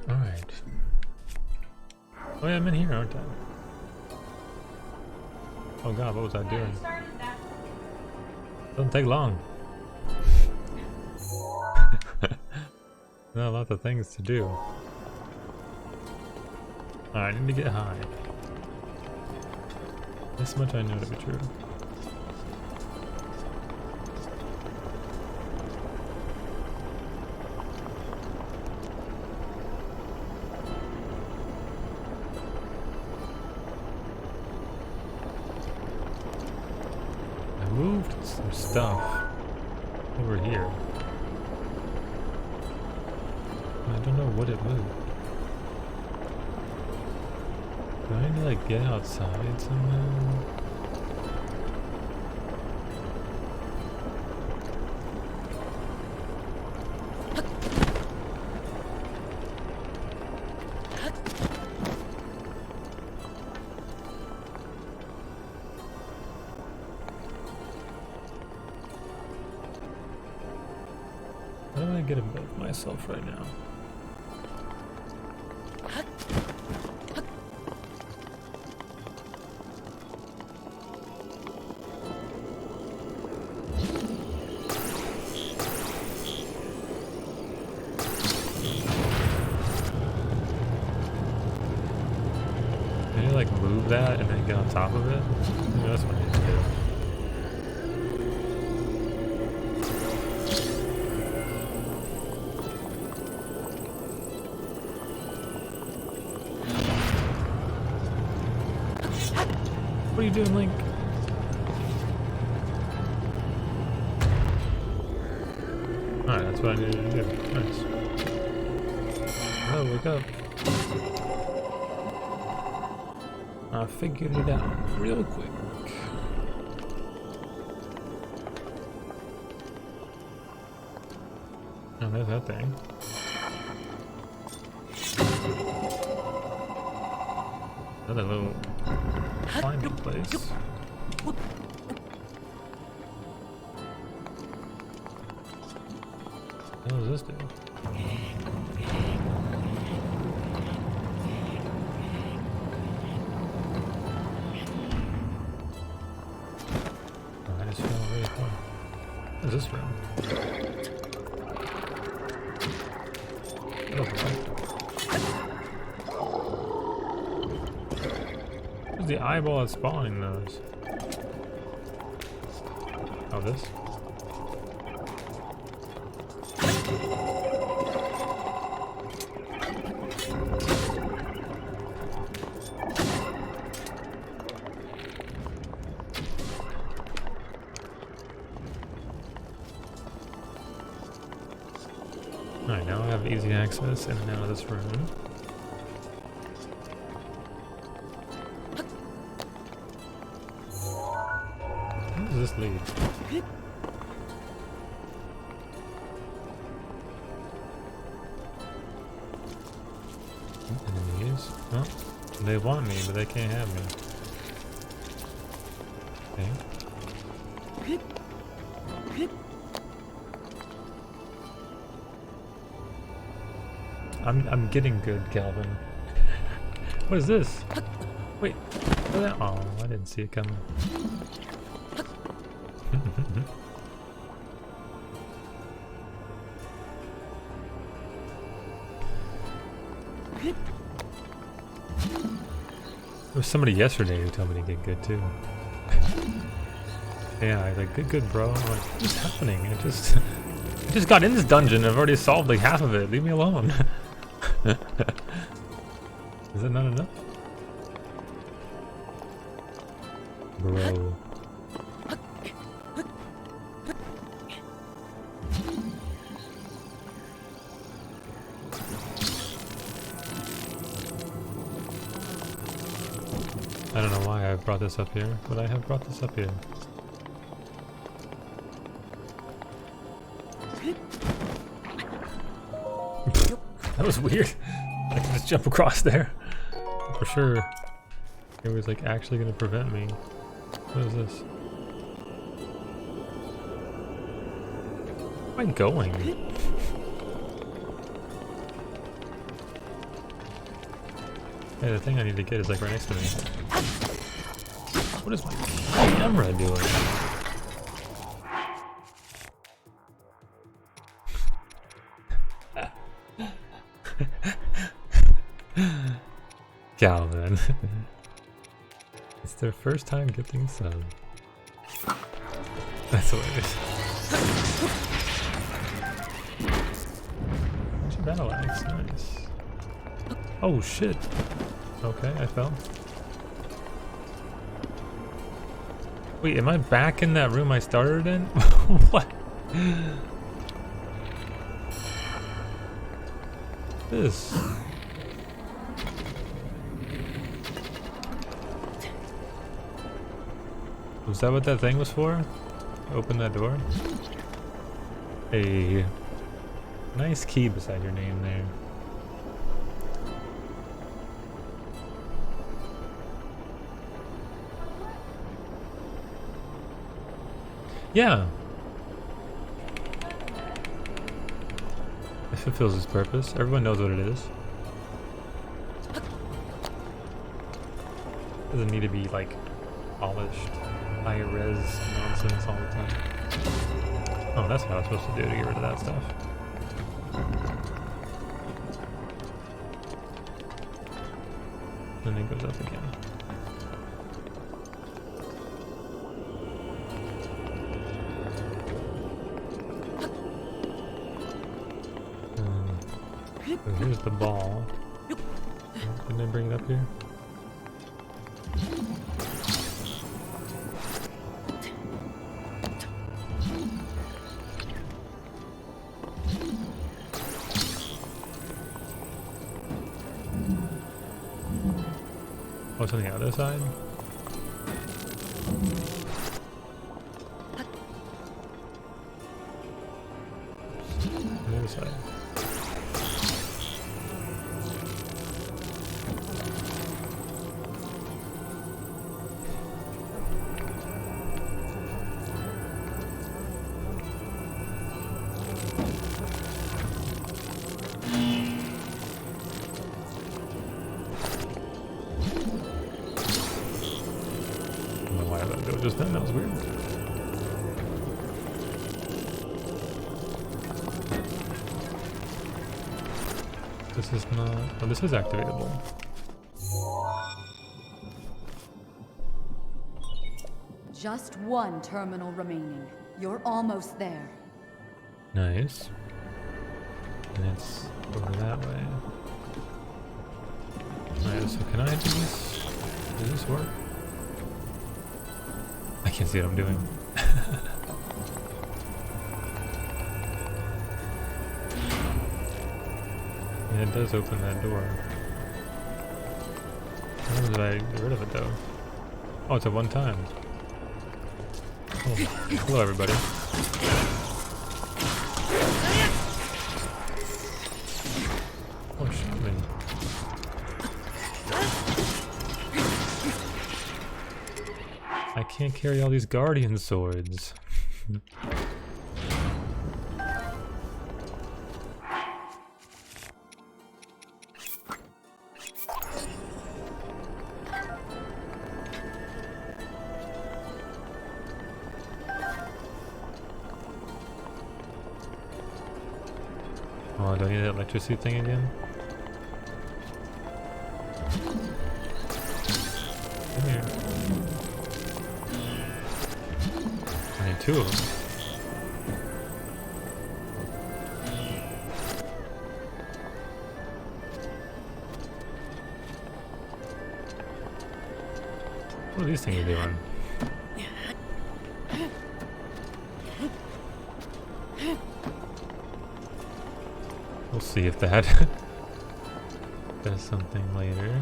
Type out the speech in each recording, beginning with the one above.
Alright. Oh yeah, I'm in here, aren't I? Oh god, what was I doing? Doesn't take long. Not a lot of things to do. Alright, I need to get high. This much I know to be true. I moved some stuff over here. I don't know what it moved. Do I need to like get outside somehow? How do I get above myself right now? Can you like move that and then get on top of it? Maybe that's what I need to do. What are you doing, Link? Alright, that's what I needed to do. Nice. Oh, wake up. I figured it out real quick. Oh, there's that thing. Another little climbing place. What does this do? Oh, I just fell really far. What is this room? Where's the eyeball that's spawning those? Oh, this? Alright, now I have easy access in and out of this room. Where does this lead? Enemies? Oh, they want me, but they can't have me. Okay. I'm getting good, Calvin. What is this? Wait, what is that? Oh, I didn't see it coming. There was somebody yesterday who told me to get good too. Yeah, I was like, good, bro. I'm like, what's happening? I just got in this dungeon. I've already solved like half of it. Leave me alone. Is that not enough? Bro. I don't know why I've brought this up here, but I have brought this up here. That was weird. I can just jump across there. For sure. It was like actually gonna prevent me. What is this? Where am I going? Hey, the thing I need to get is like right next to me. What is my camera doing? Calvin. It's their first time getting some. That's hilarious. Where's your battle axe? Nice. Oh shit. Okay, I fell. Wait, am I back in that room I started in? What? This. Was that what that thing was for? Open that door? A nice key beside your name there. Yeah. It fulfills its purpose. Everyone knows what it is. Doesn't need to be like polished, high res nonsense all the time. Oh, that's what I was supposed to do to get rid of that stuff. Then it goes up again. So here's the ball. Didn't I bring it up here? Oh, it's on the other side? The other side. Just then, that was weird. This is not. Oh, this is activatable. Just one terminal remaining. You're almost there. Nice. And it's over that way. Alright, so can I do this? Does this work? I can't see what I'm doing. Yeah, it does open that door. How did I get rid of it though? Oh, it's at one time. Oh, hello everybody. Oh, shoot me. I can't carry all these guardian swords. Oh, do I need that electricity thing again? Come here. I need two of them. What are these things doing? We'll see if that does something later.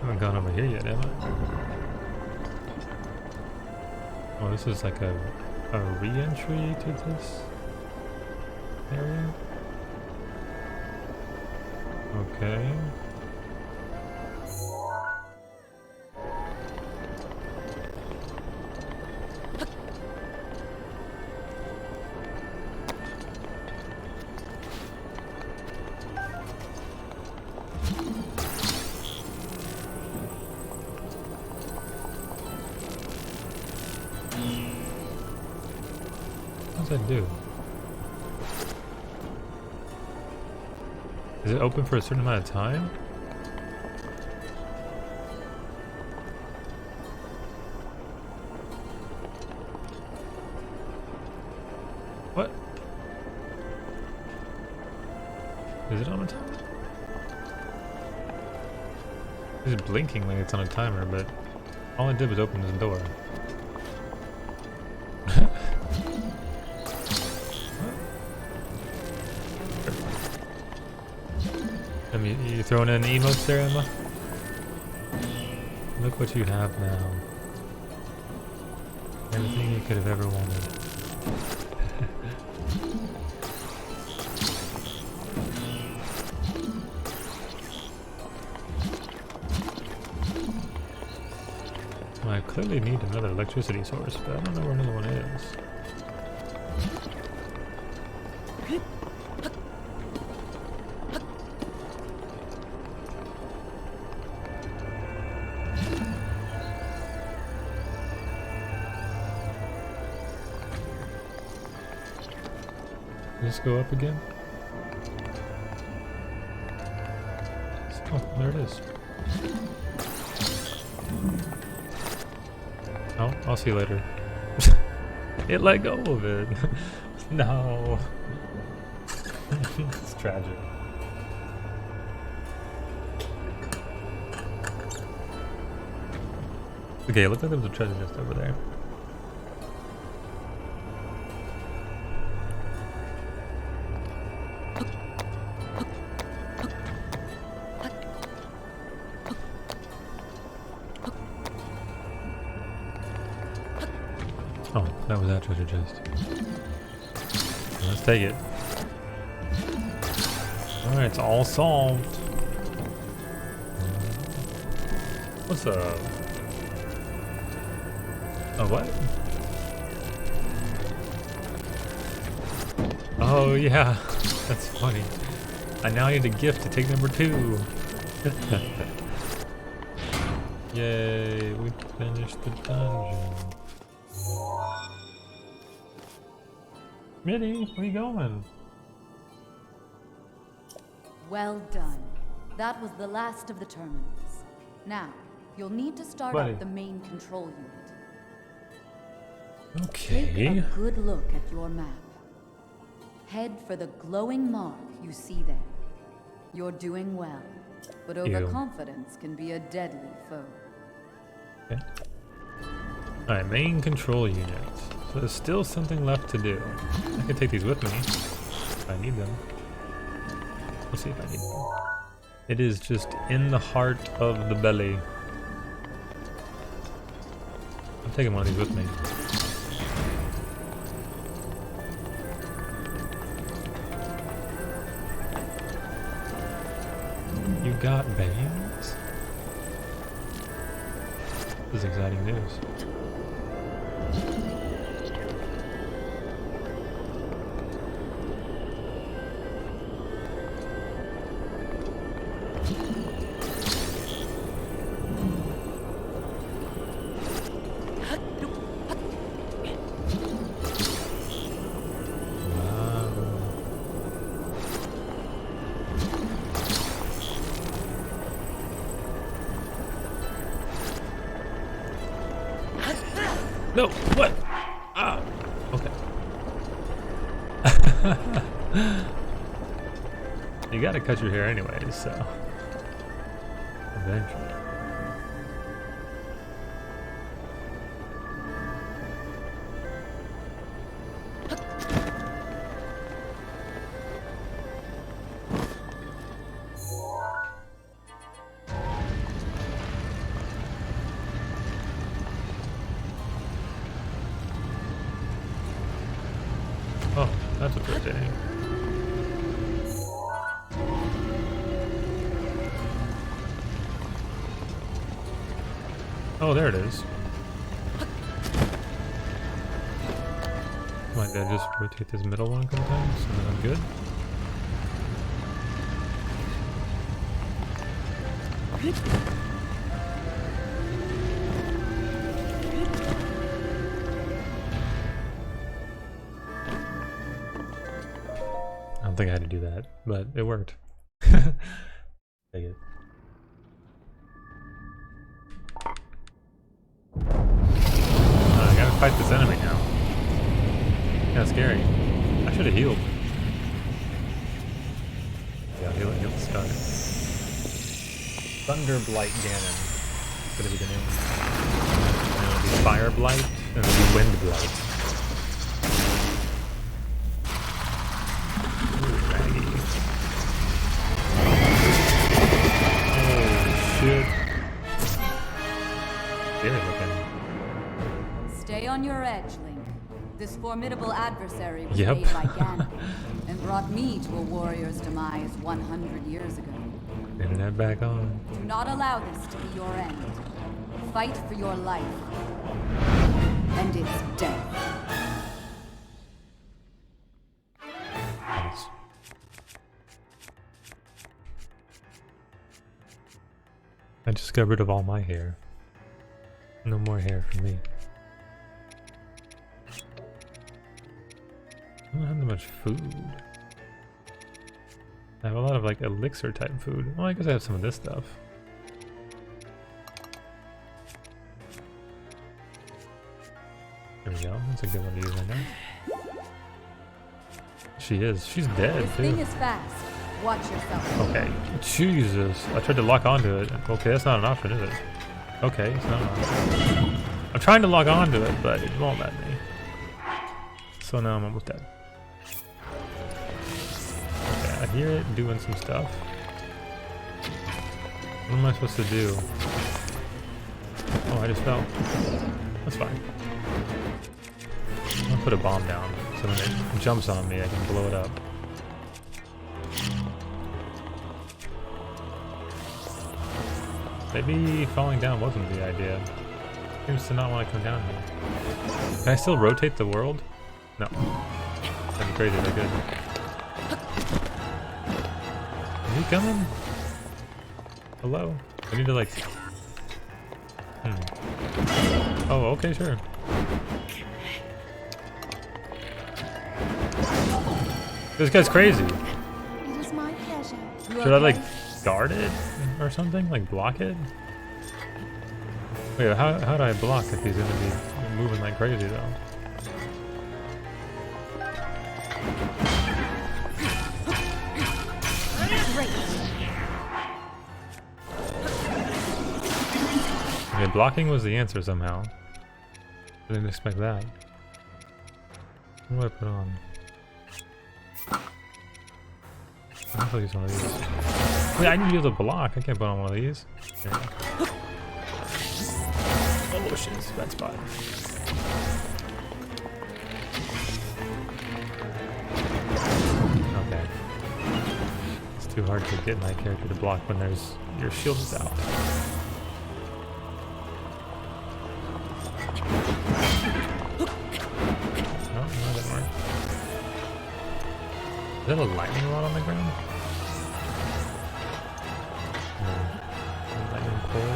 I haven't gone over here yet, have I? Oh, this is like a re-entry to this area? Okay. do? Is it open for a certain amount of time? What? Is it on a timer? It's blinking like it's on a timer, but all it did was open this door. You throwing in emotes there, Emma? Look what you have now. Everything you could have ever wanted. Well, I clearly need another electricity source, but I don't know where another one is. Just go up again? Oh, there it is. Oh, I'll see you later. It let go of it. No. It's tragic. Okay, it looked like there was a treasure chest over there. Oh, that was that treasure chest. Let's take it. Alright, it's all solved. What's up? Oh, what? Oh, yeah. That's funny. I now need a gift to take number 2. Yay, we finished the dungeon. Mitty, where you going? Well done. That was the last of the terminals. Now, you'll need to start Buddy. up the main control unit. Okay. Take a good look at your map. Head for the glowing mark you see there. You're doing well, but overconfidence can be a deadly foe. Okay. Alright, main control unit. So there's still something left to do. I can take these with me if I need them. We'll see if I need them. It is just in the heart of the belly. I'm taking one of these with me. You got bangs? This is exciting news. No, what? Ah, okay. You gotta cut your hair anyways, so. Eventually. Oh, that's a good thing. Oh, there it is. Might I just rotate this middle one a couple times and then I'm good? think I had to do that, but it worked. Take it. I gotta fight this enemy now. Kinda scary. I should have healed. Yeah, heal the start. Thunder Blight Ganon. That's gonna be the name. And it'll be Fire Blight, and it'll be Wind Blight. Ooh, raggy. Oh shit. Scary looking. Stay on your edge, Link. This formidable adversary was Yep. made by Ganon and brought me to a warrior's demise 100 years ago. Internet back on. Do not allow this to be your end. Fight for your life. And its death. Nice. I just got rid of all my hair. No more hair for me. I don't have that much food. I have a lot of like elixir type food. Well, I guess I have some of this stuff. There we go. That's a good one to use right now. She is. She's dead This too. thing is fast. Watch yourself. Okay. Jesus. I tried to lock onto it. Okay, that's not an option, is it? Okay, it's not an option. I'm trying to log onto it, but it won't let me. So now I'm almost dead. Okay, I hear it doing some stuff. What am I supposed to do? Oh, I just fell. That's fine. I'm gonna put a bomb down, so when it jumps on me, I can blow it up. Maybe falling down wasn't the idea. Seems to not want to come down here. Can I still rotate the world? No. That'd be crazy if I could. Is he coming? Hello? I need to like... Oh, okay, sure. This guy's crazy. It is my pleasure. Should I like guard it or something? Like block it? Wait, how do I block if he's gonna be moving like crazy though? Okay, blocking was the answer somehow. Didn't expect that. What do I put on? I have to use one of these. Wait, I need to use a block. I can't put on one of these. There you go. Oh shit, it's a bad spot. Okay. It's too hard to get my character to block when there's your shield is out. No, that didn't work. Is that a lightning rod on the ground? No. Lightning pole?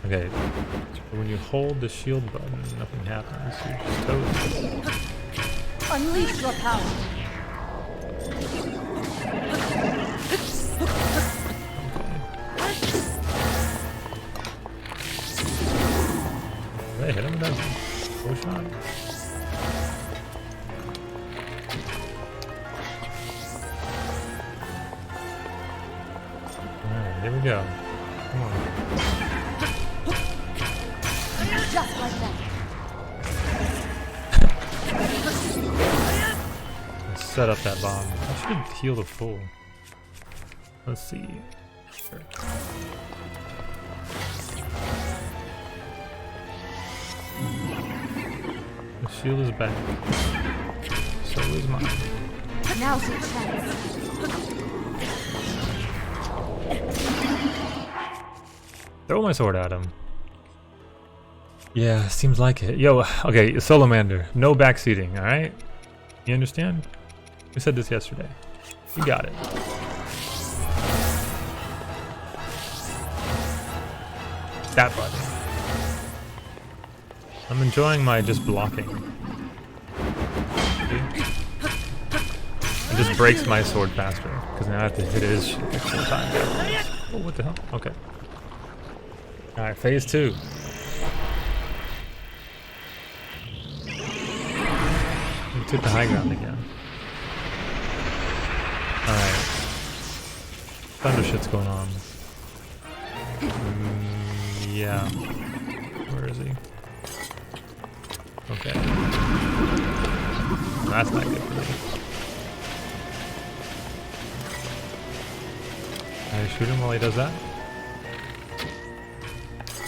Okay. So when you hold the shield button, nothing happens. You just toast. Unleash your power. Hey, hit him with that bow shot. Alright, here we go. Come on. Just like that. Let's set up that bomb. I should heal the fool. Let's see. Sure. The shield is back. So is mine. Now's your chance. Throw my sword at him. Yeah, seems like it. Yo, okay, Solomander, no backseating, alright? You understand? We said this yesterday. You got it. That button. I'm enjoying my just blocking. See? It just breaks my sword faster, because now I have to hit his shit like 4 times. Oh, what the hell? Okay. Alright, phase 2. We took the high ground again. Alright. Thunder shit's going on. Yeah. Where is he? Okay. That's not good for me. Can I shoot him while he does that?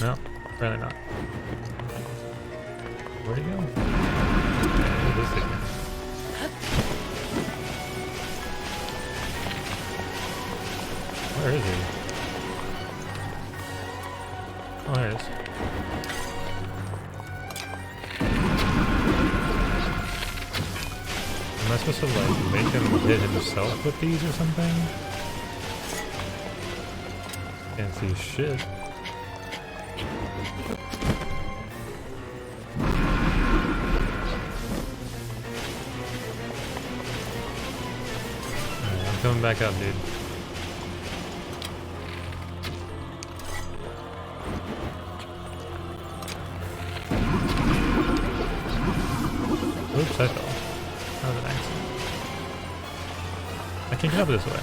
No, apparently not. Where'd he go? Okay, this thing. Where is he? Oh, there it is. Am I supposed to like make him hit himself with these or something? Can't see shit. Alright, I'm coming back up, dude. Oops, I fell. That was an accident. I can't get up this way.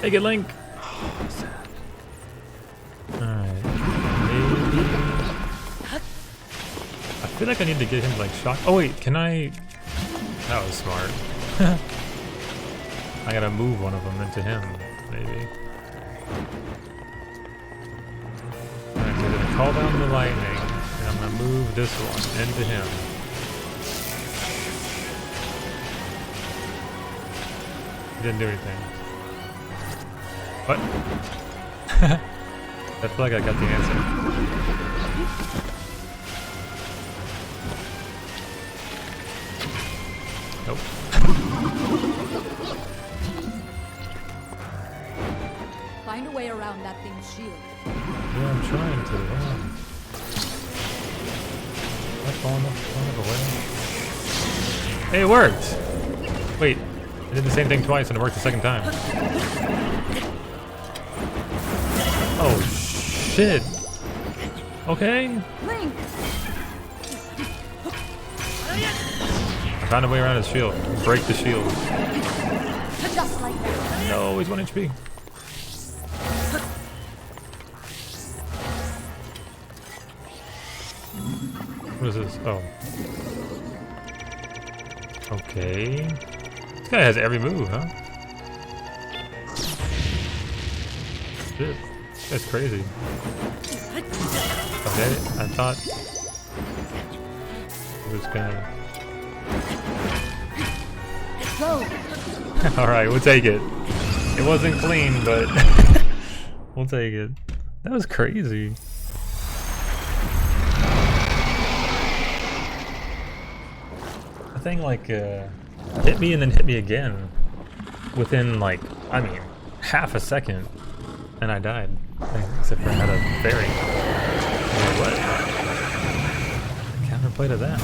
Take it, Link! Oh, sad. Alright. Maybe... I feel like I need to get him like shock. Oh wait, can I... That was smart. I gotta move one of them into him, maybe. Alright, so I'm gonna call down the lightning. I'm gonna move this one into him. He didn't do anything. What? I feel like I got the answer. Nope. Find a way around that thing's shield. Yeah, I'm trying to. Yeah. Falling up away. Hey, it worked! Wait, I did the same thing twice and it worked the second time. Oh, shit! Okay. Link! I found a way around his shield. Break the shield. Just like that. No, he's 1 HP. What is this? Oh. Okay. This guy has every move, huh? Shit. That's crazy. Okay, I thought it was gonna... Go! Alright, we'll take it. It wasn't clean, but we'll take it. That was crazy. The thing like hit me and then hit me again within like, I mean, half a second, and I died. Except for I had a fairy. What? Counterplay to that.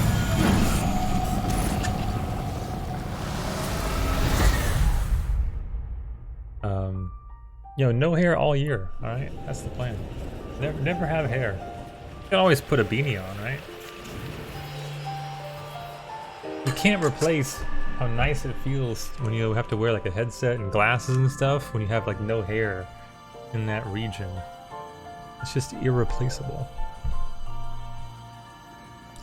Yo, no hair all year. All right, that's the plan. Never have hair. You can always put a beanie on, right? You can't replace how nice it feels when you have to wear like a headset and glasses and stuff when you have like no hair in that region. It's just irreplaceable.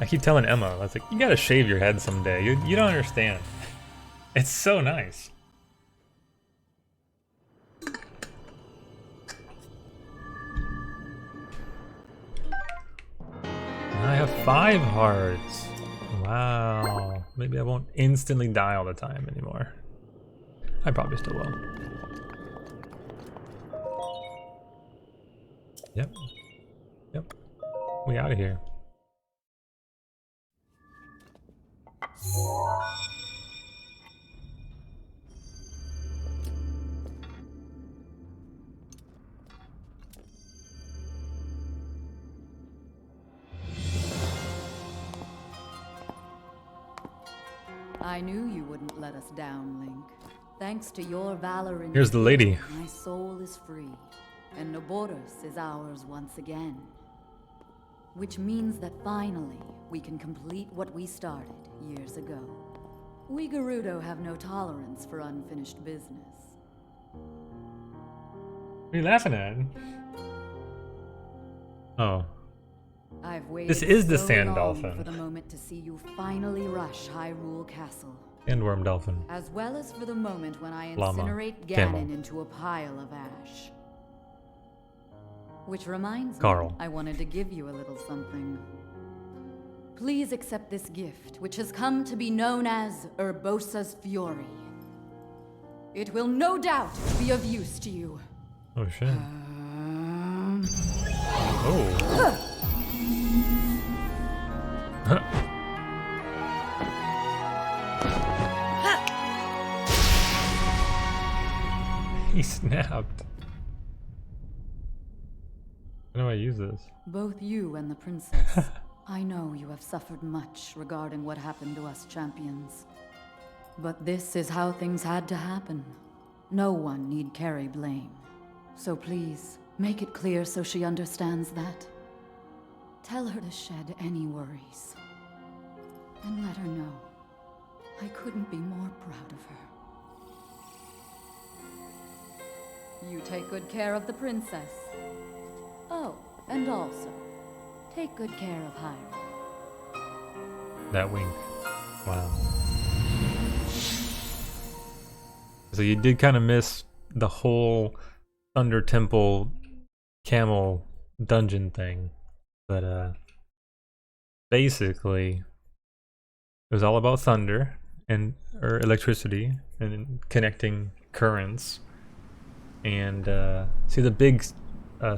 I keep telling Emma, I was like, you gotta shave your head someday. You don't understand. It's so nice. I have 5 hearts. Wow. Maybe I won't instantly die all the time anymore. I probably still will. Yep. Yep. We out of here. I knew you wouldn't let us down, Link. Thanks to your valor and Here's the lady. my soul is free, and Naboris is ours once again. Which means that finally, we can complete what we started years ago. We Gerudo have no tolerance for unfinished business. What are you laughing at? Oh. I've waited This is the so sand long dolphin. for the moment to see you finally rush Hyrule Castle. Sandworm dolphin. As well as for the moment when I Llama. incinerate Camel. Ganon into a pile of ash. Which reminds Carl. me, I wanted to give you a little something. Please accept this gift, which has come to be known as Urbosa's Fury. It will no doubt be of use to you. Oh shit. Oh. He snapped. How do I use this? Both you and the princess, I know you have suffered much regarding what happened to us champions. But this is how things had to happen. No one need carry blame. So please, make it clear so she understands that. Tell her to shed any worries. And let her know I couldn't be more proud of her. You take good care of the princess. Oh, and also, take good care of Hyrule. That wink. Wow. So you did kind of miss the whole Thunder Temple camel dungeon thing. But basically it was all about thunder and or electricity and connecting currents. And see the big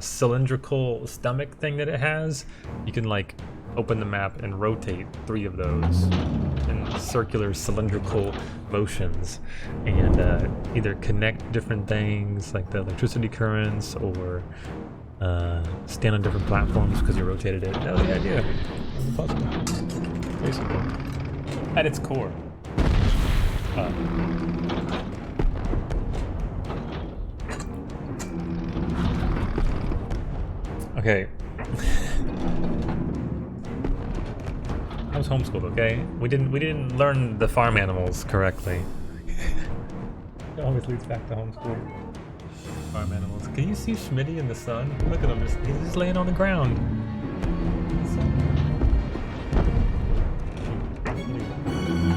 cylindrical stomach thing that it has? You can like open the map and rotate 3 of those in circular cylindrical motions and either connect different things like the electricity currents or stand on different platforms because you rotated it. That was the idea. It was a puzzle, basically. At its core. Okay. I was homeschooled, okay? We didn't learn the farm animals correctly. It always leads back to homeschool. Farm animals. Can you see Schmitty in the sun? Look at him, he's just laying on the ground.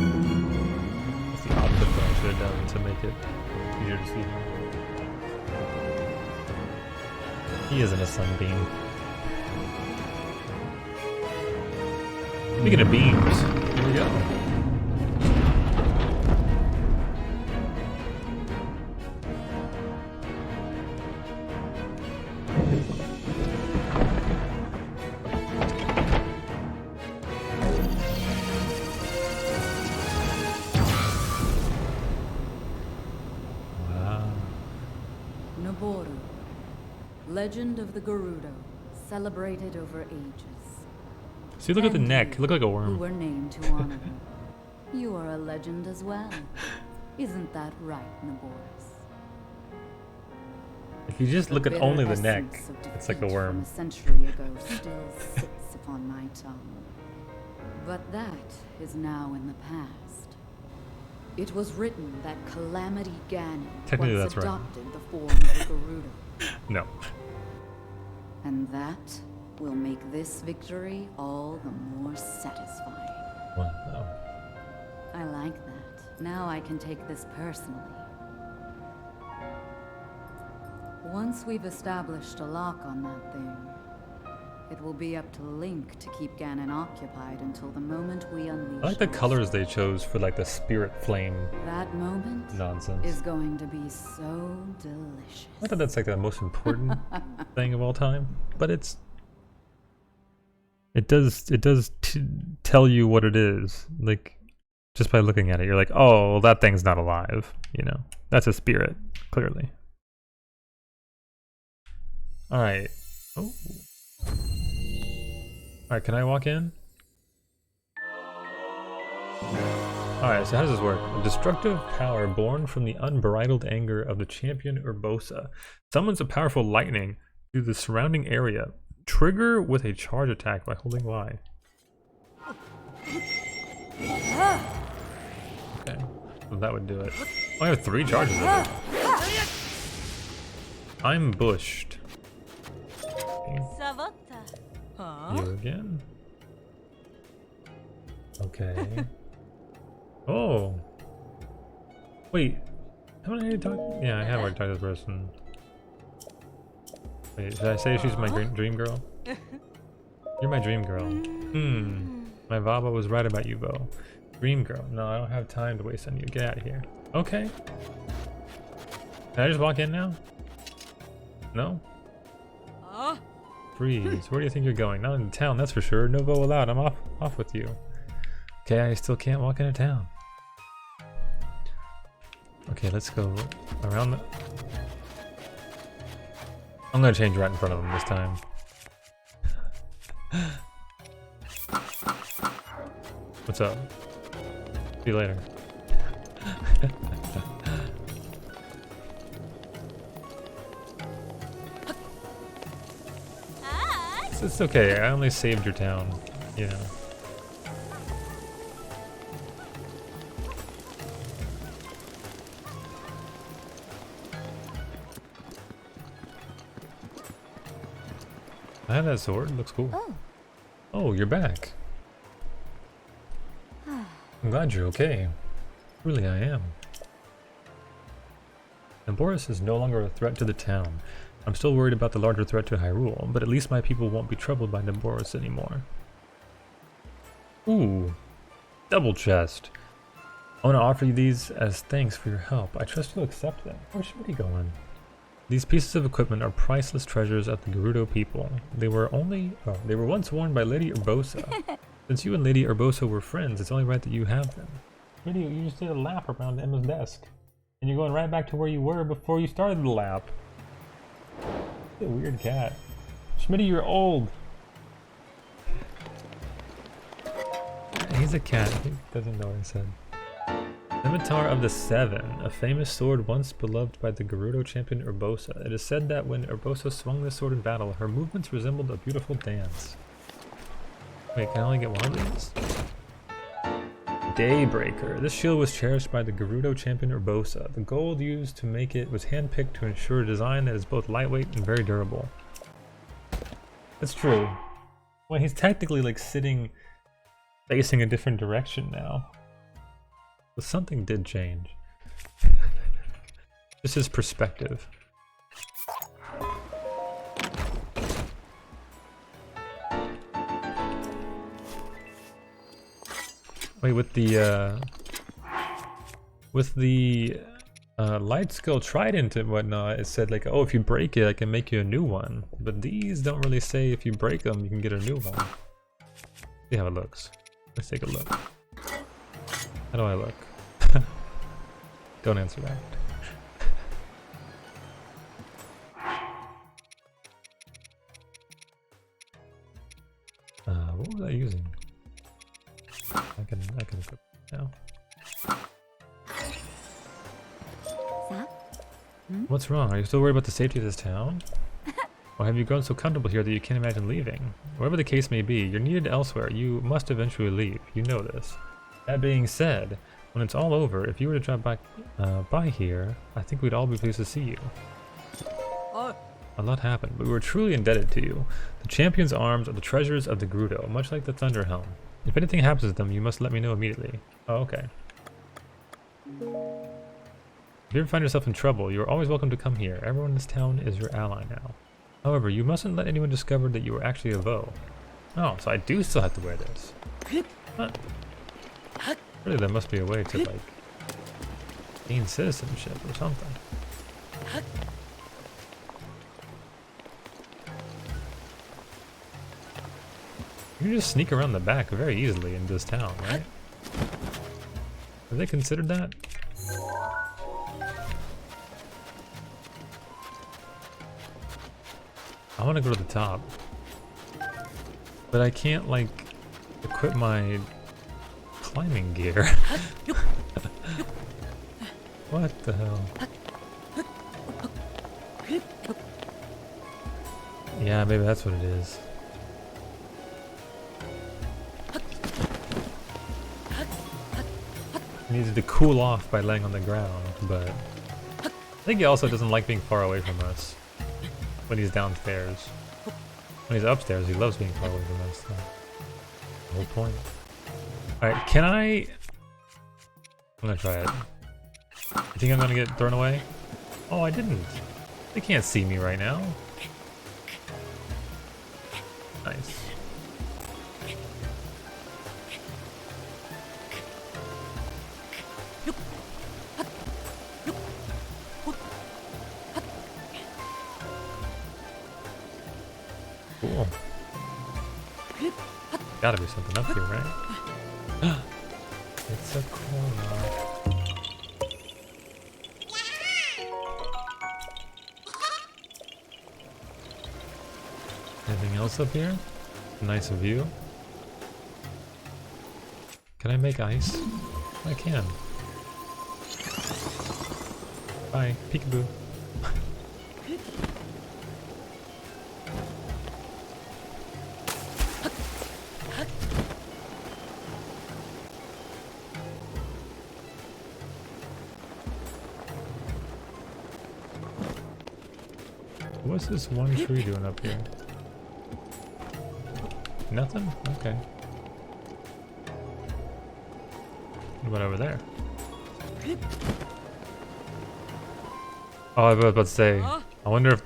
That's the opposite that I should have done to make it easier to see him. He isn't a sunbeam. Speaking of beams, here we go. Wow. Naboru, Legend of the Gerudo, celebrated over ages. See, look at the And neck. you, Look like a who worm. were named to honor him. You are a legend as well. Isn't that right, Naboris? If you just look at bitter only the essence neck, of it's like a defeat worm. From a century ago still sits upon my tongue. But that is now in the past. It was written that Calamity Ganon Technically, once that's right. adopted the form of a Gerudo. No. And that will make this victory all the more satisfying. Wow. I like that. Now I can take this personally. Once we've established a lock on that thing, it will be up to Link to keep Ganon occupied until the moment we unleash I like the it. colors they chose for like the spirit flame That moment nonsense. is going to be so delicious. I thought that's like the most important thing of all time, but it does tell you what it is. Like just by looking at it, you're like, oh, well, that thing's not alive. You know, that's a spirit, clearly. All right. Oh. All right. Can I walk in? Alright, so how does this work? A destructive power born from the unbridled anger of the champion Urbosa summons a powerful lightning to the surrounding area. Trigger with a charge attack by holding Y. Okay, well, that would do it. Oh, I have 3 charges of it. I'm bushed. Okay. You again? Okay. Oh. Wait. Haven't I already talked? Yeah, I have already talked to this person. Wait, should I say she's my dream girl? You're my dream girl. My Vaba was right about you, Bo. Dream girl. No, I don't have time to waste on you. Get out of here. Okay. Can I just walk in now? No? Freeze. Where do you think you're going? Not into town, that's for sure. No Bo allowed. I'm off with you. Okay, I still can't walk into town. Okay, let's go around the... I'm gonna change right in front of him this time. What's up? See you later. It's okay, I only saved your town, you know. I have that sword, looks cool. Oh, you're back. I'm glad you're okay. Truly I am. And Boris is no longer a threat to the town. I'm still worried about the larger threat to Hyrule, but at least my people won't be troubled by Boris anymore. Ooh, double chest. I want to offer you these as thanks for your help. I trust you'll accept them. Where's Shmitty going? These pieces of equipment are priceless treasures of the Gerudo people. They were once worn by Lady Urbosa. Since you and Lady Urbosa were friends, it's only right that you have them. Shmitty, you just did a lap around Emma's desk. And you're going right back to where you were before you started the lap. A weird cat. Shmitty, you're old. He's a cat. He doesn't know what I said. Scimitar of the Seven, a famous sword once beloved by the Gerudo champion Urbosa. It is said that when Urbosa swung this sword in battle, her movements resembled a beautiful dance. Wait, can I only get one of these? Daybreaker. This shield was cherished by the Gerudo champion Urbosa. The gold used to make it was handpicked to ensure a design that is both lightweight and very durable. That's true. Well, he's technically like sitting facing a different direction now. But something did change. Just his perspective. Wait, with the light skill trident and whatnot, it said like, oh, if you break it, I can make you a new one. But these don't really say if you break them, you can get a new one. See how it looks. Let's take a look. How do I look? Don't answer that. What was I using? I can equip it now. What's wrong? Are you still worried about the safety of this town? Or have you grown so comfortable here that you can't imagine leaving? Whatever the case may be, you're needed elsewhere. You must eventually leave. You know this. That being said, when it's all over, if you were to drop back by here, I think we'd all be pleased to see you. A lot happened, but we were truly indebted to you. The champion's arms are the treasures of the Grudo, much like the Thunder Helm. If anything happens to them, you must let me know immediately. Oh, okay. If you ever find yourself in trouble, you are always welcome to come here. Everyone in this town is your ally now. However, you mustn't let anyone discover that you are actually a Vo. Oh, so I do still have to wear this. Huh. Really, there must be a way to, like, gain citizenship or something. You can just sneak around the back very easily in this town, right? Have they considered that? I want to go to the top. But I can't, like, equip my climbing gear. What the hell? Yeah, maybe that's what it is. He needed to cool off by laying on the ground, but I think he also doesn't like being far away from us when he's downstairs. When he's upstairs, he loves being far away from us. So. The whole point. Alright, can I... I'm gonna try it. You think I'm gonna get thrown away? Oh, I didn't. They can't see me right now. Nice. Cool. Gotta be something up here, right? It's a corner. Anything else up here? Nice view. Can I make ice? I can. Bye, peekaboo. What's this one tree doing up here? Nothing? Okay. What about over there? Oh, I was about to say, I wonder if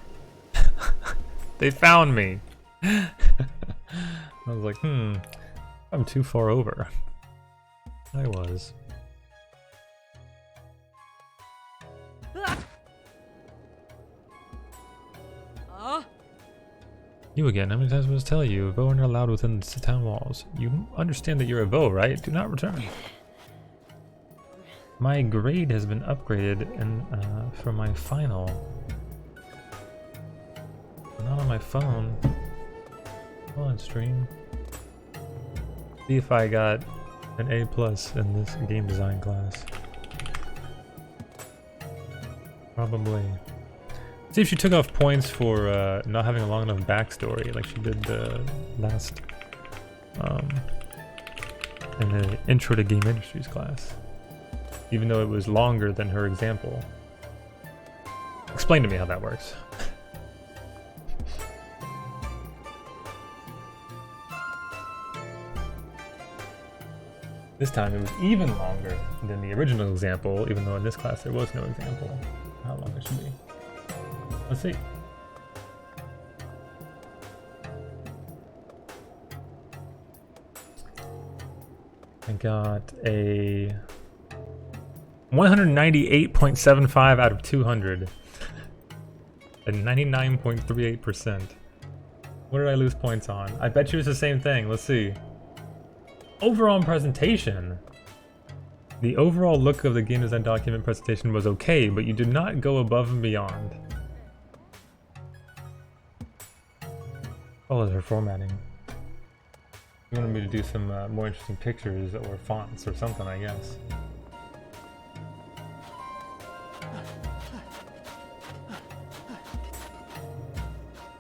they found me. I was like, I'm too far over. I was. You again, how many times must I tell you? A bow are not allowed within the town walls. You understand that you're a bow, right? Do not return. My grade has been upgraded for my final. Not on my phone. Hold on, stream. See if I got an A+ in this game design class. Probably. See if she took off points for not having a long enough backstory, like she did the last in the Intro to Game Industries class. Even though it was longer than her example. Explain to me how that works. This time it was even longer than the original example, even though in this class there was no example. How long it should be. Let's see. I got a 198.75 out of 200. At 99.38%. What did I lose points on? I bet you it's the same thing. Let's see. Overall presentation. The overall look of the game design document presentation was okay, but you did not go above and beyond. Oh, her formatting. You wanted me to do some more interesting pictures or fonts or something, I guess.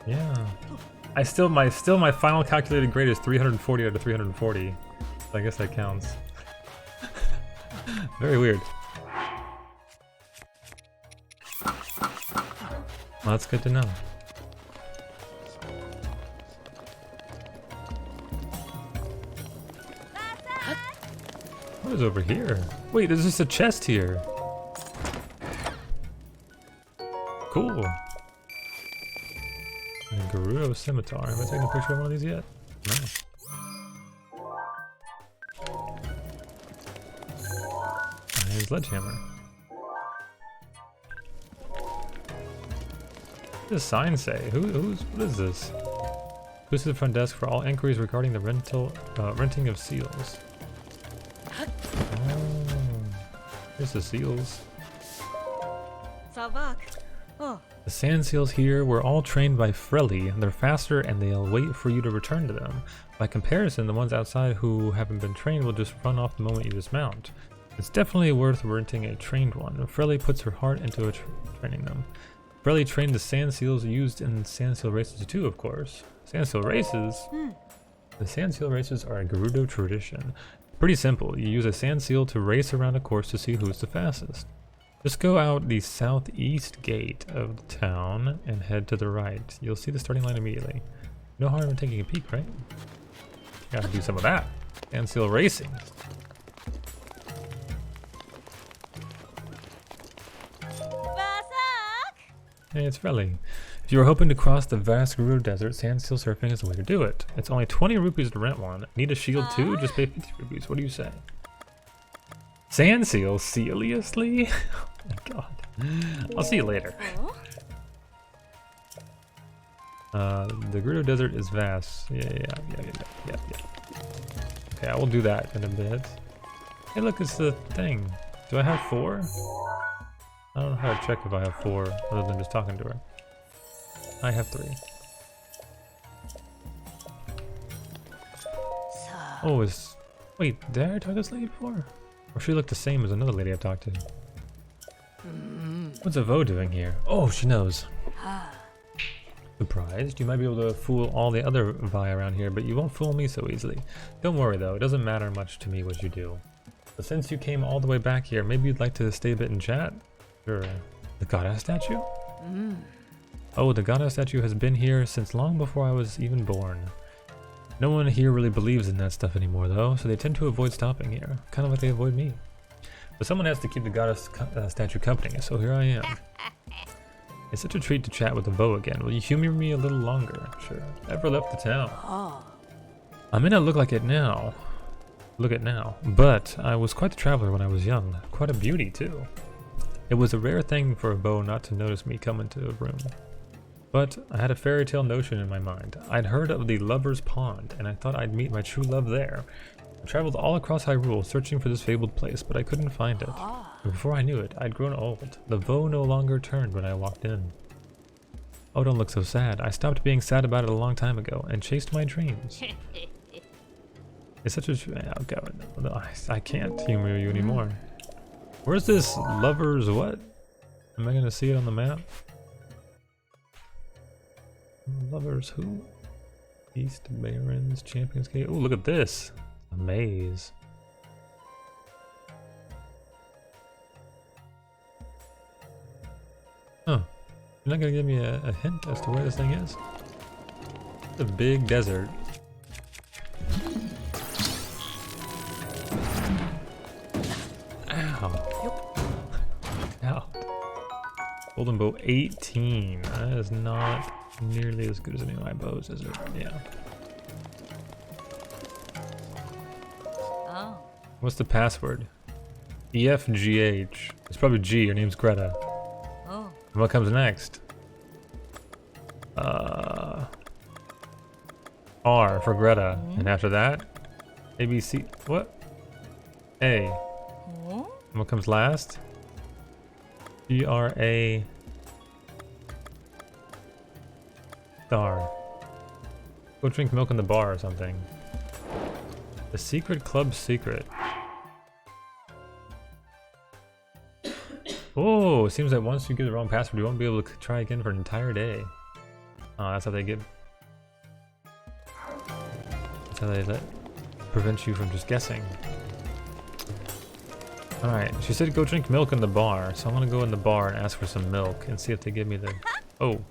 Yeah. My final calculated grade is 340 out of 340. So I guess that counts. Very weird. Well, that's good to know. What is over here? Wait, there's just a chest here. Cool. And a Gerudo scimitar. Have I taken a picture of one of these yet? No. And a sledgehammer. What does the sign say? What is this? Who's at the front desk for all inquiries regarding the renting of seals? Oh, here's the seals. The sand seals here were all trained by Frelly. They're faster and they'll wait for you to return to them. By comparison, the ones outside who haven't been trained will just run off the moment you dismount. It's definitely worth renting a trained one. Frelly puts her heart into training them. Frelly trained the sand seals used in sand seal races too, of course. Sand seal races? The sand seal races are a Gerudo tradition. Pretty simple. You use a sand seal to race around a course to see who's the fastest. Just go out the southeast gate of the town and head to the right. You'll see the starting line immediately. No harm in taking a peek, right? Gotta do some of that. Sand seal racing. Hey, it's Frelly. If you were hoping to cross the vast Grudo desert, sand seal surfing is the way to do it. It's only 20 rupees to rent one. Need a shield too? Just pay 50 rupees. What do you say? Sand seal? Seriously? Oh my god. I'll see you later. The Grudo desert is vast. Yeah. Okay, I will do that in a bit. Hey look, it's the thing. Do I have 4? I don't know how to check if I have 4 other than just talking to her. I have 3. Oh, wait, did I already talk to this lady before? Or she looked the same as another lady I've talked to? What's Avo doing here? Oh, she knows. Surprised? You might be able to fool all the other Vi around here, but you won't fool me so easily. Don't worry though, it doesn't matter much to me what you do. But since you came all the way back here, maybe you'd like to stay a bit and chat? Sure. The goddess statue? Oh, the goddess statue has been here since long before I was even born. No one here really believes in that stuff anymore though, so they tend to avoid stopping here. Kind of like they avoid me. But someone has to keep the goddess statue company, so here I am. It's such a treat to chat with Avo again. Will you humor me a little longer? Sure. Ever left the town? I may not look like it now. Look at now. But I was quite the traveler when I was young. Quite a beauty too. It was a rare thing for Avo not to notice me come into a room. But I had a fairy tale notion in my mind. I'd heard of the Lover's Pond, and I thought I'd meet my true love there. I traveled all across Hyrule searching for this fabled place, but I couldn't find it. And before I knew it, I'd grown old. The Vo no longer turned when I walked in. Oh, don't look so sad. I stopped being sad about it a long time ago, and chased my dreams. It's such a... Oh, God, no, I can't humor you anymore. Where's this Lover's what? Am I gonna see it on the map? Lovers who? East Barrens, Champions Gate. Oh, look at this. A maze. Huh. You're not gonna give me a hint as to where this thing is? It's a big desert. Ow. Ow. Golden bow 18. That is not nearly as good as any of my bows, is it? Yeah. Oh. What's the password? EFGH. It's probably G. Your name's Greta. Oh. And what comes next? R for Greta. And after that? ABC. What? A. And what comes last? GRA. Star. Go drink milk in the bar or something. The secret club secret. Oh, it seems that once you give the wrong password, you won't be able to try again for an entire day. Oh, that's how they get. That's how they prevent you from just guessing. Alright, she said go drink milk in the bar, so I'm gonna go in the bar and ask for some milk and see if they give me the. Oh.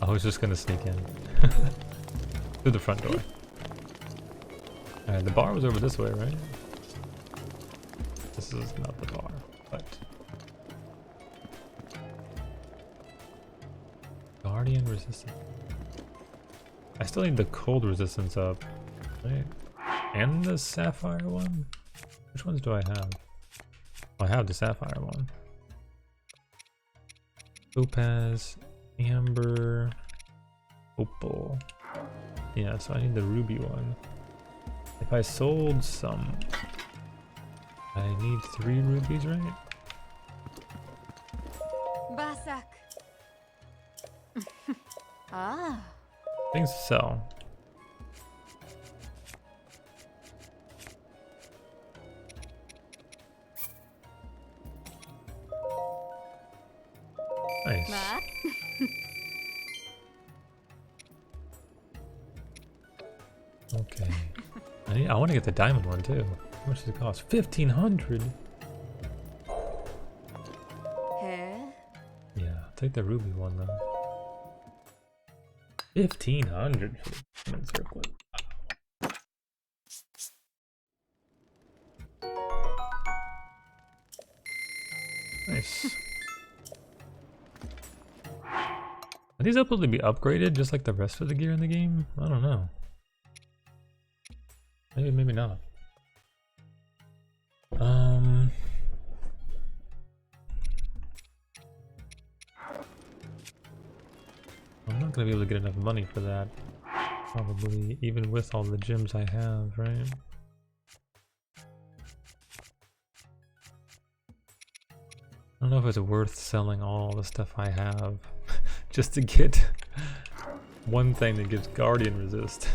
I was just gonna sneak in. Through the front door. Alright, the bar was over this way, right? This is not the bar, but... Guardian resistance. I still need the cold resistance up, right? And the sapphire one? Which ones do I have? Oh, I have the sapphire one. Topaz, amber, opal. Yeah, so I need the ruby one. If I sold some... I need 3 rupees, right? Basak. Ah. Things to sell. Nice. Ma? Okay. I want to get the diamond one too. How much does it cost? 1,500. Hair? Yeah, I'll take the ruby one though. 1,500 for the diamond circlet. Nice. Are these supposed to be upgraded just like the rest of the gear in the game? I don't know. Maybe, maybe not. I'm not gonna be able to get enough money for that. Probably, even with all the gems I have, right? I don't know if it's worth selling all the stuff I have just to get one thing that gives Guardian resist.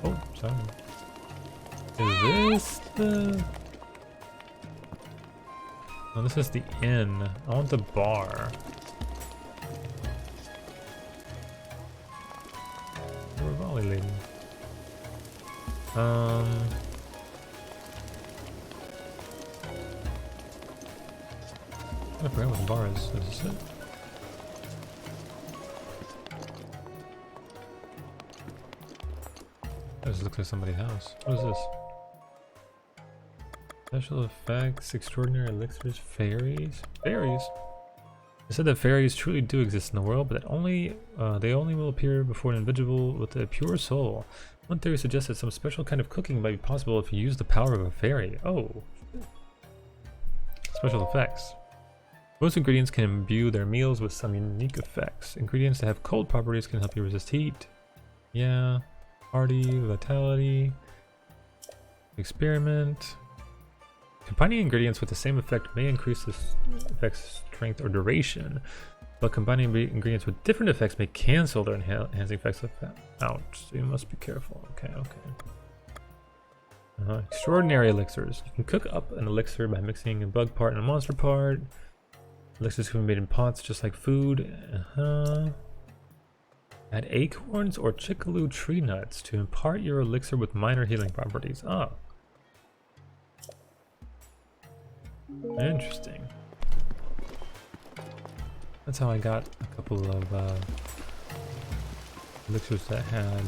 Oh, sorry. Is this the... No, this is the inn. I want the bar. We're volley leading. I forgot what the bar is. Is this it? This looks like somebody's house. What is this? Special effects, extraordinary elixirs, fairies? Fairies? It said that fairies truly do exist in the world, but that they only will appear before an individual with a pure soul. One theory suggests that some special kind of cooking might be possible if you use the power of a fairy. Oh. Special effects. Most ingredients can imbue their meals with some unique effects. Ingredients that have cold properties can help you resist heat. Yeah. Hearty, vitality. Experiment. Combining ingredients with the same effect may increase the effect's strength or duration, but combining ingredients with different effects may cancel their enhancing effects out, so you must be careful. Okay, okay. Extraordinary elixirs. You can cook up an elixir by mixing a bug part and a monster part. Elixirs can be made in pots just like food. Add acorns or chickaloo tree nuts to impart your elixir with minor healing properties. Oh. Interesting. That's how I got a couple of elixirs that had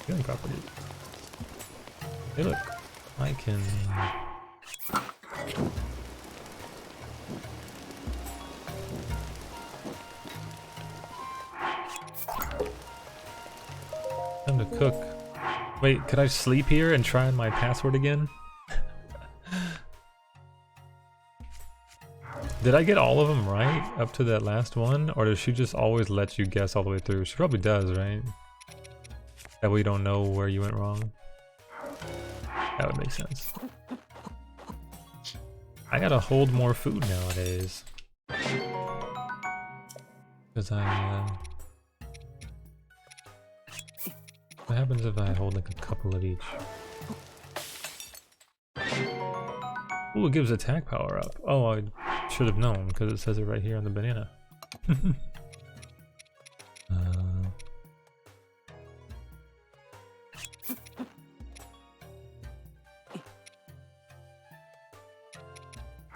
healing properties. Hey look, I can... Time to cook. Wait, could I sleep here and try my password again? Did I get all of them right up to that last one? Or does she just always let you guess all the way through? She probably does, right? That way you don't know where you went wrong. That would make sense. I gotta hold more food nowadays. Because what happens if I hold like a couple of each? Ooh, it gives attack power up. Oh, I should have known because it says it right here on the banana. Okay,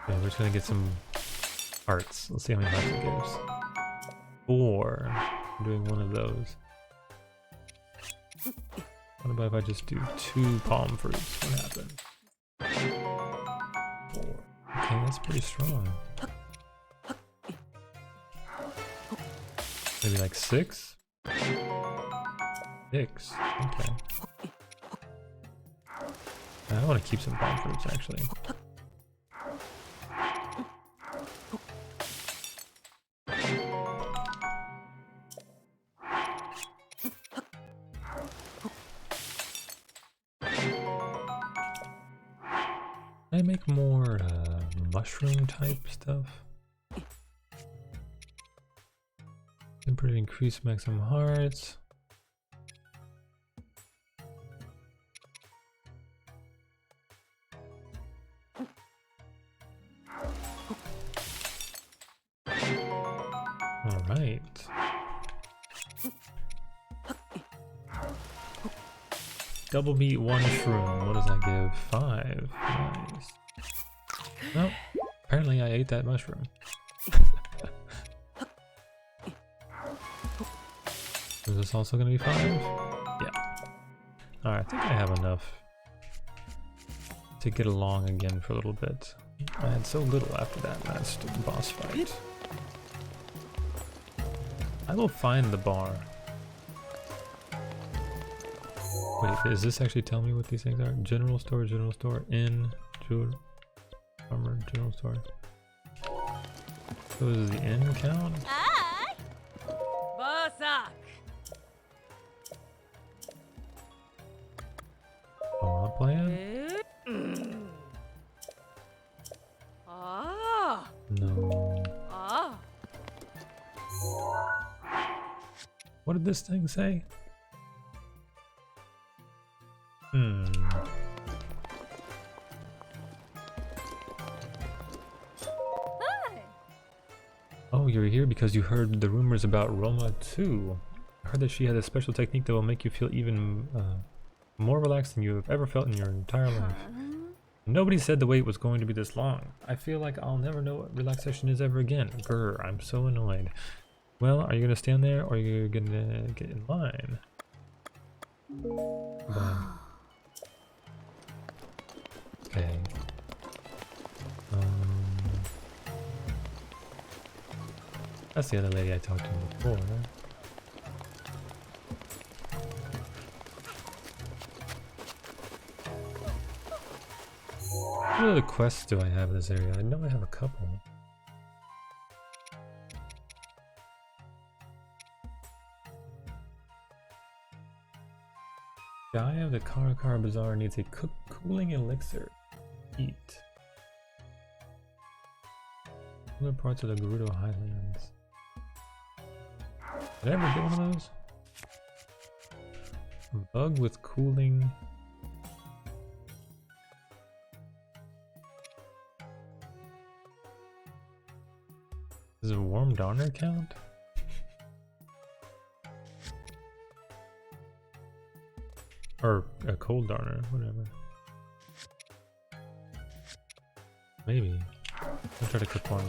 we're just gonna get some hearts. Let's see how many hearts it gives. 4. I'm doing one of those. What about if I just do 2 palm fruits? What happens? 4. Okay, that's pretty strong. Maybe like 6? 6. Okay. I want to keep some palm fruits actually. I make more mushroom type stuff. Temporary increase maximum hearts. Alright. Double meat, 1 shroom. What does that give? 5. Nice. Well, apparently I ate that mushroom. Is this also going to be 5? Yeah. Alright, I think I have enough to get along again for a little bit. I had so little after that last boss fight. I will find the bar. Wait, does this actually tell me what these things are? General store, inn, jewelry, armor, general store. So is the inn count? Oh, I'm playing? No. What did this thing say? Oh, you're here because you heard the rumors about Roma too. I heard that she had a special technique that will make you feel even more relaxed than you've ever felt in your entire life. Nobody said the wait was going to be this long. I feel like I'll never know what relaxation is ever again. Grr, I'm so annoyed. Well, are you gonna stand there or are you gonna get in line? Okay. That's the other lady I talked to before. What other quests do I have in this area? I know I have a couple. Guy of the Korok Bazaar needs a cooling elixir. Eat. Other parts of the Gerudo Highlands. Did I ever get one of those? A bug with cooling. Does a warm donor count? Or a cold darner, whatever. Maybe. I'll try to cook one.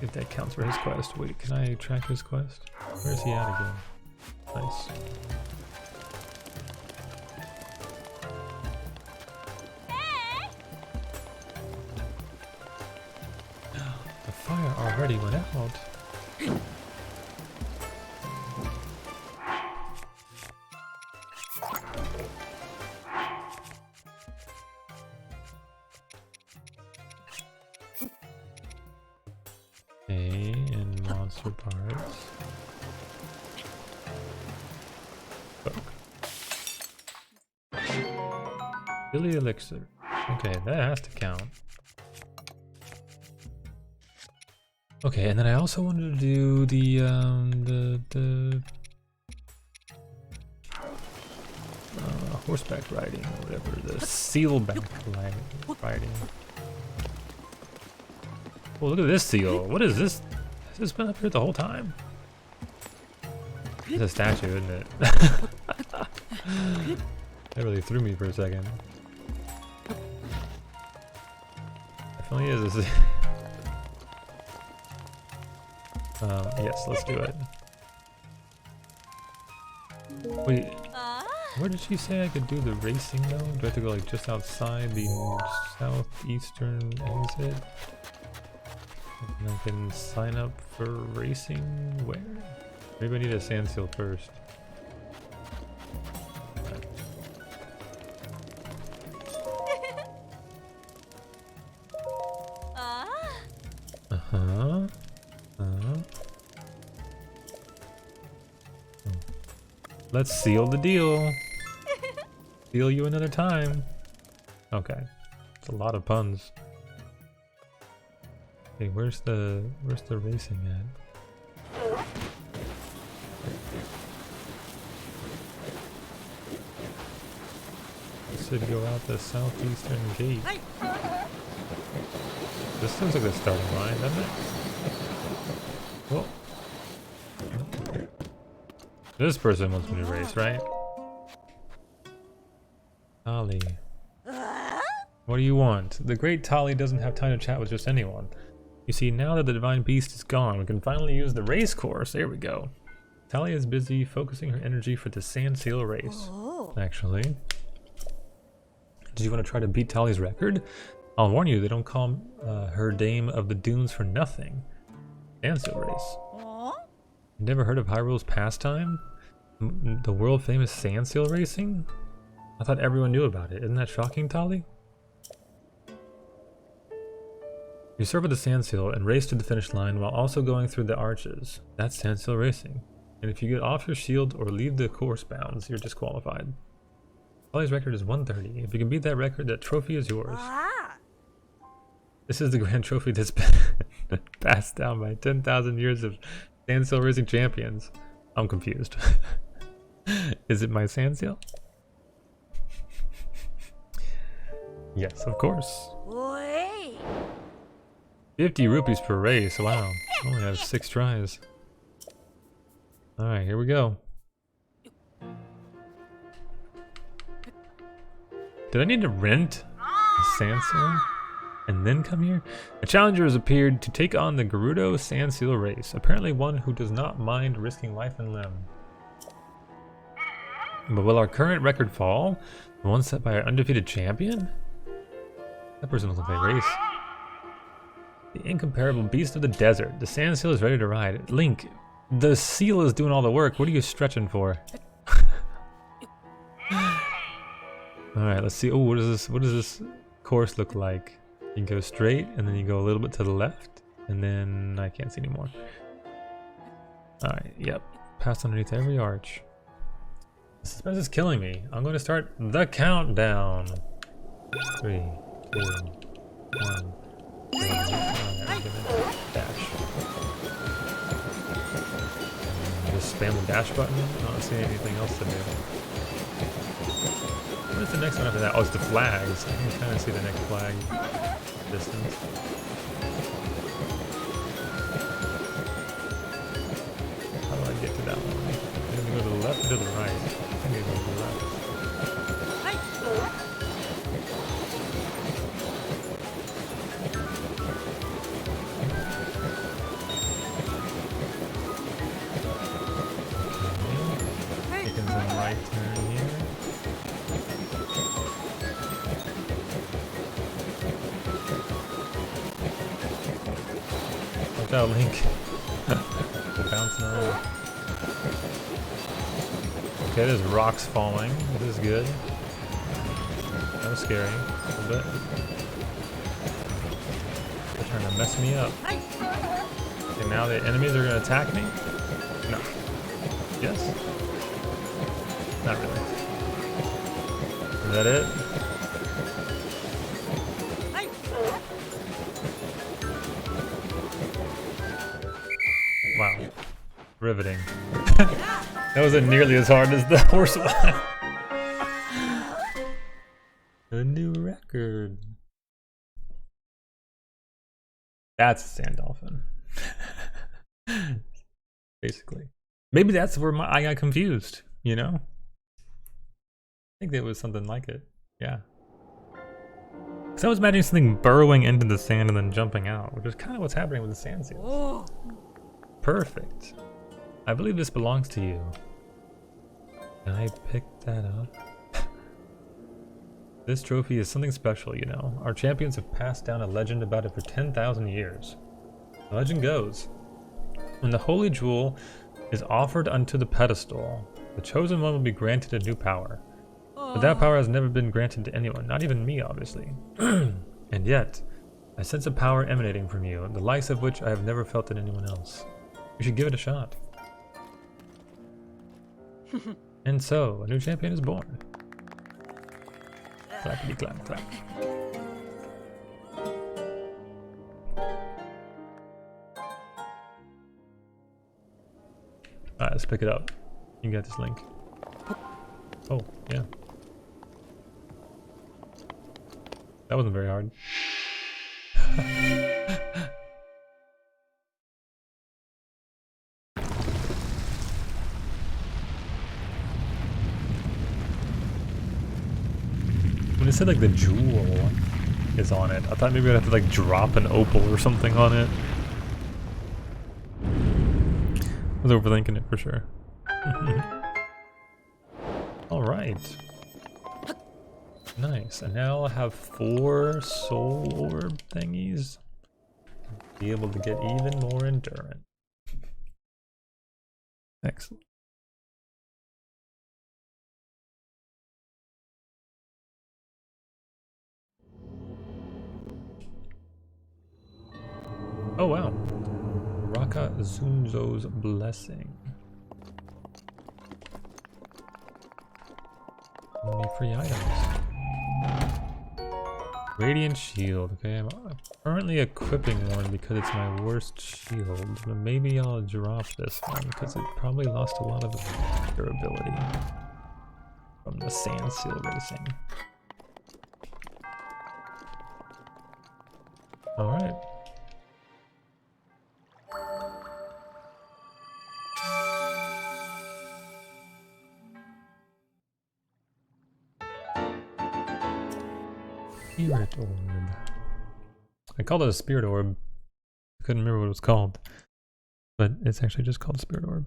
If that counts for his quest. Wait, can I track his quest? Where is he at again? Nice. The fire already went out. Okay, and monster parts. Billy Elixir. Okay, that has to count. Okay, and then I also wanted to do the horseback riding or whatever, the sealback riding. Oh, look at this seal. What is this? Has this been up here the whole time? It's a statue, isn't it? That really threw me for a second. Definitely is. Yes, let's do it. Wait, where did she say I could do the racing though? Do I have to go like just outside the southeastern exit? And I can sign up for racing where? Maybe I need a sand seal first. Let's seal the deal. Seal you another time. Okay. There's a lot of puns. Okay, where's the racing at? Should go out the southeastern gate. This looks like the starting line, doesn't it? Oh. This person wants me to race, right? Tali. What do you want? The great Tali doesn't have time to chat with just anyone. You see, now that the divine beast is gone, we can finally use the race course. There we go. Tali is busy focusing her energy for the Sand Seal race. Actually. Did you want to try to beat Tali's record? I'll warn you, they don't call her Dame of the Dunes for nothing. Sand Seal race. You never heard of Hyrule's pastime? The world famous Sand Seal racing? I thought everyone knew about it. Isn't that shocking, Tali? You start with the Sand Seal and race to the finish line while also going through the arches. That's Sand Seal racing. And if you get off your shield or leave the course bounds, you're disqualified. Tali's record is 130. If you can beat that record, that trophy is yours. This is the grand trophy that's been passed down by 10,000 years of Sand Seal racing champions. I'm confused. Is it my Sand Seal? Yes, of course. 50 rupees per race. Wow. I only have 6 tries. Alright, here we go. Did I need to rent a Sand Seal and then come here? A challenger has appeared to take on the Gerudo Sand Seal race. Apparently one who does not mind risking life and limb. But will our current record fall? The one set by our undefeated champion? That person doesn't play race. The incomparable beast of the desert. The Sand Seal is ready to ride. Link, the seal is doing all the work. What are you stretching for? Alright, let's see. Oh, what does this course look like? You go straight, and then you go a little bit to the left, and then I can't see anymore. Alright, yep. Pass underneath every arch. The suspense is killing me. I'm going to start the countdown. 3, 2, 1. Dash. Just spam the dash button. I don't see anything else to do. What is the next one after that? Oh, it's the flags. I can kind of see the next flag distance. How do I get to that one? I'm going to go to the left or to the right? I think I go to the left. Watch out, Link. We're bouncing around. Okay, there's rocks falling. This is good. That was scary a little bit. They're trying to mess me up. Okay, now the enemies are going to attack me? No. Yes? Not really. Is that it? Wow. Riveting. That wasn't nearly as hard as the horse one. A new record. That's a sand dolphin. Basically. Maybe that's where I got confused, you know? I think there was something like it. Yeah. Because I was imagining something burrowing into the sand and then jumping out, which is kind of what's happening with the sand seals. Perfect. I believe this belongs to you. Can I pick that up? This trophy is something special, you know. Our champions have passed down a legend about it for 10,000 years. The legend goes, when the holy jewel is offered unto the pedestal, the chosen one will be granted a new power. But that power has never been granted to anyone, not even me, obviously. And yet, I sense a power emanating from you, the likes of which I have never felt in anyone else. You should give it a shot. And so, a new champion is born. Clappity clap clap. has. Pick it up. You got this, Link. Oh, yeah. That wasn't very hard. When it said like the jewel is on it, I thought maybe I'd have to like drop an opal or something on it. I was overthinking it for sure. Alright. Nice. And now I'll have 4 soul orb thingies. Be able to get even more endurance. Excellent. Oh wow. Raka Zunzo's blessing. Many free items. Radiant shield. Okay, I'm currently equipping one because it's my worst shield, but maybe I'll drop this one because it probably lost a lot of durability from the sand seal racing. Alright. Spirit orb. I called it a spirit orb. I couldn't remember what it was called, but it's actually just called spirit orb.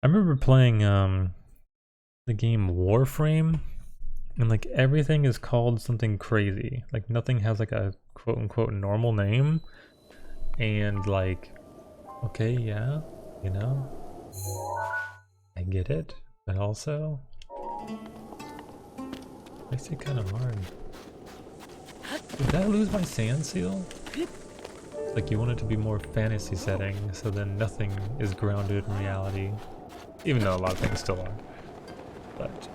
I remember playing the game Warframe, and like everything is called something crazy. Like nothing has like a quote unquote normal name, and like, okay, yeah, you know, I get it. But also, makes it kind of hard. Did I lose my sand seal? Like you want it to be more fantasy setting, so then nothing is grounded in reality. Even though a lot of things still are. But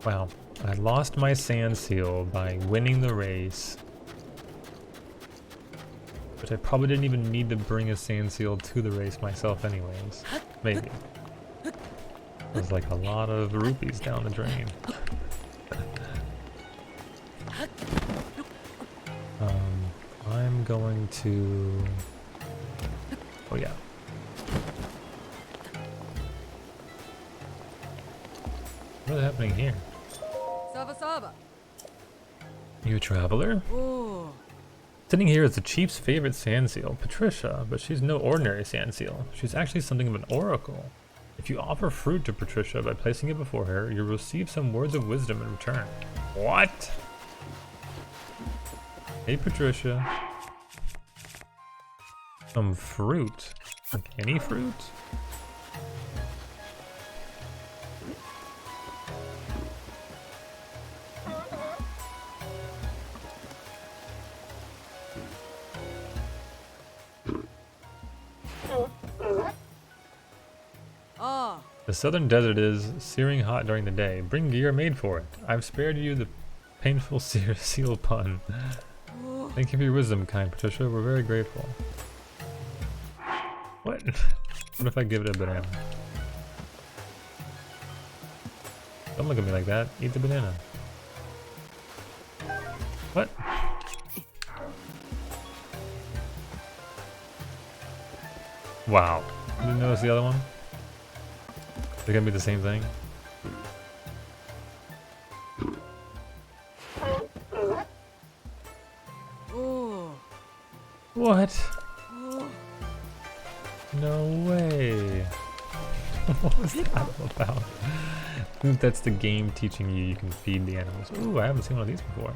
wow, I lost my sand seal by winning the race. But I probably didn't even need to bring a sand seal to the race myself anyways. Maybe. There's like a lot of rupees down the drain. I'm going to... Oh yeah. What is happening here? Sava Sava. You a traveler? Ooh. Sitting here is the chief's favorite sand seal, Patricia, but she's no ordinary sand seal. She's actually something of an oracle. If you offer fruit to Patricia by placing it before her, you'll receive some words of wisdom in return. What? Hey Patricia. Some fruit. Like any fruit? The southern desert is searing hot during the day. Bring gear made for it. I've spared you the painful seal pun. Thank you for your wisdom, kind Patricia. We're very grateful. What? What if I give it a banana? Don't look at me like that. Eat the banana. What? Wow. You didn't notice the other one? They're gonna be the same thing. Ooh. What? Ooh. No way. What was that all about? I think that's the game teaching you can feed the animals. Ooh, I haven't seen one of these before.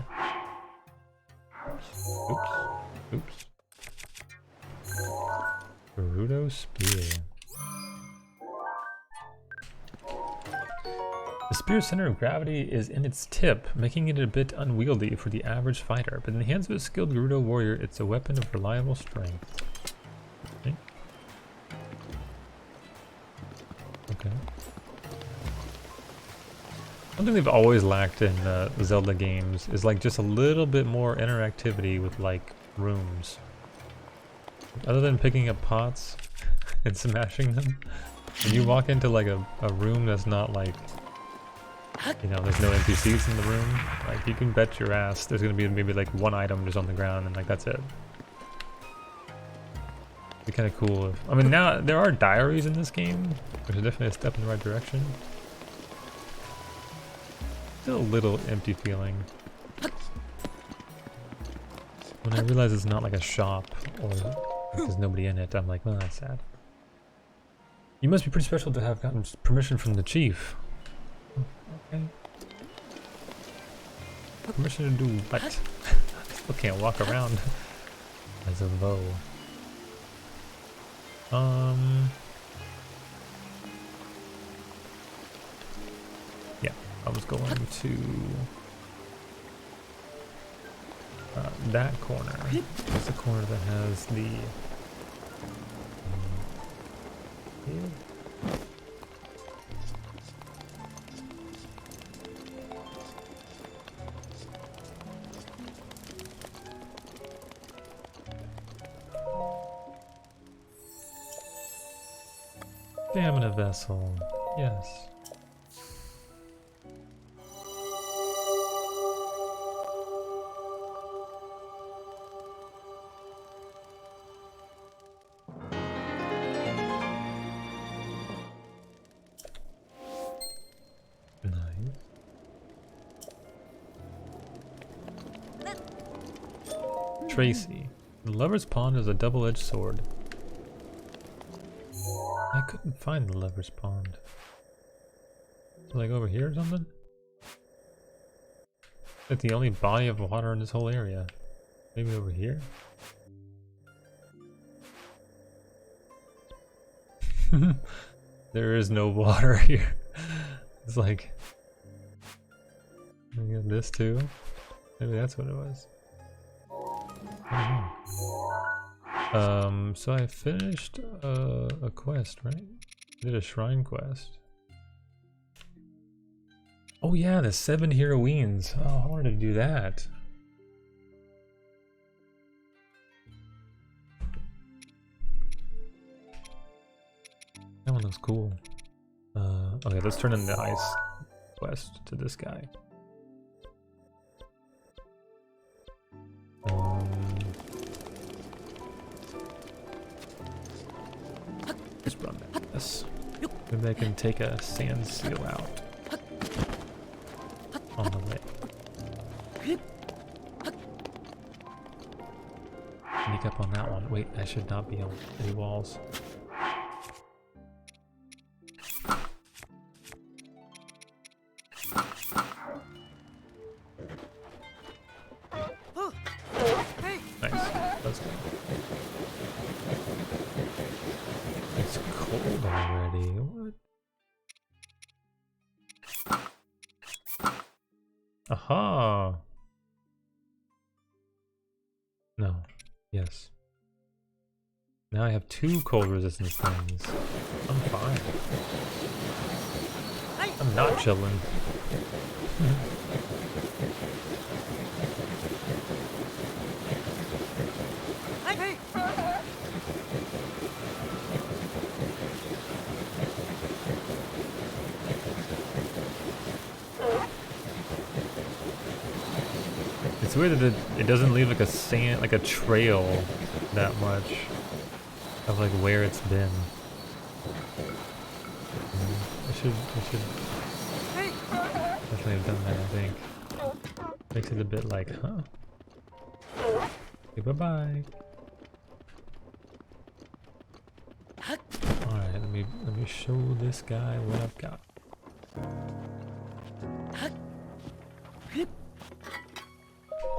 Oops. Oops. Gerudo spear. The spear's center of gravity is in its tip, making it a bit unwieldy for the average fighter, but in the hands of a skilled Grudo warrior, it's a weapon of reliable strength. Okay. Okay. One thing they've always lacked in Zelda games is like just a little bit more interactivity with like rooms. Other than picking up pots and smashing them, when you walk into like a room that's not like, you know, there's no NPCs in the room, like you can bet your ass there's gonna be maybe like one item just on the ground and like that's it. It'd be kind of cool if, I mean, now there are diaries in this game, which is definitely a step in the right direction. Still a little empty feeling. When I realize it's not like a shop or there's nobody in it, I'm like, well, that's sad. You must be pretty special to have gotten permission from the chief. Okay. Permission to do what? I still can't walk around as a Vo. Yeah, I was going to that corner. That's the corner that has the stamina vessel. Yes. Tracy. The Lover's Pond is a double-edged sword. I couldn't find the Lover's Pond. Like over here or something? It's the only body of water in this whole area. Maybe over here? There is no water here. It's like... I got this too? Maybe that's what it was. So I finished a quest, right? Did a shrine quest. Oh yeah, the 7 heroines. Oh, I wanted to do that. That one looks cool. Okay, let's turn in the ice quest to this guy. Just run this. Maybe I can take a sand seal out on the way. Sneak up on that one. Wait, I should not be on any walls. Nice. Let's go. It's cold already. What? Aha! No. Yes. Now I have 2 cold resistance things. I'm fine. I'm not chilling. It's weird that it doesn't leave like a trail that much of like where it's been. I should definitely have done that, I think. Makes it a bit like, huh? Okay, bye-bye. Alright, let me show this guy what I've got.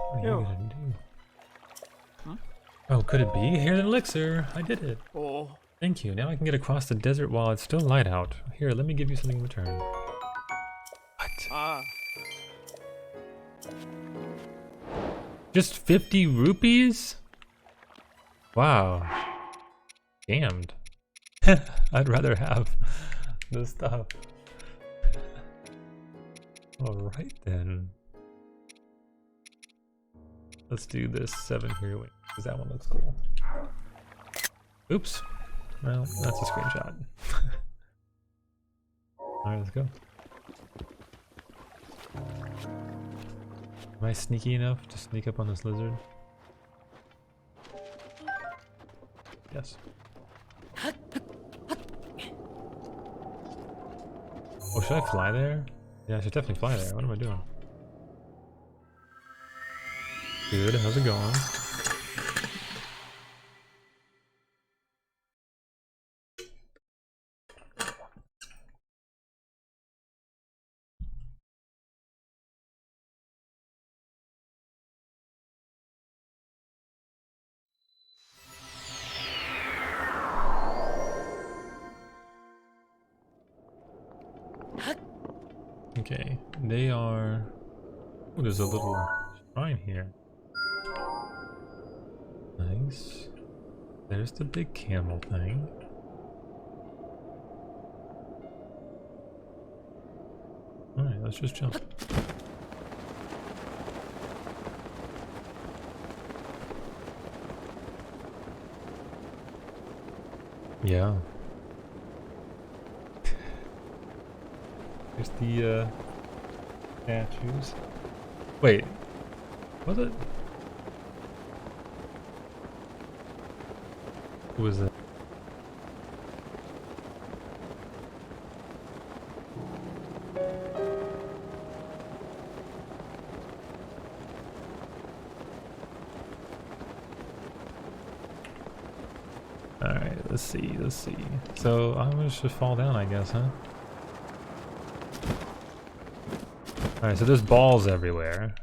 What are you gonna do? Huh? Oh, could it be? Here's an elixir! I did it! Oh. Thank you. Now I can get across the desert while it's still light out. Here, let me give you something in return. What? Ah. Just 50 rupees? Wow. Damned. I'd rather have this stuff. Alright then. Let's do this 7 Heroine, because that one looks cool. Oops. Well, that's a screenshot. Alright, let's go. Am I sneaky enough to sneak up on this lizard? Yes. Oh, should I fly there? Yeah, I should definitely fly there. What am I doing? Good, how's it going? Okay, they are... Oh, there's a little shrine here. Nice. There's the big camel thing. Alright, let's just jump. Yeah. There's the statues. Wait, was it? Who was that? Alright, let's see, let's see. So I'm gonna just fall down, I guess, huh? Alright, so there's balls everywhere.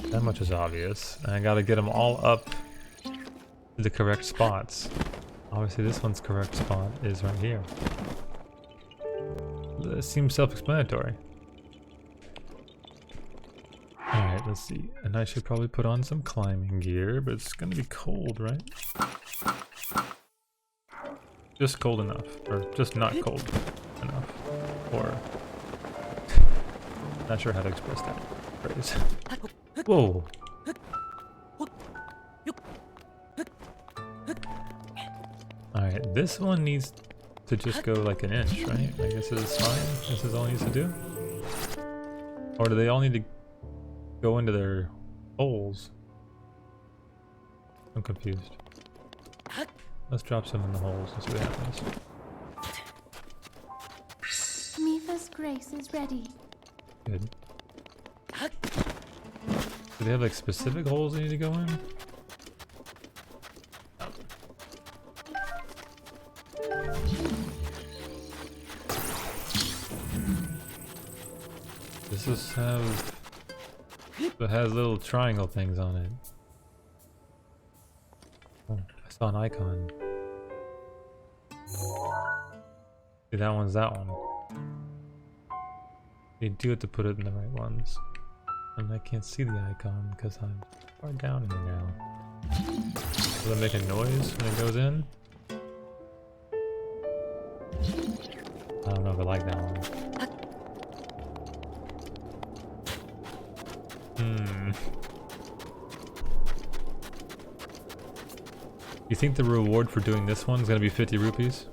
That much is obvious. And I gotta get them all up to the correct spots. Obviously this one's correct spot is right here. This seems self-explanatory. Alright, let's see. And I should probably put on some climbing gear, but it's gonna be cold, right? Just cold enough. Or just not cold enough. Or... not sure how to express that phrase. Whoa! Alright, this one needs to just go like an inch, right? I guess this is fine. This is all it needs to do? Or do they all need to go into their holes? I'm confused. Let's drop some in the holes and see what happens. Mifa's grace is ready. Good. Do they have like specific holes they need to go in? Does this have... it has little triangle things on it. Oh, I saw an icon. See, that one's that one. You do have to put it in the right ones. And I can't see the icon because I'm far down in here now. Will it make a noise when it goes in? I don't know if I like that one. You think the reward for doing this one's gonna be 50 rupees?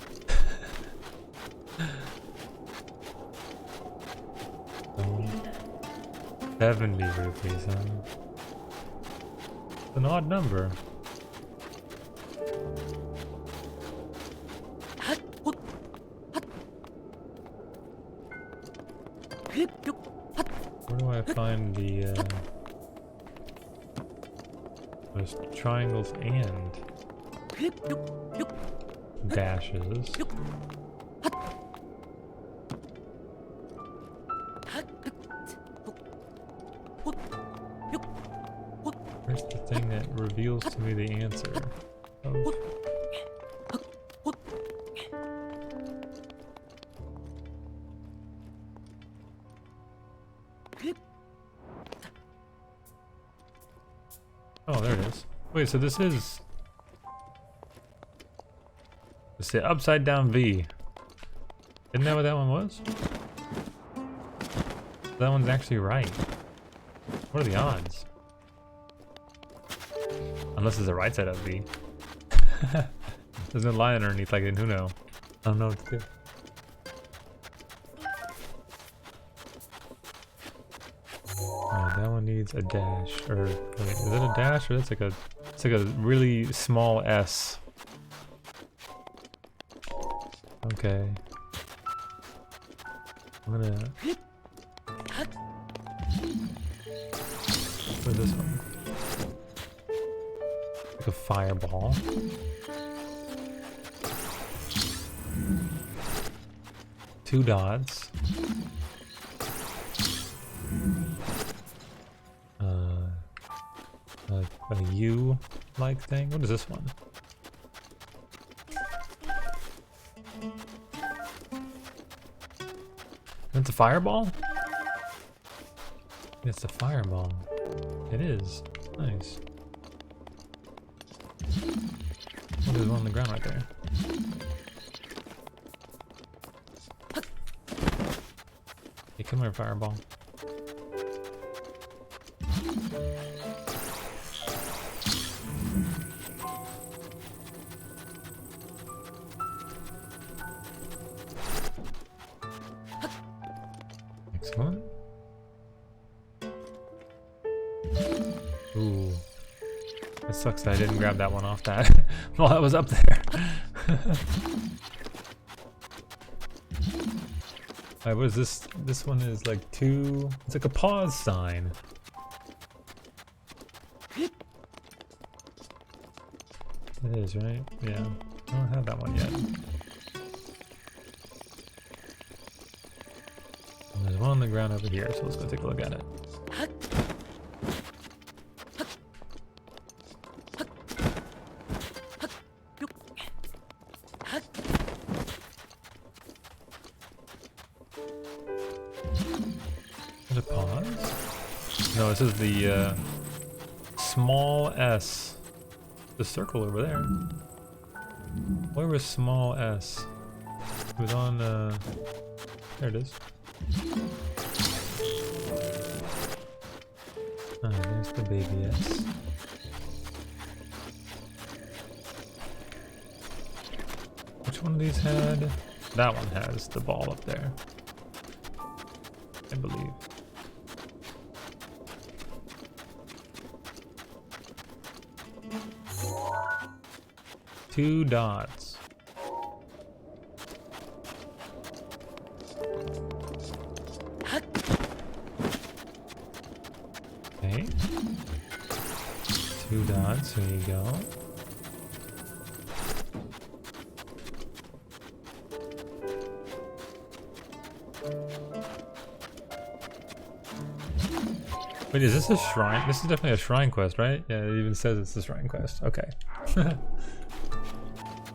70 rupees, huh? It's an odd number. Where do I find the there's triangles and dashes? Where's the thing that reveals to me the answer? Oh. Oh, there it is. Wait, so this is... let's see, upside down V. Isn't that what that one was? That one's actually right. What are the odds? Unless it's the right side of V. There's no line underneath like in Uno. I don't know what to do. Oh, that one needs a dash. Or wait, is it a dash or that's like a it's like a really small S. Okay. I'm gonna where's this one? Like a fireball. Two dots. A U-like thing. What is this one? That's a fireball? It's a fireball. It is. Nice. Oh, there's one on the ground right there. Hey, come here, fireball. Excellent. Ooh. It sucks that I didn't grab that one off that while I was up there. Alright, what is this? This one is like two... It's like a pause sign. It is, right? Yeah. I don't have that one yet. And there's one on the ground over here, so let's go take a look at it. Is it pause? No, this is the small S. The circle over there. Where was small S? It was on there it is. Ah, there's the baby S. Which one of these had? That one has the ball up there, I believe. Two dots. Okay. Two dots, there you go. Wait, is this a shrine? This is definitely a shrine quest, right? Yeah, it even says it's a shrine quest. Okay.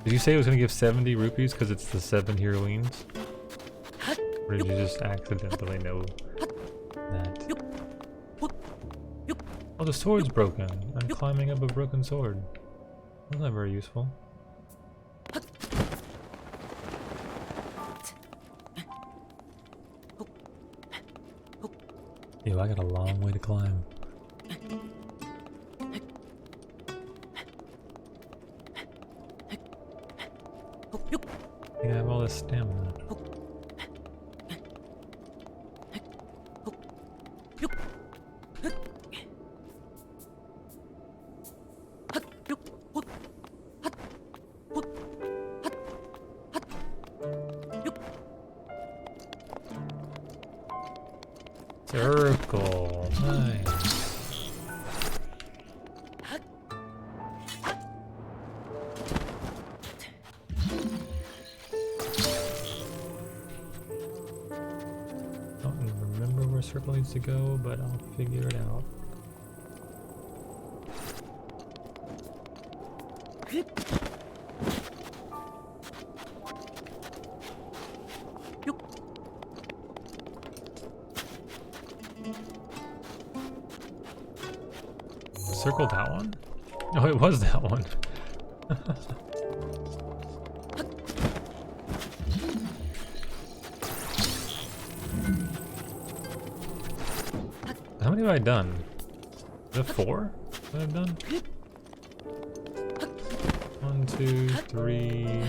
Did you say it was going to give 70 rupees because it's the 7 heroines? Or did you just accidentally know that? Oh, the sword's broken. I'm climbing up a broken sword. That's not very useful. Yo, I got a long way to climb. I have all this stamina. Circle. Nice. Don't remember where circle needs to go, but I'll figure it out. Circled that one? No, it was that one. many have I done? Is it 4 that I've done? 1, 2, 3.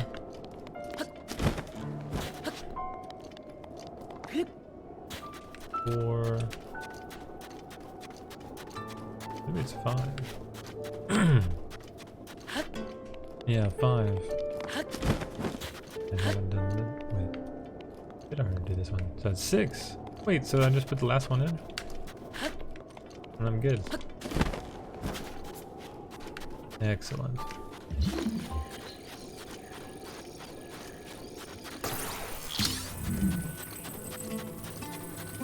4. Maybe it's 5. Yeah, 5. I haven't done it. Wait. Did I already do this one? So that's 6. Wait, so I just put the last one in? And I'm good. Excellent.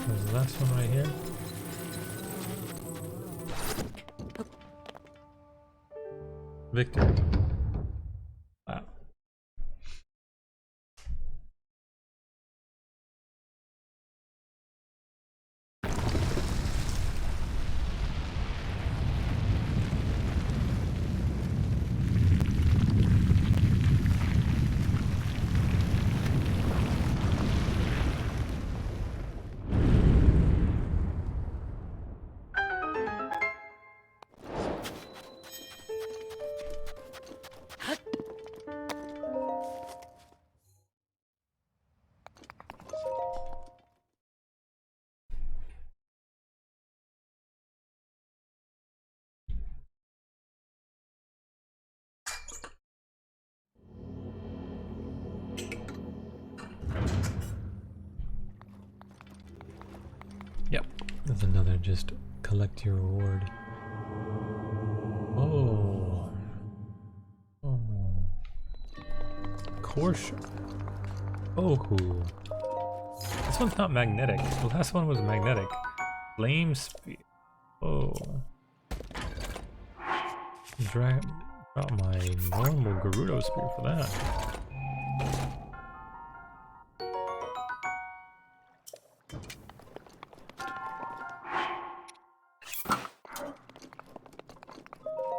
There's the last one right here. Victor. Wow. Yep. There's another just collect your reward. Oh. Oh. Course. Oh. This one's not magnetic. The last one was magnetic. Flame speed. Oh. Drag out my normal Gerudo spear for that.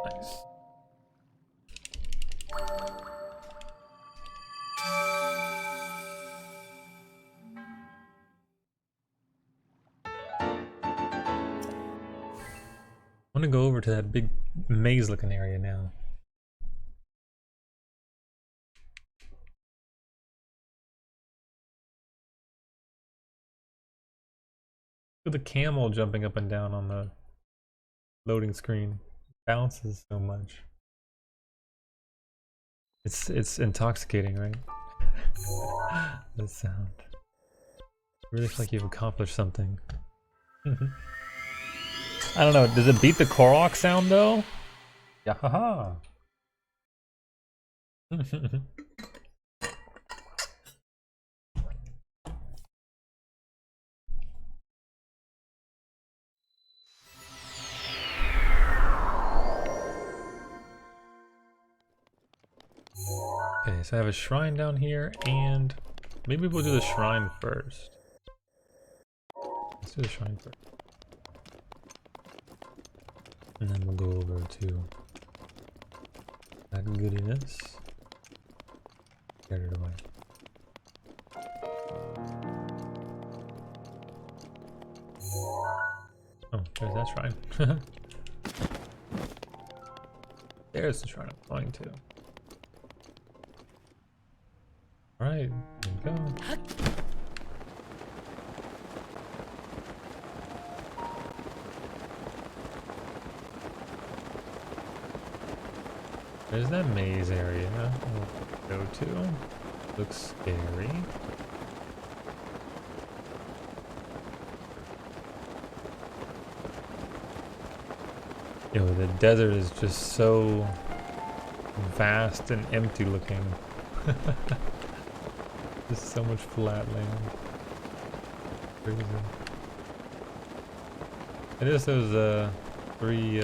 Nice. I want to go over to that big maze looking area now. Look at the camel jumping up and down on the loading screen. Bounces so much. It's intoxicating, right? That sound. Really feel like you've accomplished something. I don't know, does it beat the Korok sound though? Yahaha! Okay, so I have a shrine down here, and maybe we'll do the shrine first. Let's do the shrine first. And then we'll go over to that goodiness. Get it away. Oh, there's that shrine. There's the shrine I'm going to. Alright, there we go. There's that maze area we'll go to. Looks scary. Yo, the desert is just so vast and empty looking. Just so much flat land. Crazy. It is those 3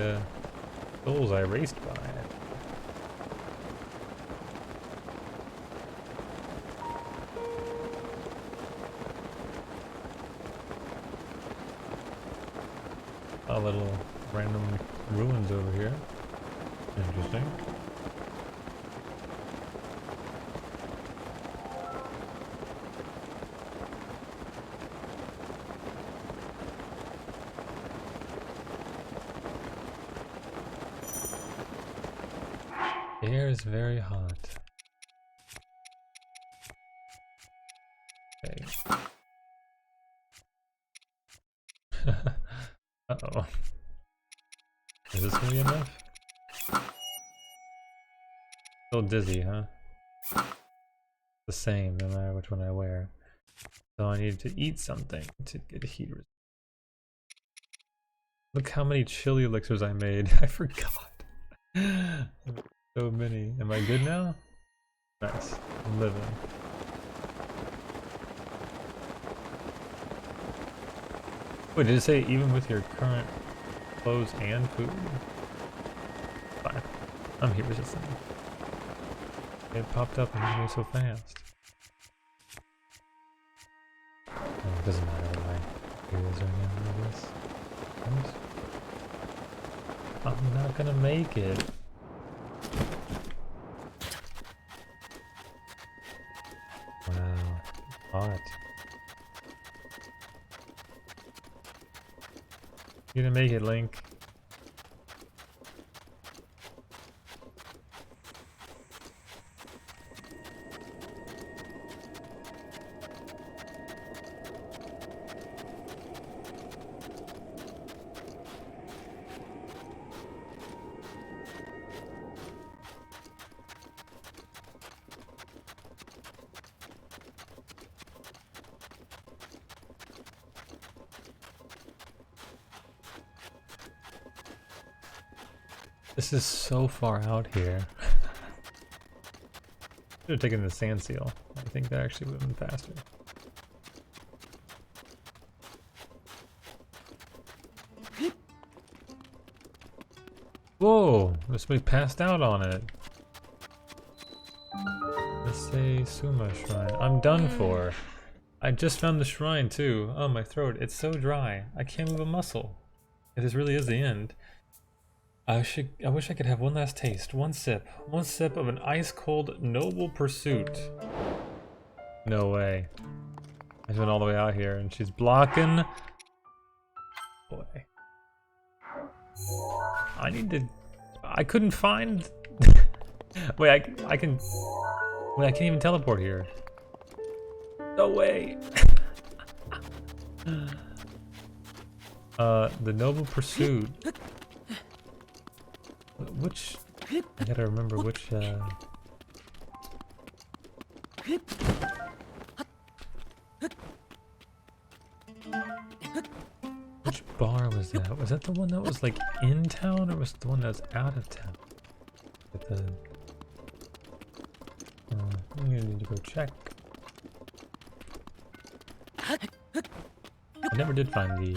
souls I raced by. A little random ruins over here. Interesting. The air is very hot. Okay. Uh-oh. Is this gonna be enough? Still dizzy, huh? The same, no matter which one I wear. So I need to eat something to get heat resistance. Look how many chili elixirs I made. I forgot. So many. Am I good now? Nice. I'm living. Wait, did it say even with your current clothes and food? Fine. I'm heat resistant. It popped up and moved so fast. Oh, it doesn't matter what my heroes are now, I guess. What? I'm not gonna make it. Wow. Hot. You're gonna make it, Link. This is so far out here. Should have taken the sand seal. I think that actually would have been faster. Whoa! Somebody passed out on it. Let's say Suma Shrine. I'm done for. I just found the shrine too. Oh, my throat. It's so dry. I can't move a muscle. If this really is the end. I wish I could have one last taste, one sip of an ice-cold Noble Pursuit. No way. I just went all the way out here and she's blocking. Boy. I need to... I couldn't find... Wait, I can... Wait, I can't even teleport here. No way. The Noble Pursuit. Which... I gotta remember which, which bar was that? Was that the one that was like in town, or was it the one that's out of town? With the... I'm gonna need to go check. I never did find the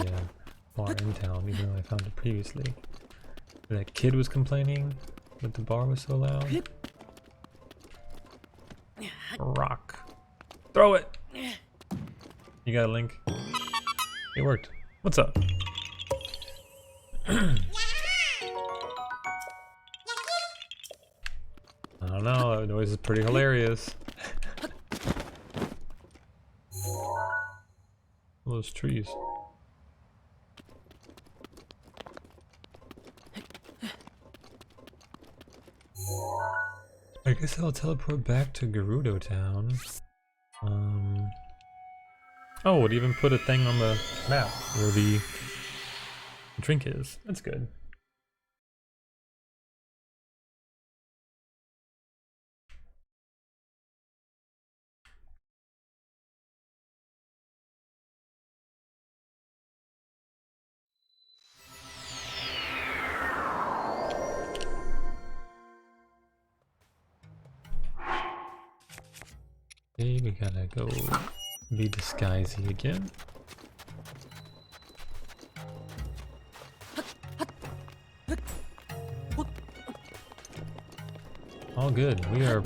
bar in town, even though I found it previously. That kid was complaining that the bar was so loud. Rock. Throw it! You got a link? It worked. What's up? I don't know, that noise is pretty hilarious. Those trees. I guess I'll teleport back to Gerudo town. Oh, it even put a thing on the map where the drink is. That's good. Okay, we gotta go be disguisey again. All good. We are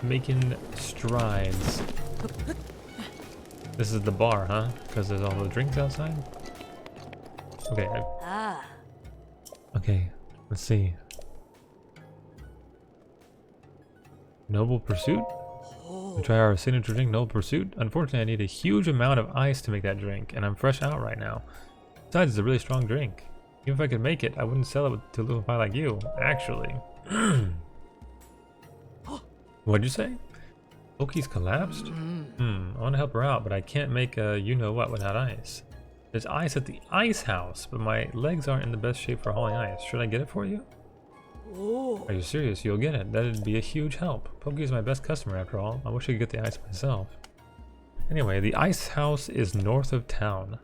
making strides. This is the bar, huh? Because there's all the drinks outside? Okay. Okay, let's see. Noble Pursuit? We try our signature drink, Noble Pursuit. Unfortunately, I need a huge amount of ice to make that drink, and I'm fresh out right now. Besides, it's a really strong drink. Even if I could make it, I wouldn't sell it to a little guy like you, actually. What'd you say? Poki's collapsed? I want to help her out, but I can't make a you-know-what without ice. There's ice at the ice house, but my legs aren't in the best shape for hauling ice. Should I get it for you? Oh. Are you serious? You'll get it. That'd be a huge help. Poki's my best customer after all. I wish I could get the ice myself. Anyway, the ice house is north of town.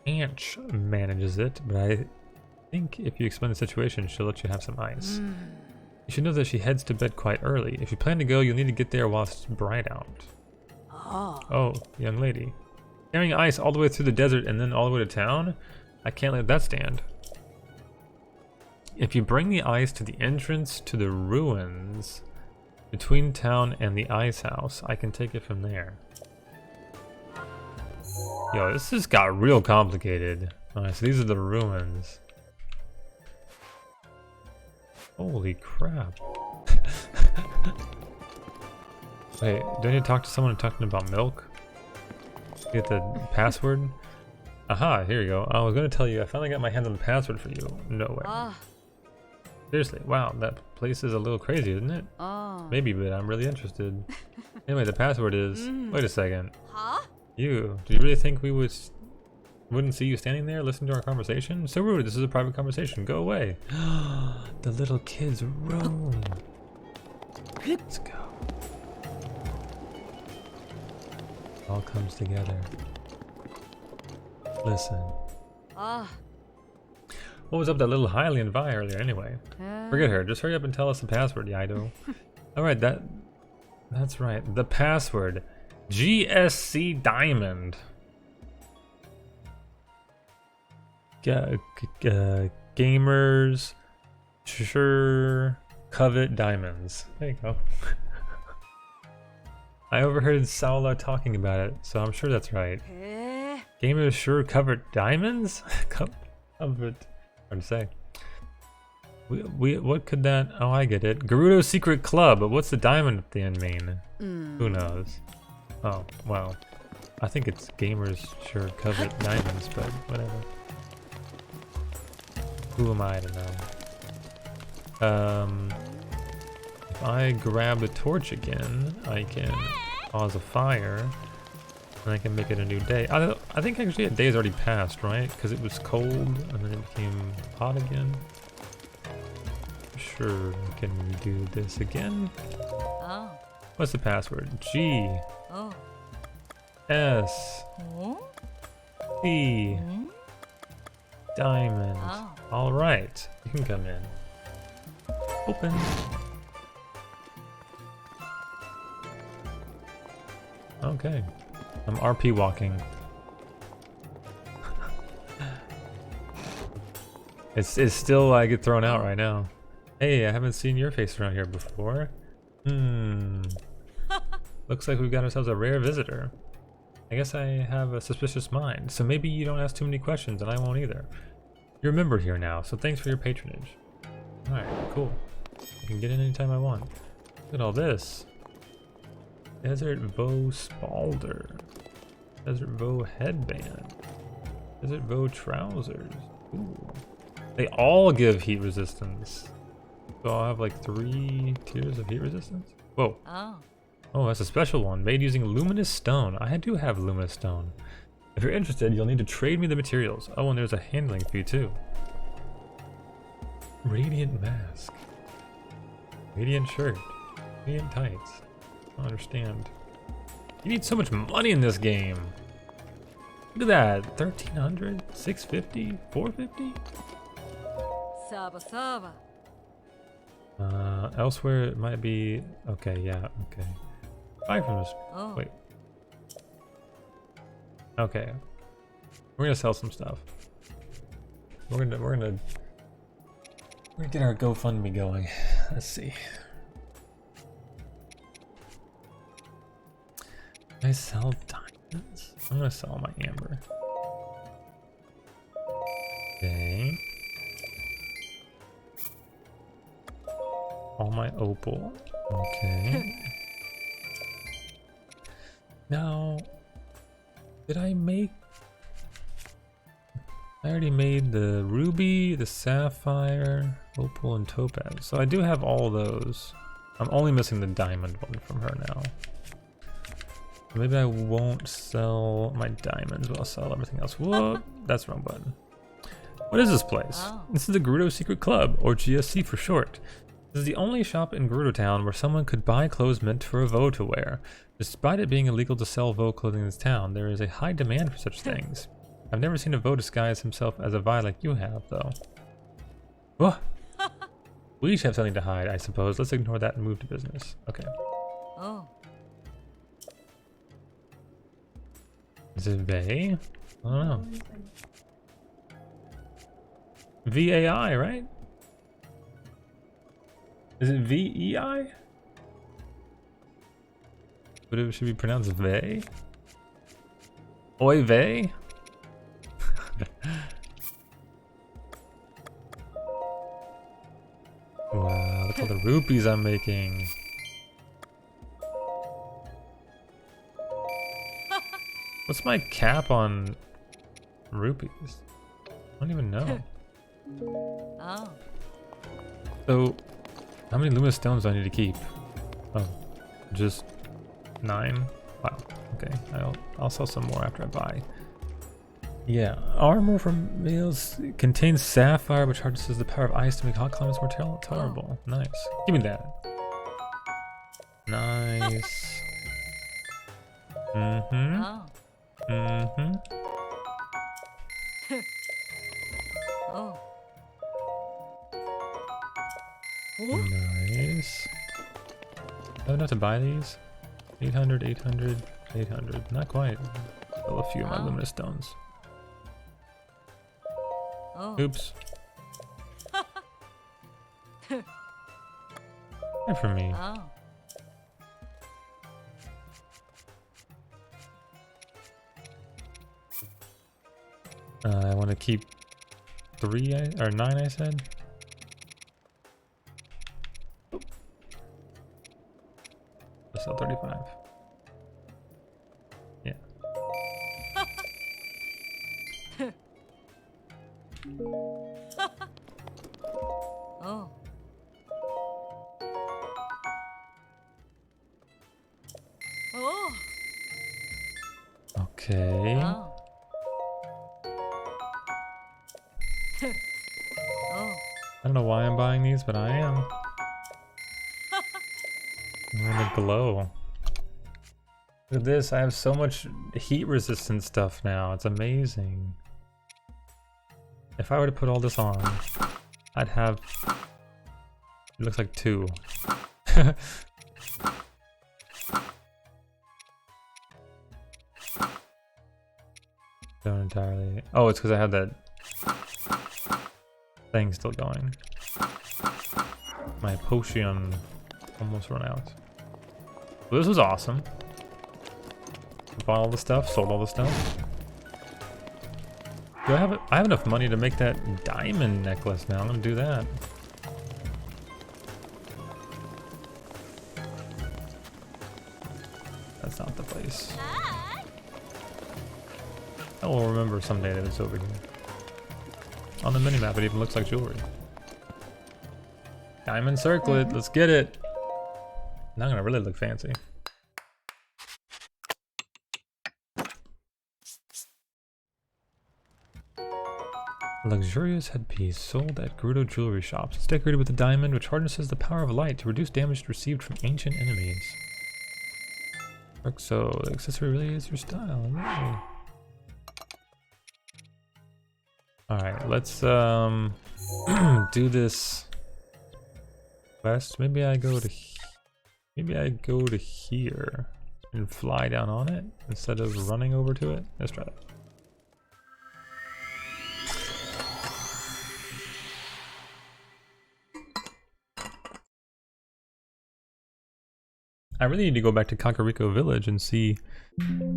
Anch manages it, but I think if you explain the situation, she'll let you have some ice. You should know that she heads to bed quite early. If you plan to go, you'll need to get there while it's bright out. Oh, young lady. Carrying ice all the way through the desert and then all the way to town? I can't let that stand. If you bring the ice to the entrance to the ruins between town and the ice house, I can take it from there. Yo, this just got real complicated. Alright, so these are the ruins. Holy crap. Wait, do I need to talk to someone talking about milk? Get the password? Aha, here you go. I was going to tell you, I finally got my hands on the password for you. No way. Seriously, wow, that place is a little crazy, isn't it? Maybe, but I'm really interested. Anyway, the password is... Wait a second. You, do you really think we wouldn't see you standing there listening to our conversation? So rude, this is a private conversation. Go away. The little kid's room. Let's go. All comes together. Listen. What was up with that little Hylian Vi earlier anyway? Forget her. Just hurry up and tell us the password, Yido. Alright, that's right. The password. GSC Diamond. Gamers sure covet diamonds. There you go. I overheard Saula talking about it, so I'm sure that's right. Gamers sure covet diamonds? Covet. Hard to say. What could that... Oh, I get it. Gerudo Secret Club, but what's the diamond at the end mean? Who knows? Oh, wow. I think it's gamers sure covet diamonds, but whatever. Who am I to know? If I grab the torch again, I can cause a fire, and I can make it a new day. I think actually a day's already passed, right? Because it was cold, and then it became hot again. Sure, we can do this again. What's the password? G S C Diamond. All right, you can come in. Open. Okay, I'm RP walking. It's still I get thrown out right now. Hey, I haven't seen your face around here before. Looks like we've got ourselves a rare visitor. I guess I have a suspicious mind, so maybe you don't ask too many questions and I won't either. You're a member here now, so thanks for your patronage. Alright, cool. I can get in anytime I want. Look at all this. Desert Bow Spalder. Desert Bow Headband. Desert Bow Trousers. Ooh. They all give heat resistance. So I'll have like 3 tiers of heat resistance? Whoa. Oh, that's a special one, made using luminous stone. I do have luminous stone. If you're interested, you'll need to trade me the materials. Oh, and there's a handling fee too. Radiant mask. Radiant shirt. Radiant tights. I don't understand. You need so much money in this game. Look at that. 1,300? 650? 450? Saba. Elsewhere it might be... Okay, yeah, okay. Buy from this... Wait. Okay. We're gonna sell some stuff. We're gonna get our GoFundMe going. Let's see. Can I sell diamonds? I'm gonna sell my amber. Okay. All my opal. Okay. Now, did I make... I already made the ruby, the sapphire, opal, and topaz. So I do have all those. I'm only missing the diamond one from her now. Maybe I won't sell my diamonds, but I'll sell everything else. Whoa, that's the wrong button. What is this place? Oh. This is the Grudo Secret Club, or GSC for short. This is the only shop in Gerudo Town where someone could buy clothes meant for a Vo to wear. Despite it being illegal to sell Vo clothing in this town, there is a high demand for such things. I've never seen a Vo disguise himself as a Vi like you have, though. Whoa. We each have something to hide, I suppose. Let's ignore that and move to business. Okay. Oh. Is it Vay? I don't know. VAI, right? Is it VEI? But it should be pronounced Vay? Oy vey? Wow, look at all the rupees I'm making. What's my cap on rupees? I don't even know. Oh. So, how many luminous stones do I need to keep? Oh, just 9? Wow. Okay, I'll sell some more after I buy. Yeah, armor from males contains sapphire, which harnesses the power of ice to make hot climates more tolerable. Nice. Give me that. Nice. Mm-hmm. Oh. Mm-hmm. Oh. Nice. I have enough to buy these. 800, 800, 800. Not quite. Still a few of my Oh. luminous stones. Oh. Oops. And for me. Oh. I want to keep 3 or 9, I said. Let's sell 35. Yeah. Oh. Oh. Okay. Oh. Oh. I don't know why I'm buying these, but I am. I'm gonna glow. Look at this, I have so much heat resistant stuff now. It's amazing. If I were to put all this on, I'd have... It looks like 2. Don't entirely... Oh, it's because I had that thing still going. My potion almost run out. Well, this was awesome. Bought all the stuff, sold all the stuff. Do I have enough money to make that diamond necklace now. I'm gonna do that. That's not the place. I will remember someday that it's over here. On the minimap, it even looks like jewelry. Diamond circlet, let's get it. Now I'm gonna really look fancy. A luxurious headpiece sold at Grudo jewelry shops. It's decorated with a diamond which harnesses the power of light to reduce damage received from ancient enemies. So the accessory really is your style. Really. Alright, let's do this quest. Maybe I go to here and fly down on it instead of running over to it. Let's try that. I really need to go back to Kakariko Village and see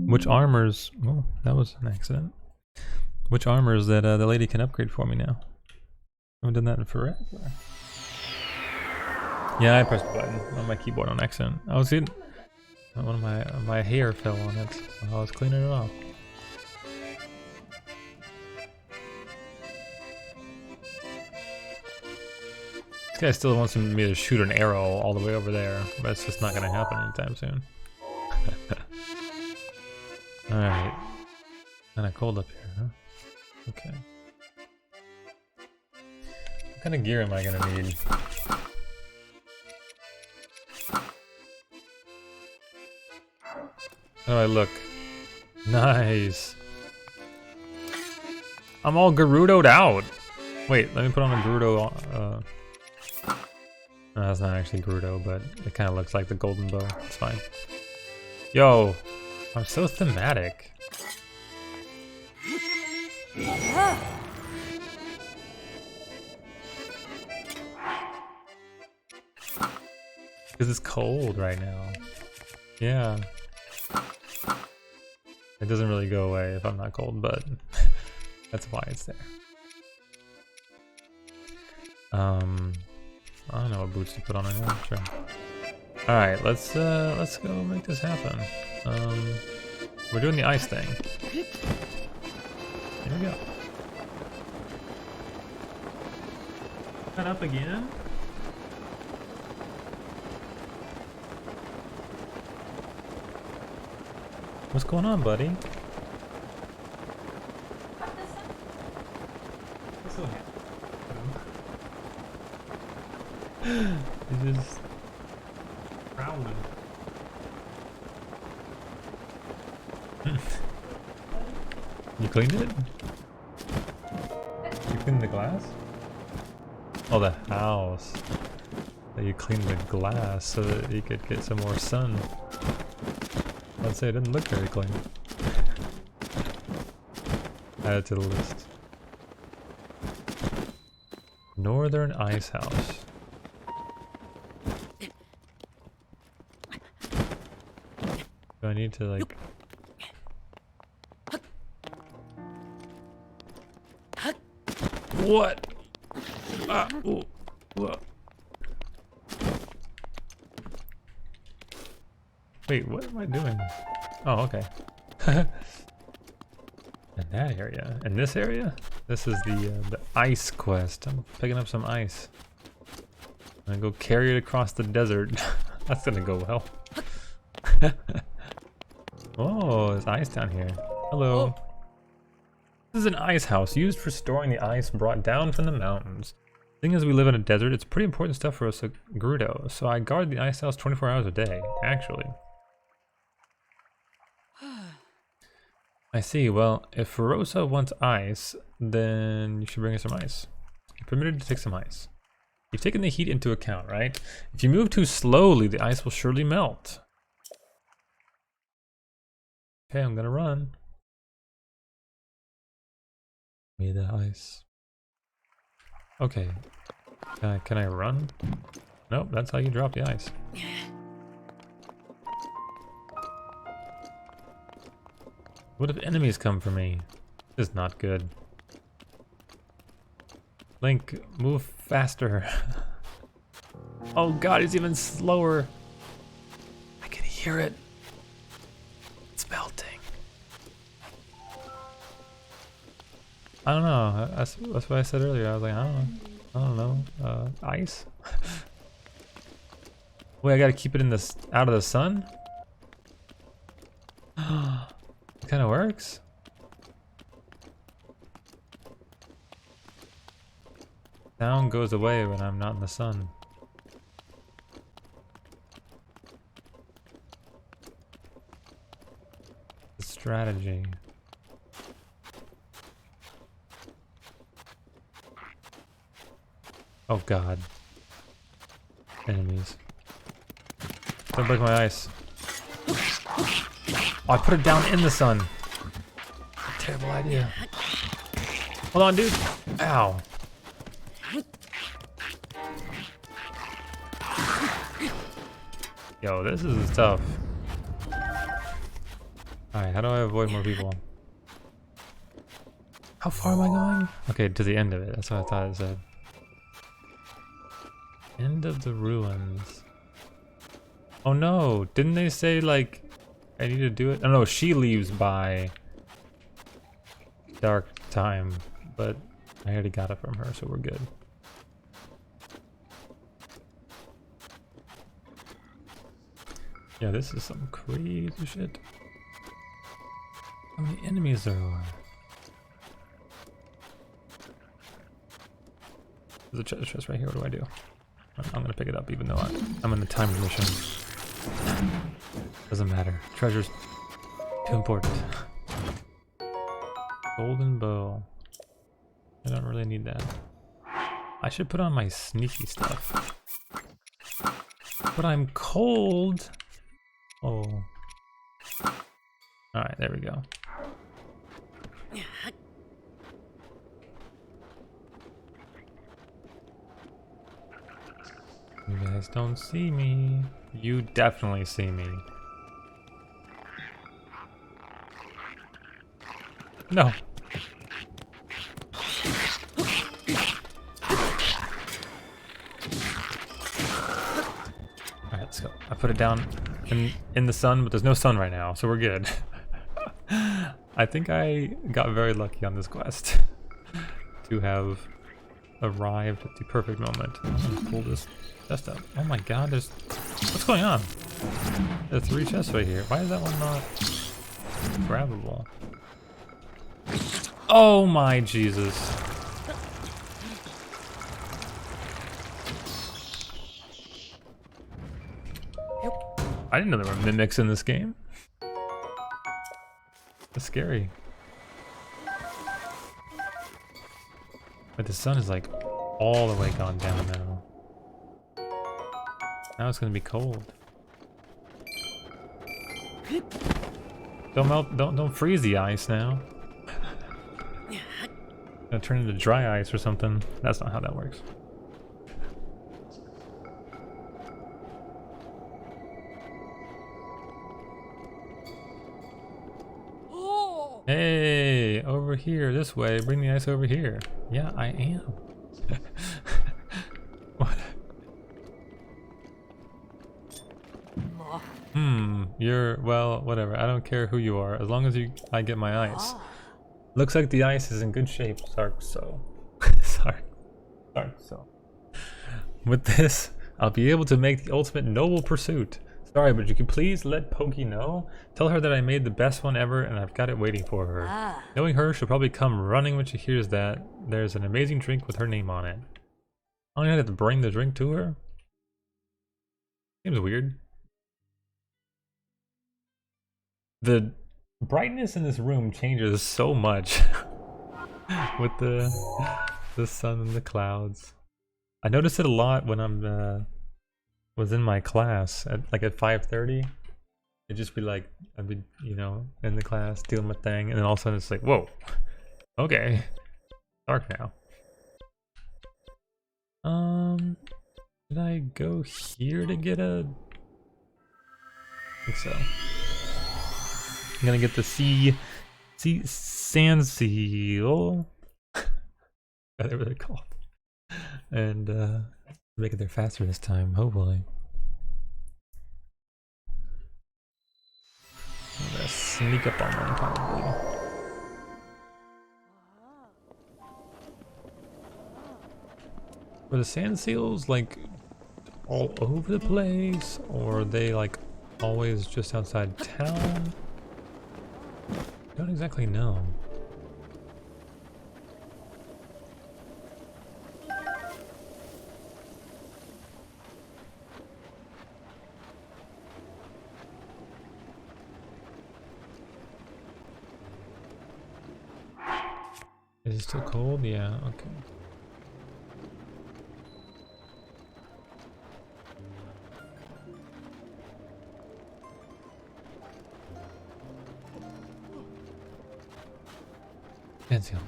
which armors... Oh, that was an accident. Which armors that the lady can upgrade for me now. I haven't done that in forever. Yeah, I pressed the button on my keyboard on accident. I was in... One of my hair fell on it, so I was cleaning it off. This guy still wants me to shoot an arrow all the way over there, but it's just not gonna happen anytime soon. Alright. Kinda cold up here, huh? Okay. What kind of gear am I gonna need? How do I look? Nice. I'm all Gerudo'd out. Wait, let me put on a Grudo. No, that's not actually Grudo, but it kind of looks like the golden bow. It's fine. Yo, I'm so thematic. Because it's cold right now. Yeah. It doesn't really go away if I'm not cold, but that's why it's there. I don't know what boots to put on right now. Sure. All right, let's go make this happen. We're doing the ice thing. Here we go. That up again. What's going on, buddy? What's so happy? He's just prowling. You cleaned it? You cleaned the glass? Oh, the house. That you cleaned the glass so that you could get some more sun. I'd say it didn't look very clean. Add it to the list. Northern Ice House. Do I need to like... What? Ooh, what? Wait, what am I doing? Oh, okay. In that area. In this area? This is the ice quest. I'm picking up some ice. I'm gonna go carry it across the desert. That's gonna go well. Oh, there's ice down here. Hello. Oh. This is an ice house used for storing the ice brought down from the mountains. Seeing as we live in a desert, it's pretty important stuff for us at Grudo, so I guard the ice house 24 hours a day, actually. I see. Well, if Rosa wants ice, then you should bring her some ice. You're permitted to take some ice. You've taken the heat into account, right? If you move too slowly, the ice will surely melt. Okay, I'm gonna run. Me the ice. Okay. Can I run? Nope, that's how you drop the ice. What if enemies come for me? This is not good. Link, move faster. Oh god, he's even slower. I can hear it. It's melting. I don't know. That's what I said earlier. I was like, I don't know. Ice? Wait, I gotta keep it in this out of the sun? It kind of works. Sound goes away when I'm not in the sun. The strategy. Oh god. Enemies. Don't break my ice. Oh, I put it down in the sun. Terrible idea. Hold on, dude. Ow. Yo, this is tough. Alright, how do I avoid more people? How far am I going? Okay, to the end of it. That's what I thought it said. End of the ruins. Oh no, didn't they say like I need to do it? Oh no, she leaves by dark time, but I already got it from her, so we're good. Yeah, this is some crazy shit. How many enemies there are? There's a chest right here. What do I do? I'm gonna pick it up even though I'm in the timed mission. Doesn't matter. Treasure's too important. Golden bow. I don't really need that. I should put on my sneaky stuff. But I'm cold. Oh. Alright, there we go. You guys don't see me. You definitely see me. No. Alright, let's go. I put it down in the sun, but there's no sun right now, so we're good. I think I got very lucky on this quest to have arrived at the perfect moment. I'm gonna pull this chest up. Oh my god, there's... What's going on? There are 3 chests right here. Why is that one not grabbable? Oh my Jesus. I didn't know there were mimics in this game. That's scary. But the sun is like all the way gone down now. Now it's gonna be cold. Don't melt, don't freeze the ice now. Gonna turn into dry ice or something. That's not how that works. Hey, over here, this way. Bring the ice over here. Yeah, I am. What? You're, well, whatever. I don't care who you are, as long as I get my ice. Looks like the ice is in good shape, Sark, so. Sark, so. With this, I'll be able to make the ultimate noble pursuit. Sorry, but you could please let Pokey know? Tell her that I made the best one ever and I've got it waiting for her. Knowing her, she'll probably come running when she hears that there's an amazing drink with her name on it. I'm gonna have to bring the drink to her? Seems weird. The brightness in this room changes so much with the sun and the clouds. I notice it a lot when I'm was in my class at 5:30. It'd just be like, I'd be, you know, in the class doing my thing, and then all of a sudden it's like, whoa, okay, dark now. Did I go here to get a? I think so. I'm gonna get the sand seal. Whatever they're called, and make it there faster this time, hopefully. I'm gonna sneak up on them, probably. Were the sand seals like all over the place, or are they like always just outside town? I don't exactly know. Is it still cold? Yeah, okay. Seal.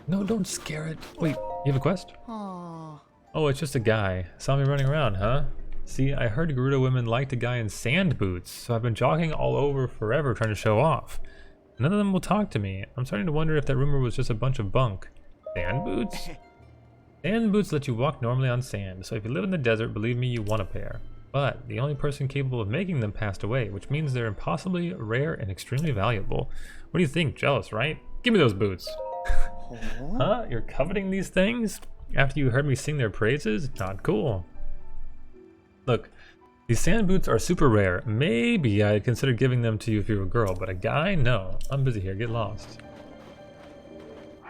No, don't scare it. Wait, you have a quest? Oh. Oh, it's just a guy. Saw me running around, huh? See, I heard Gerudo women liked a guy in sand boots, so I've been jogging all over forever trying to show off. None of them will talk to me. I'm starting to wonder if that rumor was just a bunch of bunk. Sand boots? Sand boots let you walk normally on sand, so if you live in the desert, believe me, you want a pair. But the only person capable of making them passed away, which means they're impossibly rare and extremely valuable. What do you think? Jealous, right? Give me those boots. Huh? You're coveting these things? After you heard me sing their praises? Not cool. Look, These sand boots are super rare. Maybe I'd consider giving them to you if you were a girl, but a guy? No. I'm busy here. Get lost.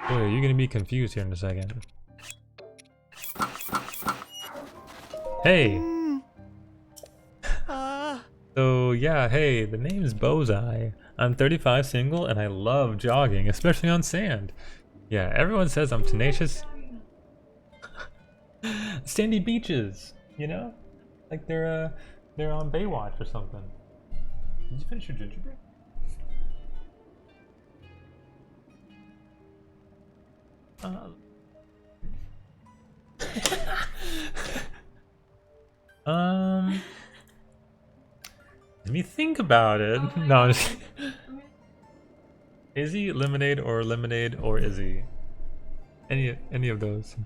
Boy, you're gonna be confused here in a second. Hey! So yeah, hey, the name's Bozai. I'm 35, single, and I love jogging, especially on sand. Yeah, everyone says I'm tenacious. Sandy beaches, you know? Like they're on Baywatch or something. Did you finish your gingerbread? Let me think about it. No, I'm just Izzy, lemonade, or Izzy? Any of those?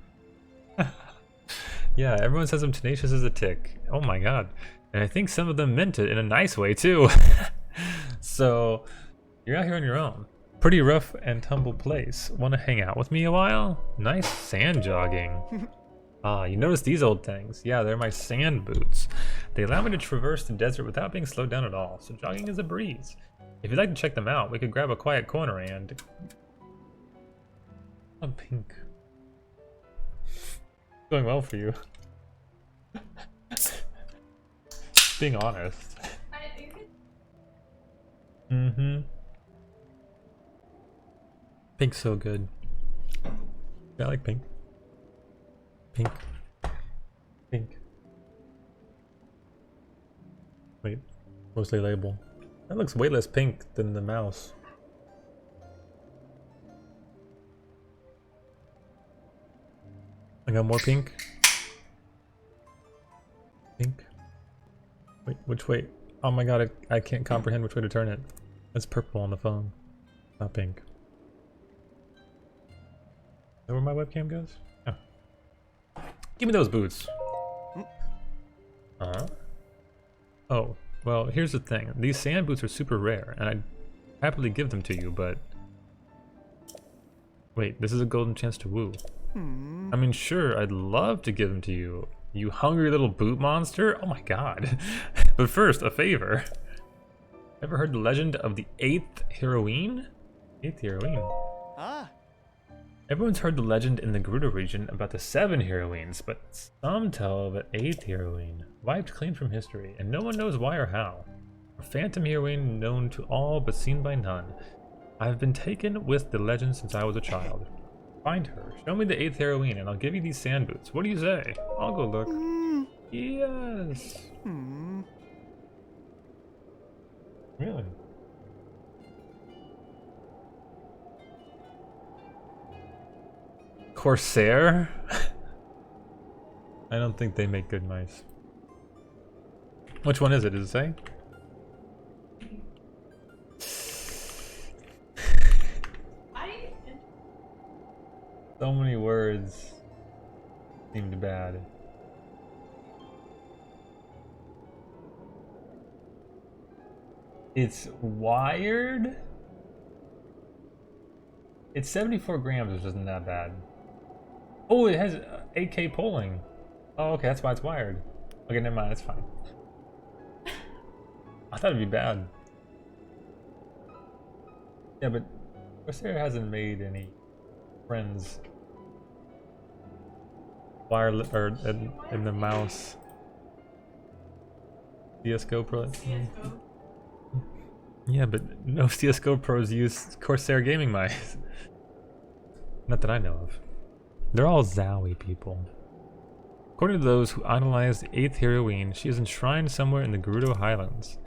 Yeah, everyone says I'm tenacious as a tick. Oh my god. And I think some of them meant it in a nice way too. So, you're out here on your own. Pretty rough and tumble place. Want to hang out with me a while? Nice sand jogging. Ah, you notice these old things? Yeah, they're my sand boots. They allow me to traverse the desert without being slowed down at all, so jogging is a breeze. If you'd like to check them out, we could grab a quiet corner and... I'm pink. Going well for you. Being honest. Mm-hmm. Pink's so good. Yeah, I like pink. Pink. Pink. Wait, mostly label. That looks way less pink than the mouse. I got more pink. Pink. Wait, which way? Oh my god, I can't comprehend which way to turn it. It's purple on the phone. Not pink. Is that where my webcam goes? Oh. Give me those boots. Oh, well, here's the thing. These sand boots are super rare, and I'd happily give them to you, but... Wait, this is a golden chance to woo. I mean, sure, I'd love to give them to you. You hungry little boot monster? Oh my god. But first, a favor. Ever heard the legend of the 8th Heroine? 8th Heroine? Everyone's heard the legend in the Grudo region about the 7 heroines, but some tell of an 8th heroine, wiped clean from history, and no one knows why or how. A phantom heroine known to all but seen by none. I've been taken with the legend since I was a child. Find her, show me the 8th heroine, and I'll give you these sand boots. What do you say? I'll go look. Yes. Really? Corsair? I don't think they make good mice. Which one is it? Does it say? So many words seemed bad. It's wired? It's 74 grams, which isn't that bad. Oh, it has 8K polling. Oh, okay, that's why it's wired. Okay, never mind, it's fine. I thought it'd be bad. Yeah, but Corsair hasn't made any friends wireless or in the mouse. CSGO Pro. Yeah, but no CSGO pros use Corsair gaming mice. Not that I know of. They're all Zowie people. According to those who analyzed the 8th heroine, she is enshrined somewhere in the Gerudo Highlands.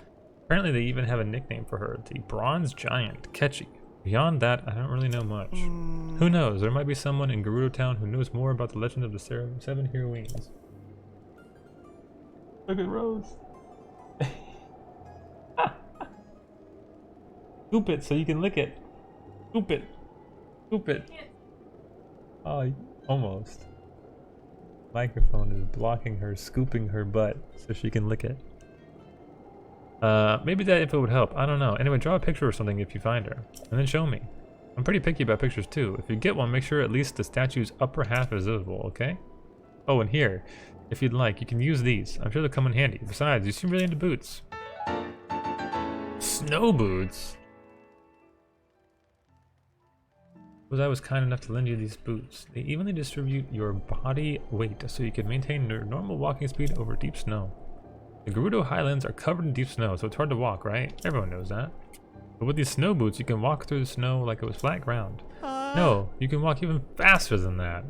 Apparently they even have a nickname for her, the Bronze Giant, Ketchy. Beyond that, I don't really know much. Who knows, there might be someone in Gerudo Town who knows more about the legend of the 7 heroines. Look at Rose. Scoop it so you can lick it. Scoop it. Scoop it. Oh, almost. Microphone is blocking her scooping her butt so she can lick it. Maybe that info would help. I don't know. Anyway, draw a picture or something if you find her, and then show me. I'm pretty picky about pictures too. If you get one, make sure at least the statue's upper half is visible, okay? Oh, and here. If you'd like, you can use these. I'm sure they'll come in handy. Besides, you seem really into boots. Snow boots? I was kind enough to lend you these boots. They evenly distribute your body weight so you can maintain your normal walking speed over deep snow. The Gerudo highlands are covered in deep snow, so it's hard to walk, right? Everyone knows that. But with these snow boots, you can walk through the snow like it was flat ground. No, you can walk even faster than that.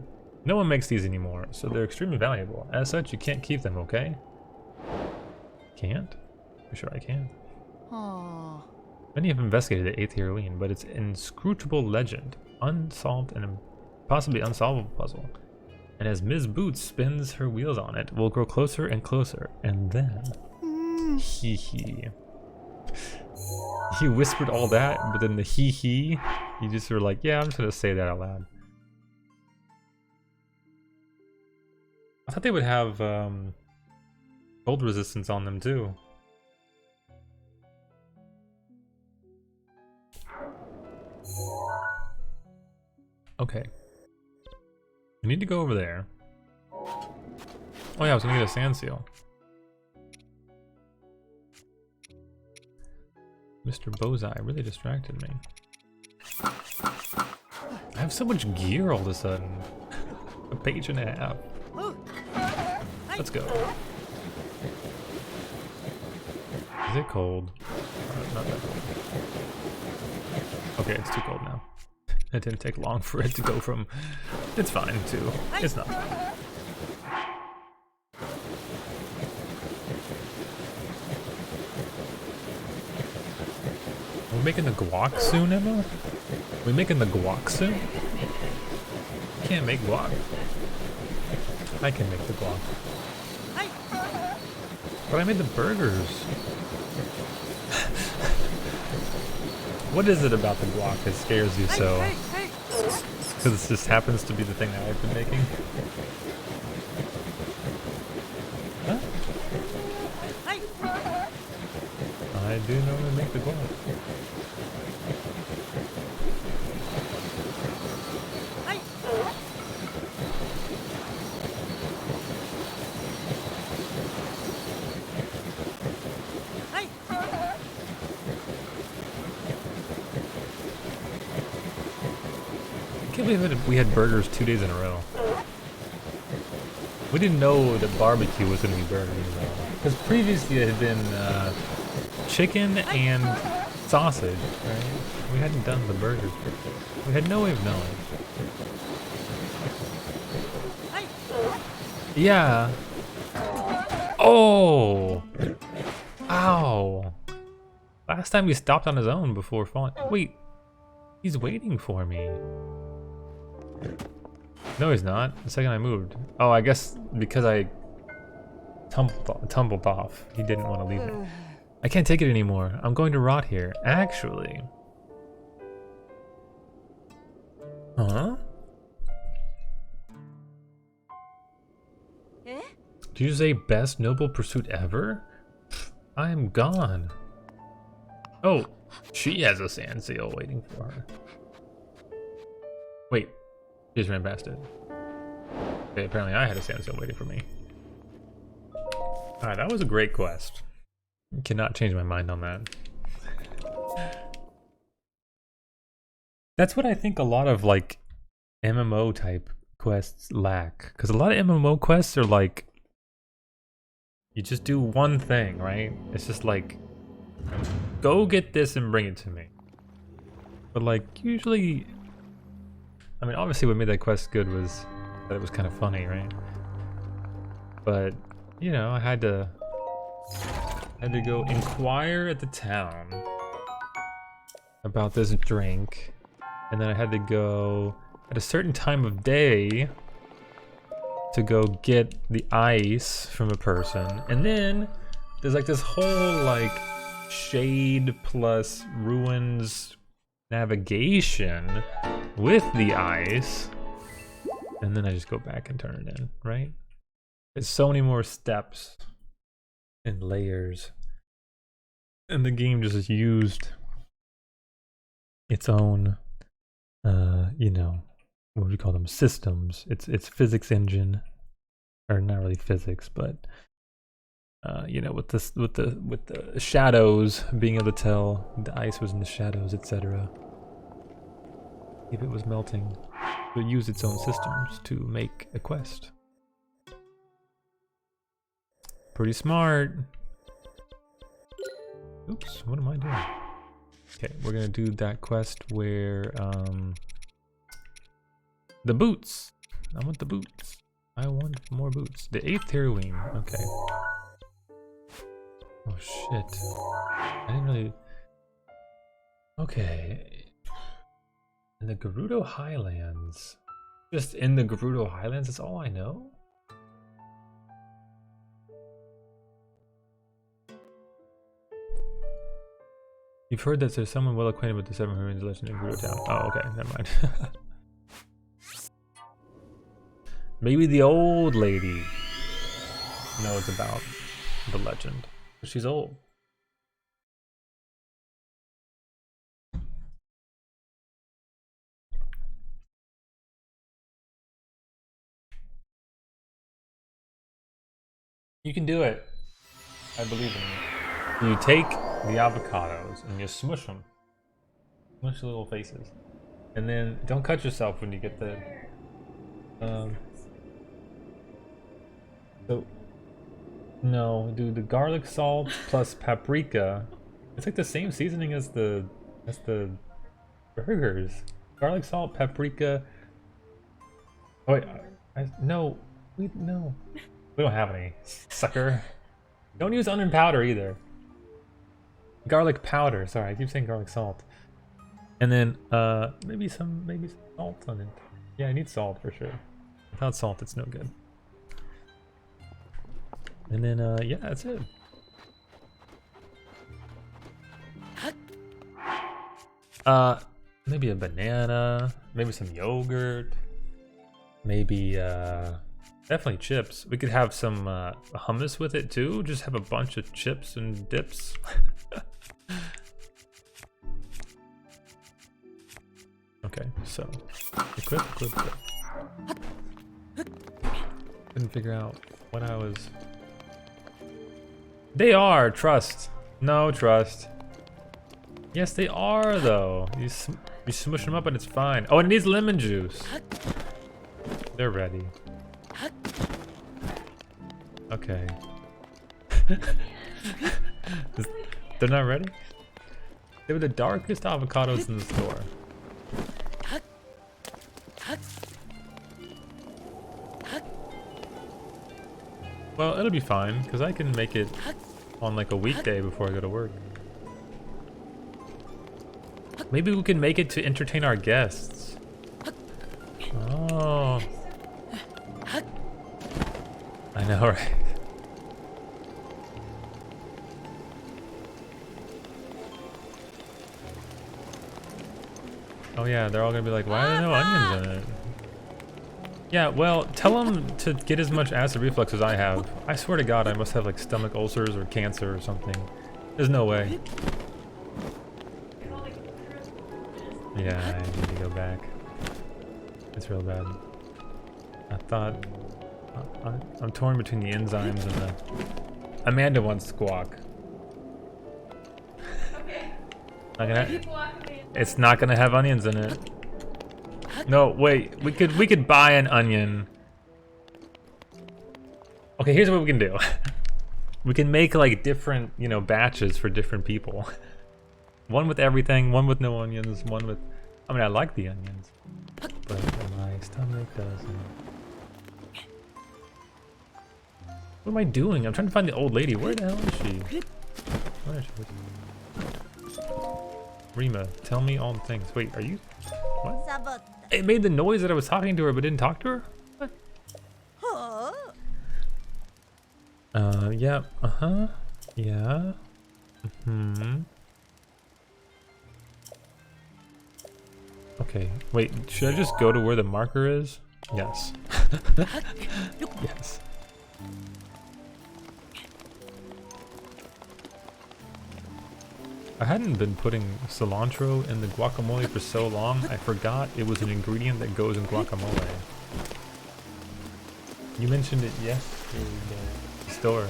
No one makes these anymore, so they're extremely valuable. As such, you can't keep them, okay? Can't? For sure I can. Oh. Many have investigated the 8th Heroine, but it's an inscrutable legend, unsolved and possibly unsolvable puzzle. And as Ms. Boots spins her wheels on it, we'll grow closer and closer, and then... Hee hee. He whispered all that, but then the hee hee, you just were like, yeah, I'm just gonna say that out loud. I thought they would have cold resistance on them too. Okay. We need to go over there. Oh yeah, I was gonna get a sand seal. Mr. Bozai really distracted me. I have so much gear all of a sudden. A page and a half. Let's go. Is it cold? Not that cold. Okay, it's too cold now. It didn't take long for it to go from... It's fine too. It's not fine. Are we making the guac soon, Emma? Are we making the guac soon? I can't make guac. I can make the guac. But I made the burgers. What is it about the guac that scares you so? Because it just happens to be the thing that I've been making. Huh? I do normally make the guac. I can't believe that we had burgers 2 days in a row. We didn't know that barbecue was going to be burgers though. Because previously it had been chicken and sausage, right? We hadn't done the burgers before. We had no way of knowing. Yeah. Oh! Ow! Last time he stopped on his own before falling. Wait. He's waiting for me. No, he's not. The second I moved. Oh, I guess because I tumbled off. He didn't want to leave me. I can't take it anymore. I'm going to rot here. Actually. Huh? Did you say best noble pursuit ever? I am gone. Oh, she has a sand seal waiting for her. Wait, she just ran past it. Okay, apparently I had a sand seal waiting for me. Alright, that was a great quest. Cannot change my mind on that. That's what I think a lot of like MMO type quests lack. Because a lot of MMO quests are like, you just do one thing, right? It's just like, go get this and bring it to me. But like, usually, I mean, obviously what made that quest good was that it was kind of funny, right? But, you know, I had to go inquire at the town about this drink. And then I had to go at a certain time of day to go get the ice from a person. And then there's like this whole like shade plus ruins navigation with the ice. And then I just go back and turn it in, right? There's so many more steps and layers. And the game just used its own, you know, what would you call them? Systems. It's physics engine, or not really physics, but you know, with the shadows, being able to tell the ice was in the shadows, etc. If it was melting, it would use its own systems to make a quest. Pretty smart. Oops, what am I doing? Okay, we're gonna do that quest where the boots. I want the boots. I want more boots. The 8th heroine. Okay. Oh shit. I didn't really. Okay. In the Gerudo Highlands. Just in the Gerudo Highlands, that's all I know? You've heard that there's someone well acquainted with the 7 Heroines legend in Grudo Town. Oh, okay, never mind. Maybe the old lady knows about the legend. She's old. You can do it. I believe in you. You take the avocados and you smush them. Smush the little faces. And then don't cut yourself when you get the so no, do the garlic salt plus paprika. It's like the same seasoning as the burgers. Garlic salt, paprika. Oh wait, no, we don't have any, sucker. Don't use onion powder either. Garlic powder. Sorry, I keep saying garlic salt. And then maybe some salt on it. Yeah, I need salt for sure. Without salt, it's no good. And then yeah, that's it. Maybe a banana, maybe some yogurt, maybe definitely chips. We could have some hummus with it too. Just have a bunch of chips and dips. Okay, so equip. Couldn't figure out what I was. They are trust. No trust. Yes, they are though. You smush them up and it's fine. Oh, and it needs lemon juice. They're ready. Okay. They're not ready? They were the darkest avocados in the store. Well, it'll be fine, because I can make it on like a weekday before I go to work. Maybe we can make it to entertain our guests. Oh. I know, right? Oh yeah, they're all gonna be like, why are there no onions in it? Yeah, well, tell them to get as much acid reflux as I have. I swear to God, I must have like stomach ulcers or cancer or something. There's no way. Yeah, I need to go back. It's real bad. I thought... I'm torn between the enzymes and the... Amanda wants squawk. Okay. It's not gonna have onions in it. No, wait. We could buy an onion. Okay, here's what we can do. We can make like different, you know, batches for different people. One with everything, one with no onions, one with... I mean, I like the onions, but my stomach doesn't. What am I doing? I'm trying to find the old lady. Where the hell is she? Where is she? Rima, tell me all the things. Wait, are you... What? It made the noise that I was talking to her, but didn't talk to her? What? Yeah, uh-huh. Yeah. Mm-hmm. Okay, wait, should I just go to where the marker is? Yes. Yes. I hadn't been putting cilantro in the guacamole for so long, I forgot it was an ingredient that goes in guacamole. You mentioned it yesterday. The store.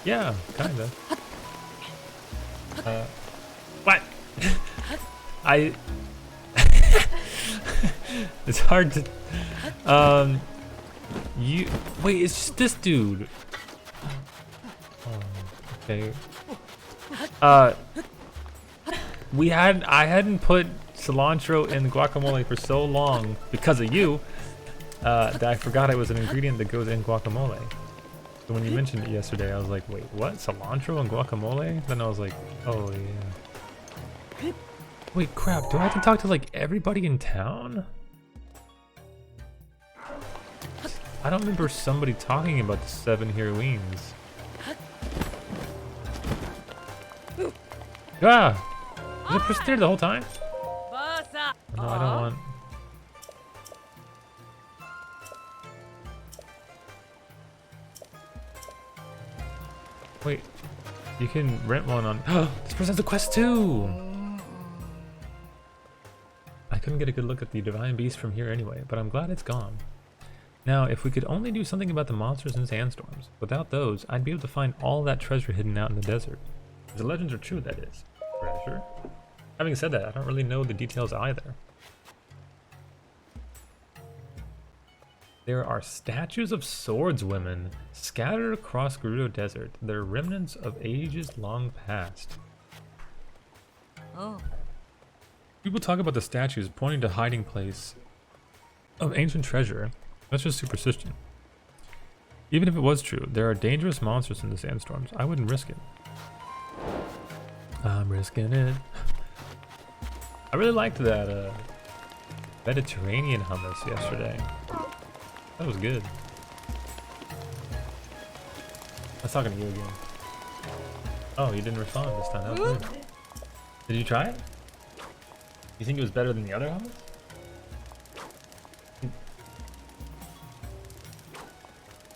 Yeah, kinda. What? I. It's hard to. You wait. It's just this dude. Okay. I hadn't put cilantro in guacamole for so long because of you that I forgot it was an ingredient that goes in guacamole. So when you mentioned it yesterday, I was like, wait, what? Cilantro and guacamole? Then I was like, oh yeah. Wait, crap, do I have to talk to like everybody in town? I don't remember somebody talking about the 7 heroines. Ah! Was it pressed there the whole time? No, I don't want... Wait, you can rent one on... This person has a quest too! I couldn't get a good look at the Divine Beast from here anyway, but I'm glad it's gone. Now, if we could only do something about the monsters and sandstorms. Without those, I'd be able to find all that treasure hidden out in the desert. If the legends are true, that is. Treasure? Having said that, I don't really know the details either. There are statues of swordswomen scattered across Gerudo Desert. They're remnants of ages long past. Oh. People talk about the statues pointing to hiding place of ancient treasure. That's just superstition. Even if it was true, there are dangerous monsters in the sandstorms. I wouldn't risk it. I'm risking it. I really liked that Mediterranean hummus yesterday. That was good. I was talking to you again. Oh, you didn't respond this time. That was good. Did you try it? You think it was better than the other hummus?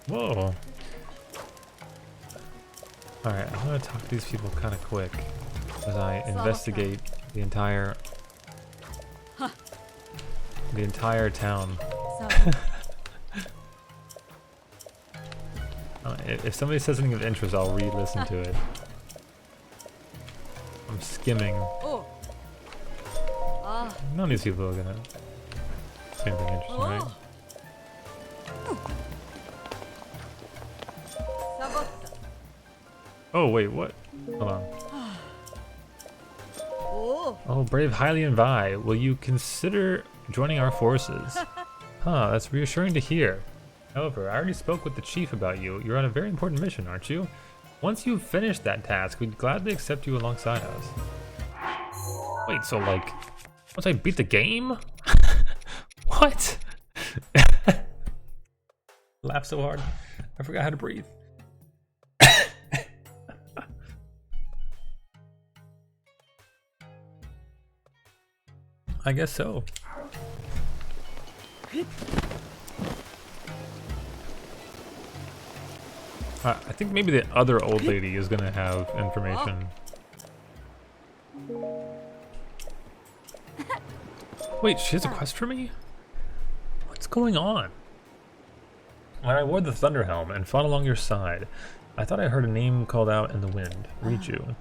Whoa. Alright, I'm gonna talk to these people kind of quick as I investigate the entire town. If somebody says something of interest, I'll re-listen to it. I'm skimming. None of these people are gonna say anything interesting, right? Oh wait, what? Hold on. Oh, brave Hylian Vi, will you consider joining our forces? Huh, that's reassuring to hear. However, I already spoke with the chief about you. You're on a very important mission, aren't you? Once you've finished that task, we'd gladly accept you alongside us. Wait, so like, once I beat the game? What? Laugh so hard, I forgot how to breathe. I guess so. I think maybe the other old lady is gonna have information. Wait, she has a quest for me? What's going on? When I wore the Thunder Helm and fought along your side, I thought I heard a name called out in the wind. Riju.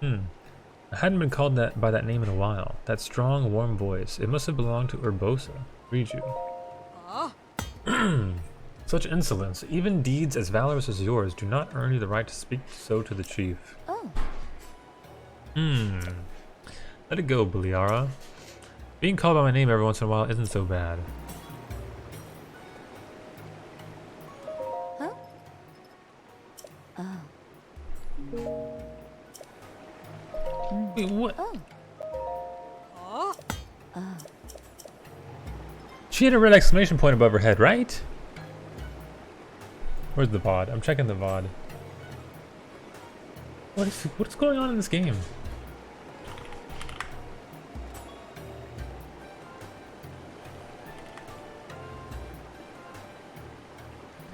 I hadn't been called that by that name in a while. That strong, warm voice. It must have belonged to Urbosa. Riju. Such insolence. Even deeds as valorous as yours do not earn you the right to speak so to the chief. Let it go, Beliara. Being called by my name every once in a while isn't so bad. Wait, what? She had a red exclamation point above her head, right? Where's the VOD? I'm checking the VOD. What's going on in this game?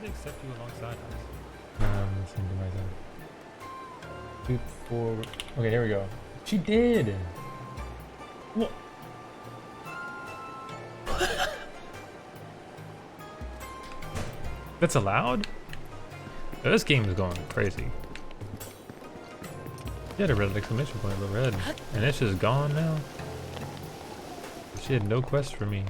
They accept you alongside us. Listening to myself. Sweep forward. Okay, here we go. She did. What? That's allowed? Oh, this game is going crazy. She had a red exclamation point, but red. And it's just gone now. She had no quest for me.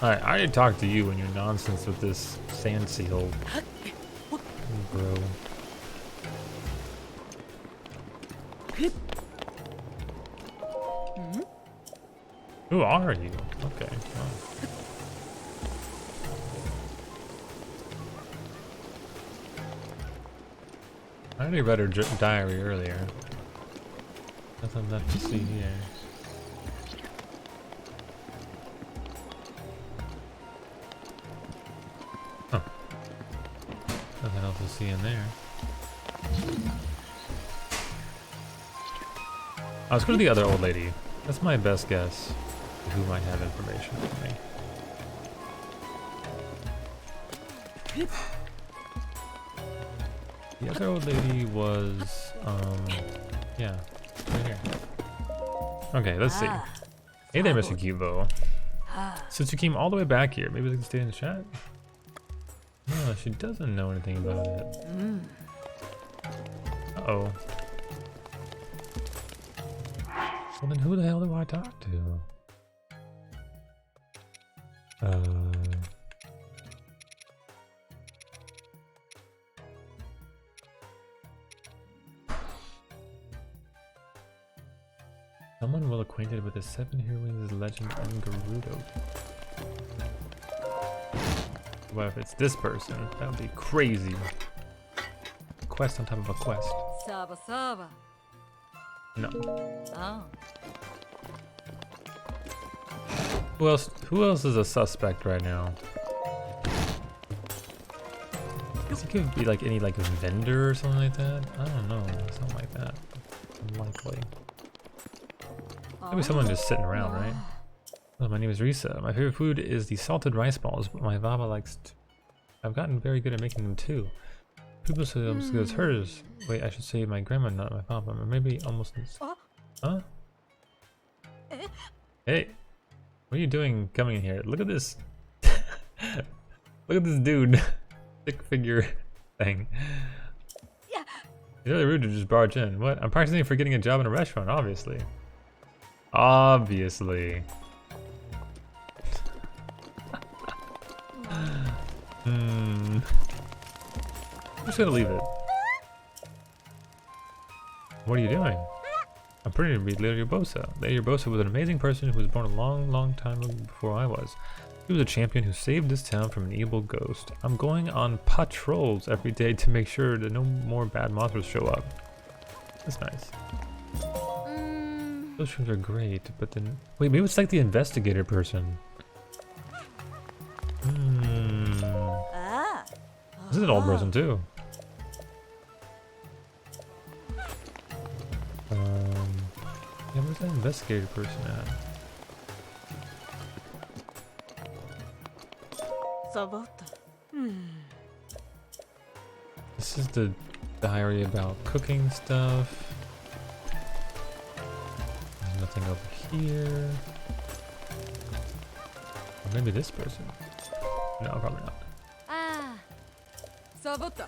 Alright, I already talked to you and your nonsense with this sand seal. Bro. Who are you? Okay. Well. I already read her diary earlier. Nothing left to see here. Huh. Nothing else to see in there. I was going to the other old lady. That's my best guess. Who might have information for me. The other old lady was, yeah, right here. Okay, let's see. Hey there, Mr. Cubo. Since you came all the way back here, maybe they can stay in the chat? No, she doesn't know anything about it. Uh-oh. Well, then who the hell do I talk to? Someone well acquainted with the 7 heroines' legend and Gerudo. What if it's this person? That would be crazy. Quest on top of a quest. Saba Saba. No. Oh. Who else is a suspect right now? Guess it could be like any like vendor or something like that. I don't know, something like that. Unlikely. Maybe someone just sitting around, right? Oh, my name is Risa. My favorite food is the salted rice balls, but my Baba likes. I've gotten very good at making them too. People say it's as hers. Wait, I should say my grandma, not my papa. Or maybe almost. Huh? Hey, what are you doing coming in here? Look at this. Look at this dude. Stick figure thing. It's really rude to just barge in. What? I'm practicing for getting a job in a restaurant, obviously. Obviously. I'm just gonna leave it. What are you doing? I'm pretty to read Lady Urbosa. Lady Urbosa was an amazing person who was born a long time before I was. She was a champion who saved this town from an evil ghost. I'm going on patrols every day to make sure that no more bad monsters show up. That's nice. Those shows are great, but then... Wait, maybe it's like the investigator person. This is an old person too. Yeah, where's that investigator person at? This is the diary about cooking stuff. There's nothing over here. Or maybe this person. No, probably not. Sabota.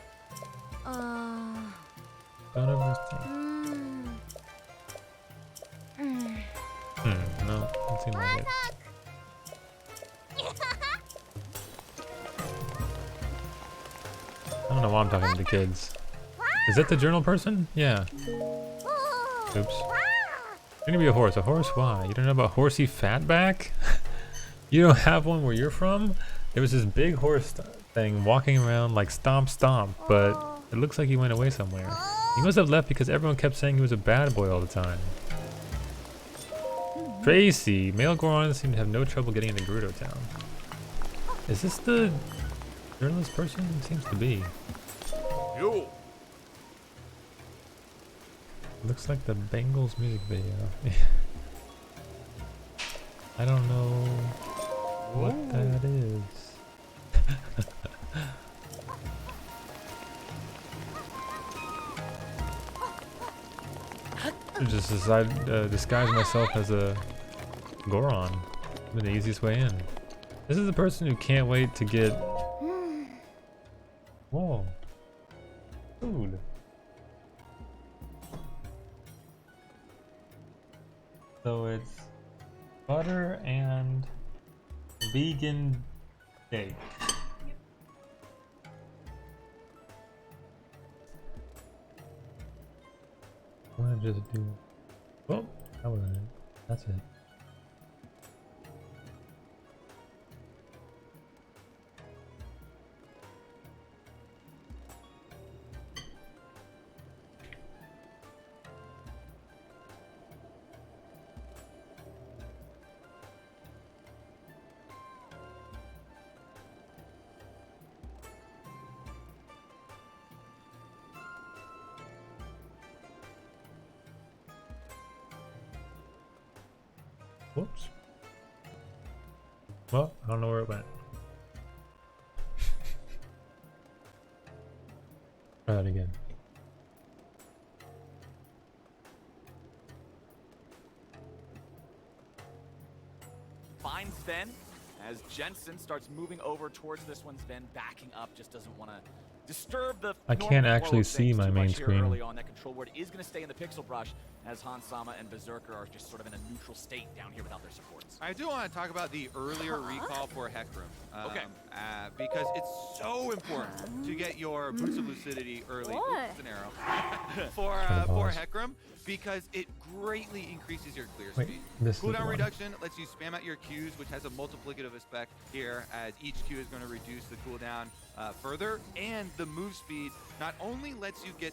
Don't overthink. No, doesn't seem like it. I don't know why I'm talking to the kids. Is that the journal person? Yeah. Oops. You're gonna be a horse. A horse? Why? You don't know about Horsey Fatback? You don't have one where you're from? There was this big horse thing walking around like stomp, but it looks like he went away somewhere. He must have left because everyone kept saying he was a bad boy all the time. Tracy, male Gorons seem to have no trouble getting into Grudo town. Is this the journalist person? It seems to be. You. Looks like the Bengals music video. I don't know what that is. I just decided disguise myself as a Goron. The easiest way in. This is the person who can't wait to get. Whoa. Food. So it's butter and vegan steak. I want to just do. Oh, that wasn't it. That's it. Whoops. Well, I don't know where it went. Try that again. Finds Sven as Jensen starts moving over towards this one. Sven backing up, just doesn't want to disturb the. I can't actually see my main screen. Early on, that control word is going to stay in the pixel brush as Hansama and Berserker are just sort of in a neutral state down here without their supports. I do want to talk about the earlier recall for Heckram. Okay. Because it's so important to get your Boots of Lucidity early. What? Oops, an arrow. for Heckram, because it greatly increases your clear Wait, speed. this is the Cooldown one. reduction lets you spam out your Qs, which has a multiplicative effect here, as each Q is going to reduce the cooldown further. And the move speed not only lets you get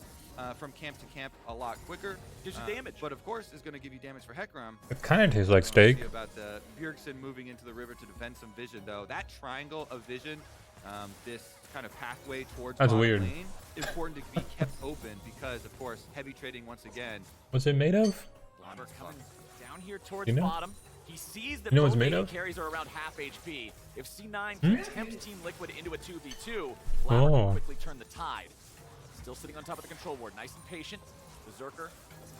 from camp to camp a lot quicker, Gives you damage. but of course is going to give you damage for Heckram. It kind of tastes like steak. About the Bjergsen moving into the river to defend some vision, though. That triangle of vision, this kind of pathway towards That's bottom weird. lane, important to be kept open because, of course, heavy trading once again. What's it made of? Blabber coming down here towards You know? bottom. He sees that You know what both it's made AD of? carries are around half HP. If C9 can tempt Team Liquid into a 2v2, Blabber Oh. can quickly turn the tide. Still sitting on top of the control board, nice and patient. Berserker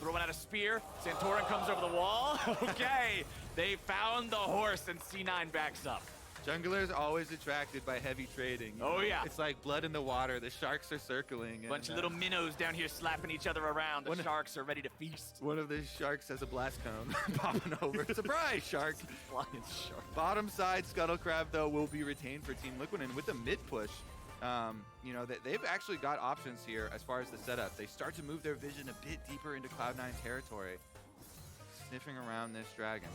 throwing out a spear. Santorin comes over the wall. Okay, they found the horse and C9 backs up. Junglers always attracted by heavy trading. Oh, yeah. It's like blood in the water. The sharks are circling. Bunch of and, little minnows down here slapping each other around. The sharks are ready to feast. one of the sharks has a blast cone popping over. Surprise, shark! Flying shark. Bottom side Scuttle Crab, though, will be retained for Team Liquid, and with the mid push, you know, they've actually got options here as far as the setup. They start to move their vision a bit deeper into Cloud9 territory, sniffing around this dragon.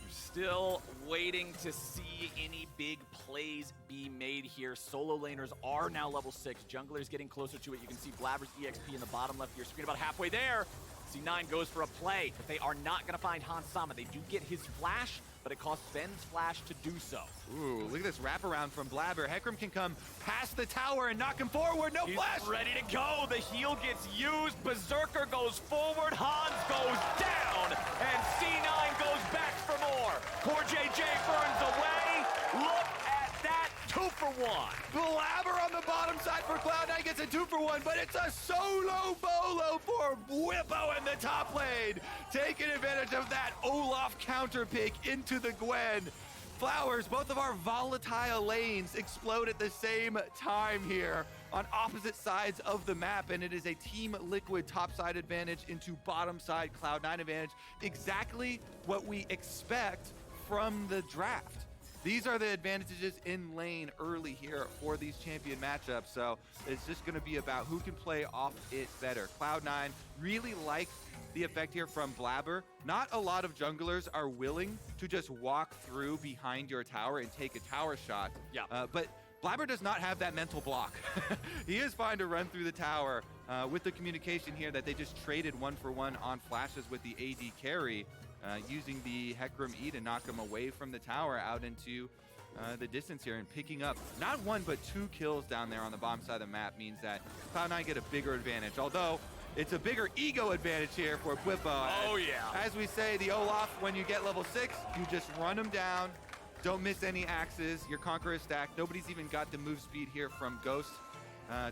Still waiting to see any big plays be made here. Solo laners are now level 6. Junglers getting closer to it. You can see Blabber's EXP in the bottom left of your screen, about halfway there. C9 goes for a play, but they are not going to find Hansama. They do get his flash, but it costs Ben's flash to do so. Ooh, look at this wraparound from Blabber. Heckram can come past the tower and knock him forward. No He's flash! ready to go. The heal gets used. Berserker goes forward. Hans goes down. And C9 goes back for more. Poor JJ burns away. Look at that. 2-for-1. Blabber on the bottom side for Cloud9 gets a 2-for-1, but it's a solo bolo for Whippo in the top lane. Taking advantage of that Olaf counter pick into the Gwen. Flowers, both of our volatile lanes explode at the same time here on opposite sides of the map, and it is a Team Liquid topside advantage into bottom side Cloud9 advantage. Exactly what we expect from the draft. These are the advantages in lane early here for these champion matchups, so it's just going to be about who can play off it better. Cloud9 really like the effect here from Blabber. Not a lot of junglers are willing to just walk through behind your tower and take a tower shot. Yeah. But Blabber does not have that mental block. He is fine to run through the tower with the communication here that they just traded 1-for-1 on flashes with the AD carry, using the Heckram E to knock him away from the tower out into the distance here, and picking up not 1 but 2 kills down there on the bottom side of the map means that Cloud9 get a bigger advantage. Although it's a bigger ego advantage here for Whippo. Oh, yeah. As we say, the Olaf, when you get level 6, you just run him down. Don't miss any axes. Your Conqueror stack. Nobody's even got the move speed here from Ghost.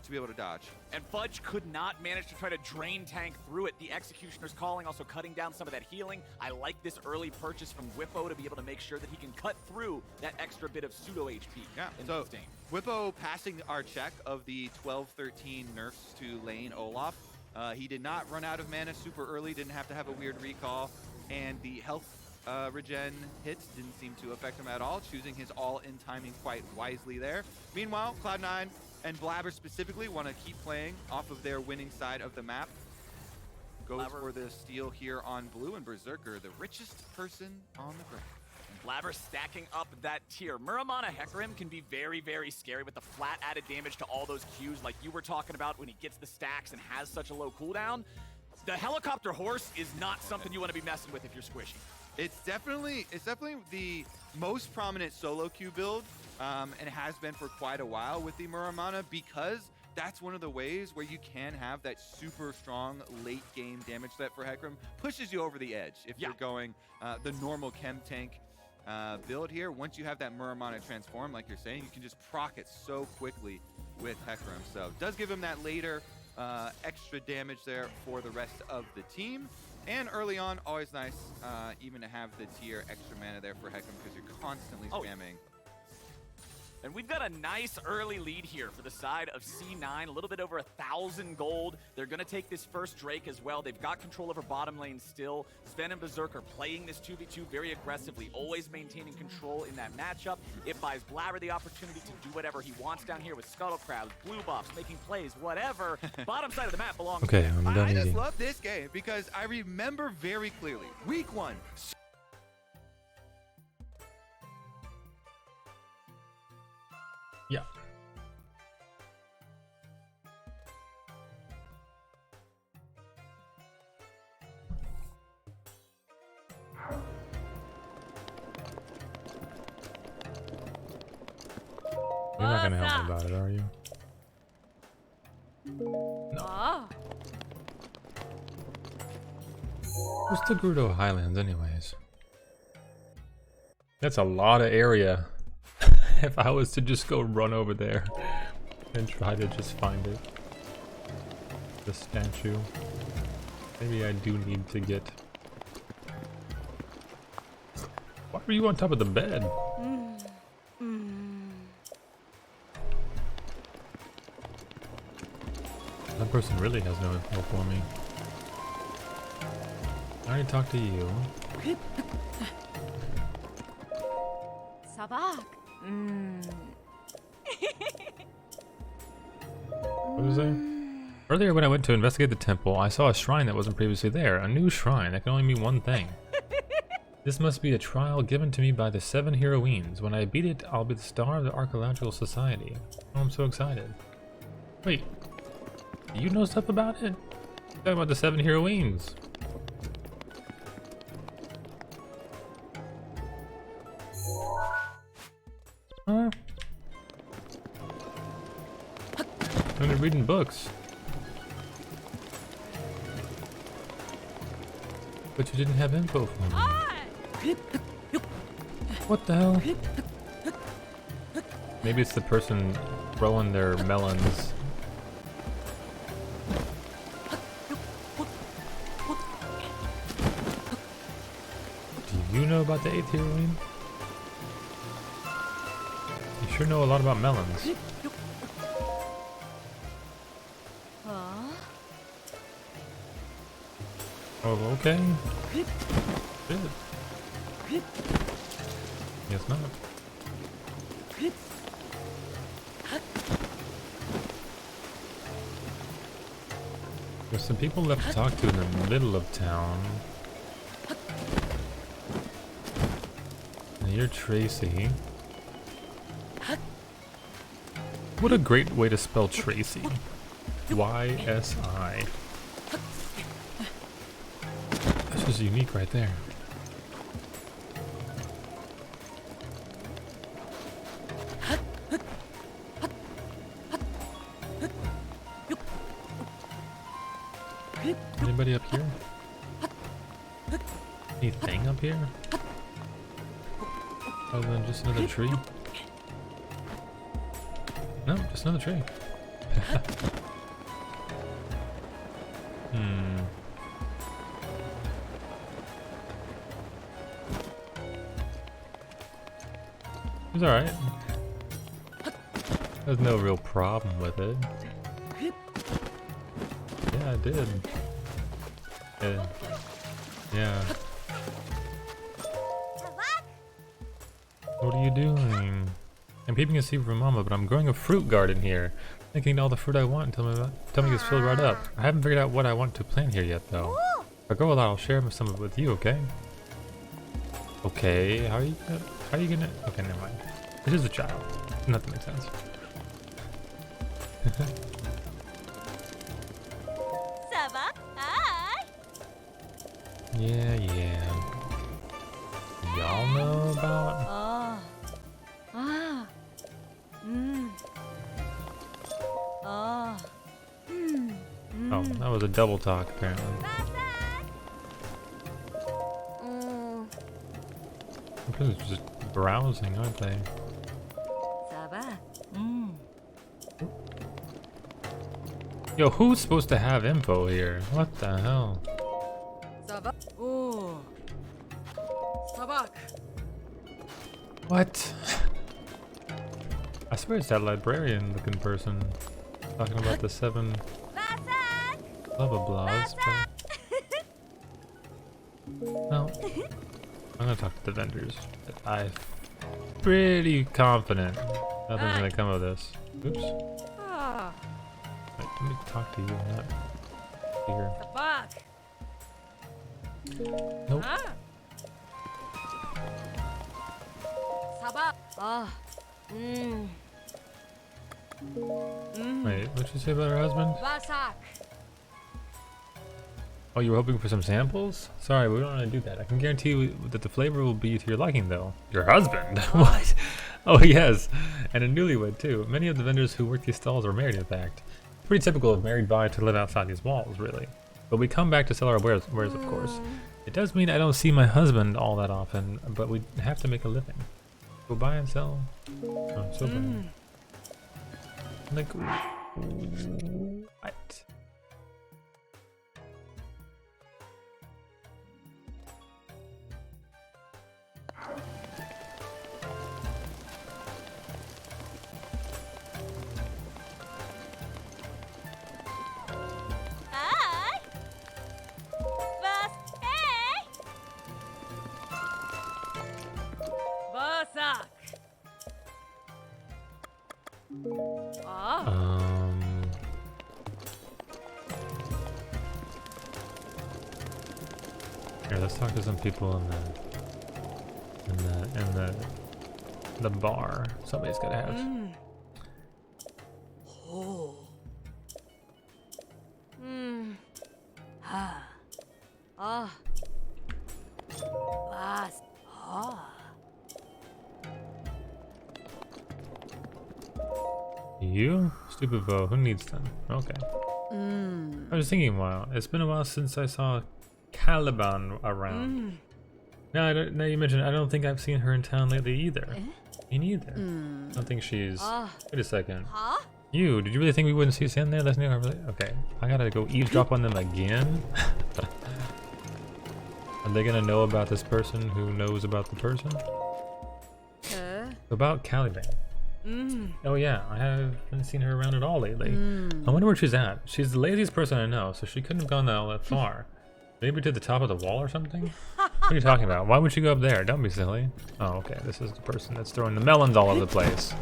to be able to dodge. And Fudge could not manage to try to drain tank through it. The Executioner's Calling also cutting down some of that healing. I like this early purchase from Whippo to be able to make sure that he can cut through that extra bit of pseudo HP. Yeah, in so sustain. Whippo passing our check of the 12-13 nerfs to lane Olaf. He did not run out of mana super early, didn't have to have a weird recall, and the health regen hits didn't seem to affect him at all, choosing his all-in timing quite wisely there. Meanwhile, Cloud9 and Blabber specifically want to keep playing off of their winning side of the map. Goes for the steal here on blue, and Berserker, the richest person on the ground. Blabber stacking up that tier. Muramana Hecarim can be very, very scary with the flat added damage to all those Qs like you were talking about when he gets the stacks and has such a low cooldown. The Helicopter Horse is not something you want to be messing with if you're squishy. It's definitely the most prominent solo queue build, and has been for quite a while with the Muramana, because that's one of the ways where you can have that super strong late game damage threat for Hecarim. Pushes you over the edge if you're going the normal chem tank build here. Once you have that Muramana transform, like you're saying, you can just proc it so quickly with Hecarim. So does give him that later extra damage there for the rest of the team. And early on, always nice even to have the tier extra mana there for Hecarim, because you're constantly spamming. And we've got a nice early lead here for the side of C9, a little bit over 1,000 gold. They're going to take this first Drake as well. They've got control over bottom lane still. Sven and Berserker playing this 2v2 very aggressively, always maintaining control in that matchup. It buys Blabber the opportunity to do whatever he wants down here with Scuttle Crowds, blue buffs, making plays, whatever. Bottom side of the map belongs Okay, to him. I'm done I just eating. love this game because I remember very clearly week 1. Yeah. You're not gonna help me about it, are you? Oh. What's the Grudo Highlands anyways? That's a lot of area. If I was to just go run over there and try to just find it. The statue. Maybe I do need to get... Why are you on top of the bed? That person really has no info for me. I already talked to you. Sabak. What was I? Earlier when I went to investigate the temple, I saw a shrine that wasn't previously there. A new shrine that can only mean one thing. This must be a trial given to me by the 7 heroines. When I beat it, I'll be the star of the Archaeological Society. Oh, I'm so excited. Wait, do you know stuff about it? You're talking about the 7 heroines. Huh? I've been reading books. But you didn't have info for me. What the hell? Maybe it's the person throwing their melons. Do you know about the 8th heroine? You sure know a lot about melons. Oh, okay. Good. Guess not. There's some people left to talk to in the middle of town. And you're Tracy. What a great way to spell Tracy. Y-S-I. That's just unique right there. Anybody up here? Anything up here? Other than just another tree? No, just another tree. It's alright. There's no real problem with it. Yeah, I did. Yeah. What are you doing? I'm peeping a seed from Mama, but I'm growing a fruit garden here. I can eat all the fruit I want until my tummy gets filled right up. I haven't figured out what I want to plant here yet, though. If I grow a lot, I'll share some of it with you, okay? Okay, how are you gonna... Okay, never mind. It is a child. Nothing makes sense. Yeah. Y'all know about... Oh, that was a double talk, apparently. I'm just browsing, aren't they? Yo, who's supposed to have info here? What the hell? What? I swear it's that librarian looking person talking about the 7 blah blah blahs. No. I'm gonna talk to the vendors. I'm pretty confident nothing's gonna come of this. Oops. Wait, let me talk to you, not here. Nope. Wait, what'd you say about her husband? Oh, you were hoping for some samples? Sorry, we don't want to do that. I can guarantee you that the flavor will be to your liking, though. Your husband? What? Oh, yes. And a newlywed, too. Many of the vendors who work these stalls are married, in fact. Pretty typical of married wives to live outside these walls, really. But we come back to sell our wares, of course. It does mean I don't see my husband all that often, but we have to make a living. Go buy and sell. Oh, so bad. Like, what? Here, let's talk to some people in the bar. Somebody's gotta have. You? Stupid bow, who needs them? Okay. I was thinking a while. It's been a while since I saw Caliban around. Now you mentioned, I don't think I've seen her in town lately either. Me neither. I don't think she's... Wait a second. You, did you really think we wouldn't see Sam there? That's new. Okay, I gotta go eavesdrop on them again? Are they gonna know about this person who knows about the person? About Caliban. Oh yeah, I haven't seen her around at all lately. I wonder where she's at. She's the laziest person I know, so she couldn't have gone all that far. Maybe to the top of the wall or something? What are you talking about? Why would she go up there? Don't be silly. Oh, okay, this is the person that's throwing the melons all over the place.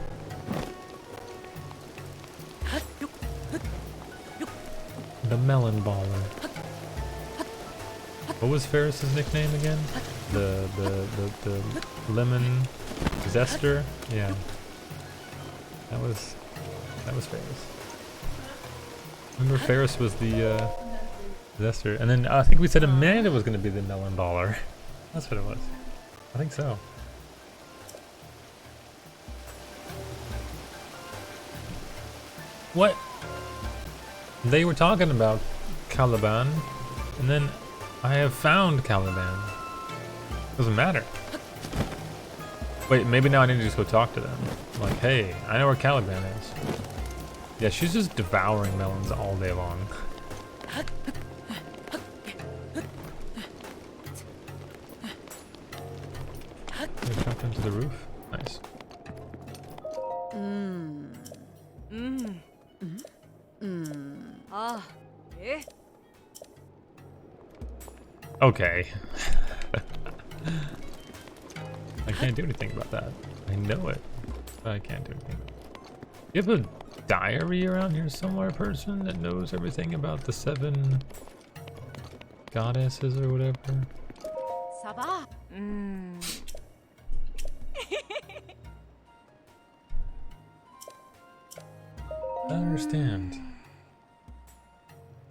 The melon baller. What was Ferris's nickname again? The lemon zester? Yeah. That was Ferris. Remember Ferris was the zester, and then I think we said Amanda was going to be the melon baller. That's what it was. I think so. What? They were talking about Caliban, and then I have found Caliban. Doesn't matter. Wait, maybe now I need to just go talk to them. Like, hey, I know where Caliban is. Yeah, she's just devouring melons all day long. They jump into the roof. Nice. Ah. Eh? Okay. I can't do anything about that. I know it, but I can't do anything. You have a diary around here somewhere, person that knows everything about the 7 goddesses or whatever? Sabah. I understand.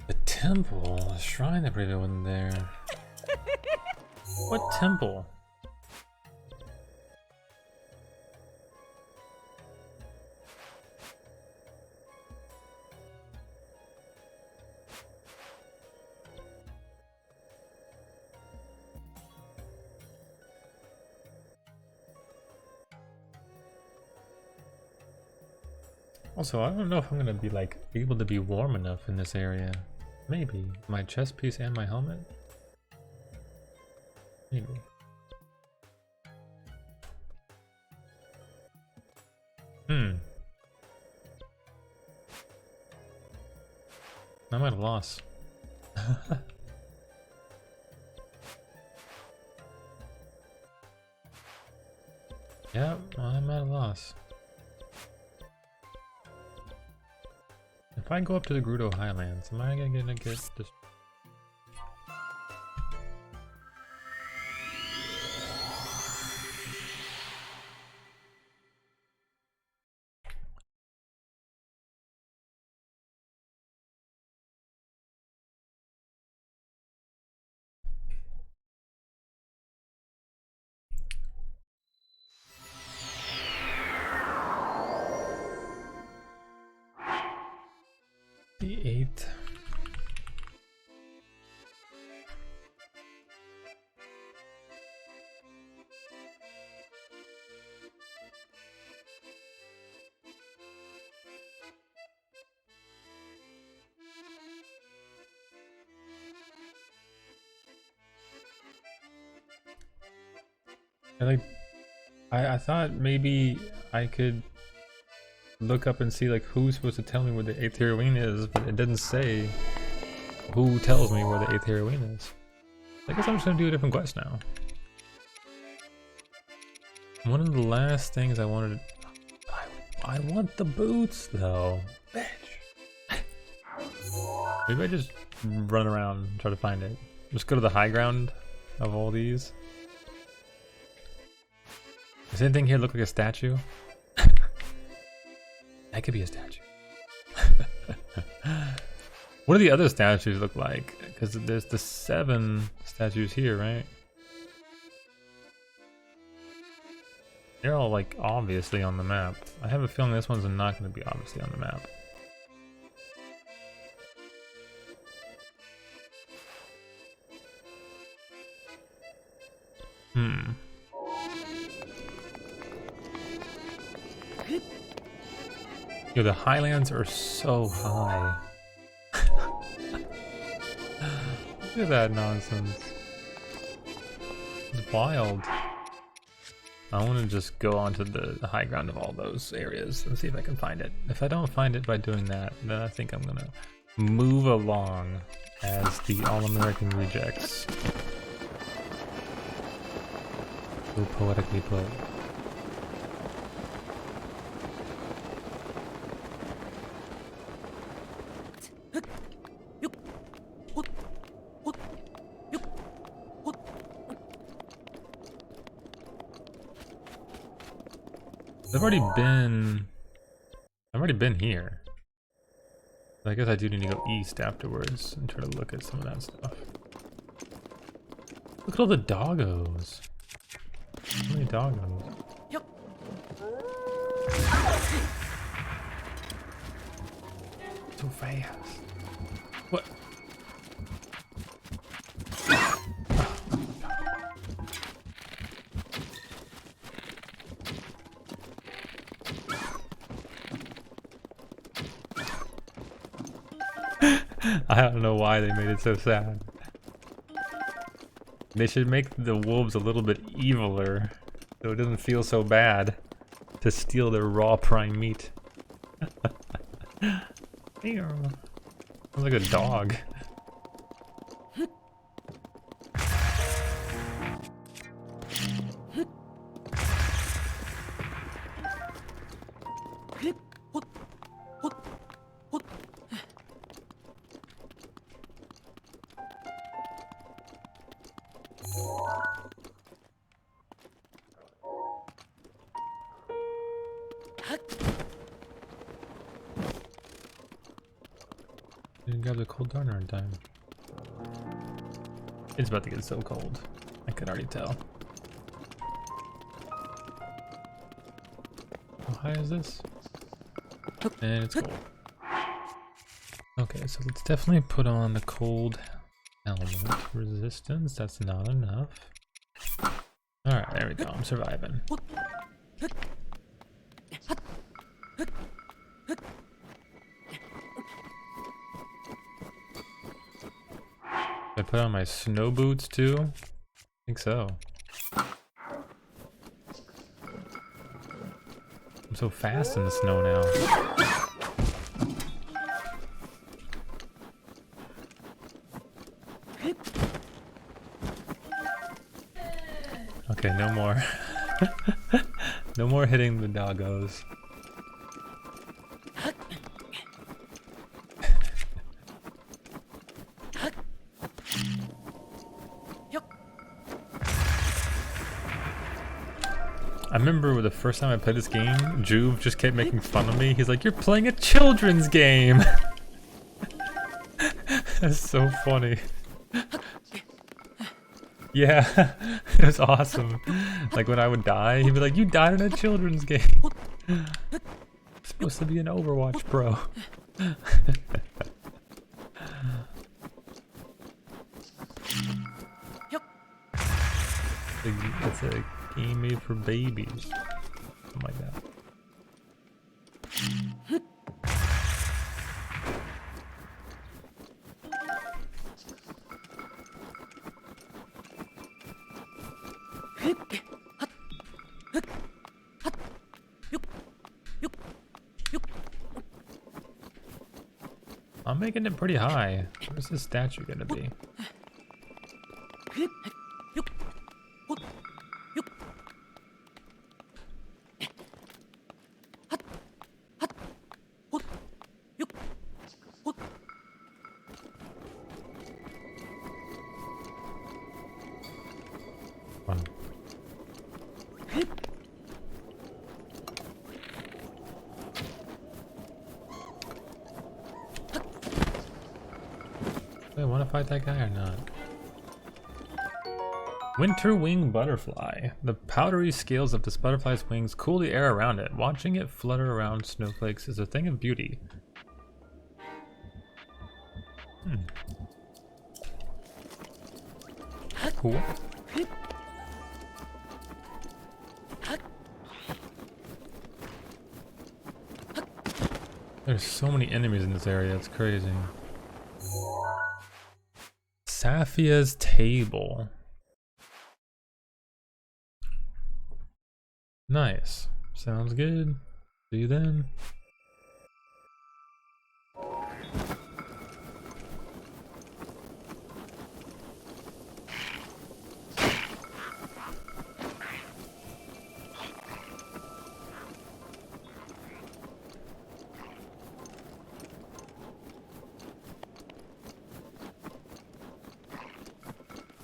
The temple, a shrine that probably wasn't there. What temple? Also, I don't know if I'm gonna be like able to be warm enough in this area. Maybe. My chest piece and my helmet? Maybe. I might have lost. Yeah, I might have lost. If I go up to the Grudo Highlands, am I gonna get this? The 8th. I thought maybe I could look up and see like who's supposed to tell me where the 8th heroine is, but it didn't say who tells me where the 8th heroine is. I guess I'm just gonna do a different quest now. One of the last things I wanted, I want the boots though, bitch. Maybe I just run around and try to find it. Just go to the high ground of all these. Does anything here look like a statue? That could be a statue. What do the other statues look like? Because there's the 7 statues here, right? They're all like obviously on the map. I have a feeling this one's not going to be obviously on the map. Yo, the highlands are so high. Look at that nonsense. It's wild. I want to just go onto the high ground of all those areas and see if I can find it. If I don't find it by doing that, then I think I'm gonna move along as the All-American Rejects. So poetically put. I've already been here. I guess I do need to go east afterwards and try to look at some of that stuff. Look at all the doggos. How many doggos? So fast. What? I don't know why they made it so sad. They should make the wolves a little bit eviler, so it doesn't feel so bad to steal their raw prime meat. Sounds like a dog. Didn't grab the cold darner in time. It's about to get so cold. I can already tell. How high is this? And it's cold. Okay, so let's definitely put on the cold element resistance. That's not enough. Alright, there we go. I'm surviving. I put on my snow boots too? I think so. I'm so fast in the snow now. Okay, no more. No more hitting the doggos. I remember the first time I played this game, Juve just kept making fun of me. He's like, "You're playing a children's game!" That's so funny. Yeah, it was awesome. Like when I would die, he'd be like, "You died in a children's game." It's supposed to be an Overwatch pro. It's a game made for babies. Something like that. I'm making it pretty high. Where's this statue gonna be? Wow. Do I want to fight that guy or not? Winter wing butterfly. The powdery scales of this butterfly's wings cool the air around it. Watching it flutter around snowflakes is a thing of beauty. Cool. There's so many enemies in this area, it's crazy. Saphia's table. Nice. Sounds good. See you then.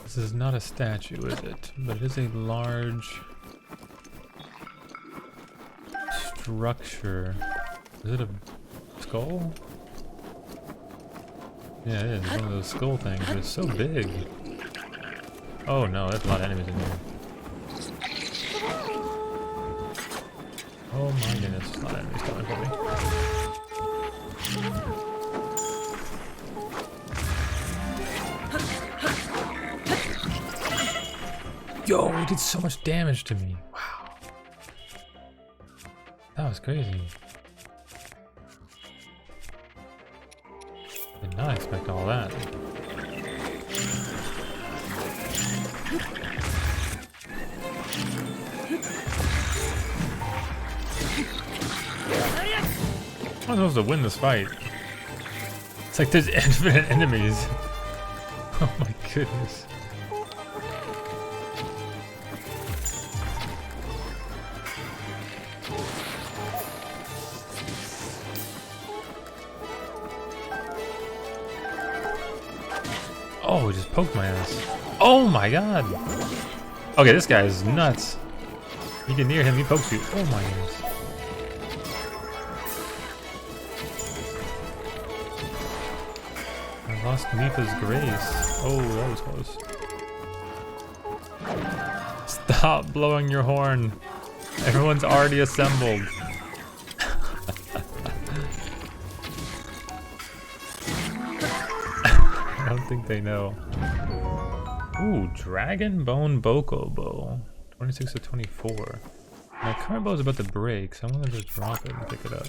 This is not a statue, is it? But it is a large structure. Is it a skull? Yeah, it is. It's one of those skull things, but it's so big. Oh no, there's a lot of enemies in here. Oh my goodness, a lot of enemies coming for me. Yo, he did so much damage to me. Wow. That was crazy. And Did not expect all that. I'm supposed to win this fight. It's like there's infinite enemies. Oh my goodness. Oh, just poked my ass. Oh my god. Okay, this guy is nuts. You get near him, he pokes you. Oh my goodness. I lost Mipha's grace. Oh, that was close. Stop blowing your horn. Everyone's already assembled. I don't think they know. Ooh, Dragon Bone Bokobo. 26 to 24. My current bow is about to break, so I'm gonna just drop it and pick it up.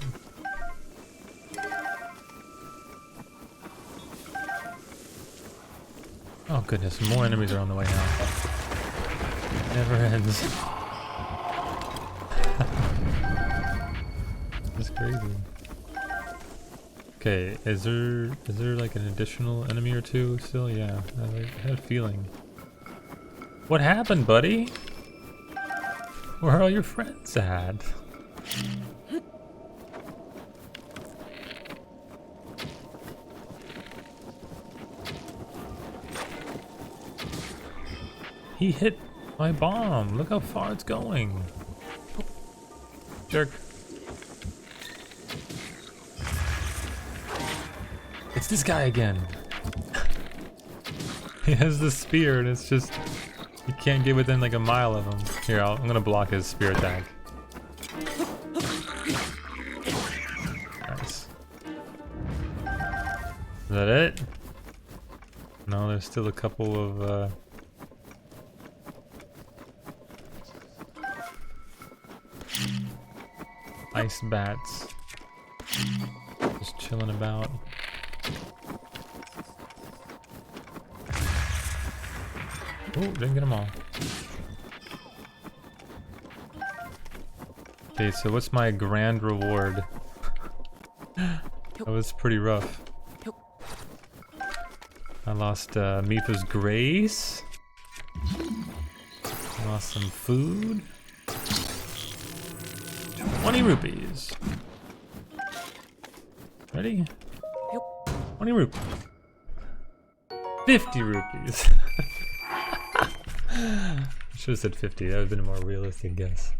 Oh goodness, more enemies are on the way now. Never ends. That's crazy. Okay, is there like an additional enemy or two still? Yeah, I had a feeling. What happened, buddy? Where are all your friends at? He hit my bomb. Look how far it's going. Jerk. It's this guy again. He has the spear and it's just... You can't get within like a mile of him. Here, I'm gonna block his spear attack. Nice. Is that it? No, there's still a couple of... ice bats. Just chilling about. Oh, didn't get them all. Okay, so what's my grand reward? That was pretty rough. I lost Mipha's grace. I lost some food. 20 rupees. Ready? 20 rupees. 50 rupees. I should have said 50. That would have been a more realistic guess.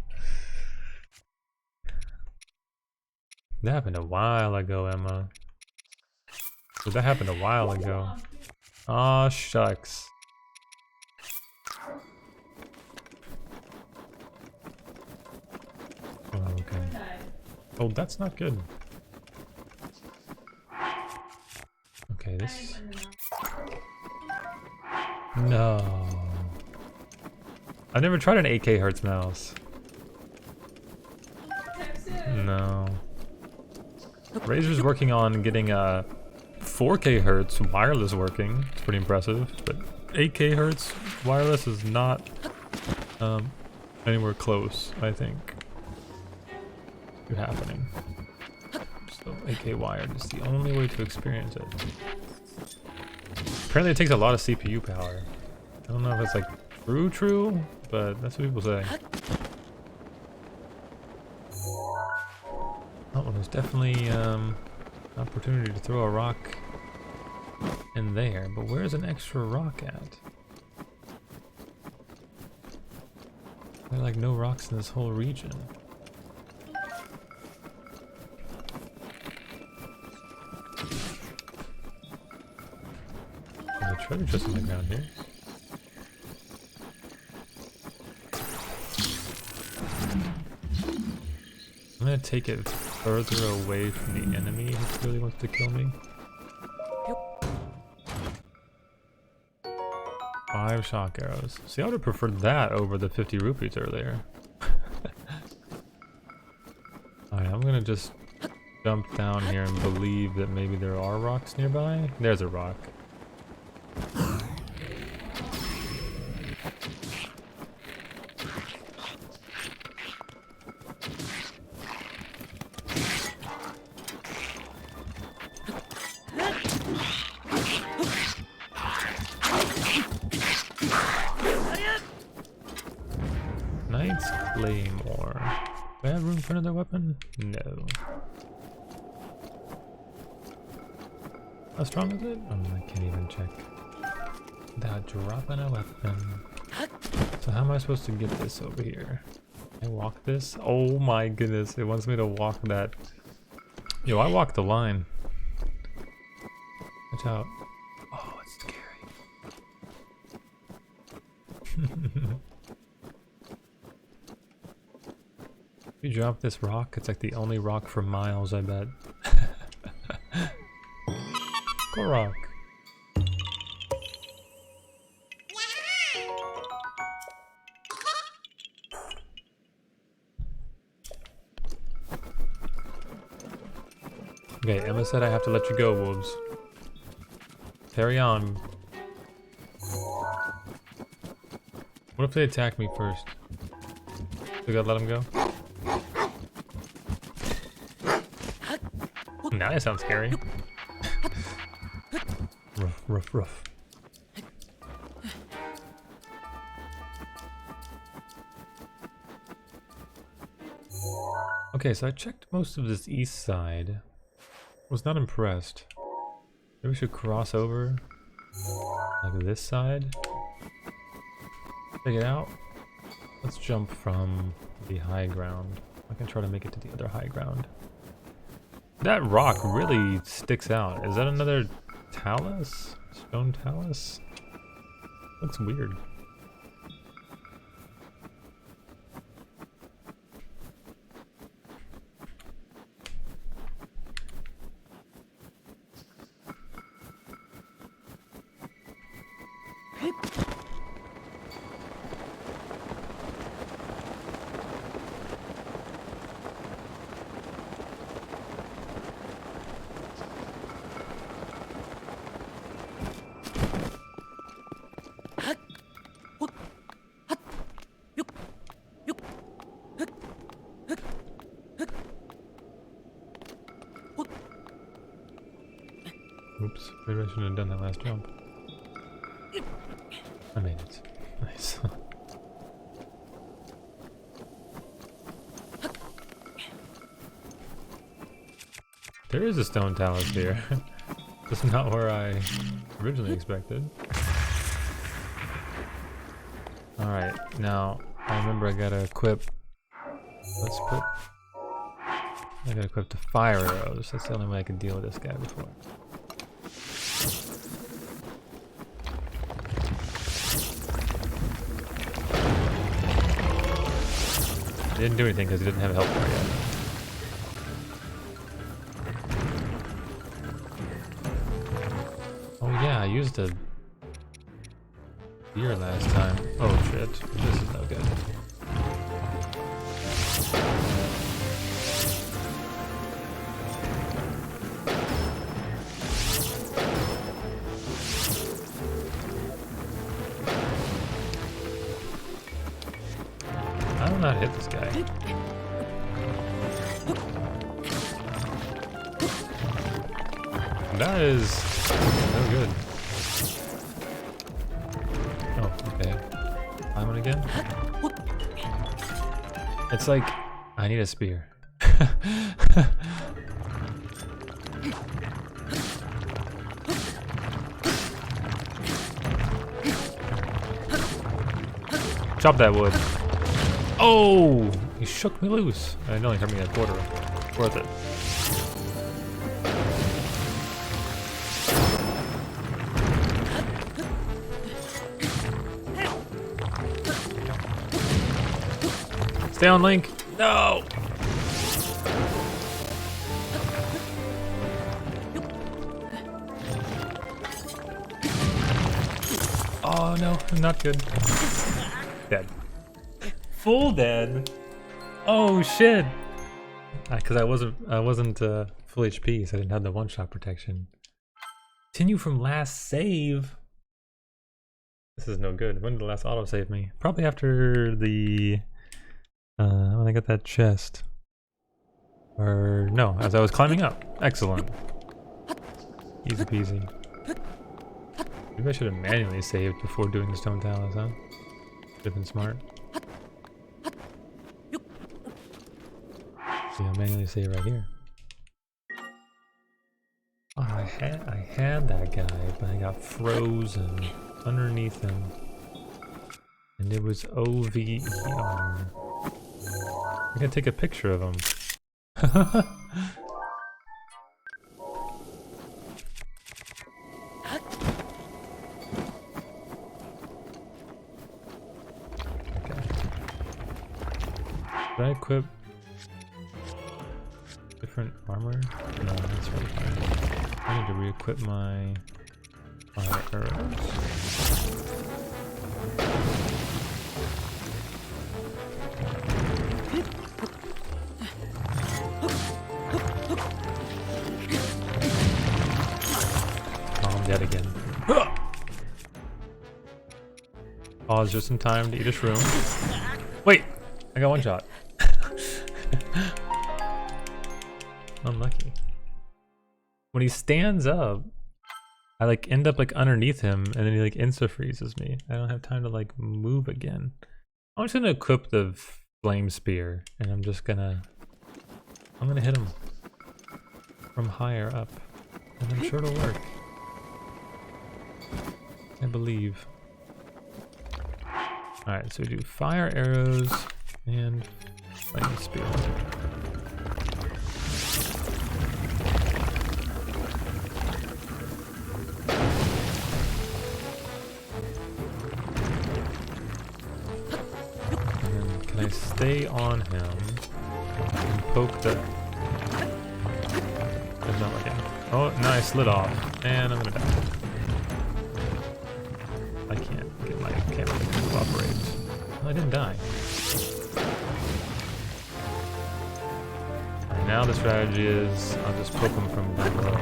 That happened a while ago, Emma. So that happened a while ago. Aw, shucks. Oh, okay. Oh, that's not good. Okay, this... No. I've never tried an 8K Hertz mouse. No. Razer's working on getting a 4K Hertz wireless working. It's pretty impressive, but 8K Hertz wireless is not anywhere close, I think, to happening. So 8K wired is the only way to experience it. Apparently it takes a lot of CPU power. I don't know if it's like true, but that's what people say. Oh, well, there's definitely an opportunity to throw a rock in there, but where's an extra rock at? There are like no rocks in this whole region. There's a treasure chest on the ground here. I'm gonna take it further away from the enemy who really wants to kill me. 5 shock arrows. See, I would have preferred that over the 50 rupees earlier. Alright, I'm gonna just jump down here and believe that maybe there are rocks nearby. There's a rock. Knight's Claymore. Do I have room for another weapon? No. How strong is it? Oh, I can't even check. Without dropping a weapon. So how am I supposed to get this over here? Can I walk this? Oh my goodness, it wants me to walk that. Yo, I walked the line. Watch out. Oh, it's scary. If you drop this rock, it's like the only rock for miles, I bet. Korok. Okay, Emma said I have to let you go, wolves. Carry on. What if they attack me first? We gotta let them go? Now that sounds scary. Rough, rough, rough. Okay, so I checked most of this east side. Was not impressed. Maybe we should cross over like this side. Check it out. Let's jump from the high ground. I can try to make it to the other high ground. That rock really sticks out. Is that another talus? Stone talus? Looks weird. Oops, maybe I shouldn't have done that last jump. I made it. Nice. There is a stone talus here. This is not where I originally expected. Alright, now I remember I gotta equip. Let's put. I gotta equip the fire arrows. That's the only way I can deal with this guy before. He didn't do anything because he didn't have a health bar yet. Oh yeah, I used a spear last time. Oh shit, this is no good. I will not hit this guy. That is no good. Oh, okay. Climbing again? It's like, I need a spear. Chop that wood. Oh! He shook me loose. It only hurt me a quarter. Worth it. Stay on, Link. No! Oh no, not good. Dead. Full dead. Oh shit. Because I wasn't full HP, so I didn't have the one-shot protection. Continue from last save. This is no good. When did the last autosave me? Probably after the when I got that chest. Or no, as I was climbing up. Excellent. Easy peasy. Maybe I should have manually saved before doing the stone talus, huh? Would have been smart. See, I'll manually save right here. Oh, I had that guy, but I got frozen underneath him. And it was OVER. I gotta take a picture of him. Okay. Did I equip different armor? No, that's really fine. I need to re-equip my arrows. Dead again. Pause just in time to eat a shroom. Wait! I got one shot. Unlucky. When he stands up, I like end up like underneath him and then he like insta-freezes me. I don't have time to like move again. I'm just gonna equip the flame spear and I'm gonna hit him from higher up. And I'm sure it'll work. I believe. Alright, so we do fire arrows and flame spear. And then can I stay on him and poke the... There's not working. Oh, no, I slid off. And I'm gonna die. I can't get my camera to cooperate. Well, I didn't die. And now the strategy is I'll just poke him from down below.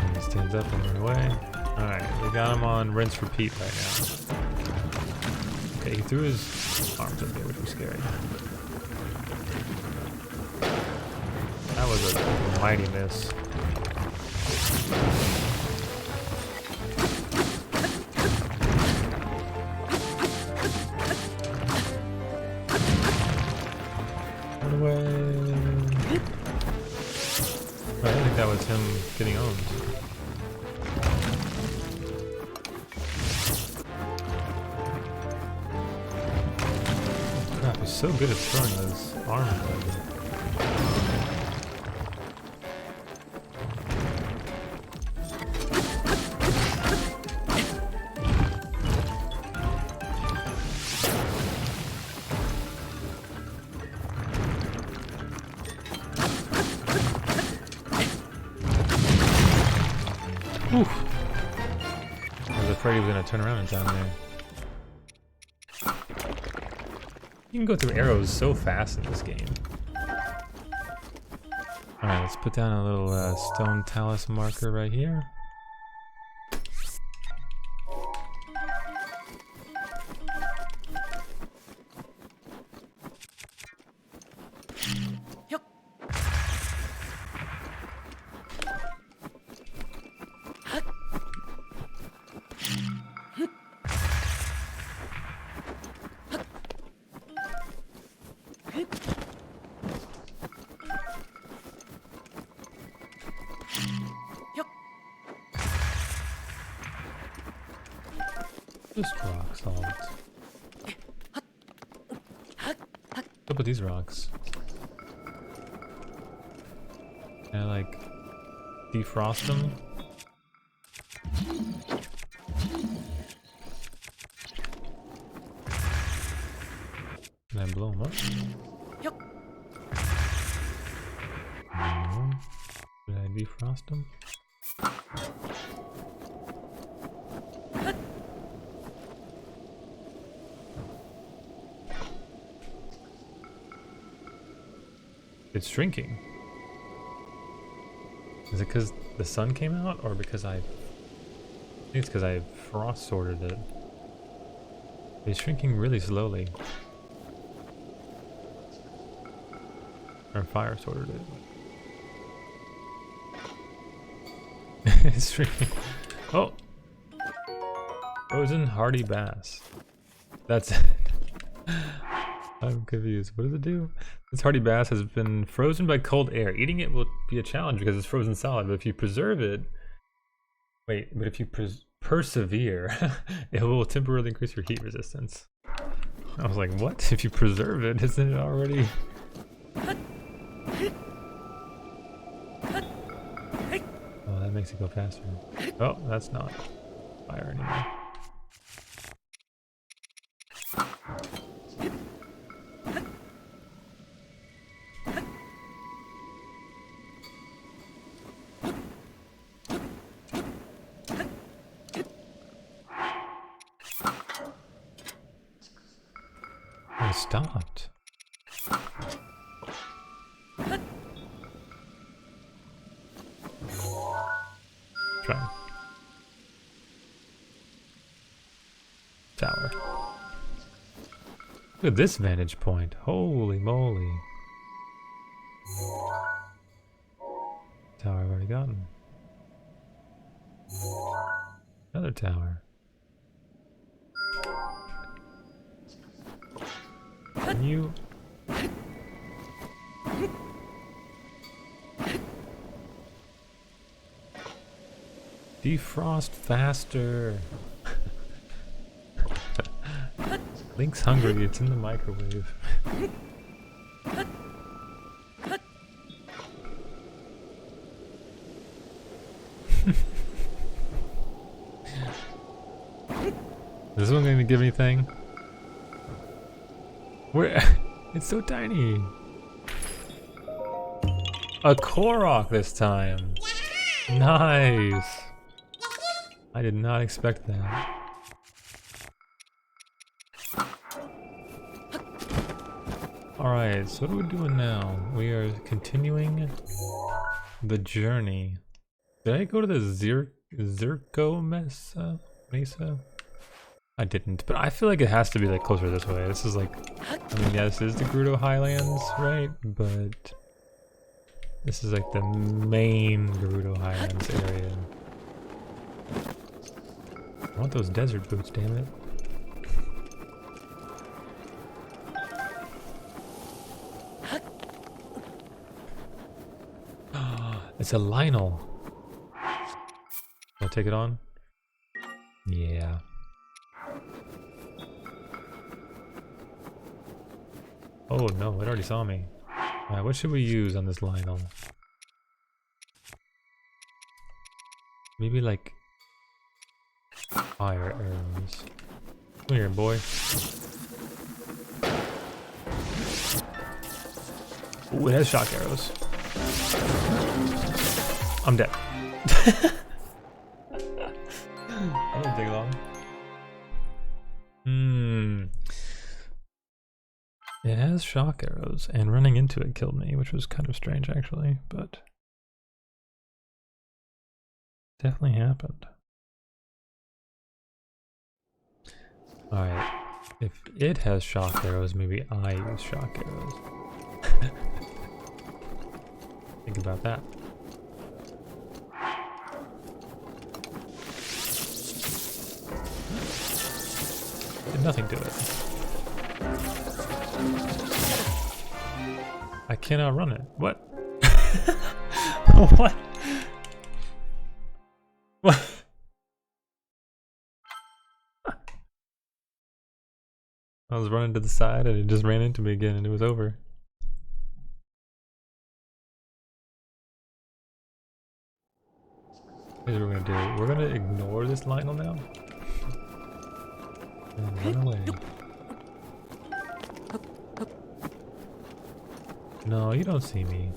And he stands up and run away. Alright, we got him on rinse repeat right now. Okay, he threw his arms up there, which was scary. That was a mighty miss. Run away. I think that was him getting owned. Oh, crap, he's so good at throwing those arms at me. Oof. I was afraid he was going to turn around in time there. You can go through arrows so fast in this game. Alright, let's put down a little stone talus marker right here. Just rock salt. What's up with these rocks? Can I like defrost them? Can I blow them up? No. Did I defrost them? It's shrinking. Is it because the sun came out, or because I think it's because I frost sorted it. It's shrinking really slowly. Or fire sorted it. It's shrinking. Oh! Frozen Hearty Bass. That's it. I'm confused. What does it do? This Hearty Bass has been frozen by cold air. Eating it will be a challenge because it's frozen solid, but if you preserve it... Wait, but if you persevere, it will temporarily increase your heat resistance. I was like, what? If you preserve it, isn't it already... Oh, that makes it go faster. Oh, that's not fire anymore. Oh, it stopped. Try. Tower. Look at this vantage point. Holy moly. Tower I've already gotten. Another tower. Can you... defrost faster. Link's hungry, it's in the microwave. Is this one going to give anything? Where? It's so tiny. A Korok this time. Nice. I did not expect that. Alright, so what are we doing now? We are continuing the journey. Did I go to the Zirco Mesa? I didn't, but I feel like it has to be like closer this way. This is like, I mean, yeah, this is the Grudo Highlands, right? But this is like the main Gerudo Highlands area. I want those desert boots, damn it. It's a Lionel. I'll take it on. Yeah. Oh no, it already saw me. Alright, what should we use on this Lionel? Maybe like fire arrows. Come here, boy. Ooh, it has shock arrows. I'm dead. That didn't take long. It has shock arrows, and running into it killed me, which was kind of strange actually, but definitely happened. Alright, if it has shock arrows, maybe I use shock arrows. Think about that. Did nothing to it. I cannot run it. What? What? What? I was running to the side and it just ran into me again and it was over. Here's what we're gonna do. We're gonna ignore this Lionel now. And run away. No, you don't see me.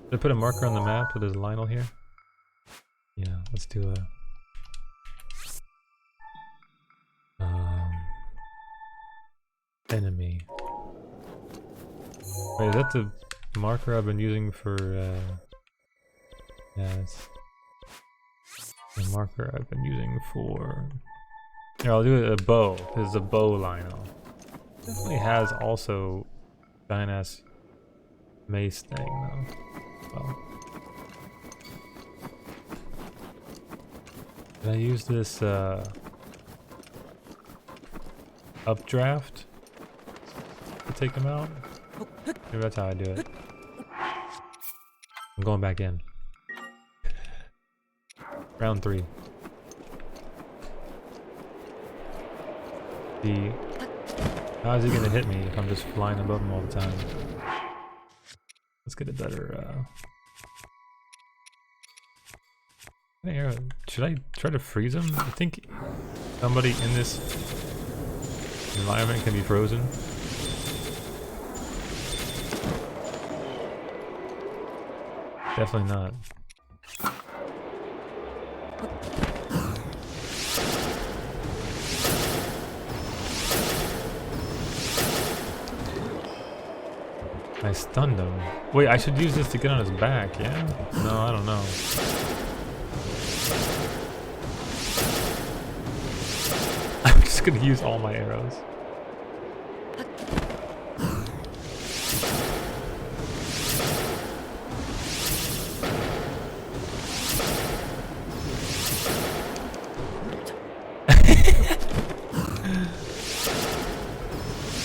Did I put a marker on the map that there's a Lionel here? Yeah, let's do a... enemy. Wait, is that the marker I've been using for, yeah, it's the marker I've been using for... Here, I'll do a bow. This is a bow Lionel. Definitely has also giant ass mace thing though. Well. Did I use this updraft to take him out? Maybe that's how I do it. I'm going back in. Round 3. How is he gonna hit me if I'm just flying above him all the time? Let's get a better should I try to freeze him? I think somebody in this environment can be frozen. Definitely not. I stunned him. Wait, I should use this to get on his back, yeah? No, I don't know. I'm just gonna use all my arrows.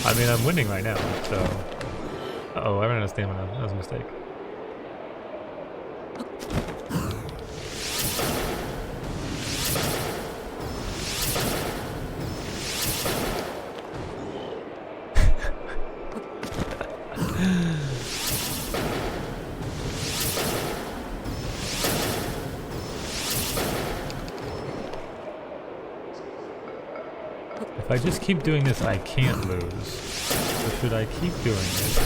I mean, I'm winning right now, so... Uh-oh, I ran out of stamina. That was a mistake. If I just keep doing this, I can't lose. So should I keep doing it?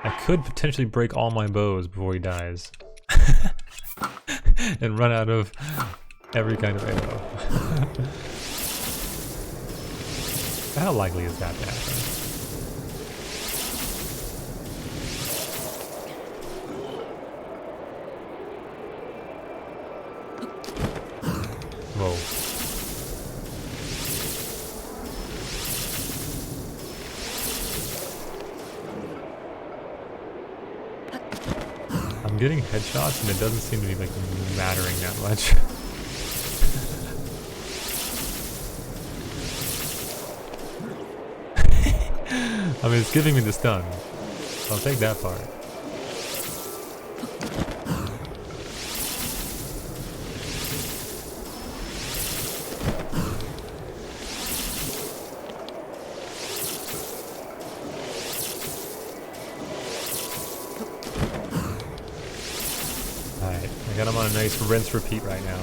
I could potentially break all my bows before he dies. And run out of every kind of arrow. How likely is that to happen? Whoa. I'm getting headshots and it doesn't seem to be like mattering that much. I mean, it's giving me the stun. I'll take that part. Got him on a nice rinse repeat right now.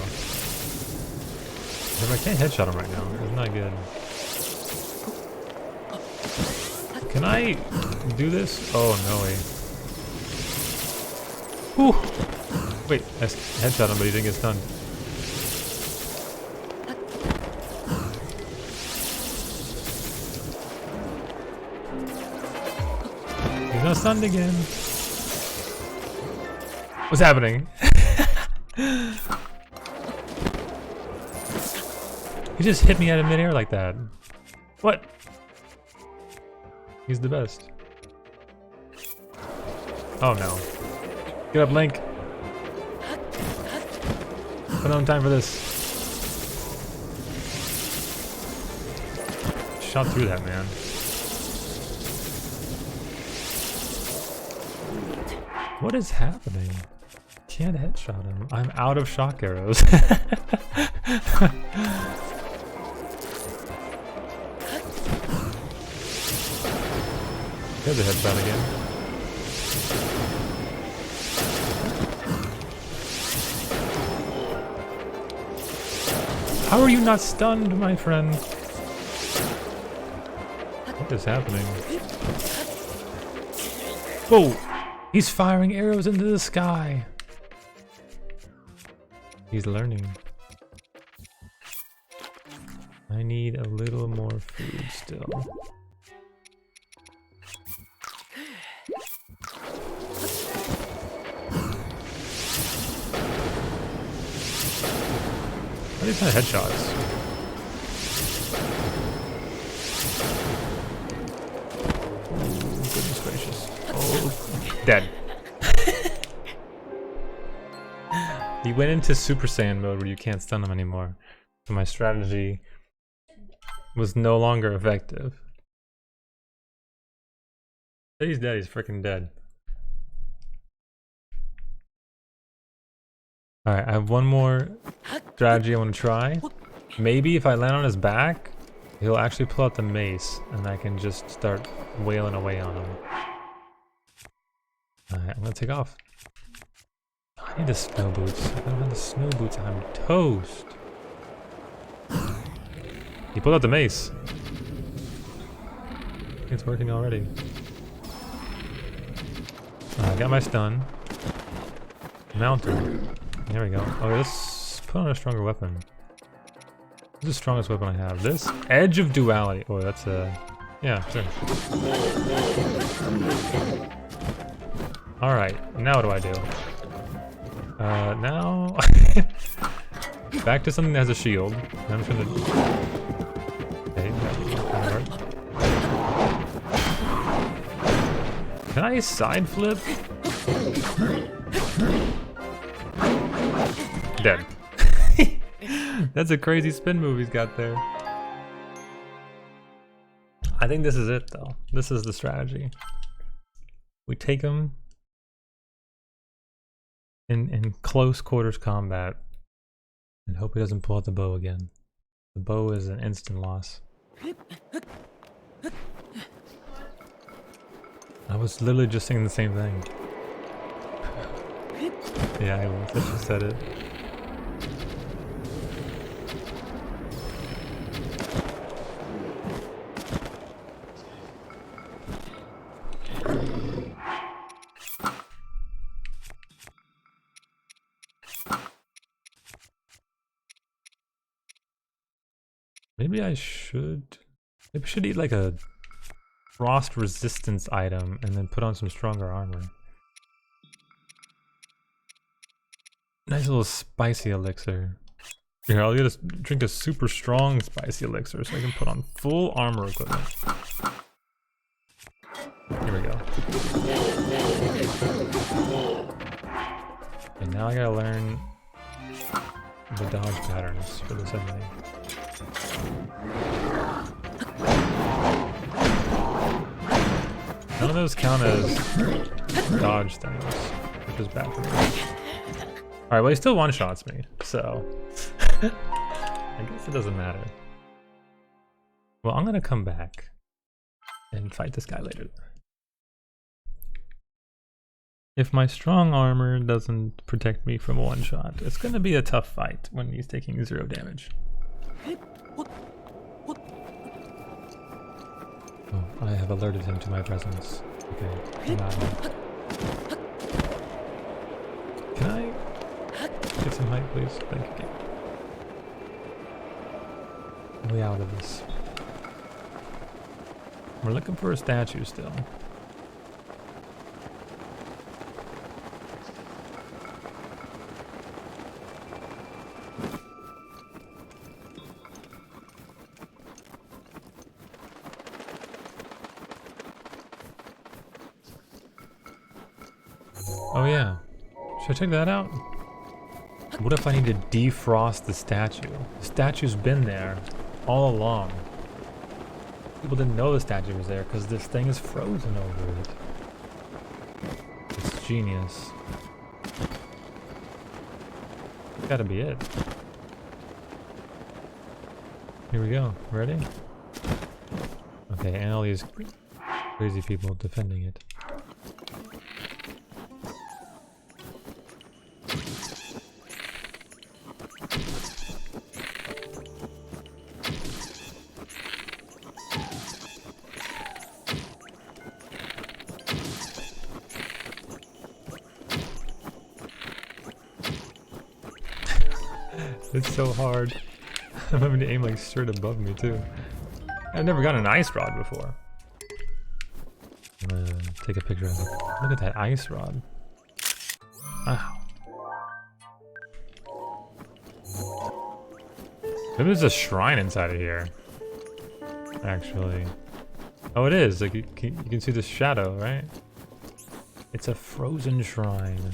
I can't headshot him right now. It's not good. Can I do this? Oh no way. Whew. Wait, I headshot him but he didn't get stunned. He's not stunned again. What's happening? He just hit me out of midair like that. What? He's the best. Oh no. Get up, Link. Put on time for this. Shot through that, man. What is happening? Can't headshot him. I'm out of shock arrows. There's a headshot again. How are you not stunned, my friend? What is happening? Whoa! He's firing arrows into the sky. He's learning. I I need a little more food still. What are these kind of headshots? Ooh, goodness gracious. Oh, dead. He went into Super Saiyan mode where you can't stun him anymore. So my strategy was no longer effective. He's dead, he's freaking dead. Alright, I have one more strategy I want to try. Maybe if I land on his back, he'll actually pull out the mace and I can just start wailing away on him. Alright, I'm gonna take off. I need the snow boots. If I don't have the snow boots, I'm toast. He pulled out the mace. It's working already. I got my stun. Mountain. There we go. Oh, let's put on a stronger weapon. This is the strongest weapon I have. This Edge of Duality. Oh, that's a... yeah, sure. Alright, now what do I do? Now... back to something that has a shield. I'm just gonna... okay, that kind of hurt. Can I side flip? Dead. That's a crazy spin move he's got there. I think this is it though. This is the strategy. We take him in close quarters combat and hope he doesn't pull out the bow again. The bow is an instant loss. I was literally just saying the same thing. Yeah, I just said it. Maybe I should eat like a frost resistance item and then put on some stronger armor. Nice little spicy elixir. Here, I'll drink a super strong spicy elixir so I can put on full armor equipment. Here we go. And now I gotta learn the dodge patterns for this enemy. None of those count as dodge things, which is bad for me. Alright, well he still one-shots me, so I guess it doesn't matter. Well, I'm gonna come back and fight this guy later. If my strong armor doesn't protect me from one shot, it's gonna be a tough fight when he's taking 0 damage. Oh, I have alerted him to my presence. Okay, come on. Can I get some height, please? Thank you. Way out of this. We're looking for a statue still. Oh yeah, should I check that out? What if I need to defrost the statue? The statue's been there all along. People didn't know the statue was there because this thing is frozen over it. It's genius. Gotta be it. Here we go. Ready? Okay, and all these crazy people defending it. It's so hard. I'm having to aim like straight above me too. I've never gotten an ice rod before. I'm gonna take a picture of it. Look at that ice rod. Wow. Maybe there's a shrine inside of here. Actually. Oh, it is. Like you can see the shadow, right? It's a frozen shrine.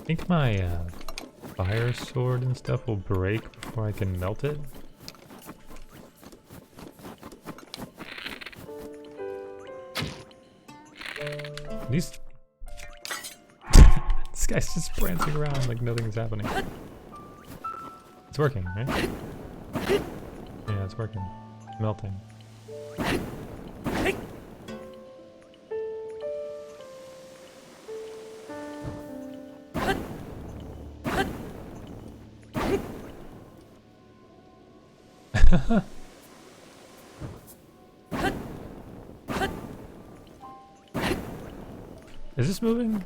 I think my fire sword and stuff will break before I can melt it. These... This guy's just prancing around like nothing's happening. It's working, right? Yeah, it's working. It's melting. Is this moving?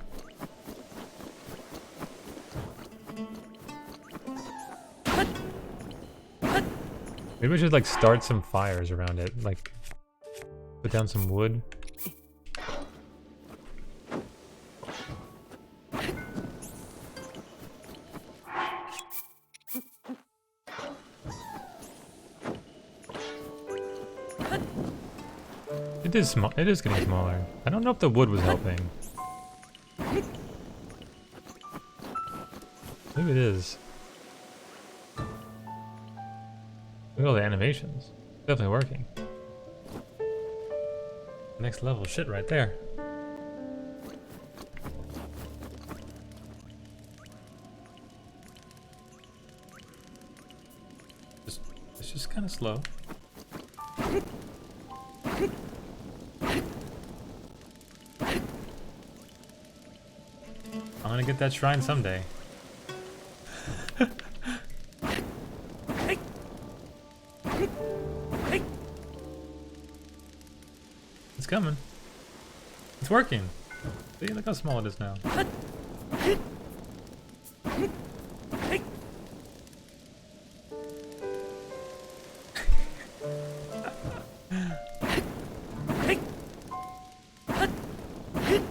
Maybe we should like start some fires around it, like put down some wood. It is small. It is getting smaller. I don't know if the wood was helping. Maybe it is. Look at all the animations. Definitely working. Next level shit right there. It's just kind of slow. I'm gonna get that shrine someday. It's coming. It's working. See, look how small it is now. I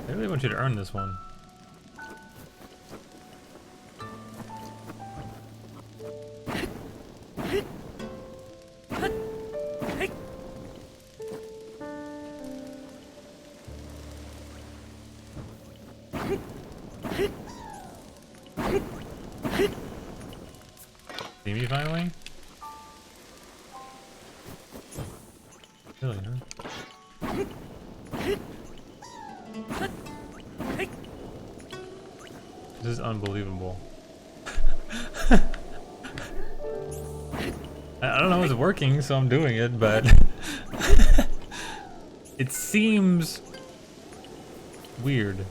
really want you to earn this one. See me finally? Really, huh? This is unbelievable. I don't know if it's working, so I'm doing it, but it seems weird.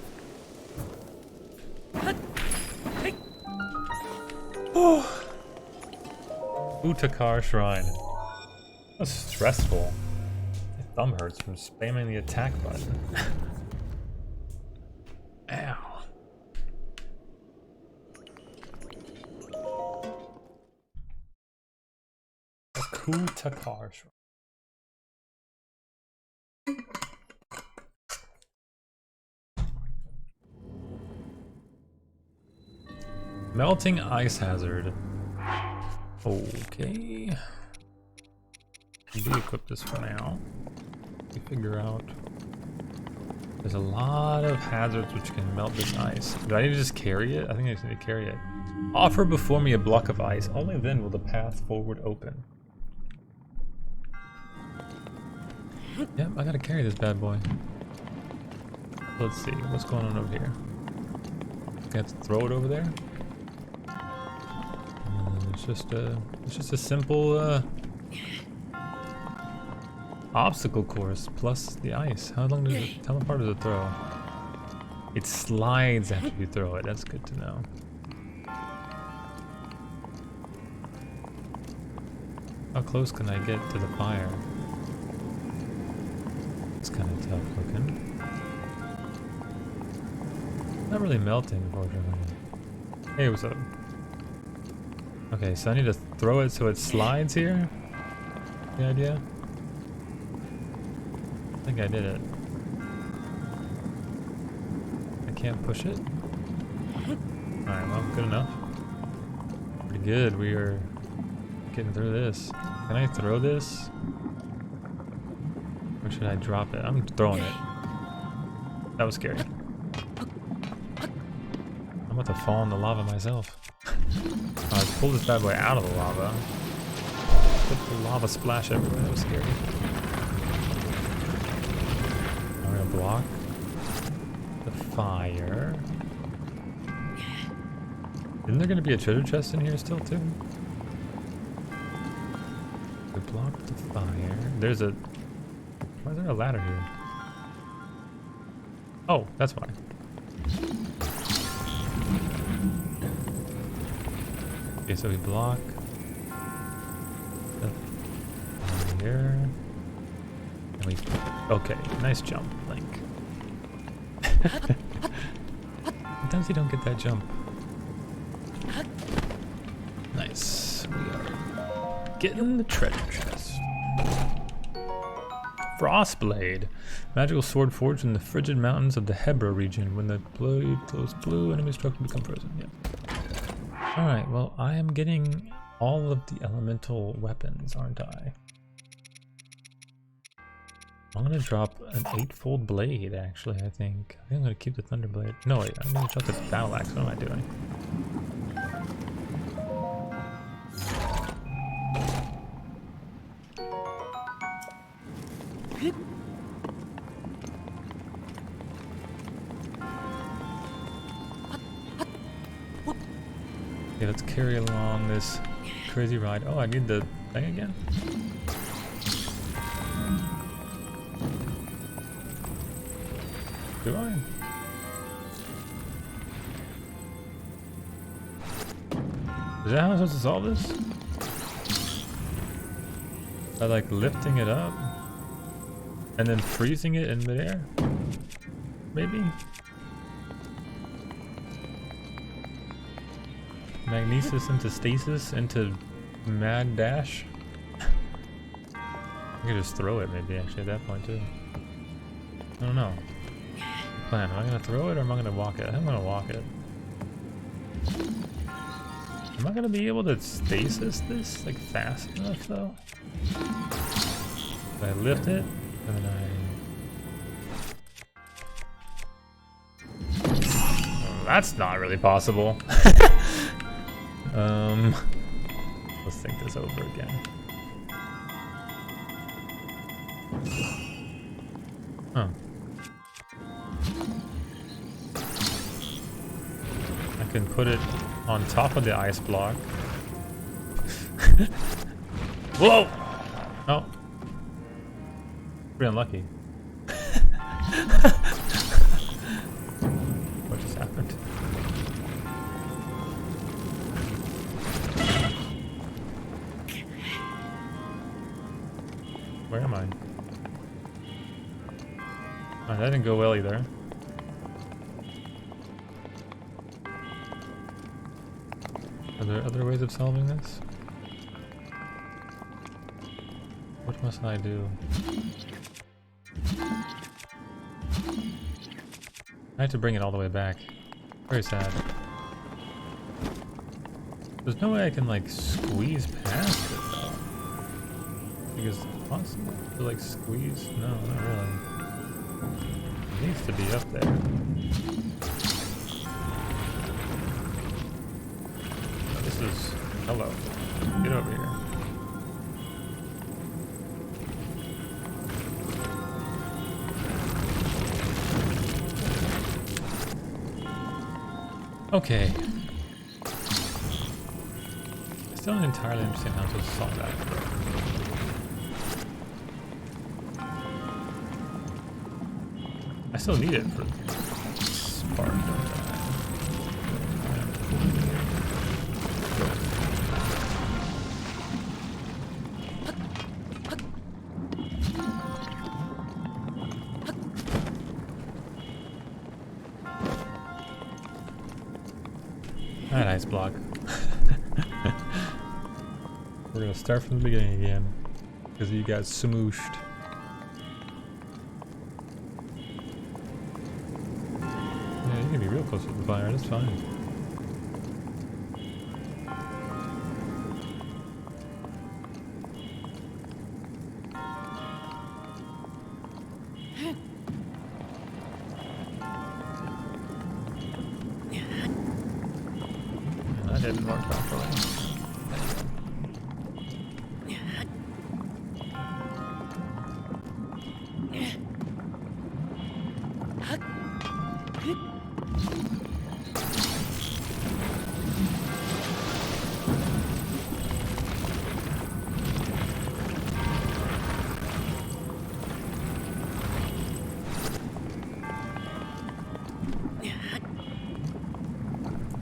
Utakar Shrine. That's stressful. My thumb hurts from spamming the attack button. Ow. Utakar Shrine. Melting ice hazard. Okay. De-equip this for now. We figure out. There's a lot of hazards which can melt this ice. Do I need to just carry it? I think I just need to carry it. Offer before me a block of ice. Only then will the path forward open. Yep, I gotta carry this bad boy. Let's see, what's going on over here? I have to throw it over there? It's just a simple obstacle course plus the ice. How far does it throw? It slides after you throw it. That's good to know. How close can I get to the fire? It's kind of tough looking. Not really melting, unfortunately. Hey, what's up? Okay, so I need to throw it so it slides here? The idea? I think I did it. I can't push it? Alright, well, good enough. Pretty good, we are getting through this. Can I throw this? Or should I drop it? I'm throwing it. That was scary. I'm about to fall in the lava myself. Let's pull this bad boy out of the lava. Put the lava splash everywhere. That was scary. I'm gonna block the fire. Isn't there gonna be a treasure chest in here still too? We block the fire. There's a... Why is there a ladder here? Oh, that's why. Okay, so we block the fire. And we... Okay, nice jump, Link. Sometimes you don't get that jump. Nice. We are getting the treasure chest. Frostblade. Magical sword forged in the frigid mountains of the Hebra region. When the blade glows blue, enemies struck and become frozen. Yeah. Alright, well, I am getting all of the elemental weapons, aren't I? I'm gonna drop an 8-fold blade, actually, I think. I think I'm gonna keep the thunder blade. No, wait, I'm gonna drop the battle axe. What am I doing? Okay, let's carry along this crazy ride. Oh, I need the thing again? Do I? Is that how I'm supposed to solve this? By like lifting it up and then freezing it in midair? Maybe? Magnesis into stasis into mad dash? I could just throw it maybe actually at that point too. I don't know. Plan. Am I gonna throw it or am I gonna walk it? I'm gonna walk it. Am I gonna be able to stasis this like fast enough though? If I lift it and then Oh, that's not really possible. Let's think this over again. Oh. I can put it on top of the ice block. Whoa! Oh. Pretty unlucky. What just happened? Where am I? Oh, that didn't go well either. Are there other ways of solving this? What must I do? I have to bring it all the way back. Very sad. There's no way I can like squeeze past it though. Because it's possible to like squeeze? No, not really. It needs to be up there. Oh, this is... Hello. Get over here. Okay. I still don't entirely understand how to solve that. I still need it for part, don't I? Alright, ice block. We're gonna start from the beginning again. Because you got smooshed. Yeah, you can be real close to the fire, that's fine. That didn't work properly.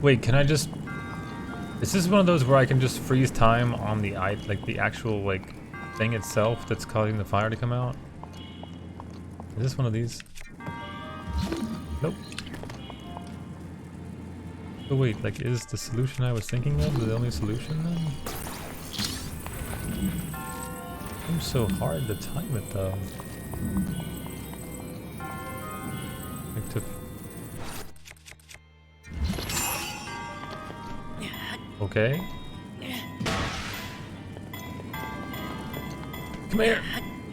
Wait, can I just... Is this one of those where I can just freeze time on the like the actual like thing itself that's causing the fire to come out? Is this one of these? Nope. Oh wait, like is the solution I was thinking of the only solution then? It's so hard to time it though. Like to... Okay. Come here.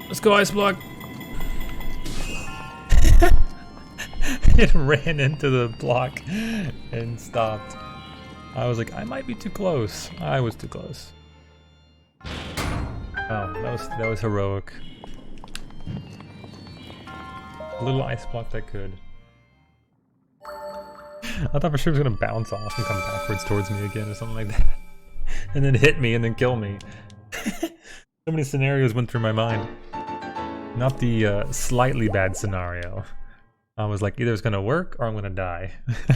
Let's go ice block. It ran into the block and stopped. I was like, I might be too close. I was too close. Oh, that was heroic. A little ice block that could. I thought for sure it was gonna bounce off and come backwards towards me again or something like that. And then hit me and then kill me. So many scenarios went through my mind. Not the slightly bad scenario. I was like, either it's gonna work or I'm gonna die. I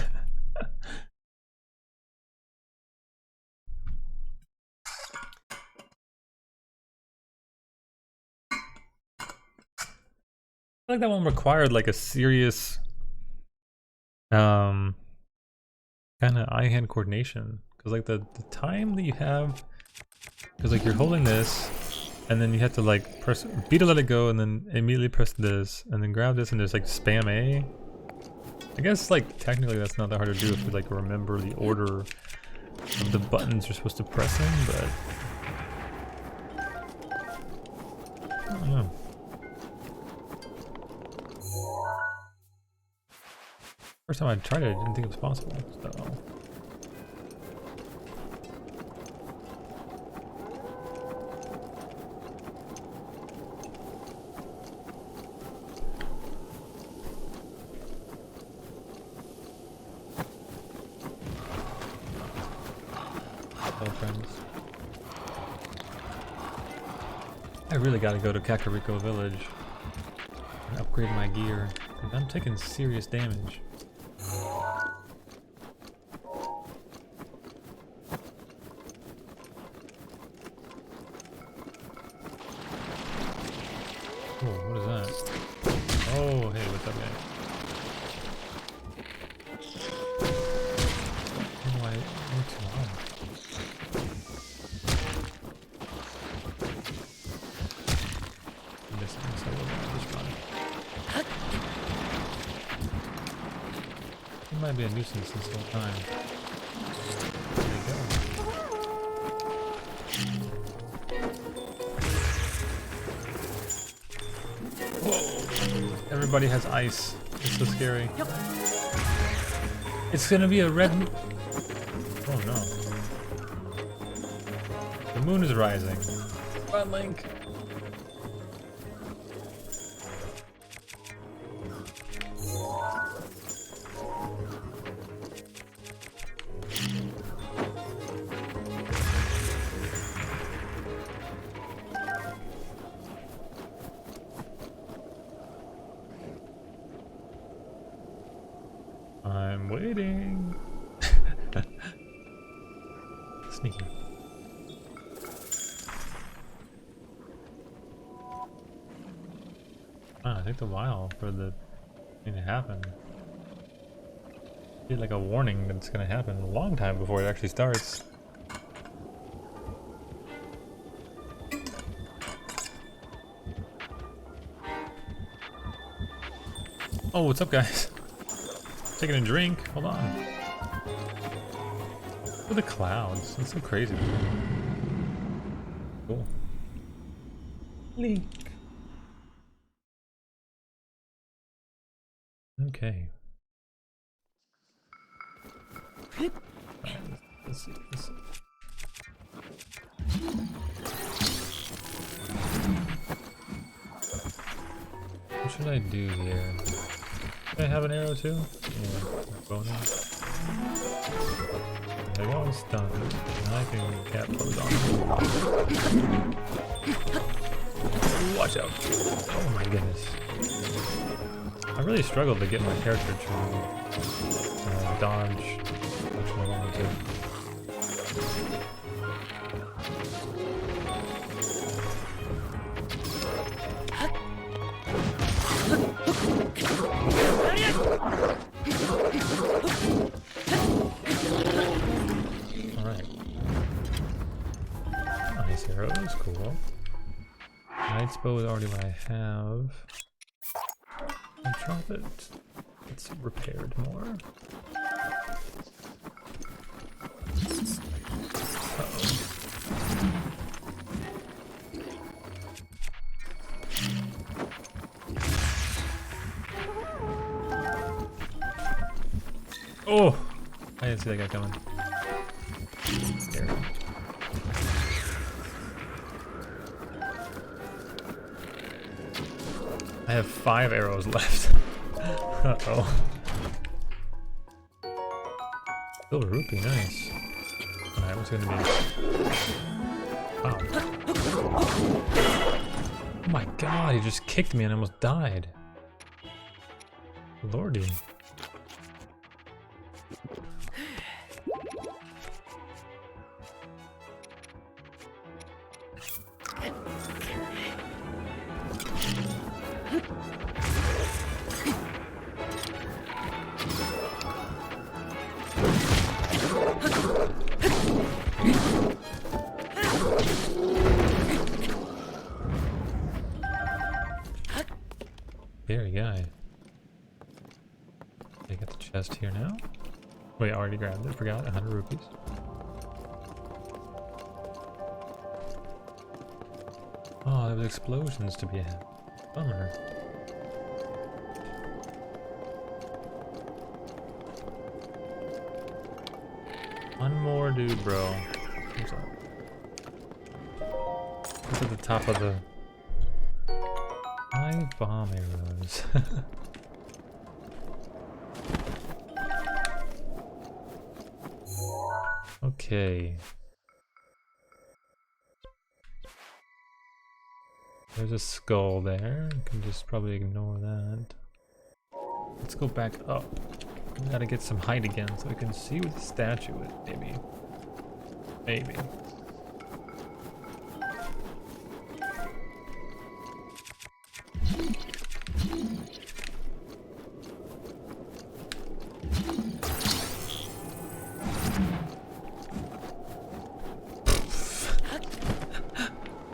feel like that one required like a serious kind of eye-hand coordination, because like the time that you have, because like you're holding this and then you have to like press B to let it go and then immediately press this and then grab this and just like spam A. I guess like technically that's not that hard to do if you like remember the order of the buttons you're supposed to press in, but I don't know. First time I tried it, I didn't think it was possible, so... Hello, friends. I really gotta go to Kakariko Village and upgrade my gear, because I'm taking serious damage. Oh, what is that? Oh, hey, what's up, guys? Oh, I went too long. I missed a little bit of this run. He might be a nuisance this whole time. There you go. Whoa! Everybody has ice. It's so scary. Yep. It's gonna be a red. Oh no! The moon is rising. Run, Link. waiting. Sneaky. Wow, it takes a while for the thing to happen. Get like a warning that it's gonna happen a long time before it actually starts. Oh, what's up, guys? Taking a drink. Hold on. Look at the clouds. That's so crazy. Cool. Link. Okay. Alright, let's see. What should I do here? Can I have an arrow too? Yeah, bonus. There we go, it's done. Now I can cap close on. Watch out. Oh my goodness. I really struggled to get my character to dodge which one I wanted to. Alright. Nice arrows, cool. Knight's bow is already what I have. I'll drop it. It's repaired more. Uh-oh. Oh! I didn't see that guy coming. There. I have 5 arrows left. Uh-oh. Silver rupee, nice. Alright, what's gonna be? Wow. Oh my god, he just kicked me and I almost died. Lordy. Scary guy. I got the chest here now. Wait, I already grabbed it. Forgot. 100 rupees. Oh, there was explosions to be had. Bummer. One more dude, bro. What's up? It's at the top of the... 5 bomb arrows. Okay. There's a skull there. You can just probably ignore that. Let's go back up. We gotta get some height again so we can see what the statue is, maybe. Maybe.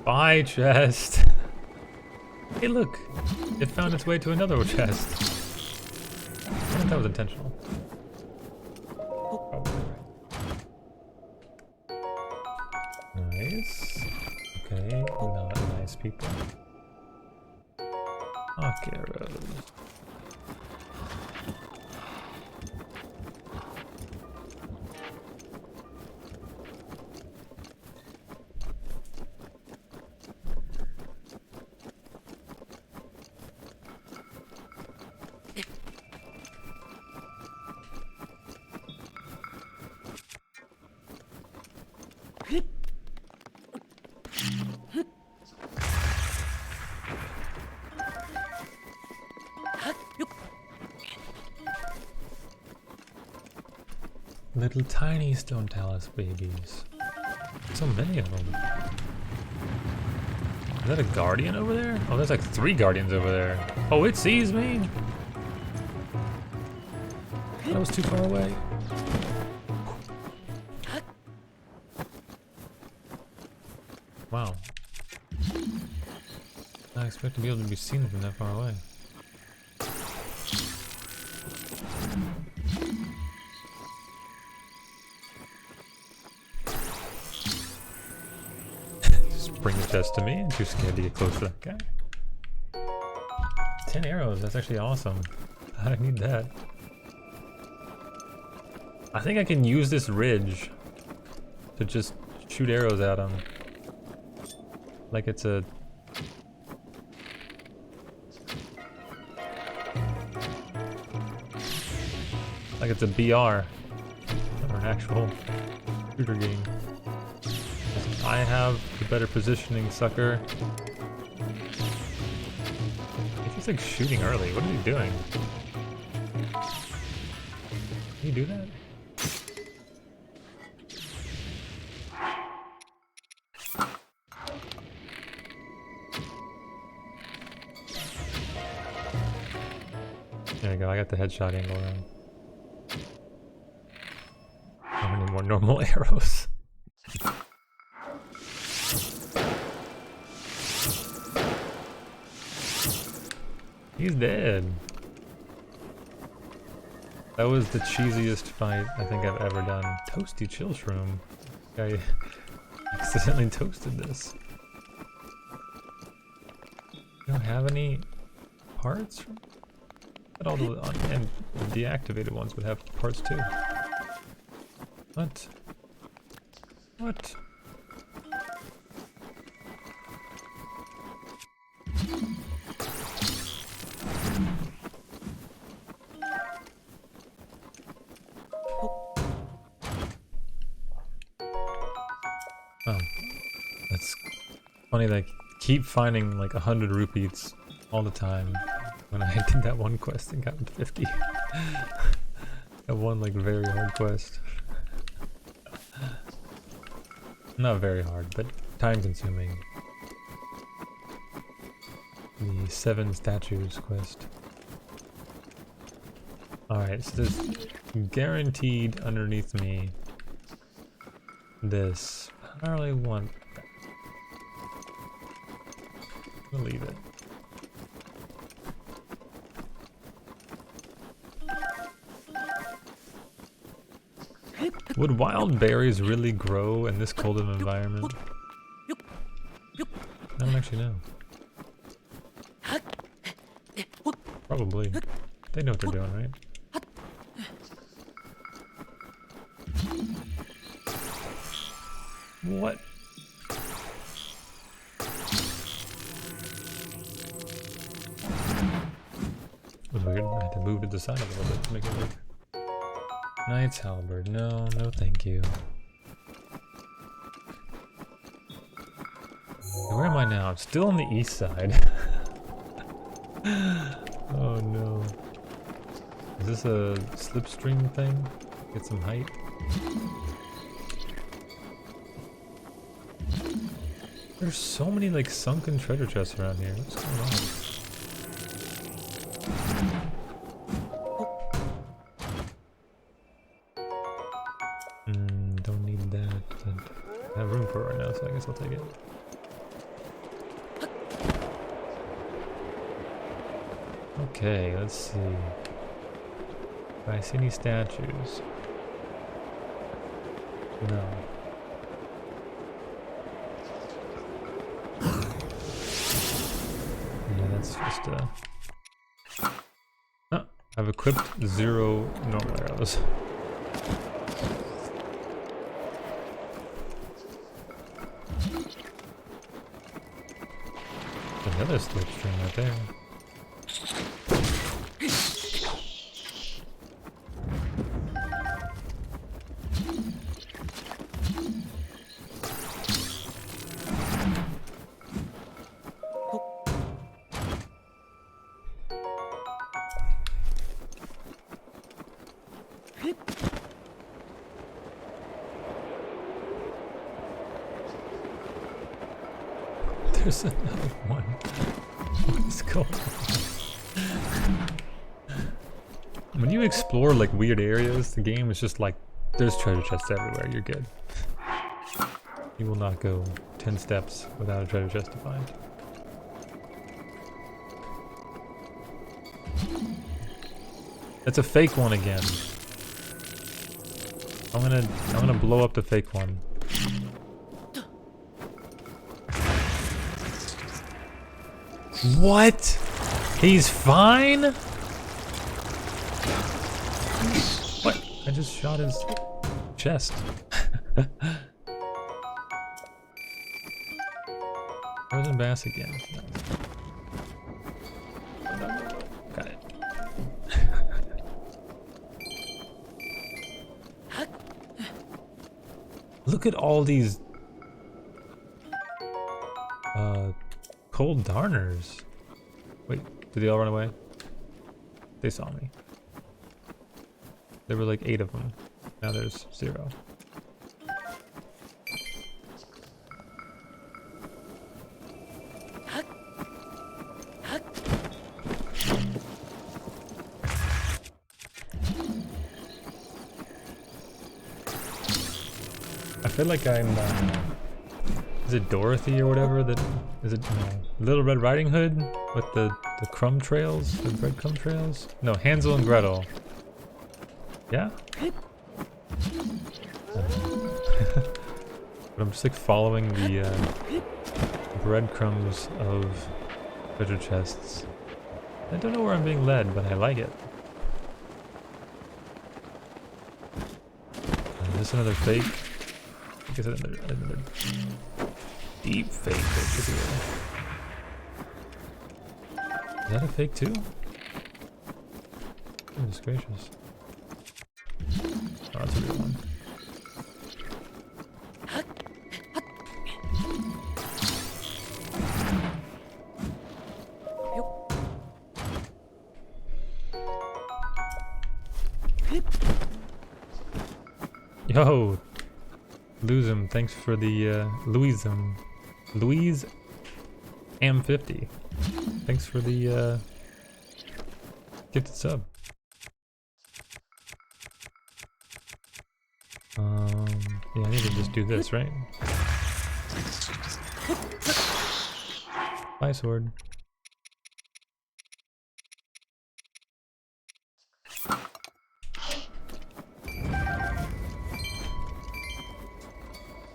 Bye, chest. Hey, look! It found its way to another chest. I think that was intentional. Probably. Nice. Okay, not nice people. Arrows. Little tiny stone talus babies. So many of them. Is that a guardian over there? Oh, there's like 3 guardians over there. Oh, it sees me! That was too far away. Wow. I expect to be able to be seen from that far away. Just bring the chest to me. I'm too scared to get close to that guy. 10 arrows, that's actually awesome. I need that. I think I can use this ridge to just shoot arrows at him. Like it's a... like it's a BR. Or an actual shooter game. I have the better positioning, sucker. He's like shooting early. What is he doing? Can you do that? There we go, I got the headshot angle around. I need more normal arrows. He's dead. That was the cheesiest fight I think I've ever done. Toasty chill shroom. I accidentally toasted this. You don't have any parts? But all the and deactivated ones would have parts too. What? What? Oh, that's funny. Like, keep finding like 100 rupees all the time. When I did that one quest and got 50. That one like very hard quest. Not very hard, but time consuming. The 7 statues quest. Alright, so there's guaranteed underneath me this. I don't really want that. I'll leave it. Would wild berries really grow in this cold of an environment? I don't actually know. Probably. They know what they're doing, right? What? It was weird. I had to move to the side a little bit to make it work. Knight's Halberd. No, no thank you. Where am I now? I'm still on the east side. Oh no. Is this a slipstream thing? Get some height? There's so many like sunken treasure chests around here. What's going on? Don't need that, but I have room for it right now, so I guess I'll take it. Okay, let's see. Do I see any statues? No. Yeah, that's just oh, I've equipped 0 normal arrows. Another slipstream right there. There's another one. What is going on? When you explore like weird areas, the game is just like, there's treasure chests everywhere, you're good. You will not go 10 steps without a treasure chest to find. That's a fake one again. I'm gonna blow up the fake one. What? He's fine? What? I just shot his chest. Frozen bass again. Got it. Look at all these cold darners. Wait, did they all run away? They saw me. There were like 8 of them. Now there's 0. I feel like I'm, is it Dorothy or whatever that, is it Little Red Riding Hood with the crumb trails, the breadcrumb trails? No, Hansel and Gretel. Yeah? But I'm just like following the breadcrumbs of treasure chests. I don't know where I'm being led, but I like it. Is this another fake? I guess another deep fake is here. Is that a fake too? Goodness gracious. Oh, that's a real one. Yo! Lose him, thanks for the Louise M50. Thanks for the gifted sub. Yeah, I need to just do this, right? Bye, sword.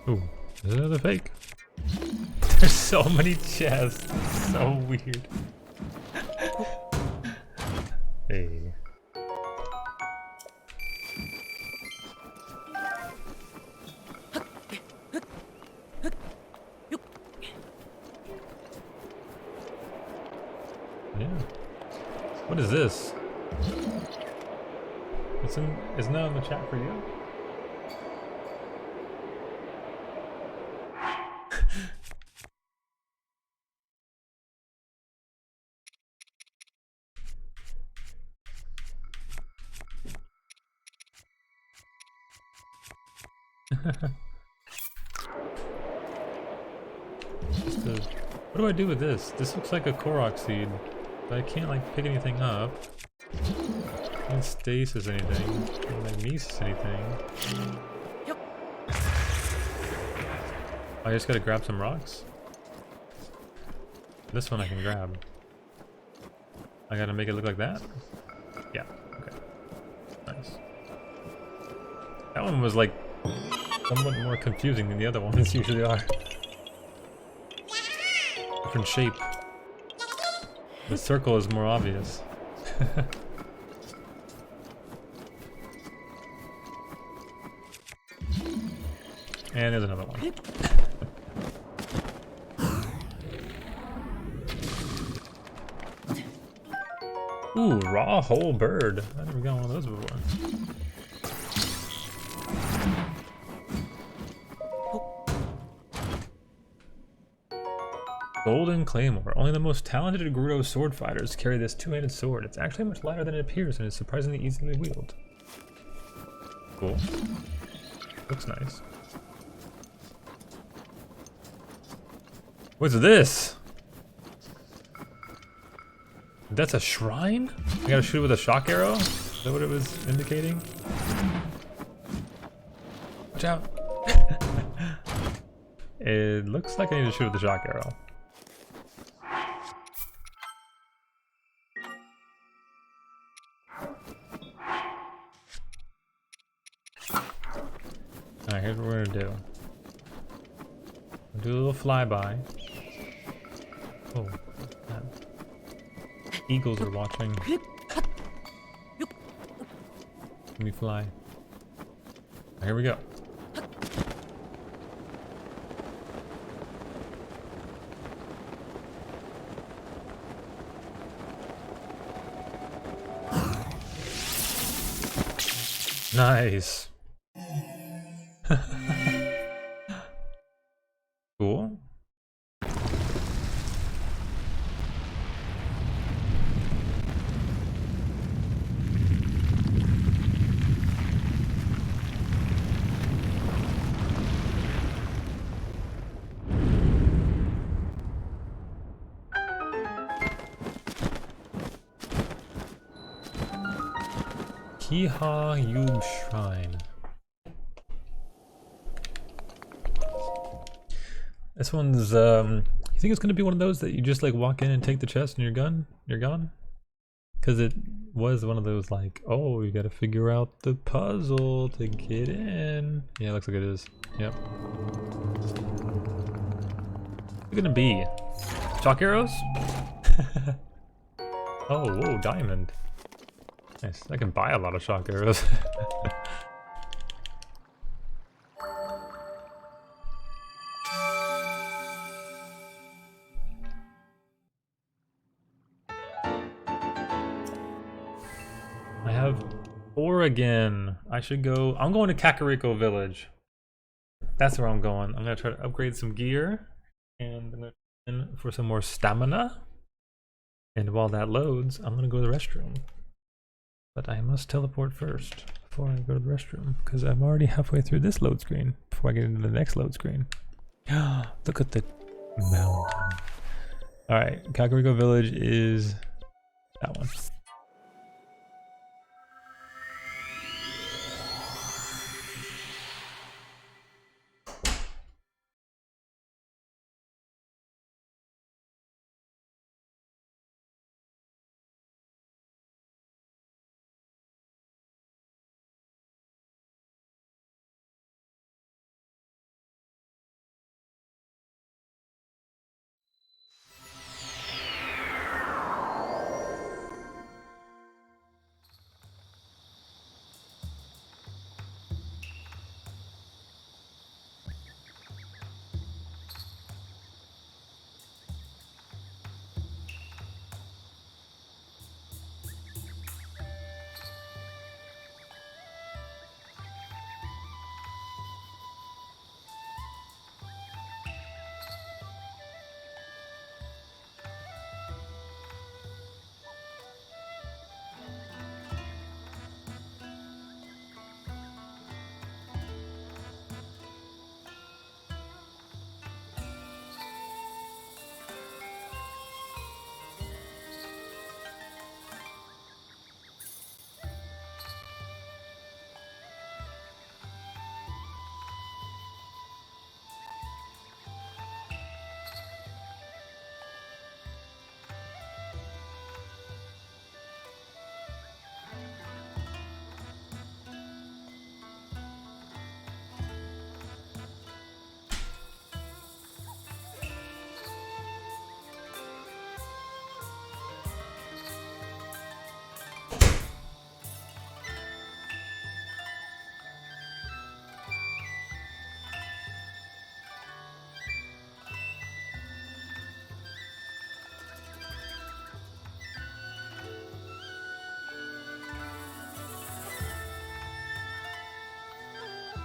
Ooh, there's another fake. There's so many chests. It's so weird. Hey. Yeah. What is this? Isn't that in the chat for you? What do I do with this? This looks like a Korok Seed, but I can't like pick anything up. I can't stasis anything. I can't magnesis anything. I just gotta grab some rocks? This one I can grab. I gotta make it look like that? Yeah, okay. Nice. That one was like somewhat more confusing than the other ones usually are. Different shape. The circle is more obvious. And there's another one. Ooh, raw whole bird. I never got one of those before. Golden Claymore. Only the most talented Grudo sword fighters carry this two-handed sword. It's actually much lighter than it appears and is surprisingly easily wielded. Cool. Looks nice. What's this? That's a shrine? I gotta shoot it with a shock arrow? Is that what it was indicating? Watch out. It looks like I need to shoot with the shock arrow. Alright, here's what we're gonna do. We'll do a little flyby. Oh, man. Eagles are watching. Let me fly. Here we go. Nice. Cool. Kiha Yub Shrine. This one's you think it's gonna be one of those that you just like walk in and take the chest and you're gone? Cause it was one of those like, oh, you gotta figure out the puzzle to get in. Yeah, it looks like it is. Yep. What's it gonna be? Shock arrows? Oh, whoa, diamond. Nice. I can buy a lot of shock arrows. I have 4 again. I should go. I'm going to Kakariko Village. That's where I'm going. I'm gonna try to upgrade some gear, and I'm gonna in for some more stamina. And while that loads, I'm gonna go to the restroom. But I must teleport first before I go to the restroom, because I'm already halfway through this load screen before I get into the next load screen. Look at the mountain. Alright, Kakariko Village is that one.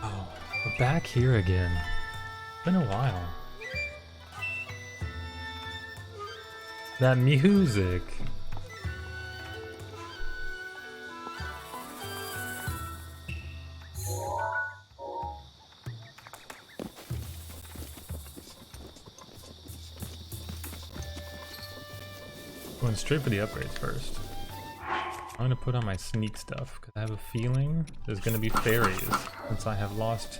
Oh, we're back here again. It's been a while. That music. Going straight for the upgrades first. I'm gonna put on my sneak stuff because I have a feeling there's gonna be fairies since I have lost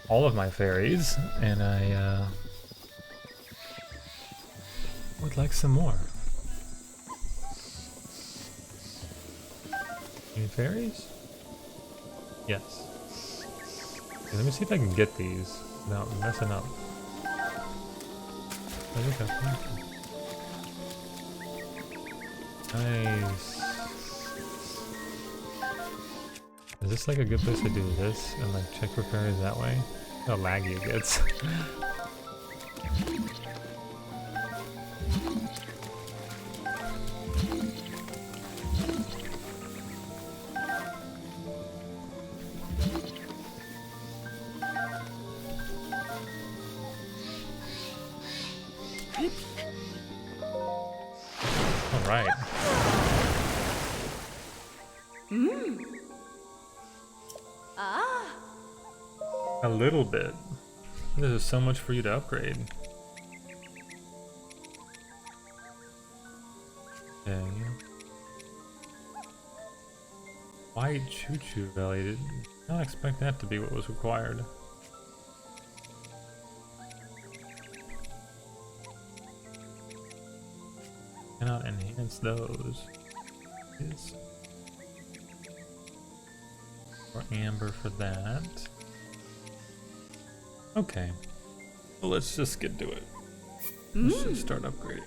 all of my fairies and I would like some more. Any fairies? Yes. Okay, let me see if I can get these without messing up. I think I can. Nice. Is this like a good place to do this and like check for fairies that way? How laggy it gets. Alright. A little bit. There's so much for you to upgrade. Okay. White choo-choo belly. Did not expect that to be what was required. Cannot enhance those. Yes. Or amber for that. Okay. Well, let's just get to it. Let's just start upgrading.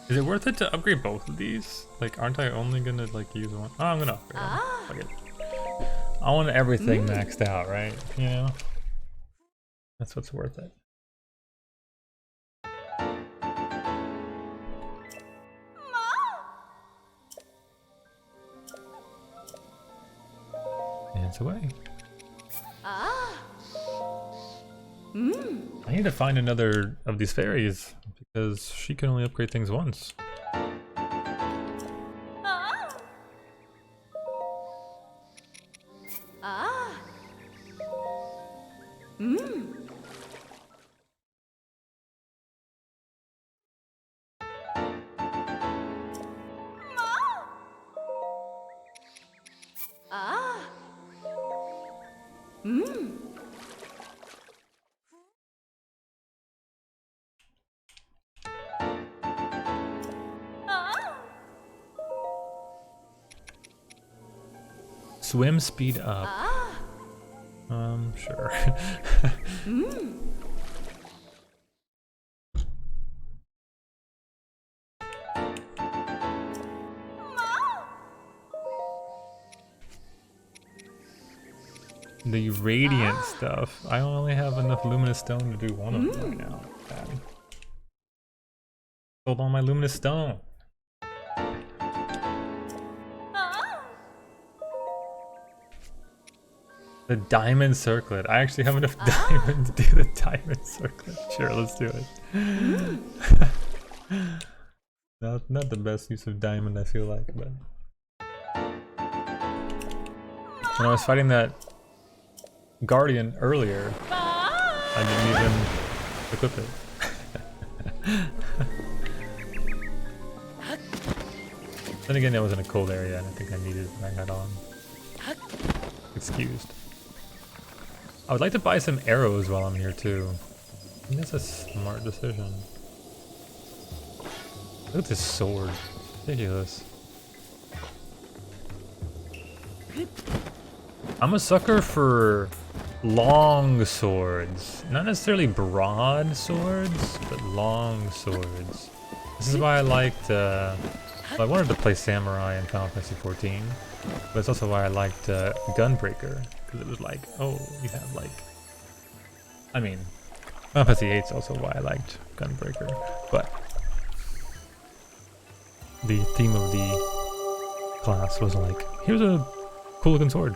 Is it worth it to upgrade both of these? Like, aren't I only gonna like use one? Oh, I'm gonna upgrade them. Fuck it. I want everything maxed out, right? You know? That's what's worth it. Dance away. I need to find another of these fairies because she can only upgrade things once. Swim speed up. Sure. The radiant stuff. I only have enough luminous stone to do one of them right now. Bad. Sold all my luminous stone. The diamond circlet. I actually have enough diamonds to do the diamond circlet. Sure, let's do it. Not the best use of diamond, I feel like, but when I was fighting that guardian earlier, I didn't even equip it. Then again, it was in a cold area, and I think I needed my hat on. Excused. I would like to buy some arrows while I'm here too. I think that's a smart decision. Look at this sword. Ridiculous. I'm a sucker for long swords. Not necessarily broad swords, but long swords. This is why I liked, I wanted to play Samurai in Final Fantasy XIV, but it's also why I liked Gunbreaker. Because it was like, oh, you have like, I mean, Final Fantasy VIII is also why I liked Gunbreaker, but the theme of the class was like, here's a cool looking sword.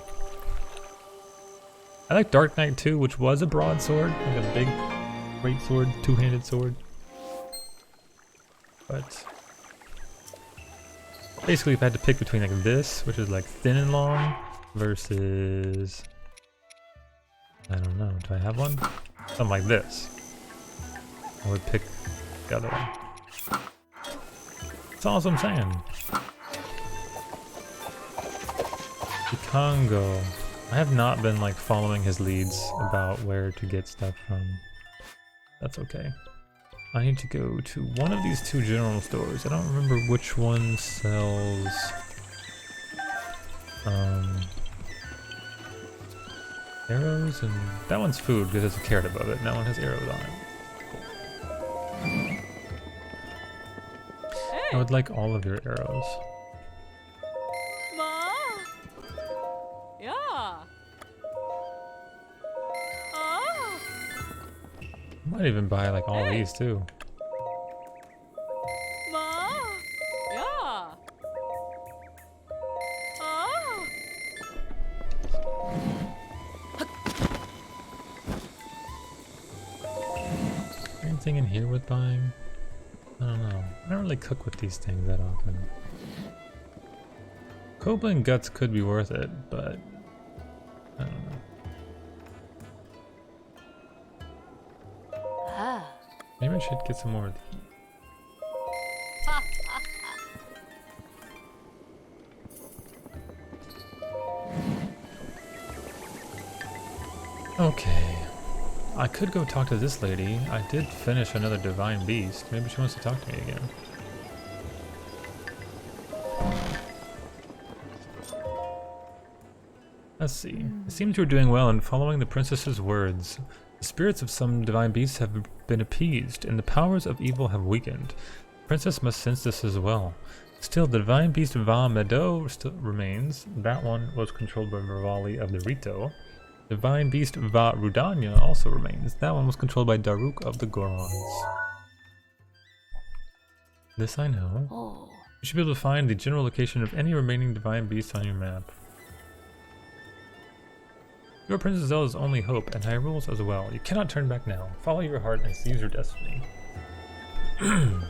I like Dark Knight too, which was a broadsword, like a big, great sword, two-handed sword. But basically, if I had to pick between like this, which is like thin and long, versus, I don't know, do I have one? Something like this. I would pick the other one. That's all I'm saying. The Congo. I have not been like following his leads about where to get stuff from. That's okay. I need to go to one of these two general stores. I don't remember which one sells arrows, and that one's food because there's a carrot above it, and that one has arrows on it. I would like all of your arrows. Ma. Yeah. Ah. I might even buy like all these too. Ma. Yeah. Ah. Anything in here with buying? I don't know. I don't really cook with these things that often. Copeland guts could be worth it, but I don't know. Maybe I should get some more of these. Okay. I could go talk to this lady. I did finish another divine beast. Maybe she wants to talk to me again. Let's see. It seems you are doing well in following the princess's words. The spirits of some divine beasts have been appeased, and the powers of evil have weakened. The princess must sense this as well. Still, the divine beast Va Meadow still remains. That one was controlled by Mervali of the Rito. Divine beast Va Rudanya also remains. That one was controlled by Daruk of the Gorons. This I know. Oh. You should be able to find the general location of any remaining divine beasts on your map. Your Princess Zelda's only hope, and Hyrule's as well. You cannot turn back now. Follow your heart and seize your destiny. I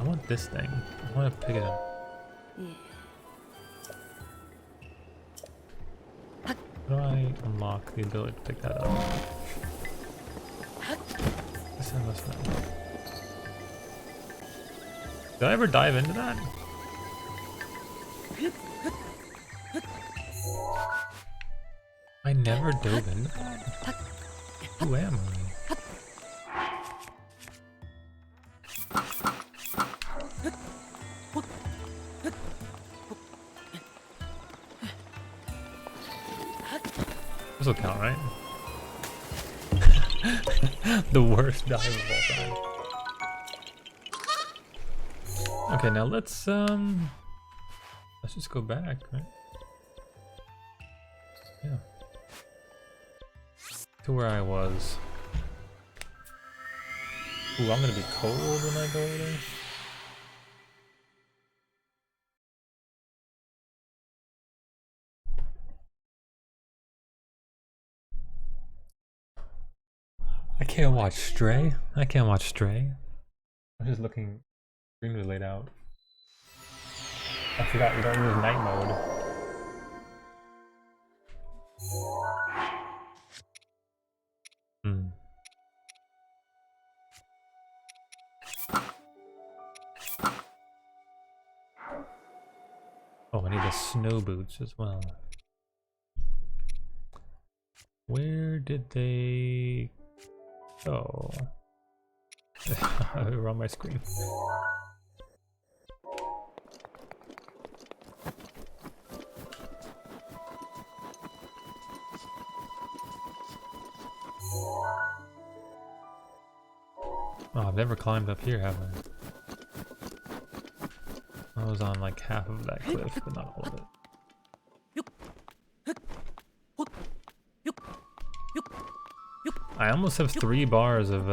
want this thing. I want to pick it up. Yeah. How do I unlock the ability to pick that up? Guess I must know. Did I ever dive into that? I never dove into that. Who am I? This will count, right? The worst dive of all time. Okay, now let's just go back, right? Yeah. To where I was. Ooh, I'm gonna be cold when I go there. I can't watch Stray. I can't watch Stray. I'm just looking extremely laid out. I forgot we don't use night mode. Oh, I need the snow boots as well. Where did they go? They're on my screen. Oh, I've never climbed up here, have I? I was on like half of that cliff, but not all of it. I almost have 3 bars of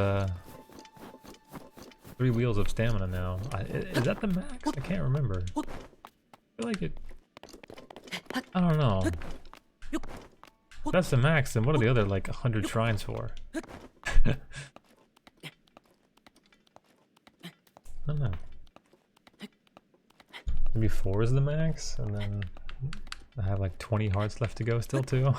3 wheels of stamina now. Is that the max? I can't remember. I feel like it. I don't know. If that's the max, then what are the other like 100 shrines for? I don't know. Maybe 4 is the max, and then I have like 20 hearts left to go still too.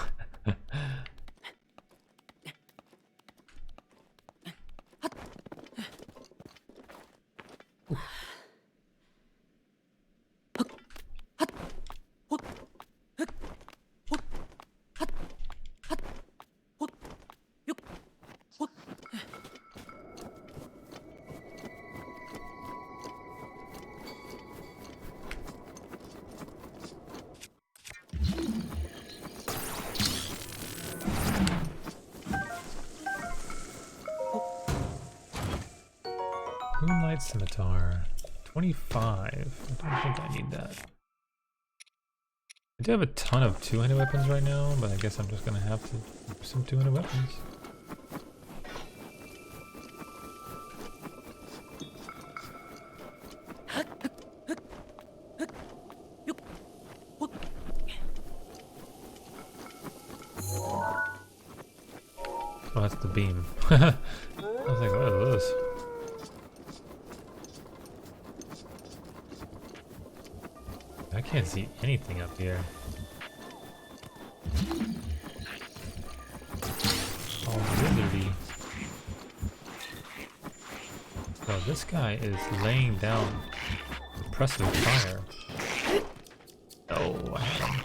Light Scimitar. 25. I don't think I need that. I do have a ton of two-handed weapons right now, but I guess I'm just gonna have to use some two-handed weapons. Oh, that's the beam. I was like, what is this? I can't see anything up here. Oh, literally. So this guy is laying down suppressive fire. Oh, I had him.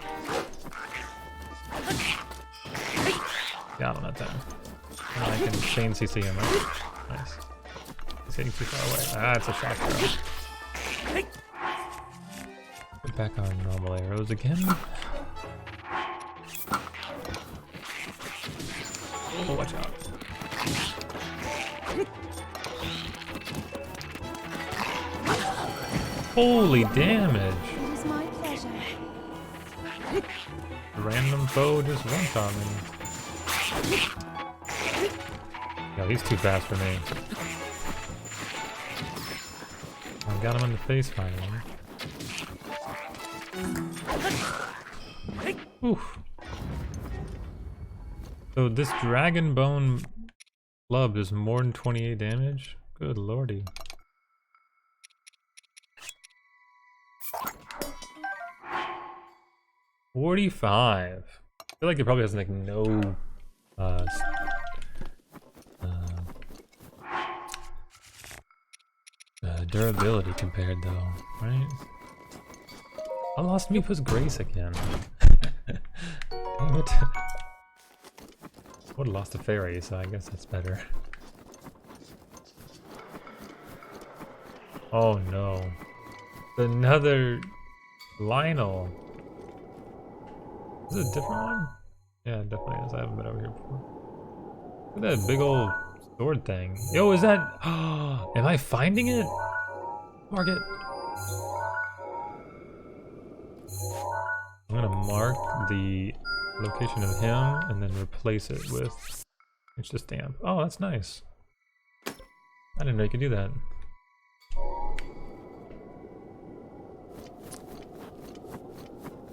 Got him that time. And I can chain CC him, right? Nice. He's hitting too far away. Ah, it's a shock throw. Put back on normal arrows again. Oh, watch out. Holy damage! It is my pleasure. Random foe just one-shot me. Yo, he's too fast for me. I got him in the face finally. Oof. So this dragon bone club does more than 28 damage? Good lordy. $45. I feel like it probably has like no durability compared though, right? I lost Mipa's Grace again. Damn it. Would've lost a fairy, so I guess that's better. Oh no. Another Lionel. Is it a different one? Yeah, it definitely is. I haven't been over here before. Look at that big old sword thing. Yo, is that... am I finding it? Mark it. I'm gonna mark the location of him and then replace it with... It's just stamp. Oh, that's nice. I didn't know you could do that.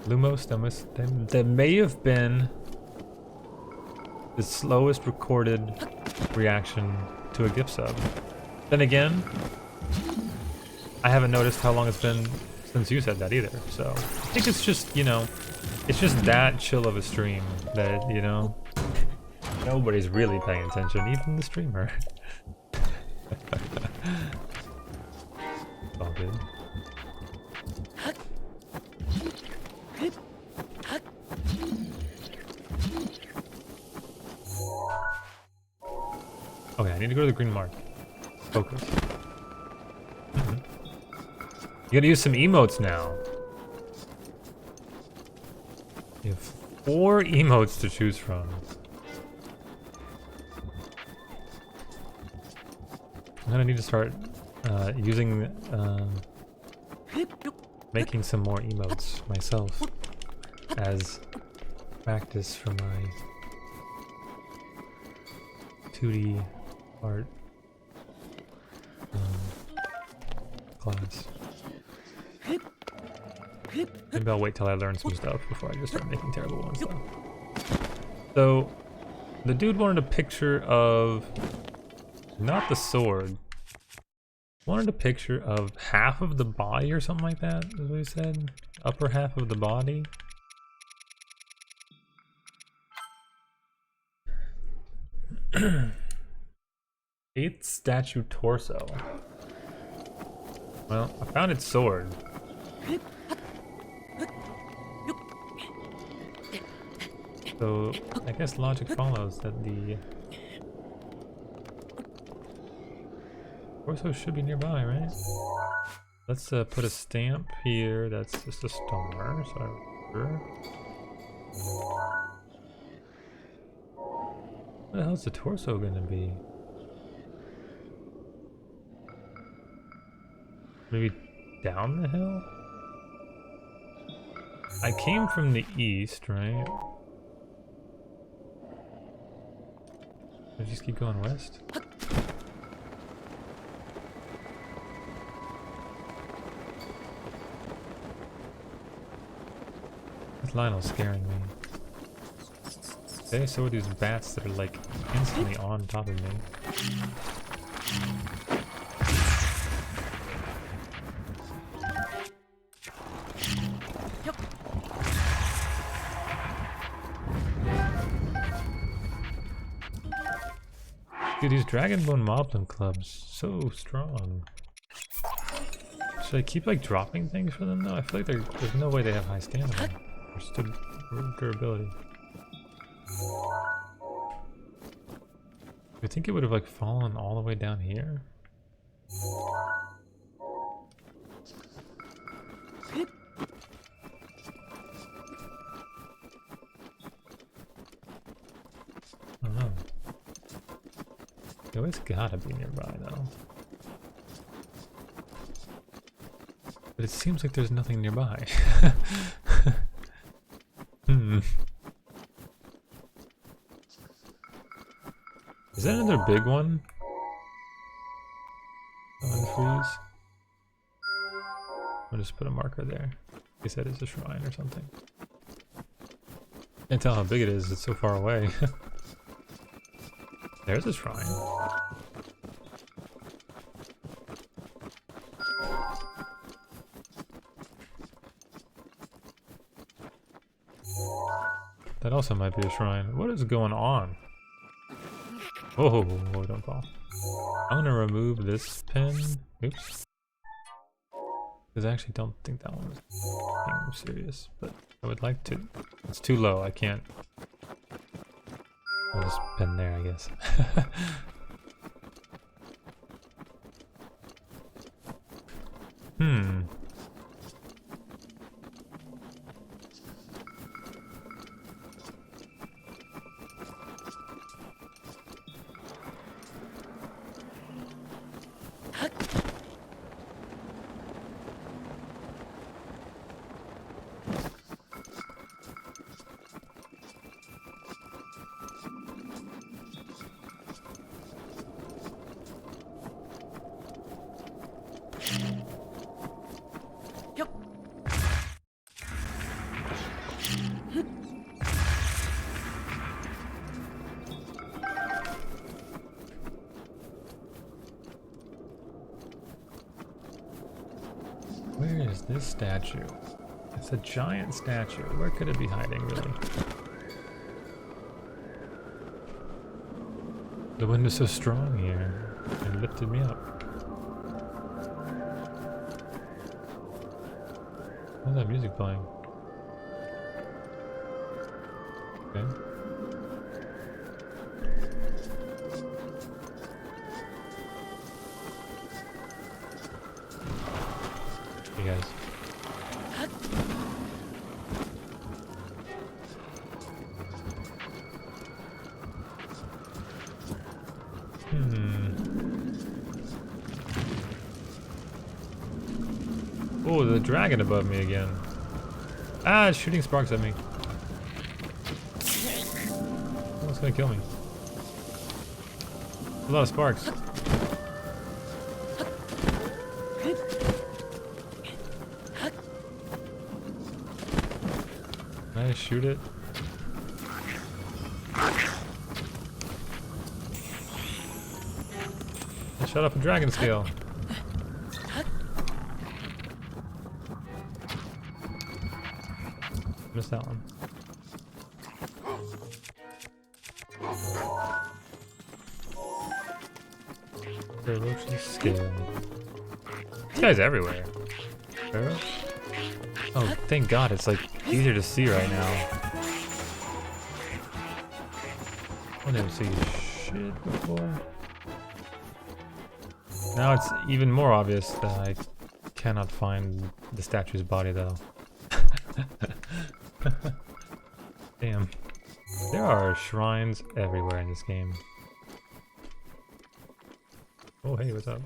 Lumos, that may have been the slowest recorded reaction to a gift sub. Then again, I haven't noticed how long it's been since you said that either, so I think it's just, you know, it's just that chill of a stream that, you know, nobody's really paying attention, even the streamer. It's all good. Okay, I need to go to the green mark. Focus. You gotta use some emotes now. You have 4 emotes to choose from. I'm gonna need to start using, making some more emotes myself as practice for my 2D art class. Maybe I'll wait till I learn some stuff before I just start making terrible ones though. So, the dude wanted a picture of, not the sword, wanted a picture of half of the body or something like that, is what he said. Upper half of the body. Eighth statue torso. Well, I found its sword. So, I guess logic follows that the torso should be nearby, right? Let's put a stamp here that's just a star, so I remember. Where the hell's the torso gonna be? Maybe down the hill? I came from the east, right? I just keep going west? This Lionel's scaring me. Okay, so are these bats that are like instantly on top of me. Dude, these Dragonbone Moblin clubs, so strong. Should I keep like dropping things for them though? I feel like there's no way they have high stamina or durability. Do you think it would have like fallen all the way down here? I don't know. It always gotta be nearby though. But it seems like there's nothing nearby. Is that another big one? Unfreeze? I'll just put a marker there. I guess that is a shrine or something. Can't tell how big it is, it's so far away. There's a shrine. That also might be a shrine. What is going on? Oh, don't fall. I'm gonna remove this pin. Oops. Because I actually don't think that one was serious, but I would like to. It's too low, I can't. I'll just pin there, I guess. Where is this statue? It's a giant statue. Where could it be hiding, really? The wind is so strong here. It lifted me up. Why's that music playing? Okay. Hey guys. Oh, the dragon above me again. Ah, it's shooting sparks at me. Oh, it's gonna kill me. A lot of sparks. Can I shoot it? I shot off a dragon scale. Missed that one. Ferocious scale. This guy's everywhere. Pharaoh? Oh, thank God, it's like easier to see right now. I didn't see shit before. Now it's even more obvious that I cannot find the statue's body though. Damn. There are shrines everywhere in this game. Oh hey, what's up?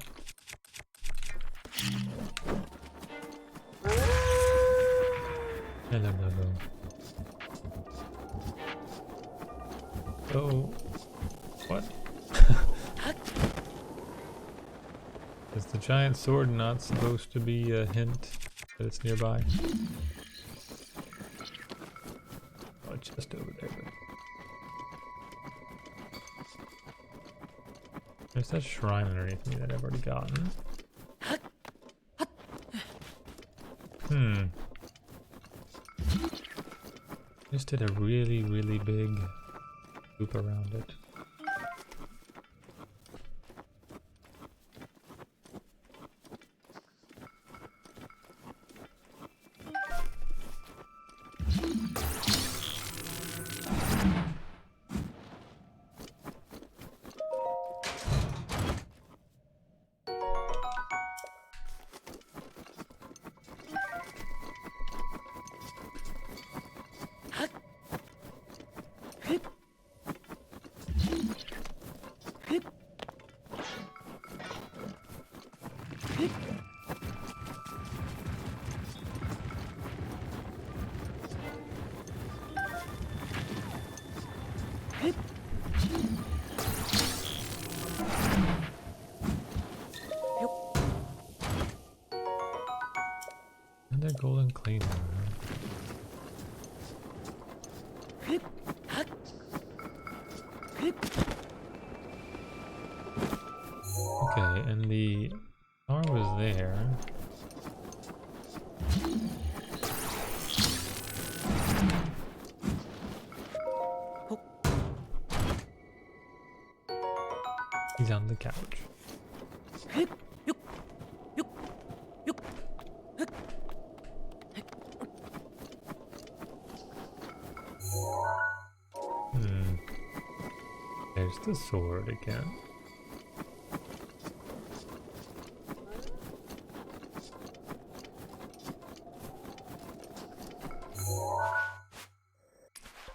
Hello. Oh, what? Is the giant sword not supposed to be a hint that it's nearby? Oh, it's just over there. There's that shrine underneath me that I've already gotten. Just did a really, really big loop around it. And their golden claymore. Okay, and the star was there. He's on the couch. There's the sword again.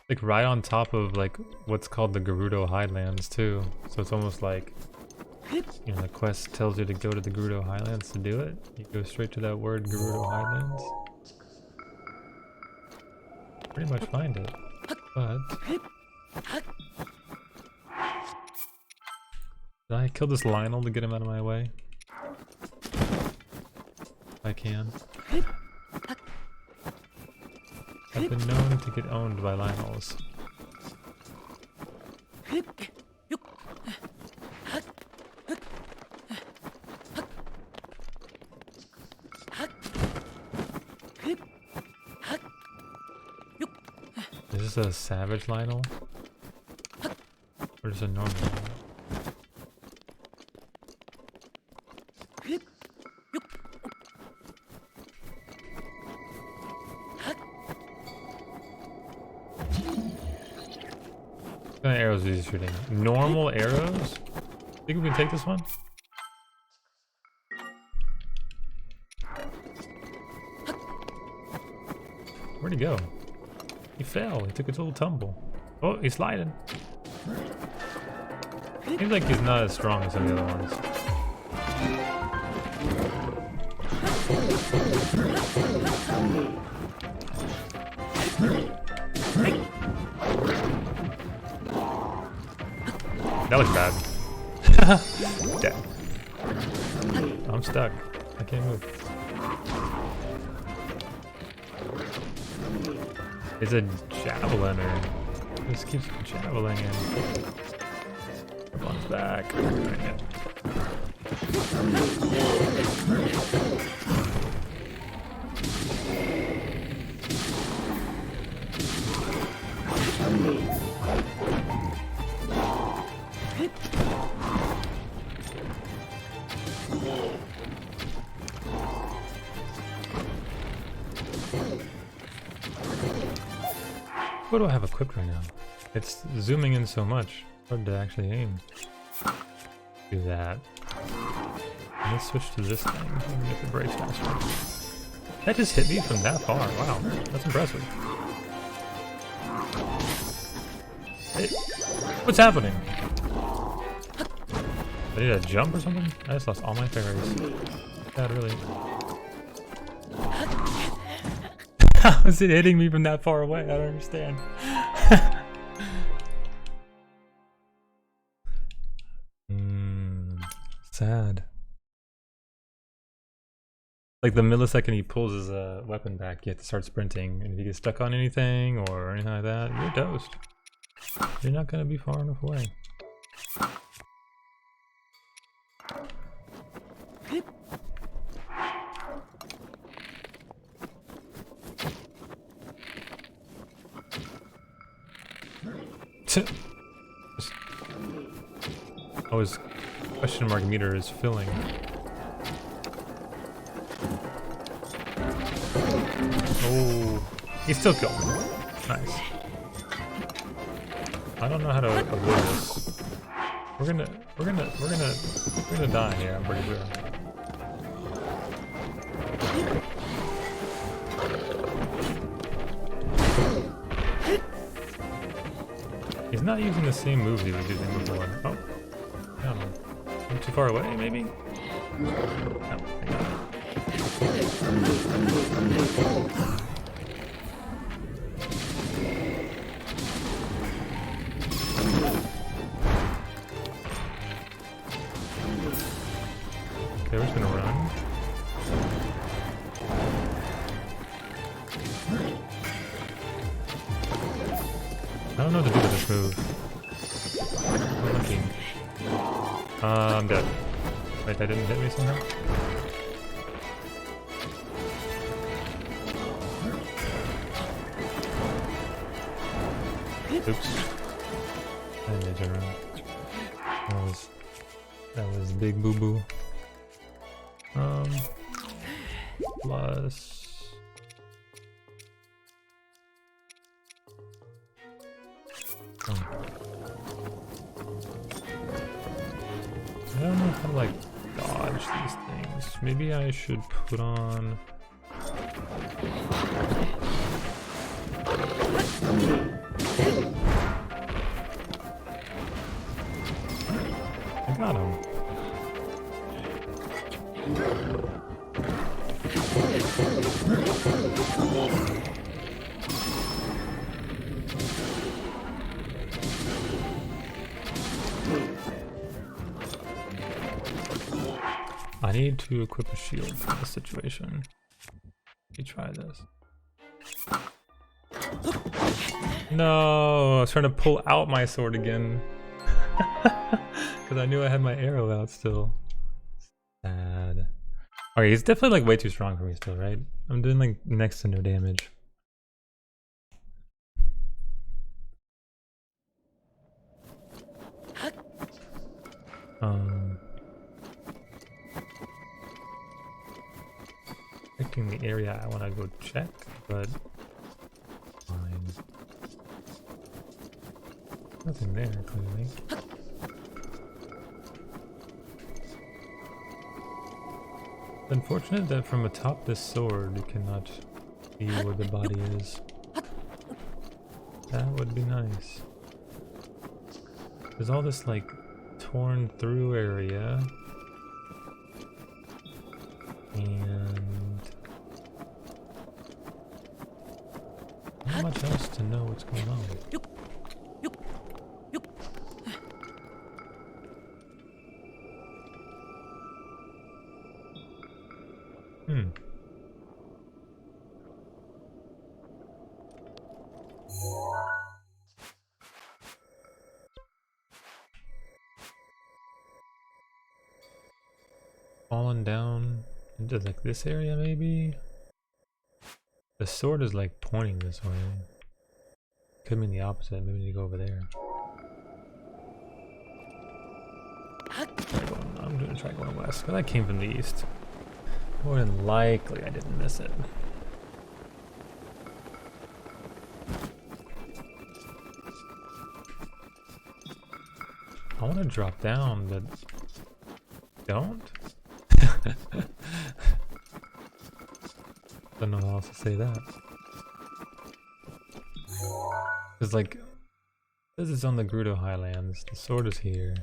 Like right on top of like what's called the Gerudo Highlands too. So it's almost like, you know, the quest tells you to go to the Grudo Highlands to do it. You go straight to that word Gerudo Highlands. Pretty much find it. But did I kill this Lionel to get him out of my way? If I can. I've been known to get owned by Lionels. Is this a savage Lionel? Or just a normal Lionel? What kind of arrows are you shooting? Normal arrows? Think we can take this one? Where'd he go? He fell. He took a little tumble. Oh, he's sliding. Seems like he's not as strong as some of the other ones. That was bad. Dead. I'm stuck. I can't move. It's a javeliner. This keeps javelling in. One's back. What do I have equipped right now? It's zooming in so much. Hard to actually aim. Do that. And let's switch to this thing and make the break faster. That just hit me from that far. Wow, that's impressive. Hey, what's happening? I need a jump or something? I just lost all my fairies. God, really? How is it hitting me from that far away? I don't understand. Sad. Like the millisecond he pulls his weapon back, you have to start sprinting. And if you get stuck on anything or anything like that, you're toast. You're not gonna be far enough away. Oh, his question mark meter is filling. Oh, he still killed me. Nice. I don't know how to avoid this. We're gonna die here, I'm pretty sure. He's not using the same moves he was using before. Oh, I don't know. I'm too far away, maybe? No, I got it. Okay, we're just gonna run. I don't know what to do with this move. I'm looking. I'm dead. Wait, that didn't hit me somehow? Oops. I need to run. That was big boo boo. Plus. Oh. I don't know how to like dodge these things. Maybe I should put on. I got him. I need to equip a shield for this situation. Let me try this. No, I was trying to pull out my sword again. Because I knew I had my arrow out still. Sad. Okay, he's definitely like way too strong for me still, right? I'm doing like next to no damage. Picking the area I want to go check, but fine. Nothing there, clearly. It's unfortunate that from atop this sword you cannot see where the body is. That would be nice. There's all this like torn through area. And not much else to know what's going on. Falling down into like this area maybe? The sword is like pointing this way. Could mean the opposite, maybe we need to go over there. I'm gonna try going west, because I came from the east. More than likely I didn't miss it. I want to drop down, but don't? Don't know how else to say that. It's like, this is on the Grudo Highlands, the sword is here.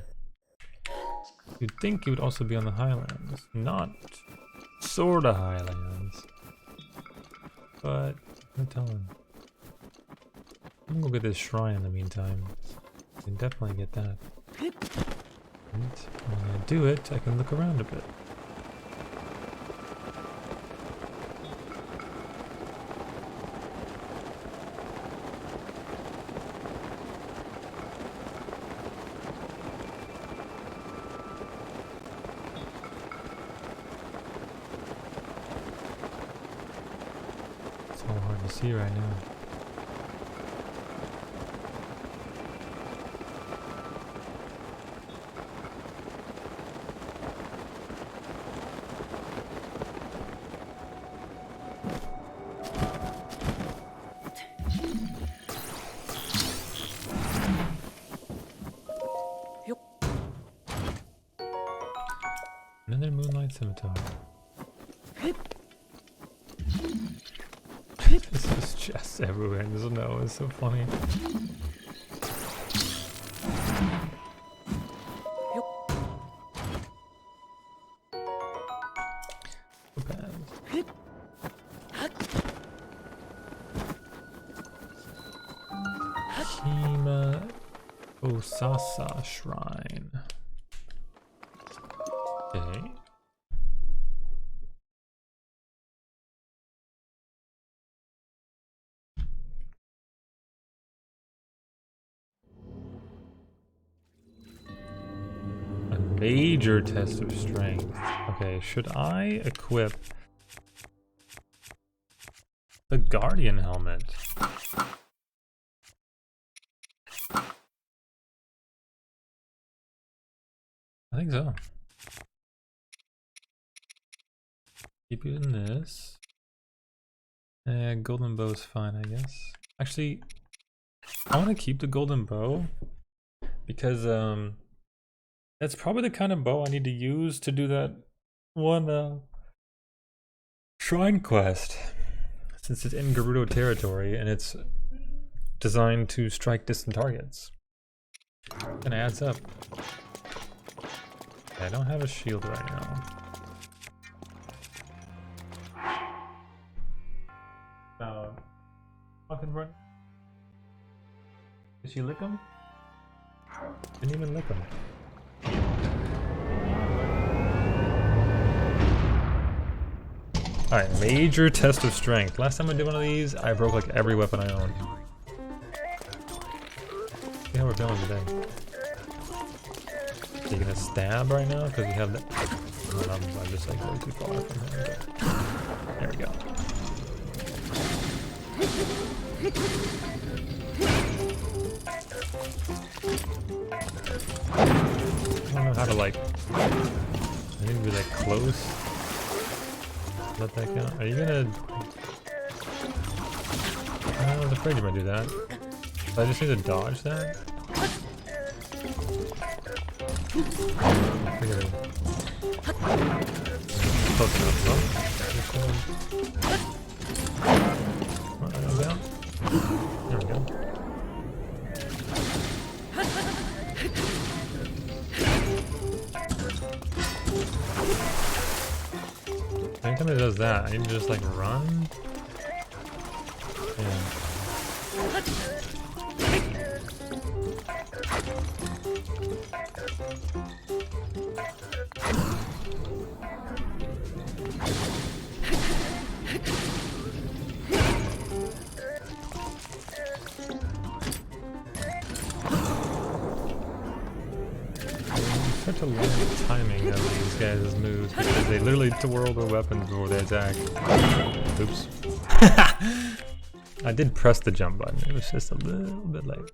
You'd think it would also be on the Highlands, not sorta Highlands. But No telling. I'm gonna go get this shrine in the meantime. I can definitely get that. And when I do it, I can look around a bit. It's all hard to see right now. Another moonlight scimitar. There's just chests everywhere in the snow. It's so funny. Kima Osasa Shrine. Okay. A major test of strength. Okay, should I equip the Guardian helmet? I think so. Keep using this. Golden bow is fine, I guess. Actually, I want to keep the golden bow because that's probably the kind of bow I need to use to do that one shrine quest. Since it's in Gerudo territory and it's designed to strike distant targets. It adds up. I don't have a shield right now. Fucking run. Did she lick him? Didn't even lick him. Alright, major test of strength. Last time I did one of these, I broke like every weapon I owned. See how we're feeling today. Taking a stab right now because we have that. I'm just like way too far from him. But there we go. I don't know how to like. I need to be like close. Let that count. Are you gonna? I was afraid you might do that. So I just need to dodge that. Close enough, though. Down. There we go. Anytime it does that, I need to just like run. Yeah. Such a learn the timing of these guys' moves because they literally twirl their weapons before they attack. Oops. I did press the jump button, it was just a little bit late.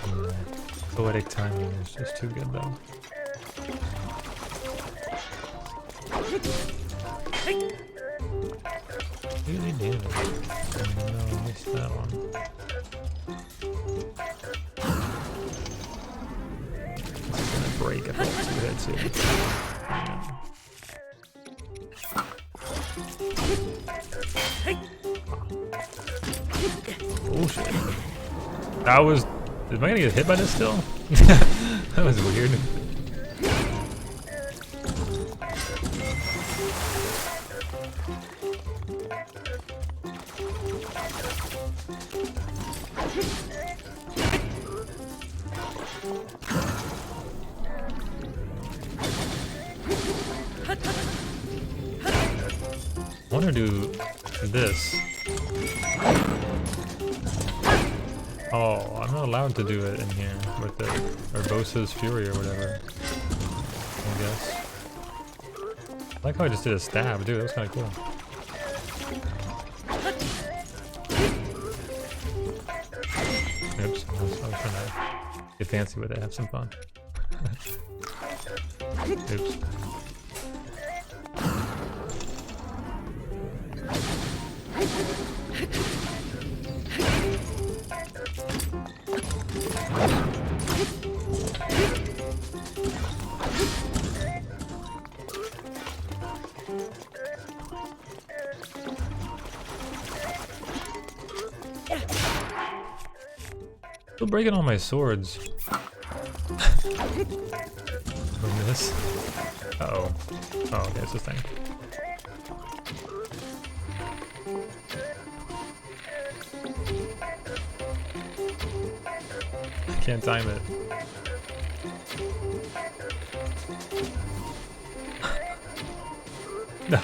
Yeah. Poetic timing is just too good though. Really damage. Oh no, I missed that one. Break if I do that too. Bullshit. That was. Am I gonna get hit by this still? That was weird. I want to do this. Oh, I'm not allowed to do it in here with it. Or Bosa's Fury or whatever. I guess. I like how I just did a stab, dude. That was kind of cool. Oops. I was trying to get fancy with it, have some fun. Oops. Still breaking all my swords. From this. Uh-oh. Oh, okay, it's this thing. I can't time it. No.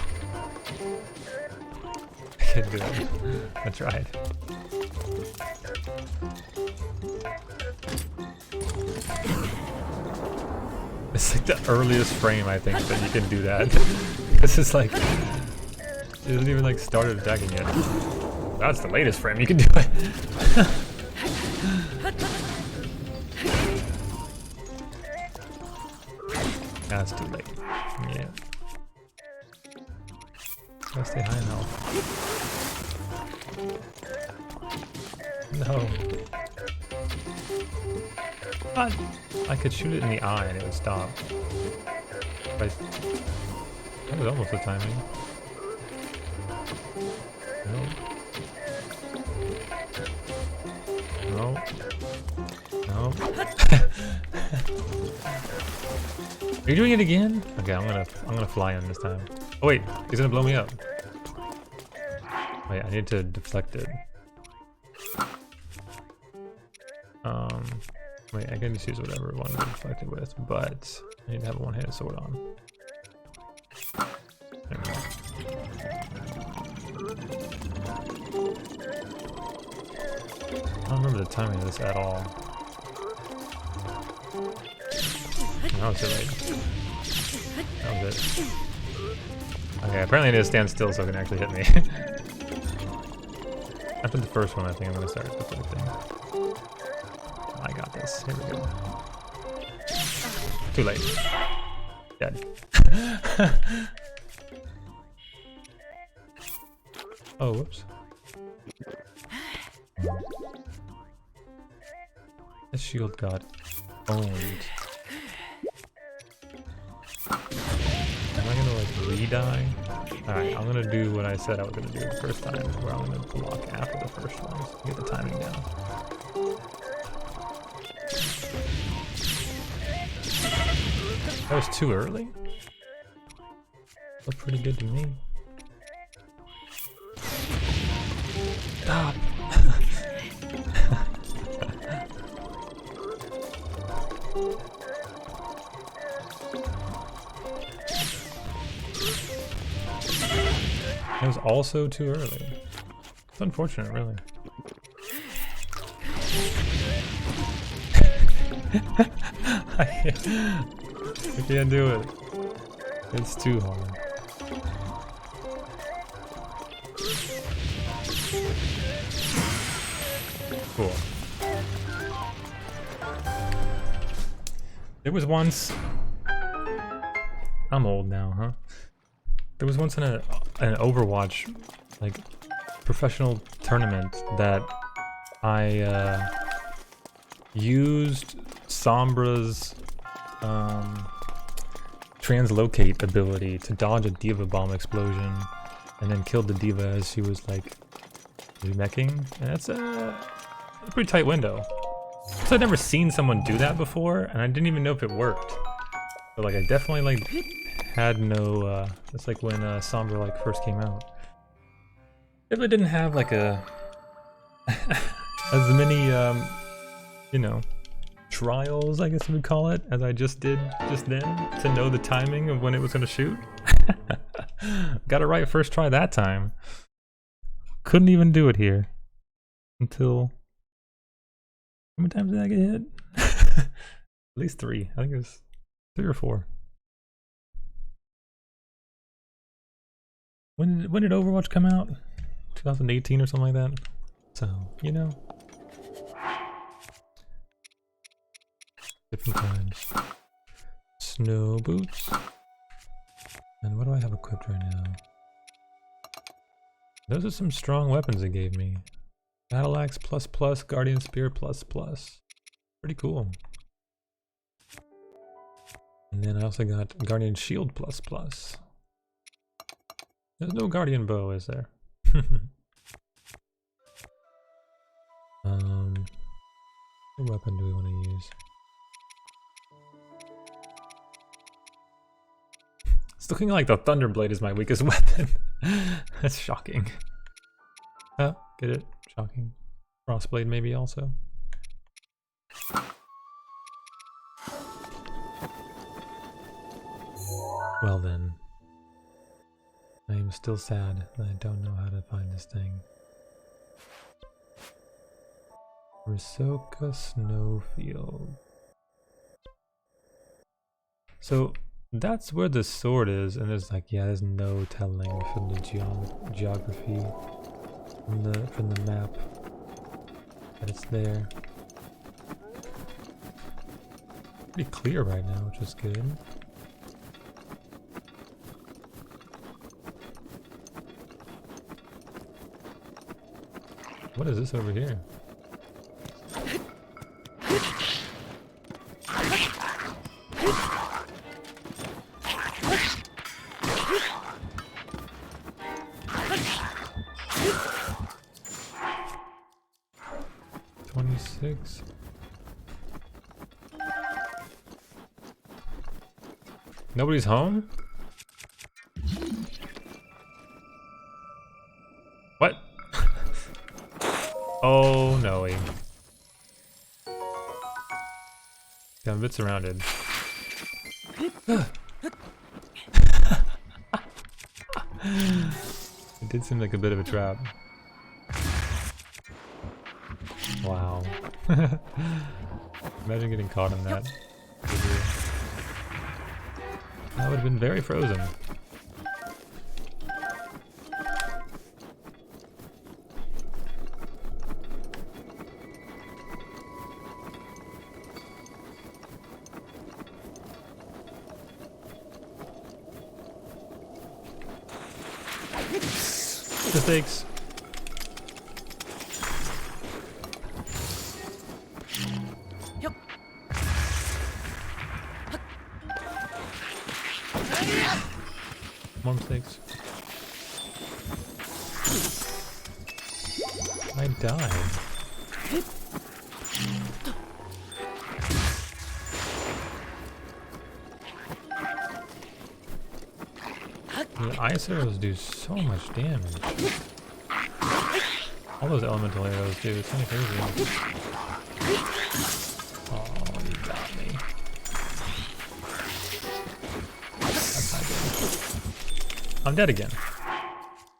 I can't do it. I tried. It's like the earliest frame I think that you can do that. This is like, it hasn't even like started attacking yet. That's the latest frame you can do it. That's too late. Yeah. Gotta stay high in health. No. What? I could shoot it in the eye and it would stop. But that was almost the timing. No. No. No. Are you doing it again? Okay, I'm gonna fly him this time. Oh wait, he's gonna blow me up. Wait, I need to deflect it. Wait, I can just use whatever one to deflect it with, but I need to have a one-handed sword on. There we go. I don't remember the timing of this at all. That was too late. That was it. Okay, apparently I need to stand still so it can actually hit me. After the first one, I think I'm gonna start the third thing. I got this. Here we go. Too late. Dead. Oh, whoops. The shield got owned. Am I gonna like re-die? Alright, I'm gonna do what I said I was gonna do the first time, where I'm gonna block after the first one to get the timing down. That was too early? Looked pretty good to me. Stop! It was also too early. It's unfortunate, really. I can't do it. It's too hard. Cool. There was once... I'm old now, huh? There was once in an Overwatch, like, professional tournament that I used Sombra's translocate ability to dodge a D.Va bomb explosion and then killed the D.Va as she was like remeching, and that's a pretty tight window. So I'd never seen someone do that before, and I didn't even know if it worked. But like I definitely like had no it's like when Sombra like first came out. Definitely didn't have like a as many, you know, trials, I guess you would call it, as I just did just then, to know the timing of when it was going to shoot. Got it right first try that time. Couldn't even do it here until... How many times did I get hit? At least 3. I think it was 3 or 4. When did Overwatch come out? 2018 or something like that. So, you know. Different times. Snow boots. And what do I have equipped right now? Those are some strong weapons it gave me. Battle Axe ++, Guardian Spear ++. Pretty cool. And then I also got Guardian Shield ++. There's no Guardian Bow, is there? What weapon do we want to use? It's looking like the Thunderblade is my weakest weapon. That's shocking. Oh, get it? Shocking. Crossblade maybe also. Well then. I am still sad that I don't know how to find this thing. Risoka Snowfield. So that's where the sword is, and there's like, yeah, there's no telling from the geography from the map that it's there. Pretty clear right now, which is good. What is this over here? Nobody's home? What? Oh no. Got a bit surrounded. It did seem like a bit of a trap. Wow. Imagine getting caught in that. That would have been very frozen. Mistakes. More mistakes. I died. The ice arrows do so much damage. All those elemental arrows do, it's kind of crazy. Oh, you got me. That's not good. I'm dead again.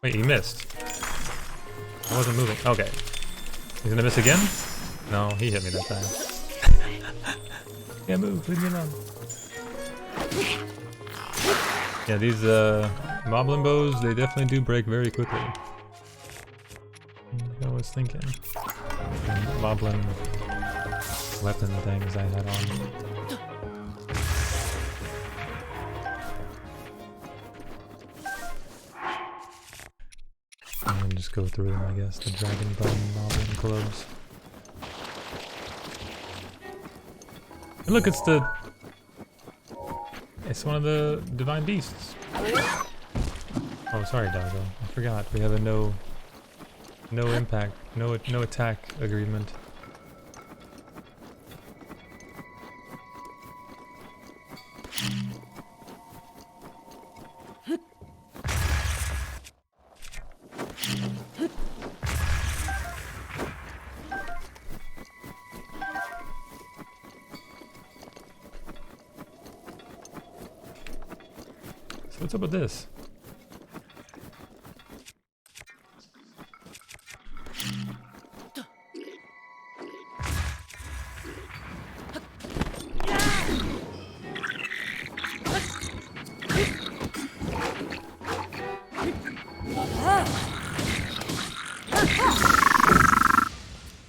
Wait, he missed. I wasn't moving. Okay. He's gonna miss again? No, he hit me that time. Can't move, leave me alone. Yeah, these moblin bows, they definitely do break very quickly. I was thinking. Moblin weapon things I had on. And just go through them, I guess. The dragon bone moblin clubs. And look, it's one of the divine beasts. Oh, sorry, Doggo. I forgot. We have a no impact, no attack agreement. What's up with this?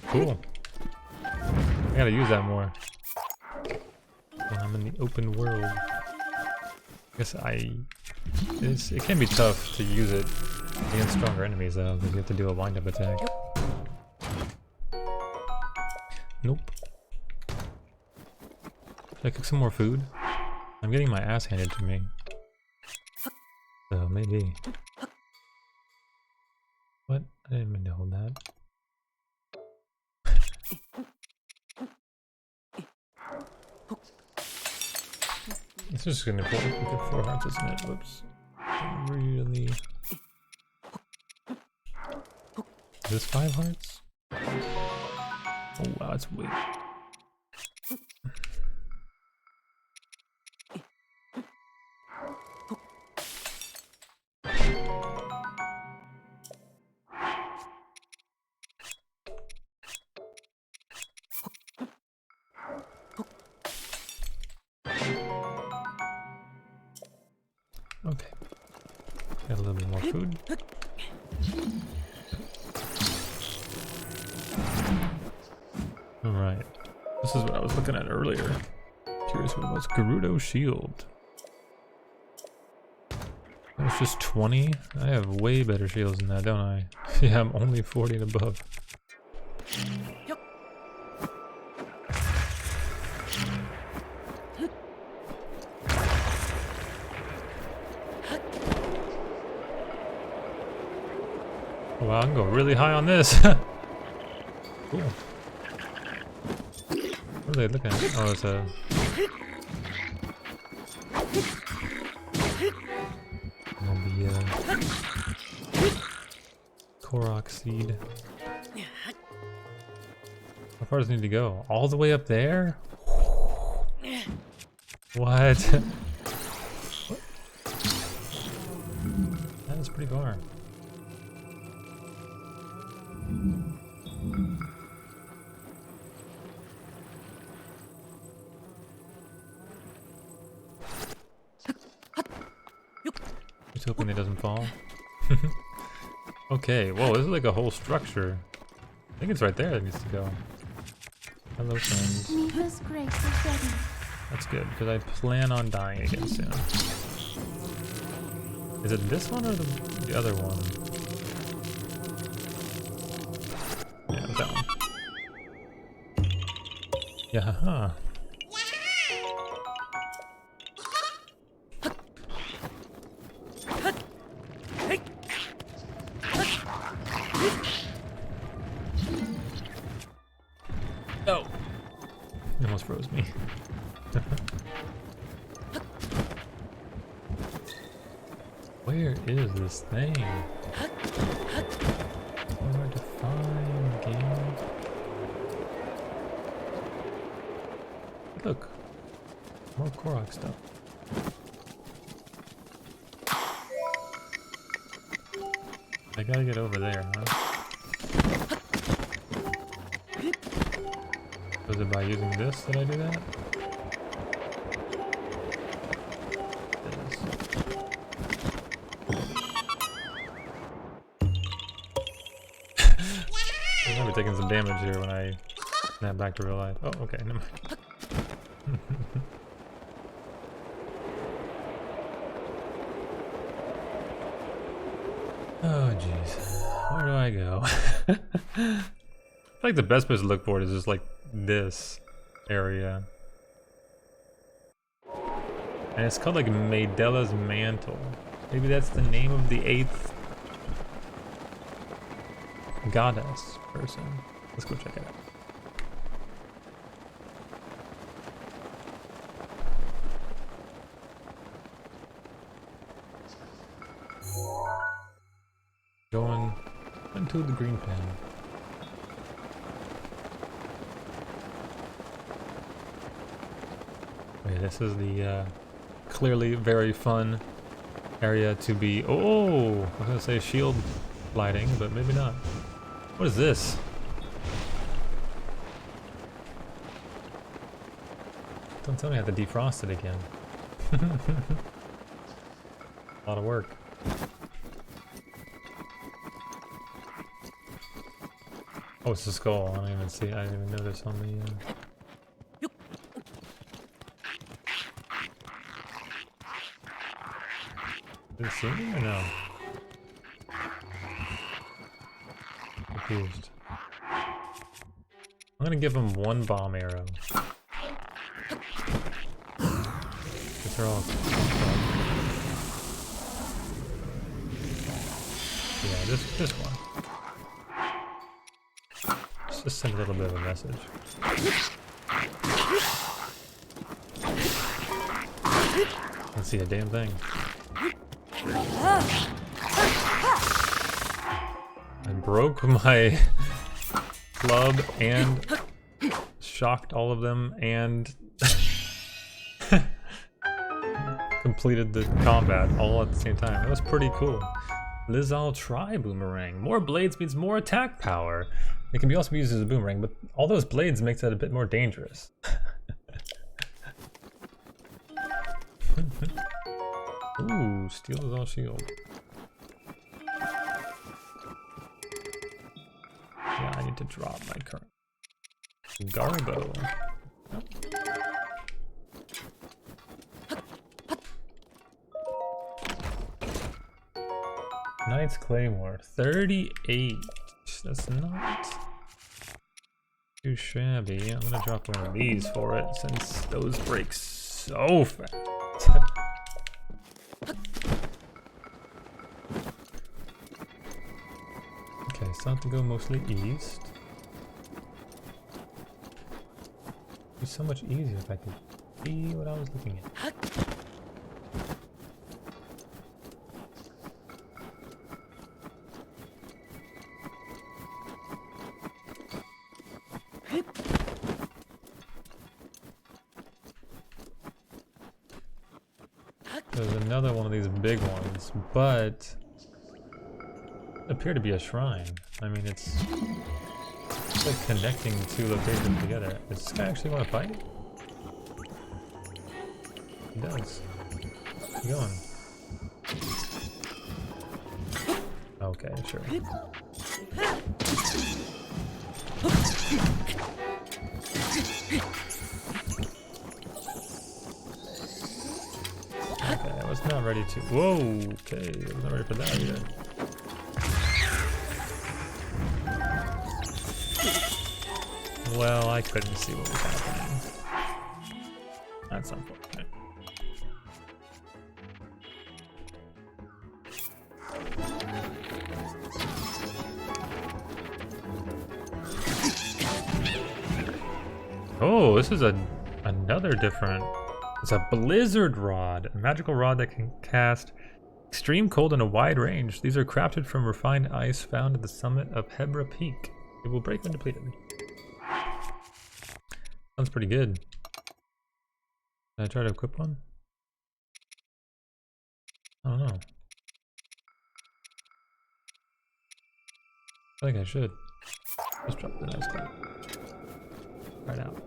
Cool. I gotta use that more. When I'm in the open world. I guess it can be tough to use it against stronger enemies though, because you have to do a wind-up attack. Nope. Should I cook some more food? I'm getting my ass handed to me. So maybe. What? I didn't mean to hold that. This is gonna get 4 hearts, isn't it? Whoops. Really. Is this 5 hearts? Oh wow, that's weird. Okay. Got a little bit more food. Alright. This is what I was looking at earlier. Curious what it was. Gerudo shield. That was just 20? I have way better shields than that, don't I? Yeah, I'm only 40 and above. Wow, I can go really high on this. Cool. What are they looking at? Oh, it's a... Korok Seed. How far does it need to go? All the way up there? What? What? That is pretty far. Just hoping it doesn't fall. Okay, whoa, this is like a whole structure. I think it's right there that needs to go. Hello, friends. Miva's grace is ready. That's good, because I plan on dying again soon. Is it this one or the other one? Yeah, that one. Yeah, haha. No! It almost froze me. Where is this thing? Hard to find, game. Look, more Korok stuff. I gotta get over there, huh? Was it by using this that I do that? I'm never taking some damage here when I snap back to real life. Oh, okay, never mind. Oh, jeez. Where do I go? I feel like the best place to look for it is just like this area. And it's called like Maedella's Mantle. Maybe that's the name of the 8th goddess person. Let's go check it out. Going into the green pen. Wait, this is the clearly very fun area to be... Oh! I was gonna say shield lighting, but maybe not. What is this? Don't tell me I have to defrost it again. A lot of work. Oh, it's a skull. I didn't even see. I didn't even notice on the. Did it see me or no? Confused. I'm gonna give him one bomb arrow. These are all. Yeah, just one. Just send a little bit of a message. Can't see a damn thing. I broke my club and shocked all of them and completed the combat all at the same time. That was pretty cool. Lizal Tri Boomerang. More blades means more attack power. It can be also be used as a boomerang, but all those blades makes it a bit more dangerous. Ooh, steel is all shield. Yeah, I need to drop my current. Garbo. Knight's Claymore, 38. That's not too shabby. I'm gonna drop one of these for it since those break so fast. Okay, so I have to go mostly east. It'd be so much easier if I could see what I was looking at. There's another one of these big ones, but appear to be a shrine. I mean, it's like connecting two locations together. Does this guy actually want to fight? He does. Keep going. Okay, sure. Okay, I was not ready to. Whoa, okay, I was not ready for that either. Well, I couldn't see what was happening. That's unfortunate. Oh, this is another different. It's a blizzard rod, a magical rod that can cast extreme cold in a wide range. These are crafted from refined ice found at the summit of Hebra Peak. It will break when depleted. Sounds pretty good. Can I try to equip one? I don't know. I think I should. Let's drop the nice card. Right out.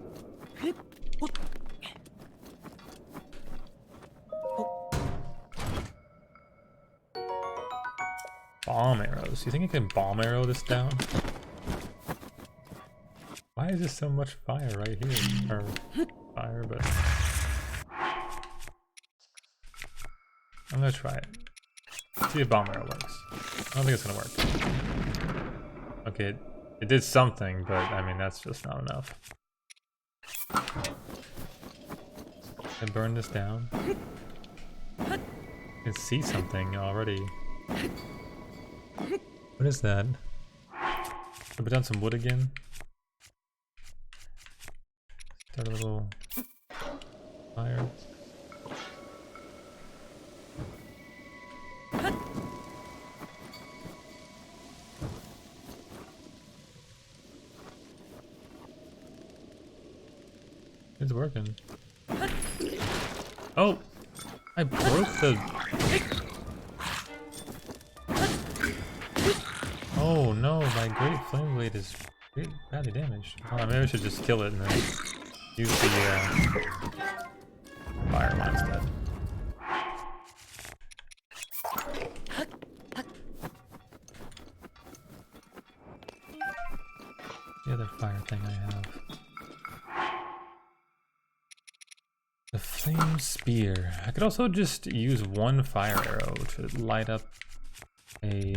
Bomb arrows. You think I can bomb arrow this down? Why is there so much fire right here? Or fire, but I'm gonna try it. See if bomb arrow works. I don't think it's gonna work. Okay, it did something, but I mean that's just not enough. I burn this down. I can see something already. What is that? I put down some wood again. Start a little fire. It's working. Oh! I broke the Oh no, my great flame blade is badly damaged. Oh, maybe I should just kill it and then use the fire one instead. The other fire thing I have. The flame spear. I could also just use one fire arrow to light up a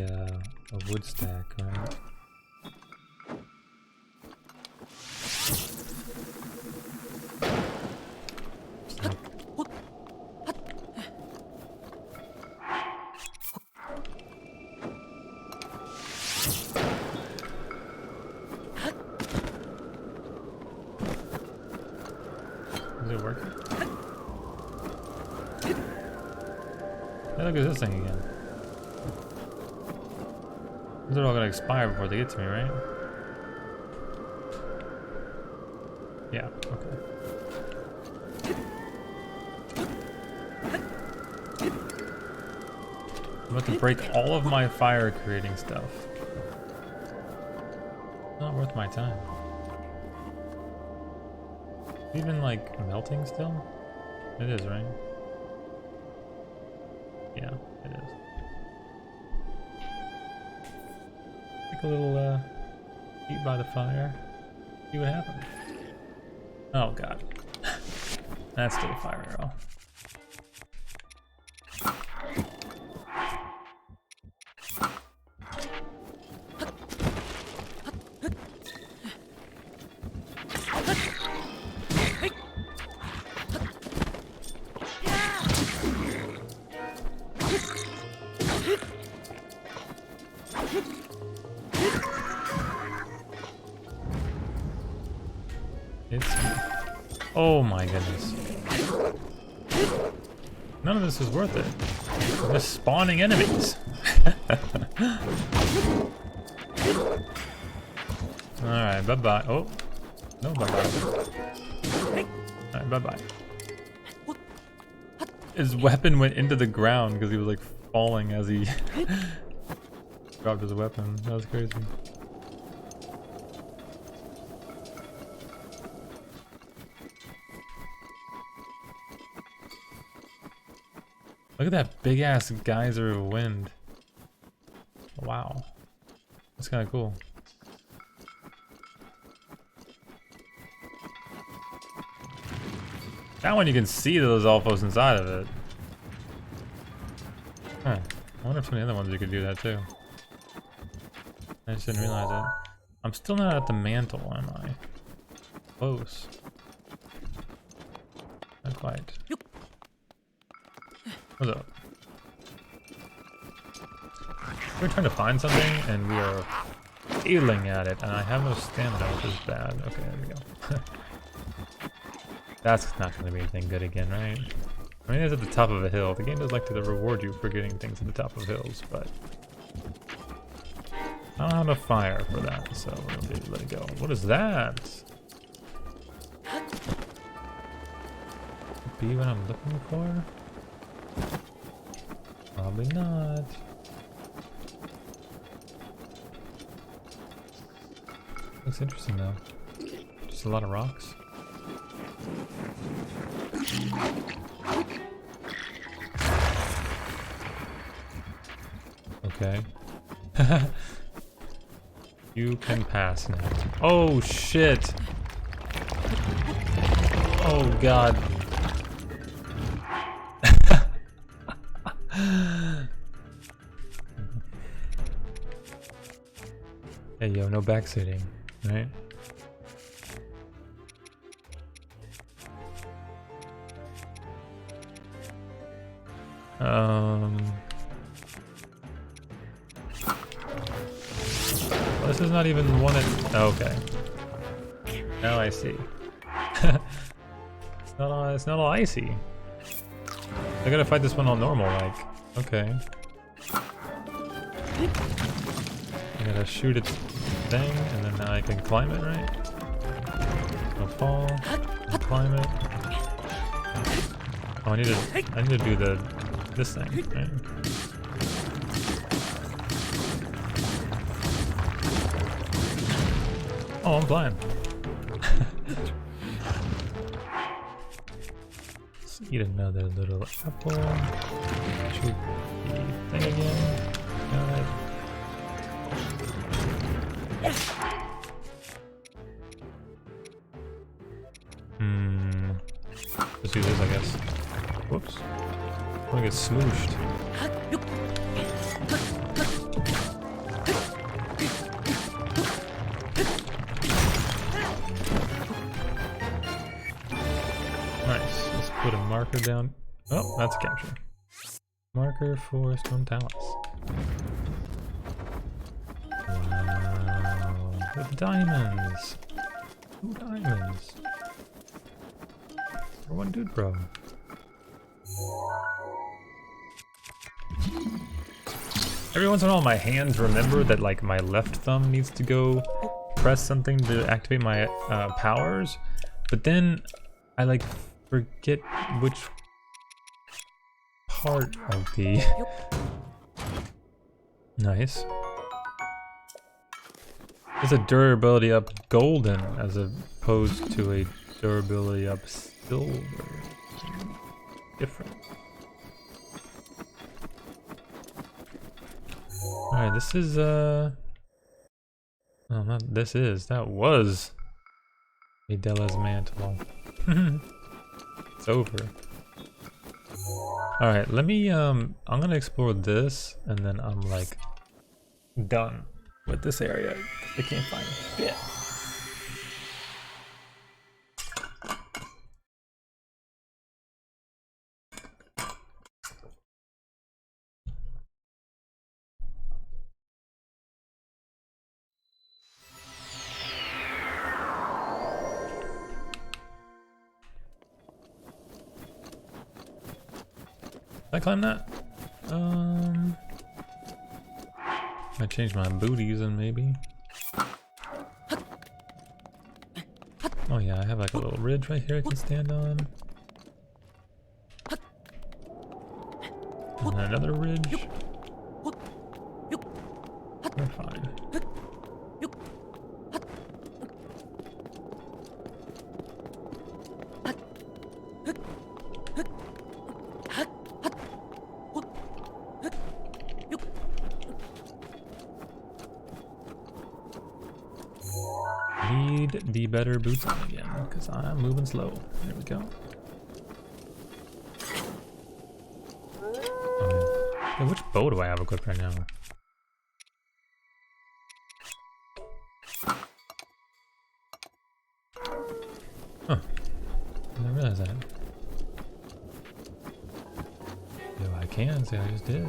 wood stack, right? Is it working? Hey, look at this thing again. These are all gonna expire before they get to me, right? Yeah, okay. I'm about to break all of my fire creating stuff. Not worth my time. Even like melting still? It is, right? Yeah, it is. Take a little eat by the fire. See what happens. Oh god. That's still a fire arrow. Oh my goodness. None of this is worth it. I'm just spawning enemies. Alright, bye-bye. Oh. No, bye-bye. Alright, bye-bye. His weapon went into the ground because he was like falling as he dropped his weapon. That was crazy. Look at that big ass geyser of wind. Wow. That's kind of cool. That one you can see those alphos inside of it. Huh. I wonder if some of the other ones you could do that too. I just didn't realize it. I'm still not at the mantle, am I? Close. Not quite. What's up? We're trying to find something and we are failing at it, and I have no stamina, which is bad. Okay, there we go. That's not going to be anything good again, right? I mean, it's at the top of a hill. The game does like to reward you for getting things at the top of hills, but I don't have enough fire for that, so we'll let it go. What is that? Could be what I'm looking for? Probably not. Looks interesting though. Just a lot of rocks. Okay. You can pass now. Oh shit! Oh god. Hey yo, no backseating, right? Well, this is not even one at... Okay. Now I see. It's not all icy. I gotta fight this one all normal, like. Okay. I gotta shoot its thing, and then now I can climb it, right? I'll fall, and climb it. Oh, I need to do this thing, right? Oh, I'm flying. Let's eat another little apple. Shoot the thing again. Got it. Let's do this, I guess. Whoops. I'm gonna get smooshed. Nice. Let's put a marker down. Oh, that's a capture. Marker for Stone Talents. Wow. With diamonds. 2 diamonds. For 1 dude, bro. Every once in a while my hands remember that like my left thumb needs to go press something to activate my powers, but then I like forget which part of the... Nice. It's a durability up golden as opposed to a durability up silver. Different. Alright, this is oh, not this is, that was a Della's mantle. It's over. Alright, let me I'm gonna explore this and then I'm like done with this area. I can't find it. Can I climb that? I change my booties and maybe. Oh yeah, I have like a little ridge right here I can stand on. And then another ridge. We're fine. Need the better boots on again, because I'm moving slow. There we go. Hey, which bow do I have equipped right now? Huh. I didn't realize that. Yo, I can say I just did.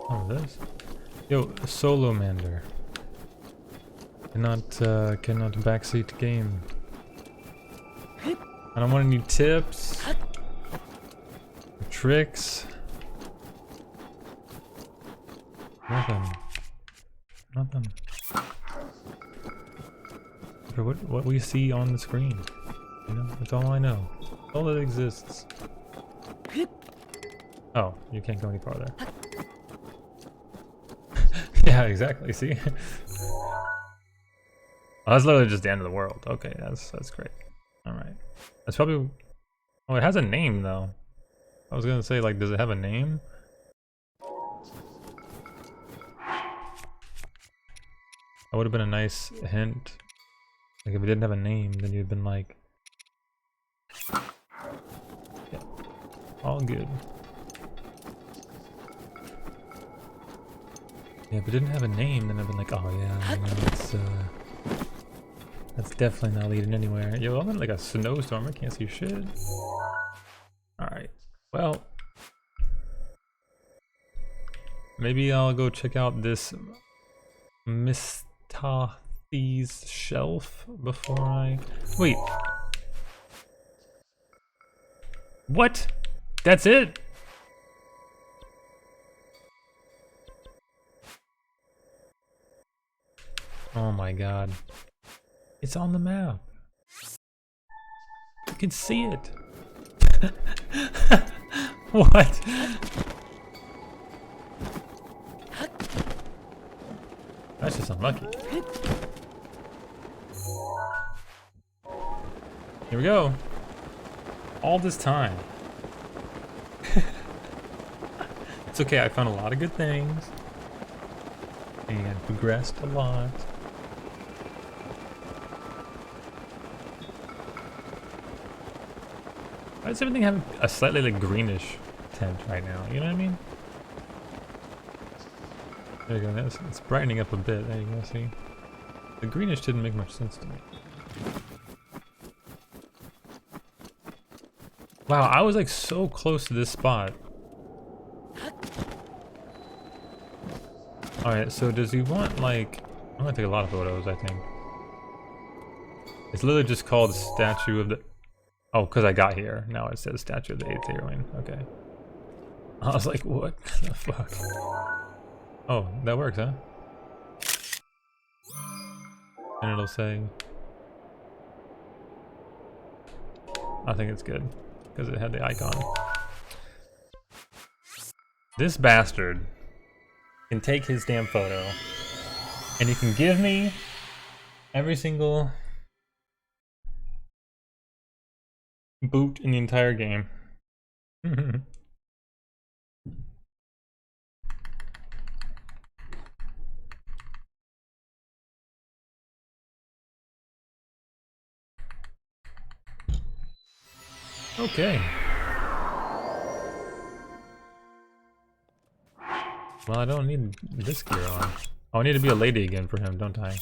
Oh, this? Yo, Solomander. Cannot backseat game. I don't want any tips. Or tricks. Nothing. Nothing. For what we see on the screen. You know, that's all I know. That's all that exists. Oh, you can't go any farther. Yeah, exactly. See? Oh, that's literally just the end of the world. Okay, that's great. All right. That's probably. Oh, it has a name though. I was gonna say, like, does it have a name? That would have been a nice hint. Like, if it didn't have a name, then you'd been like, yeah, all good. Yeah, if it didn't have a name, then I'd been like, oh yeah, you know, that's definitely not leading anywhere. Yo, I'm in like a snowstorm. I can't see shit. Alright. Well, maybe I'll go check out this Mistathi's shelf before I... Wait. What? That's it? Oh my god. It's on the map. You can see it. What? That's just unlucky. Here we go. All this time. It's okay, I found a lot of good things. And progressed a lot. Why does everything have a slightly like greenish tint right now? You know what I mean? There you go, it's brightening up a bit. There you go, see? The greenish didn't make much sense to me. Wow, I was like so close to this spot. Alright, so does he want like... I'm gonna take a lot of photos, I think. It's literally just called Statue of the... Oh, because I got here. Now it says Statue of the 8th Heroine. Okay. I was like, what the fuck? Oh, that works, huh? And it'll say... I think it's good. Because it had the icon. This bastard can take his damn photo and he can give me every single boot in the entire game. Okay. Well, I don't need this gear on. Oh, I need to be a lady again for him, don't I?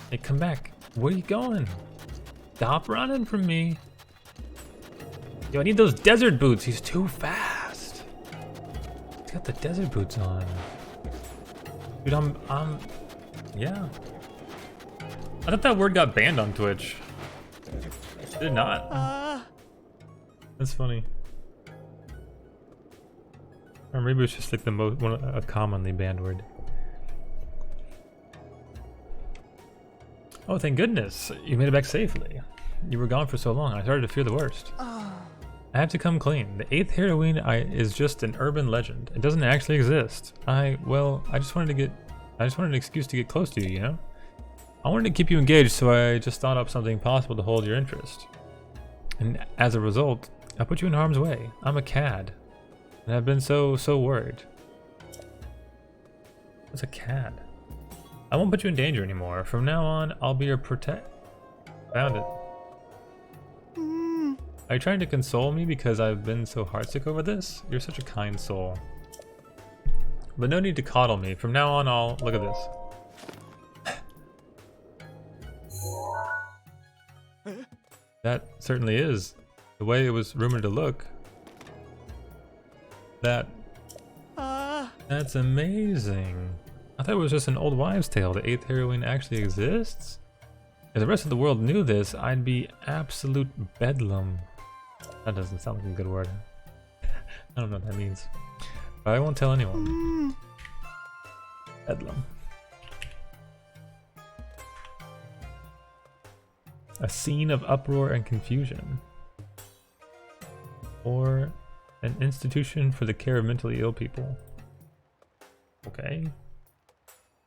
Hey, come back. Where are you going? Stop running from me. Yo, I need those desert boots. He's too fast. He's got the desert boots on. Dude, yeah. I thought that word got banned on Twitch. It did not. That's funny. Or maybe it's just like the most a commonly banned word. Oh, thank goodness. You made it back safely. You were gone for so long, I started to fear the worst. I have to come clean. The 8th Heroine is just an urban legend. It doesn't actually exist. I just wanted an excuse to get close to you, you know? I wanted to keep you engaged, so I just thought up something possible to hold your interest. And as a result, I put you in harm's way. I'm a cad. And I've been so worried. What's a cad? I won't put you in danger anymore. From now on, I'll be your Found it. Are you trying to console me because I've been so heartsick over this? You're such a kind soul. But no need to coddle me. From now on, I'll... Look at this. That certainly is the way it was rumored to look. That's amazing. I thought it was just an old wives' tale. The 8th Heroine actually exists? If the rest of the world knew this, I'd be absolute bedlam. That doesn't sound like a good word. I don't know what that means. But I won't tell anyone. Bedlam. A scene of uproar and confusion. Or an institution for the care of mentally ill people. Okay.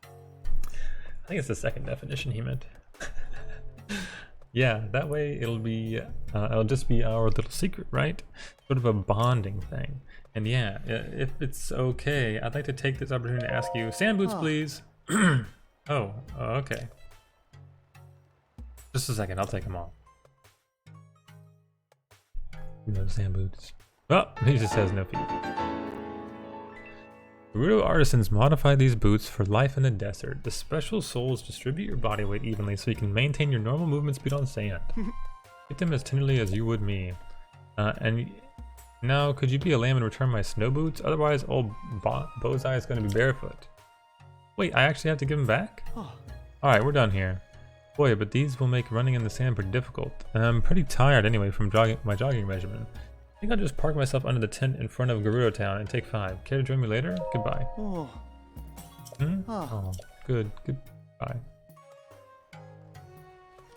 I think it's the second definition he meant. Yeah, that way it'll just be our little secret, right? Sort of a bonding thing. And yeah, if it's okay, I'd like to take this opportunity to ask you, sand boots, please. Oh, okay. Just a second, I'll take them off. No sand boots. Oh, he just says no feet. Grudo artisans modify these boots for life in the desert. The special soles distribute your body weight evenly so you can maintain your normal movement speed on sand. Get them as tenderly as you would me. And now, could you be a lamb and return my snow boots? Otherwise, old Bozai is going to be barefoot. Wait, I actually have to give them back? Alright, we're done here. Boy, but these will make running in the sand pretty difficult. And I'm pretty tired anyway from my jogging regimen. I think I'll just park myself under the tent in front of Gerudo Town and take 5. Care to join me later? Goodbye. Oh, goodbye.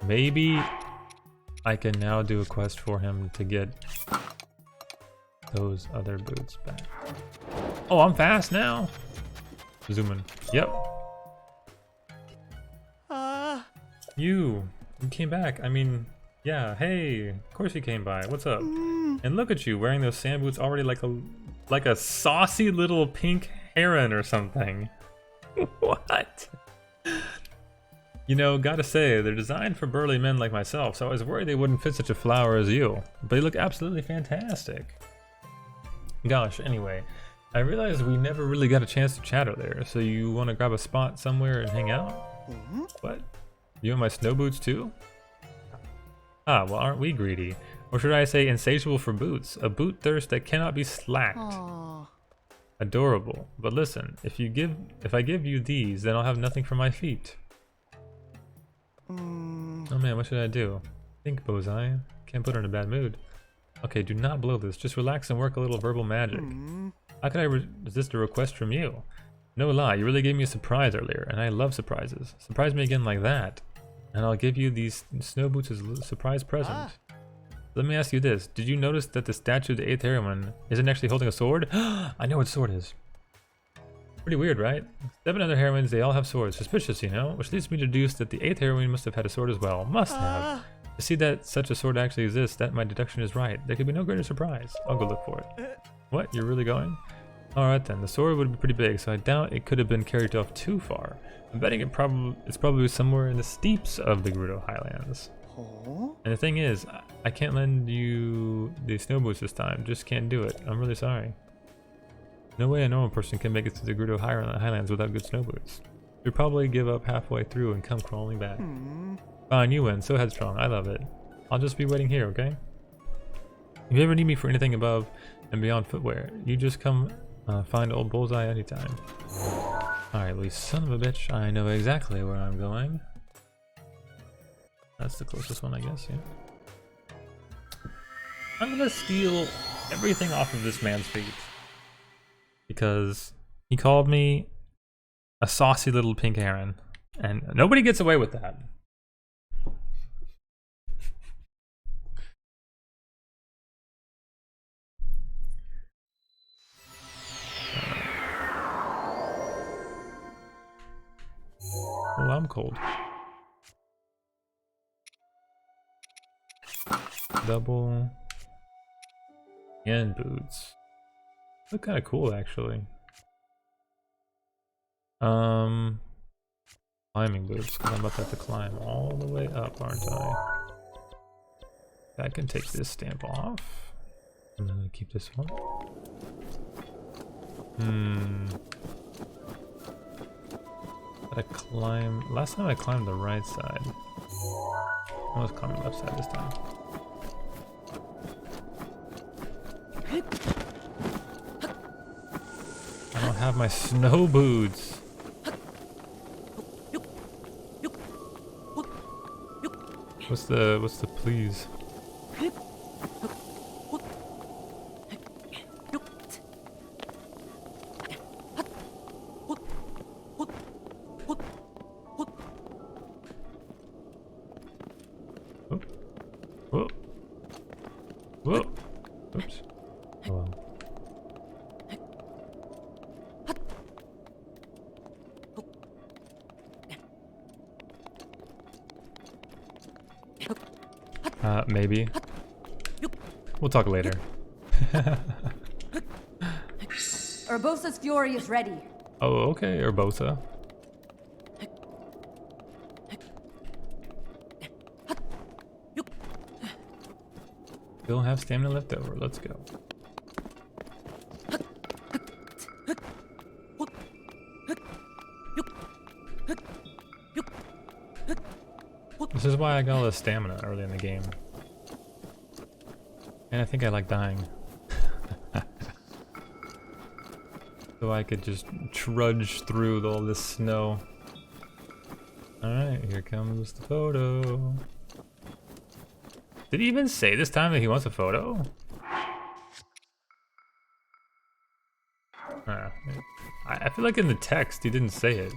Maybe I can now do a quest for him to get those other boots back. Oh, I'm fast now. Zoom in. Yep. You came back. I mean, yeah. Hey, of course you came by. What's up? And look at you wearing those sand boots already like a saucy little pink heron or something. What? You know, gotta say, they're designed for burly men like myself, so I was worried they wouldn't fit such a flower as you. But they look absolutely fantastic. Gosh, anyway, I realized we never really got a chance to chat earlier, so you want to grab a spot somewhere and hang out? What? You and my snow boots too? Ah, well, aren't we greedy? Or should I say insatiable for boots? A boot thirst that cannot be slacked. Aww. Adorable. But listen, if I give you these, then I'll have nothing for my feet. Oh man, what should I do? Think, Bozai. Can't put her in a bad mood. Okay, do not blow this. Just relax and work a little verbal magic. How could I resist a request from you? No lie, you really gave me a surprise earlier, and I love surprises. Surprise me again like that, and I'll give you these snow boots as a surprise present. Let me ask you this. Did you notice that the statue of the 8th heroine isn't actually holding a sword? I know what sword is. Pretty weird, right? 7 other heroines, they all have swords. Suspicious, you know? Which leads me to deduce that the 8th heroine must have had a sword as well. Must have. To see that such a sword actually exists, that my deduction is right. There could be no greater surprise. I'll go look for it. What? You're really going? Alright then. The sword would be pretty big, so I doubt it could have been carried off too far. I'm betting it's probably somewhere in the steeps of the Grudo Highlands. And the thing is, I can't lend you the snow boots this time. Just can't do it. I'm really sorry. No way a normal person can make it to the Grudo Highlands without good snow boots. You'd probably give up halfway through and come crawling back. Fine, you win. So headstrong. I love it. I'll just be waiting here, okay? If you ever need me for anything above and beyond footwear, you just come find old Bullseye anytime. Alright, well, you son of a bitch. I know exactly where I'm going. That's the closest one, I guess, yeah. I'm gonna steal everything off of this man's feet. Because he called me a saucy little pink heron. And nobody gets away with that. Oh, I'm cold. Double. And boots. Look kind of cool, actually. Climbing boots, because I'm about to have to climb all the way up, aren't I? I can take this stamp off. I'm gonna keep this one. I climb. Last time I climbed the right side. I was climbing the left side this time. I don't have my snow boots. What's the please? Whoa. Whoa. Oops. Oh well. Maybe. We'll talk later. Urbosa's fury is ready. Oh, okay, Urbosa. Still have stamina left over. Let's go. This is why I got all the stamina early in the game. And I think I like dying. So I could just trudge through all this snow. Alright, here comes the photo. Did he even say this time that he wants a photo? I feel like in the text he didn't say it.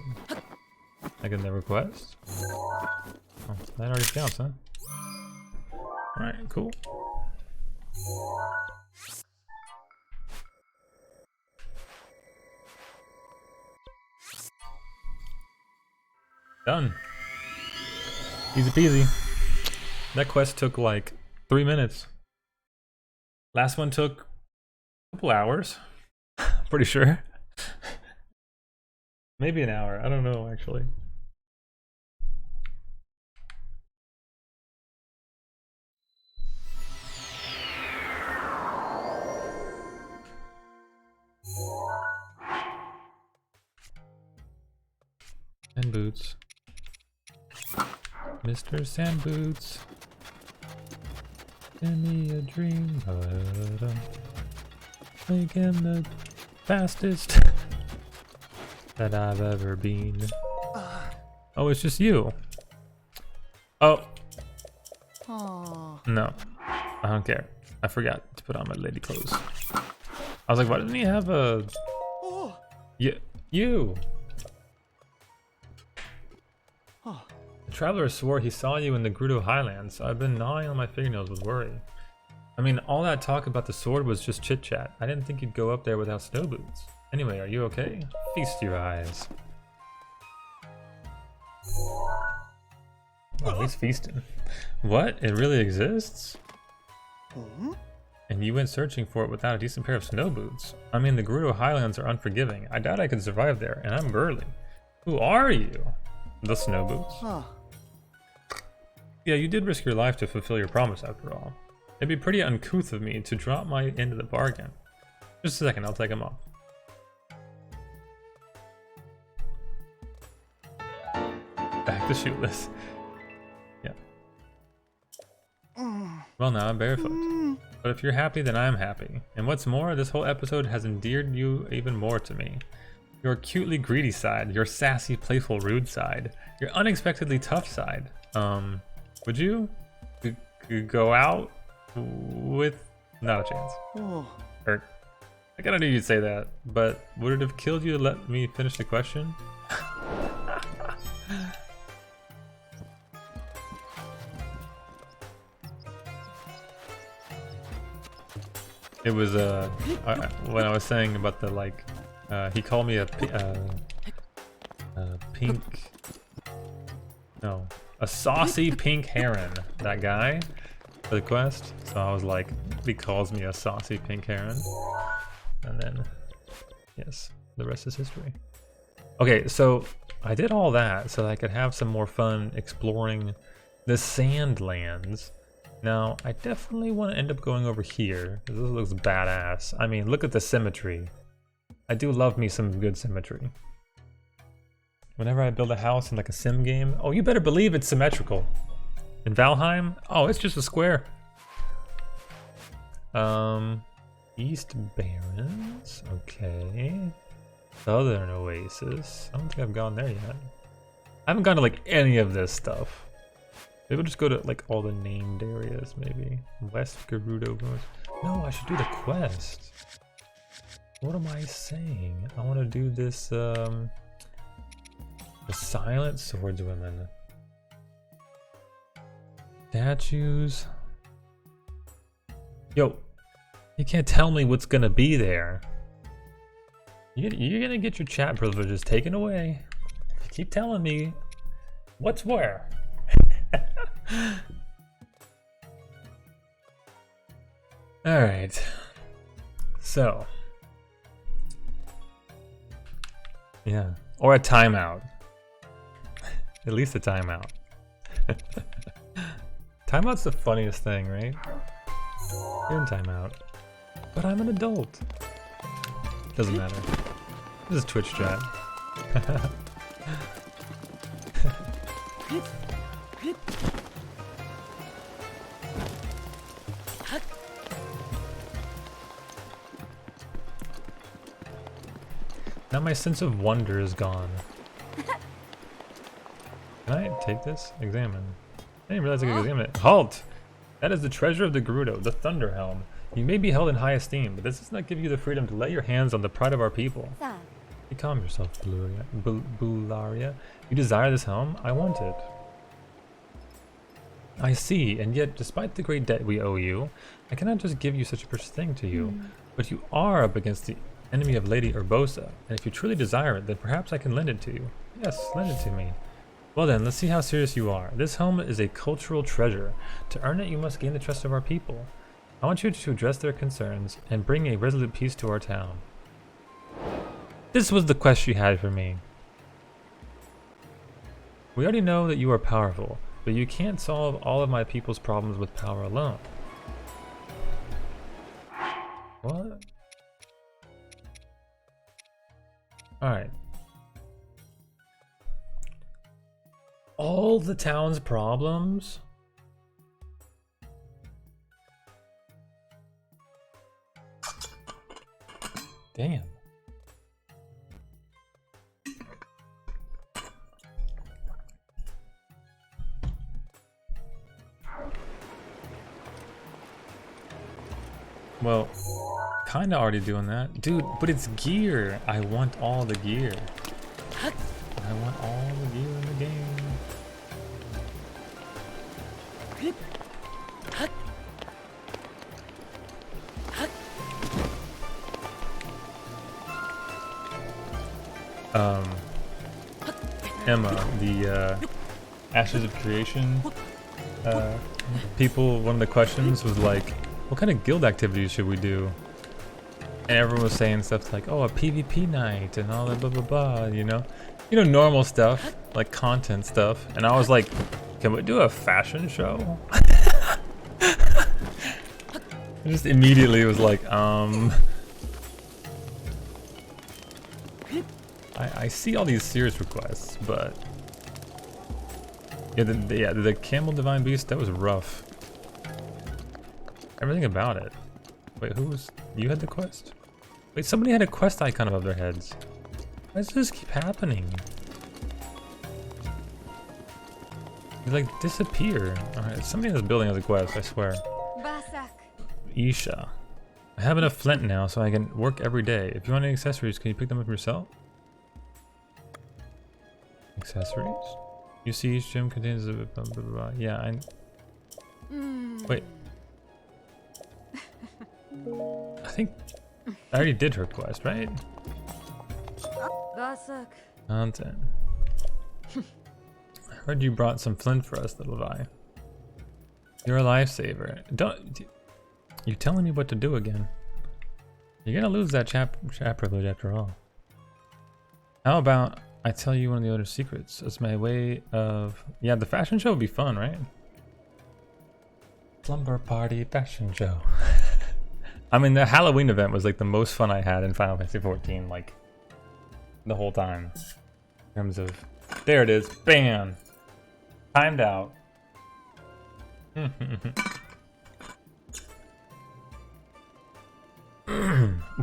Like in the request. Oh, that already counts, huh? Alright, cool. Done. Easy peasy. That quest took like 3 minutes. Last one took a couple hours. Pretty sure. Maybe an hour. I don't know actually. Sand boots. Mr. Sand Boots. Give me a dream. Make him the fastest that I've ever been. Oh, it's just you. Oh. No. I don't care. I forgot to put on my lady clothes. I was like, why didn't he have a... You! The traveler swore he saw you in the Grudo Highlands, so I've been gnawing on my fingernails with worry. I mean, all that talk about the sword was just chit-chat. I didn't think you'd go up there without snow boots. Anyway, are you okay? Feast your eyes. Oh, he's feasting. What? It really exists? And you went searching for it without a decent pair of snow boots? I mean, the Gerudo Highlands are unforgiving. I doubt I could survive there, and I'm burly. Who are you? The snow boots. Yeah, you did risk your life to fulfill your promise after all. It'd be pretty uncouth of me to drop my end of the bargain. Just a second, I'll take them off. Back to shoeless. Yeah. Well, now I'm barefoot. But if you're happy, then I'm happy. And what's more, this whole episode has endeared you even more to me. Your cutely greedy side, your sassy, playful, rude side, your unexpectedly tough side. Would you go out with... Not a chance. Or, I kinda knew you'd say that, but would it have killed you to let me finish the question? It was when I was saying about the like, he called me a pink, no, a saucy pink heron. That guy for the quest. So I was like, he calls me a saucy pink heron, and then yes, the rest is history. Okay, so I did all that so that I could have some more fun exploring the Sandlands. Now, I definitely want to end up going over here. This looks badass. I mean, look at the symmetry. I do love me some good symmetry. Whenever I build a house in like a sim game, oh, you better believe it's symmetrical. In Valheim, oh, it's just a square. East Barrens, okay. Southern Oasis. I don't think I've gone there yet. I haven't gone to like any of this stuff. Maybe we'll just go to like all the named areas, maybe. West Gerudo. No, I should do the quest. What am I saying? I want to do this, the Silent Swordswomen. Statues. Yo, you can't tell me what's gonna be there. You're gonna get your chat privileges taken away. Keep telling me what's where. All right, so yeah, or a timeout. At least a timeout. Timeout's the funniest thing, right? You're in timeout, but I'm an adult. Doesn't matter. This is Twitch chat. Now my sense of wonder is gone. Can I take this? Examine. I didn't realize I could examine it. Halt! That is the treasure of the Grudo, the Thunder Helm. You may be held in high esteem, but this does not give you the freedom to lay your hands on the pride of our people. Hey, calm yourself, Bularia. You desire this helm? I want it. I see, and yet, despite the great debt we owe you, I cannot just give you such a precious thing to you. But you are up against the enemy of Lady Urbosa, and if you truly desire it, then perhaps I can lend it to you. Yes, lend it to me. Well then, let's see how serious you are. This helmet is a cultural treasure. To earn it, you must gain the trust of our people. I want you to address their concerns and bring a resolute peace to our town. This was the quest you had for me. We already know that you are powerful, but you can't solve all of my people's problems with power alone. What? Alright. All the town's problems? Damn. Well, kinda already doing that. Dude, but it's gear. I want all the gear. I want all the gear in the game. Emma, the Ashes of Creation people, one of the questions was like, what kind of guild activities should we do? And everyone was saying stuff like, oh, a PvP night and all that blah blah blah, you know? You know, normal stuff, like content stuff. And I was like, can we do a fashion show? I just immediately was like, I see all these serious requests, but yeah, the Camel Divine Beast, that was rough. Everything about it. Wait, who was... You had the quest? Wait, somebody had a quest icon above their heads. Why does this keep happening? They like disappear. Alright, somebody in this building has a quest, I swear. Basak. Isha. I have enough flint now so I can work every day. If you want any accessories, can you pick them up yourself? Accessories? You see each gem contains a blah, blah, blah. Yeah, I... Wait. I think I already did her quest, right? Basak. Content. I heard you brought some flint for us, little Vi. You're a lifesaver. Don't... You're telling me what to do again. You're gonna lose that chat privilege after all. How about I tell you one of the other secrets? It's my way of... Yeah, the fashion show would be fun, right? Slumber party fashion show. I mean, the Halloween event was like the most fun I had in Final Fantasy XIV, like the whole time. In terms of... There it is. Bam! Timed out.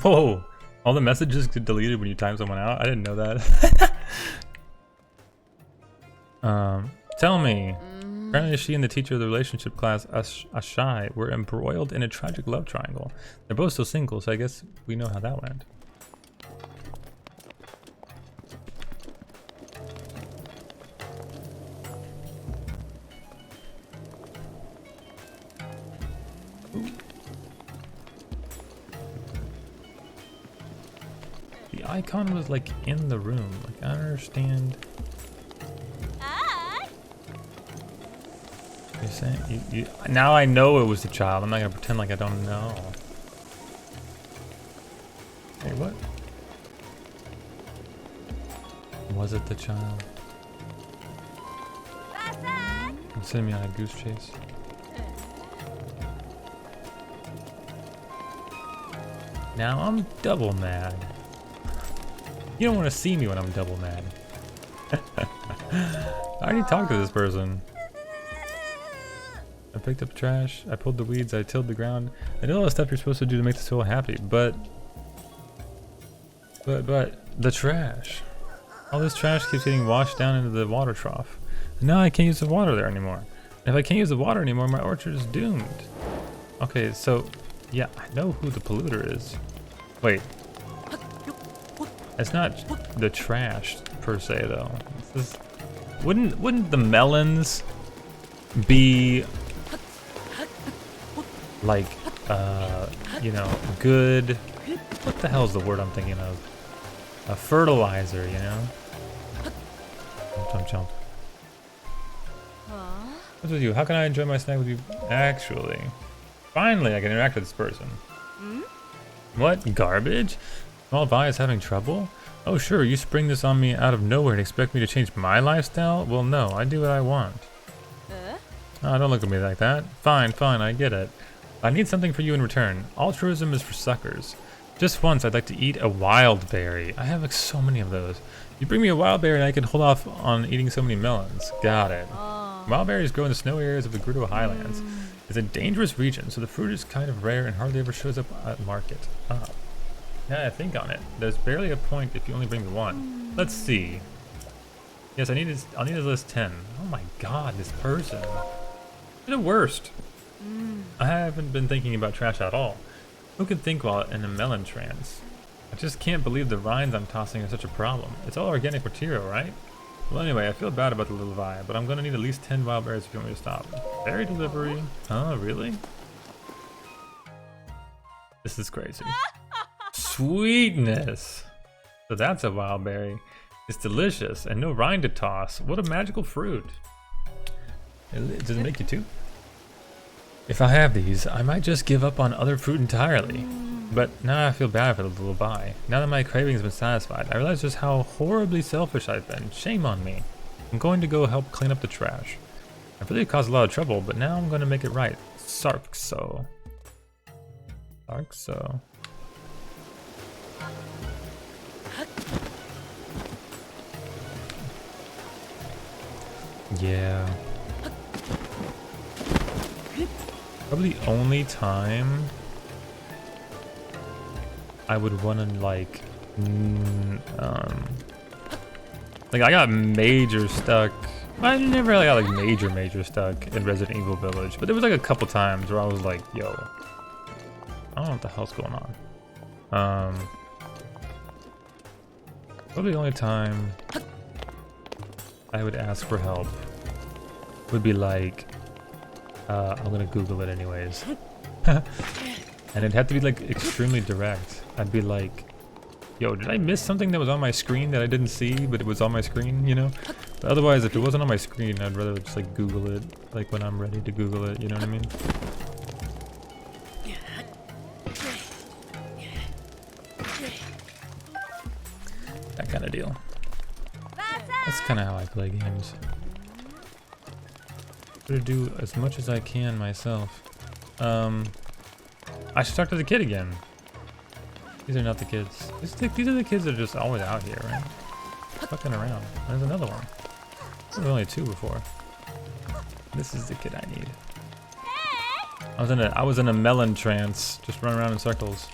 Whoa! All the messages get deleted when you time someone out? I didn't know that. Tell me. Apparently she and the teacher of the relationship class, Ashai, were embroiled in a tragic love triangle. They're both still single, so I guess we know how that went. The icon was like in the room. Like, I don't understand. You're saying now I know it was the child. I'm not gonna pretend like I don't know. Hey, what? Was it the child? You're sending me on a goose chase. Now I'm double mad. You don't want to see me when I'm double mad. I already talked to this person. I picked up trash, I pulled the weeds, I tilled the ground. I did all the stuff you're supposed to do to make the soul happy, but the trash. All this trash keeps getting washed down into the water trough. And now I can't use the water there anymore. And if I can't use the water anymore, my orchard is doomed. Okay, so yeah, I know who the polluter is. Wait. It's not the trash per se though. This is, wouldn't the melons be like you know, good, what the hell is the word I'm thinking of? A fertilizer, you know? Jump, jump, jump. What's with you? How can I enjoy my snack with you? Actually, finally I can interact with this person. What? Garbage? Small Vi is having trouble? Oh sure, you spring this on me out of nowhere and expect me to change my lifestyle? Well no, I do what I want. Oh, don't look at me like that. Fine, fine, I get it. I need something for you in return. Altruism is for suckers. Just once I'd like to eat a wild berry. I have like so many of those. You bring me a wild berry and I can hold off on eating so many melons. Got it. Wild berries grow in the snowy areas of the Grudo Highlands. It's a dangerous region, so the fruit is kind of rare and hardly ever shows up at market. Ah. Yeah, I think on it. There's barely a point if you only bring me one. Let's see. Yes, I'll need to list 10. Oh my god, this person. You're the worst. I haven't been thinking about trash at all. Who can think while in a melon trance? I just can't believe the rinds I'm tossing are such a problem. It's all organic material, right? Well anyway, I feel bad about the little Vi, but I'm gonna need at least 10 wild berries if you want me to stop. Berry delivery? Oh, really? This is crazy. Sweetness! So that's a wild berry. It's delicious and no rind to toss. What a magical fruit. Does it make you too? If I have these, I might just give up on other fruit entirely. But now I feel bad for the little Vi. Now that my craving's been satisfied, I realize just how horribly selfish I've been. Shame on me. I'm going to go help clean up the trash. I've really caused a lot of trouble, but now I'm going to make it right. Sarkso. Sarkso. Yeah. Probably the only time I would want to like I got major stuck. I never really got like major stuck in Resident Evil Village, but there was like a couple times where I was like, yo, I don't know what the hell's going on. Probably the only time I would ask for help would be like, I'm gonna Google it anyways. And it'd have to be like extremely direct. I'd be like, yo, did I miss something that was on my screen that I didn't see, but it was on my screen, you know? But otherwise, if it wasn't on my screen, I'd rather just like Google it, like when I'm ready to Google it, you know what I mean? That kind of deal. That's kind of how I play games. Try to do as much as I can myself. I should talk to the kid again. These are not the kids. These are the kids that are just always out here, right? Fucking around. There's another one. There was only 2 before. This is the kid I need. I was in a melon trance, just running around in circles.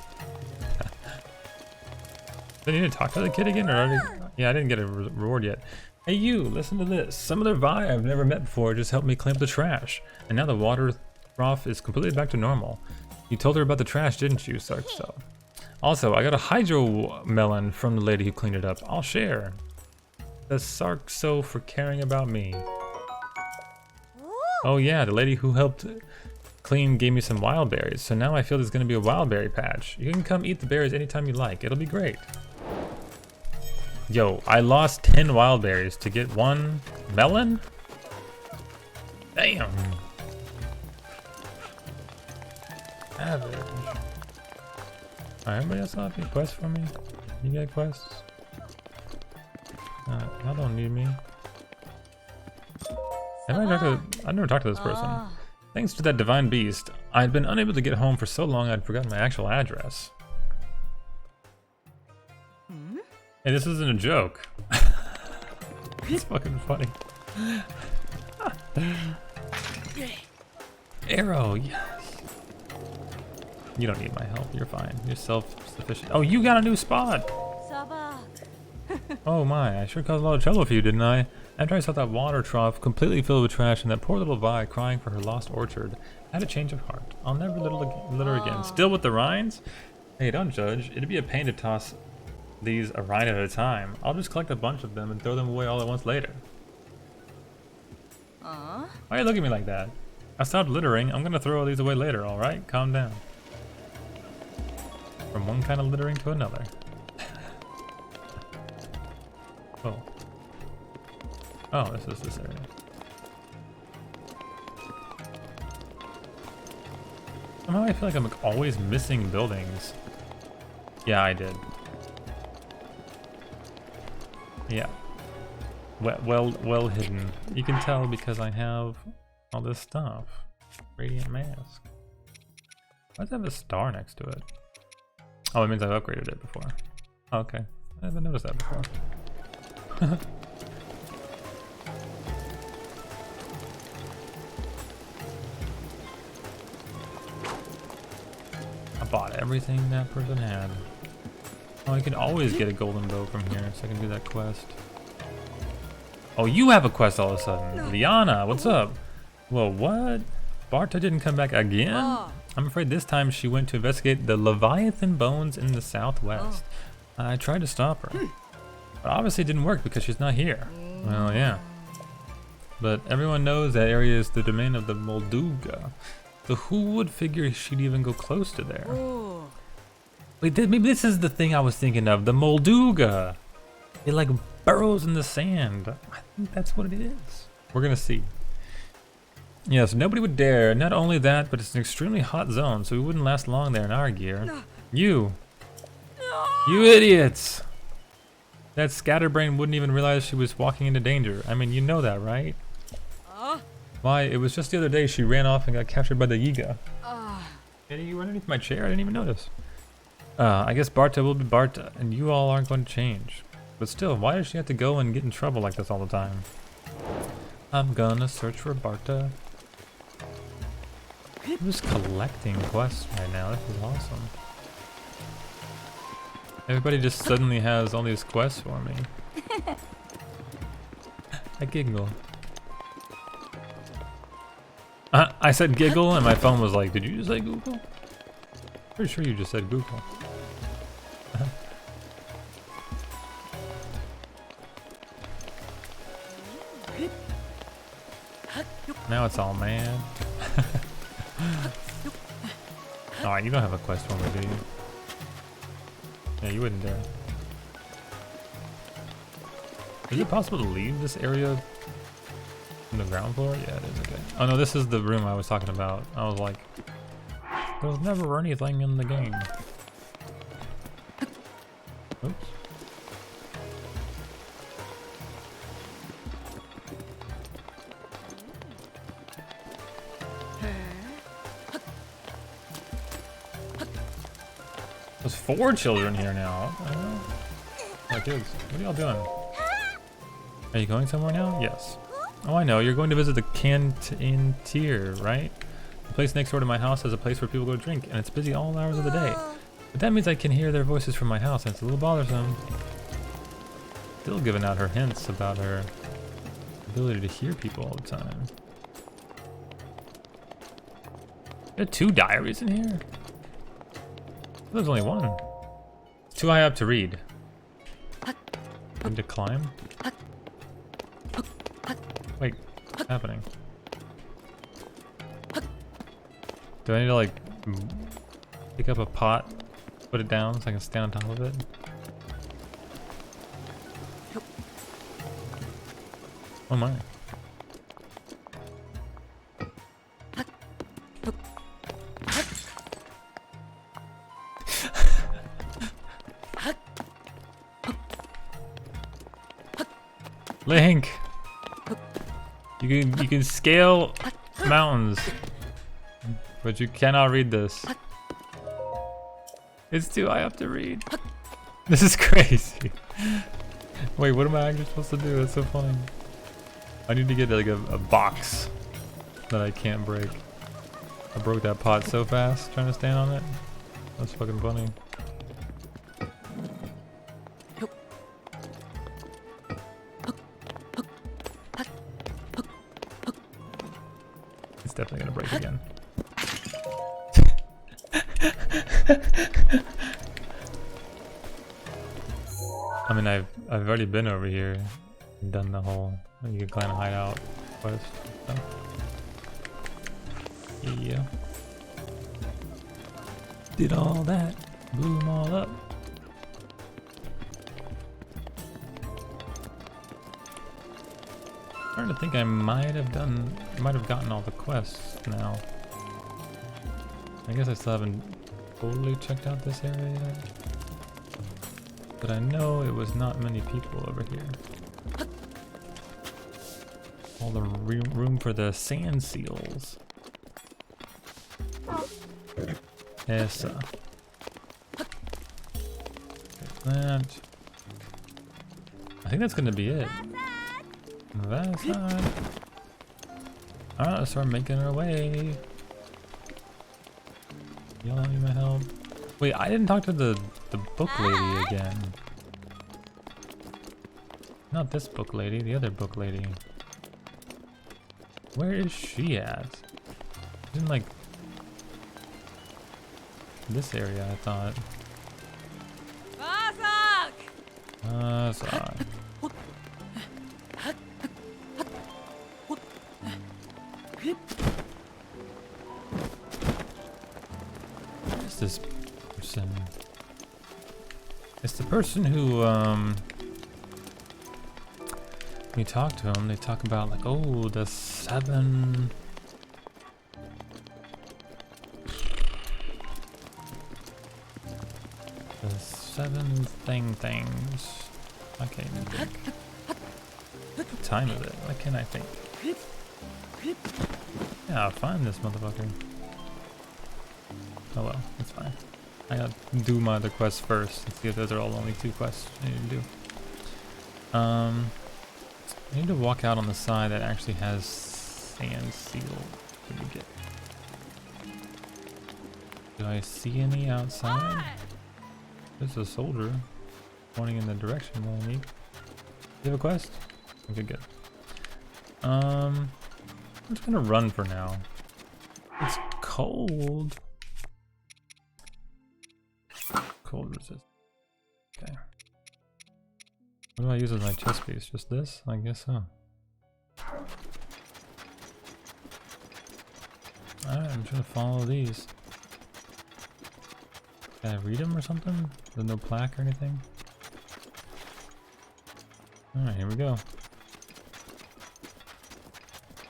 Do I need to talk to the kid again, or yeah, I didn't get a reward yet. Hey you, listen to this. Some other Vi I've never met before just helped me clean up the trash, and now the water trough is completely back to normal. You told her about the trash, didn't you, Sarkso? Also, I got a hydro melon from the lady who cleaned it up. I'll share. That's Sarkso for caring about me. Oh yeah, the lady who helped clean gave me some wild berries, so now I feel there's gonna be a wild berry patch. You can come eat the berries anytime you like. It'll be great. Yo, I lost 10 wild berries to get 1 melon? Damn. Savage. Alright, everybody else have any quests for me? You got quests? Y'all don't need me. I've never talked to this person. Thanks to that divine beast, I'd been unable to get home for so long I'd forgotten my actual address. Hey, this isn't a joke. It's fucking funny. Arrow, yes. You don't need my help. You're fine. You're self-sufficient. Oh, you got a new spot. Oh my, I sure caused a lot of trouble for you, didn't I? After I saw that water trough completely filled with trash and that poor little Vi crying for her lost orchard, I had a change of heart. I'll never litter again. Still with the rinds? Hey, don't judge. It'd be a pain to toss these a rind at a time. I'll just collect a bunch of them and throw them away all at once later. Why are you looking at me like that? I stopped littering. I'm gonna throw all these away later, alright? Calm down. From one kind of littering to another. Oh. Oh, this is this area. Somehow I feel like I'm always missing buildings. Yeah, I did. Yeah. Well hidden. You can tell because I have all this stuff. Radiant mask. Why does it have a star next to it? Oh, it means I've upgraded it before. Oh, okay. I haven't noticed that before. I bought everything that person had. Oh, I can always get a golden bow from here, so I can do that quest. Oh, you have a quest all of a sudden. Liana, what's up? Whoa, what? Barta didn't come back again? I'm afraid this time she went to investigate the Leviathan bones in the southwest. I tried to stop her. But obviously it didn't work because she's not here. Well, yeah. But everyone knows that area is the domain of the Molduga. So who would figure she'd even go close to there? Wait, maybe this is the thing I was thinking of. The Molduga. It like burrows in the sand. I think that's what it is. We're gonna see. Yes, nobody would dare. Not only that, but it's an extremely hot zone, so we wouldn't last long there in our gear. You idiots! That scatterbrain wouldn't even realize she was walking into danger. I mean, you know that, right? Why, it was just the other day she ran off and got captured by the Yiga. And you were underneath my chair, I didn't even notice. I guess Barta will be Barta, and you all aren't going to change. But still, why does she have to go and get in trouble like this all the time? I'm gonna search for Barta. I'm just collecting quests right now, this is awesome. Everybody just suddenly has all these quests for me. I giggle. I said giggle and my phone was like, did you just say Google? Pretty sure you just said Google. Now it's all mad. Alright, you don't have a quest for me, do you? Yeah, you wouldn't dare. Is it possible to leave this area from the ground floor? Yeah, it is, okay. Oh no, this is the room I was talking about. I was like, there's never anything in the game. Oops. There's 4 children here now. Oh, kids, what are y'all doing? Are you going somewhere now? Yes. Oh, I know. You're going to visit the Cantier, right? The place next door to my house has a place where people go to drink, and it's busy all hours of the day. But that means I can hear their voices from my house, and it's a little bothersome. Still giving out her hints about her ability to hear people all the time. There are 2 diaries in here? There's only 1. It's too high up to read. Need to climb? Wait, what's happening? Do I need to like pick up a pot, put it down so I can stand on top of it? Oh my. Link! You can scale mountains, but you cannot read this. It's too high up to read. This is crazy. Wait, what am I actually supposed to do? That's so funny. I need to get like a box that I can't break. I broke that pot so fast trying to stand on it. That's fucking funny. It's definitely gonna break again. I mean, I've already been over here and done the whole you can kind of hide out quest stuff. Yeah. Did all that, blew them all up. I'm starting to think I might have gotten all the quests now. I guess I still haven't totally checked out this area yet. But I know it was not many people over here. All the room for the sand seals. Yes. That. I think that's gonna be it. That's not. Alright, let's start making our way. Y'all need my help. Wait, I didn't talk to the book lady again. Not this book lady, the other book lady. Where is she at? She's in like this area, I thought. Sorry. Who's this person? It's the person who, we talk to him, they talk about like, oh, the 7... The 7 things. I can't even think. What time is it? Why can't I think? Yeah, I'll find this motherfucker. Oh well, it's fine. I gotta do my other quests first and see if those are all only 2 quests I need to do. I need to walk out on the side that actually has sand seal. What do you get? Do I see any outside? There's a soldier pointing in the direction that I need. Do you have a quest? Okay, good. I'm just gonna run for now. It's cold. Cold resist. Okay. What do I use as my chest piece? Just this? I guess so. Alright, I'm trying to follow these. Can I read them or something? There's no plaque or anything? Alright, here we go.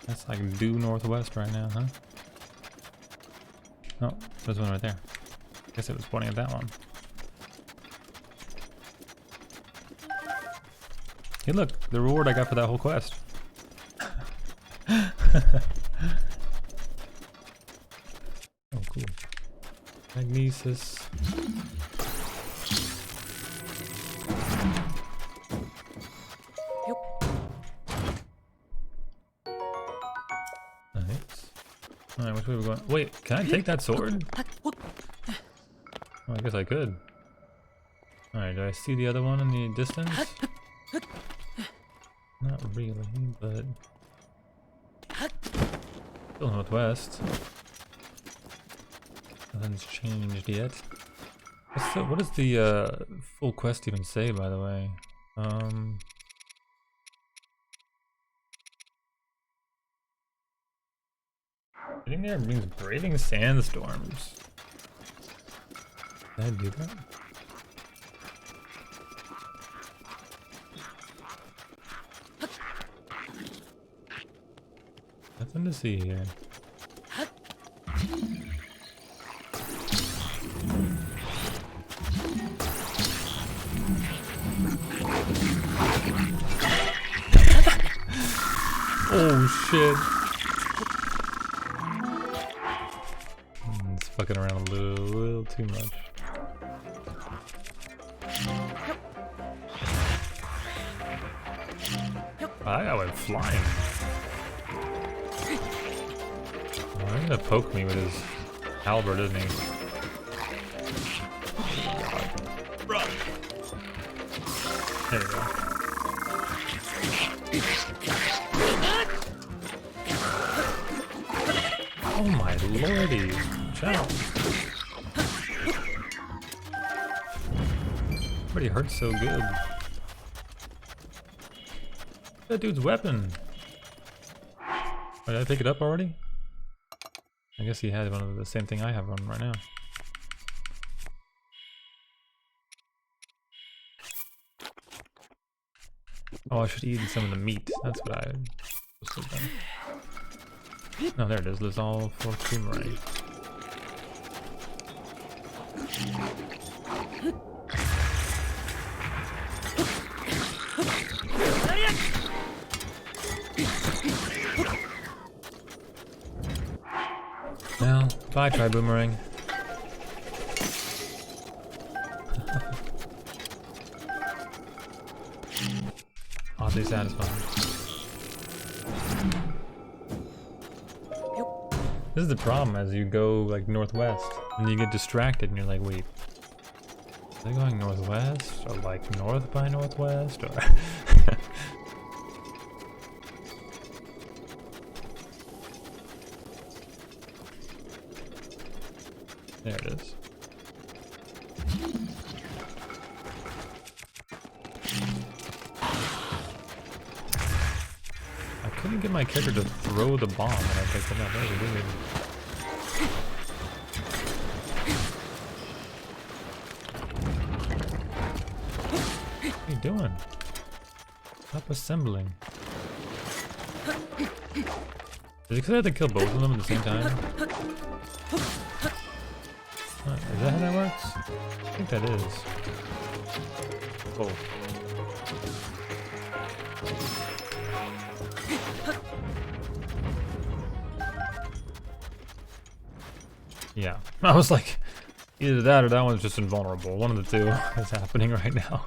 That's like due northwest right now, huh? Oh, there's one right there. Guess it was pointing at that one. Hey look, the reward I got for that whole quest. Oh cool. Magnesis. Nice. Alright, which way are we going? Wait, can I take that sword? Oh, I guess I could. Alright, do I see the other one in the distance? Not really, but still northwest. Nothing's changed yet. What does the full quest even say, by the way? Getting there means braving sandstorms. Did I do that? Nothing to see here. Oh shit. It's fucking around a little too much. I went flying. Oh, he's gonna poke me with his halberd, isn't he? Bro. There we go. Oh my lordy. Ciao. Everybody hurts so good. That dude's weapon. Did I pick it up already? I guess he had one of the same thing I have on right now. Oh, I should eat some of the meat. That's what I was supposed to have done. No, there it is. There's all 4 Kumari. Well, bye, try boomerang. Oddly satisfying. This is the problem as you go like northwest and you get distracted and you're like, wait, are they going northwest or like north by northwest or there it is. I couldn't get my character to throw the bomb when I picked it up. That was weird. What are you doing? Stop assembling. Is it because I had to kill both of them at the same time? Is that how that works? I think that is. Oh. Yeah, I was like, either that or that one's just invulnerable. One of the two is happening right now.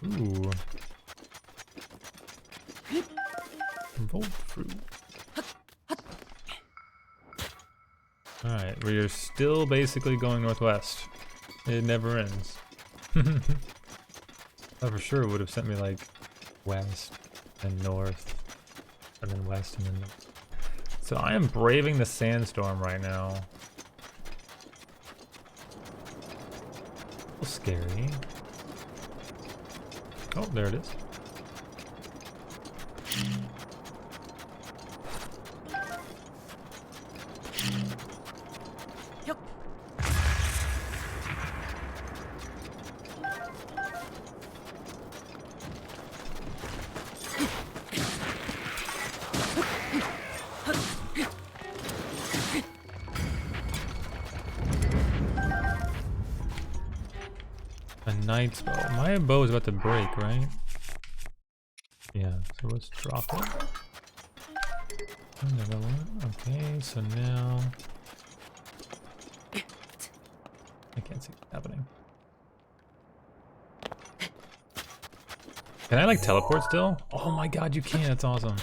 Ooh. Volt fruit. Alright, we are still basically going northwest. It never ends. I for sure would have sent me like west and north and then west and then north. So I am braving the sandstorm right now. A little scary. Oh, there it is. A knight's bow. My bow is about to break, right? Yeah, so let's drop it. Another one. Okay, so now I can't see what's happening. Can I like teleport still? Oh my god, you can. That's awesome.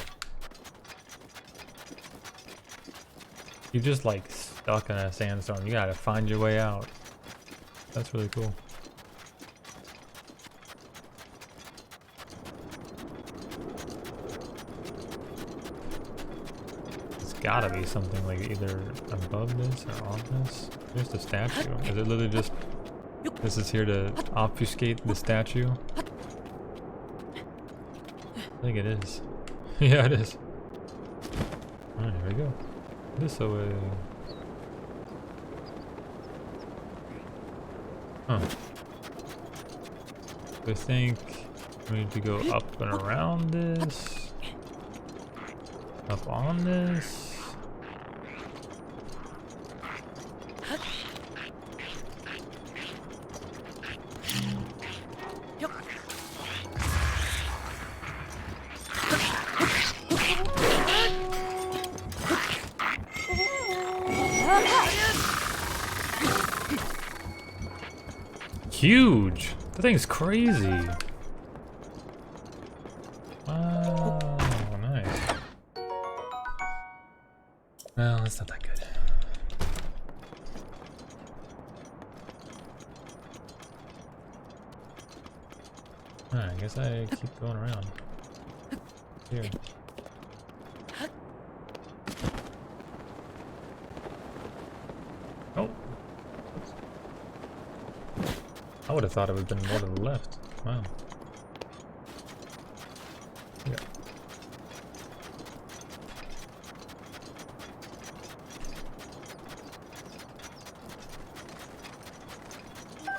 You're just like stuck in a sandstorm. You gotta find your way out. That's really cool. It's gotta be something like either above this or on this. There's the statue. Is it literally just this is here to obfuscate the statue? I think it is. Yeah, it is. Alright, here we go. This way. Huh. I think we need to go up and around this. Up on this. Huge! That thing's crazy. Wow, nice. Well, that's not that good. Alright, I guess I keep going around. Here. Oh! I would have thought it would have been more to the left. Wow. Yeah.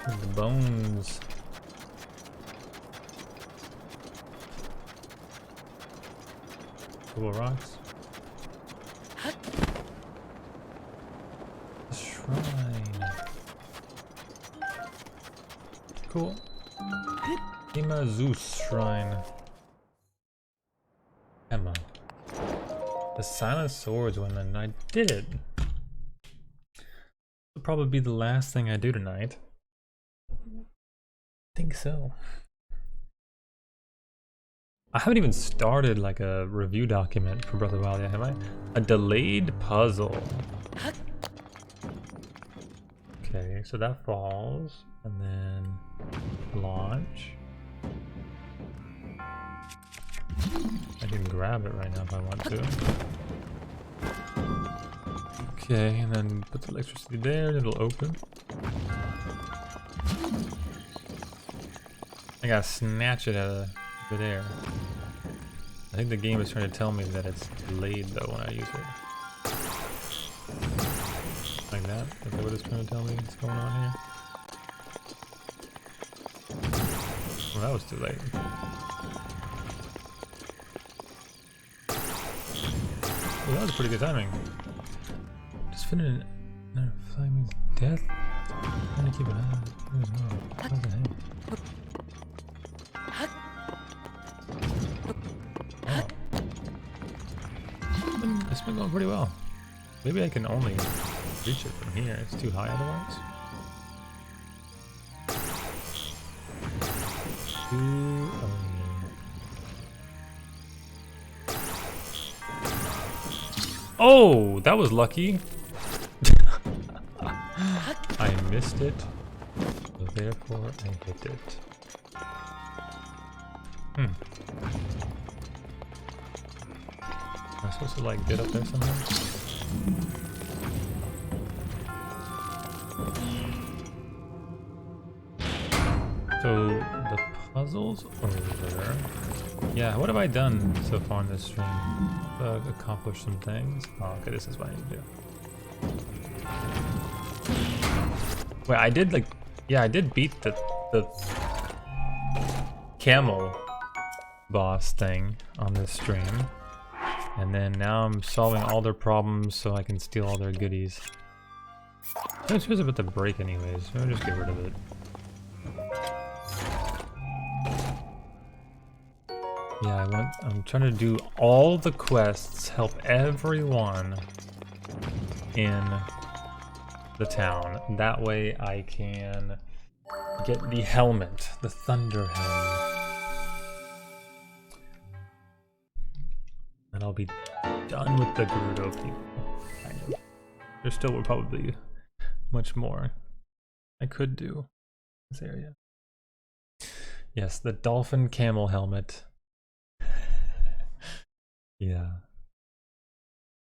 The bones. Cool rocks. cool. Emma Zeus Shrine. Emma. The Silent Swords Women. I did it. Will probably be the last thing I do tonight. I think so. I haven't even started like a review document for Breath of the Wild yet, have I? A delayed puzzle. Okay, so that falls, and then launch. I can grab it right now if I want to. Okay, and then put the electricity there, and it'll open. I gotta snatch it out of there. I think the game is trying to tell me that it's delayed though when I use it. Like that? Is that what it's trying to tell me what's going on here? Well, that was too late. Well, that was pretty good timing. Just finishing another flaming death. Trying to keep it on. What the heck? It's been going pretty well. Maybe I can only reach it from here. It's too high otherwise. Oh, that was lucky. I missed it, so therefore I hit it. Am I supposed to like get up there somehow? So the puzzles over. Yeah, what have I done so far in this stream? Accomplished some things. Oh, okay, this is what I need to do. Wait, I did like, yeah, I did beat the camel boss thing on this stream. And then now I'm solving all their problems so I can steal all their goodies. This was about to break anyways, so I'll just get rid of it. Yeah, I'm trying to do all the quests, help everyone in the town. That way I can get the helmet, the Thunder Helm. And I'll be done with the Gerudo people. Kind of. There still will probably be much more I could do in this area. Yes, the dolphin camel helmet. Yeah.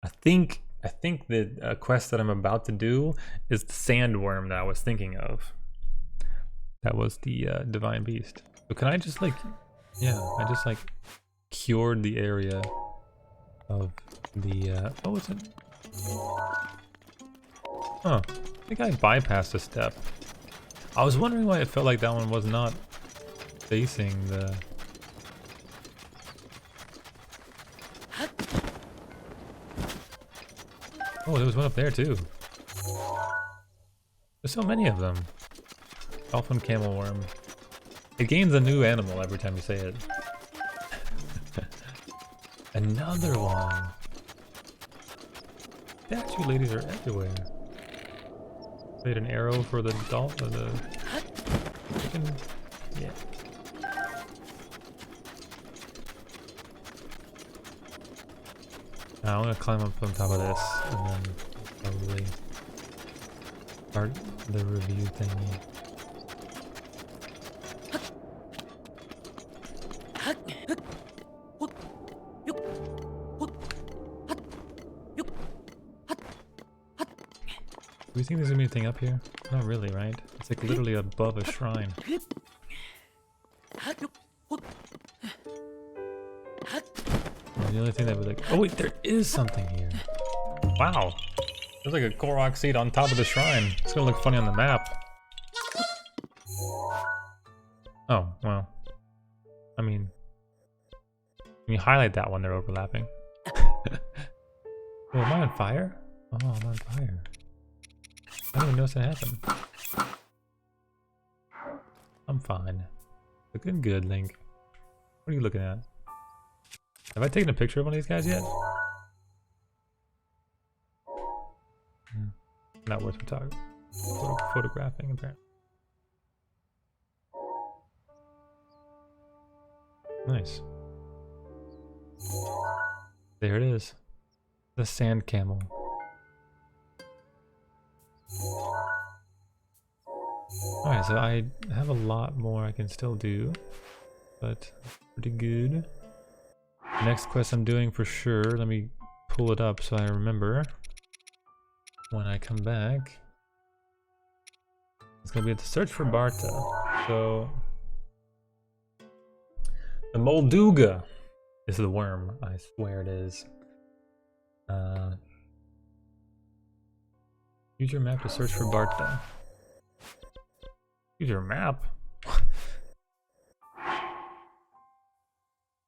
I think the quest that I'm about to do is the sandworm that I was thinking of. That was the divine beast. So can I just like, yeah, I just like cured the area of the what was it? Huh. I think I bypassed a step. I was wondering why it felt like that one was not facing the... Oh, there was one up there too. There's so many of them. Dolphin camel worm. It gains a new animal every time you say it. Another one. Statue ladies are everywhere. Made an arrow for the dolphin, the chicken. Yeah. Now I'm gonna climb up on top of this and then probably start the review thingy. Do you think there's gonna be anything up here? Not really, right? It's like literally above a shrine. The only thing that would like, oh wait, there is something here. Wow, there's like a Korok Seed on top of the shrine. It's gonna look funny on the map. Oh well, I mean, when you highlight that one, they're overlapping. Oh, am I on fire? Oh, I'm on fire. I didn't even notice that happened. I'm fine. Looking good, Link. What are you looking at? Have I taken a picture of one of these guys yet? Not worth photographing, apparently. Nice. There it is. The sand camel. Alright, so I have a lot more I can still do, but pretty good. Next quest I'm doing for sure, let me pull it up so I remember when I come back. It's gonna be to search for Barta. So the Molduga is the worm, I swear it is. Use your map to search for Barta. Use your map?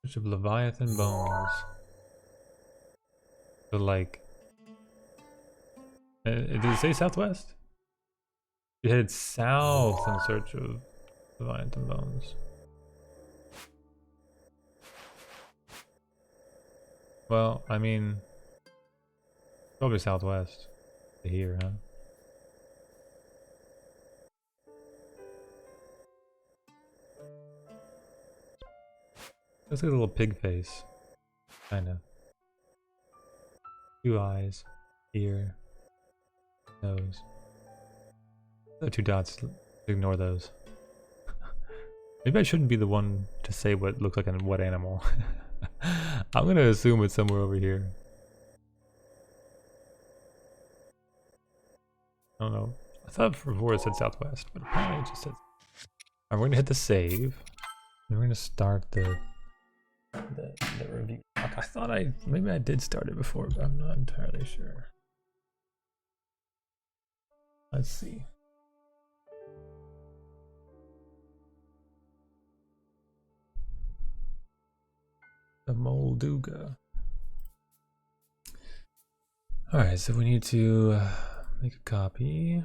Search of Leviathan bones. So like... did it say southwest? You headed south in search of Leviathan bones. Well, I mean... probably southwest. To here, huh? Looks like a little pig face. Kinda. 2 eyes. Ear. Nose. The 2 dots. Ignore those. Maybe I shouldn't be the one to say what looks like what animal. I'm gonna assume it's somewhere over here. I don't know. I thought before it said southwest, but apparently it just says... Alright, we're gonna hit the save. And we're gonna start the review. I thought maybe I did start it before, but I'm not entirely sure. Let's see. The Molduga. Alright, so we need to make a copy.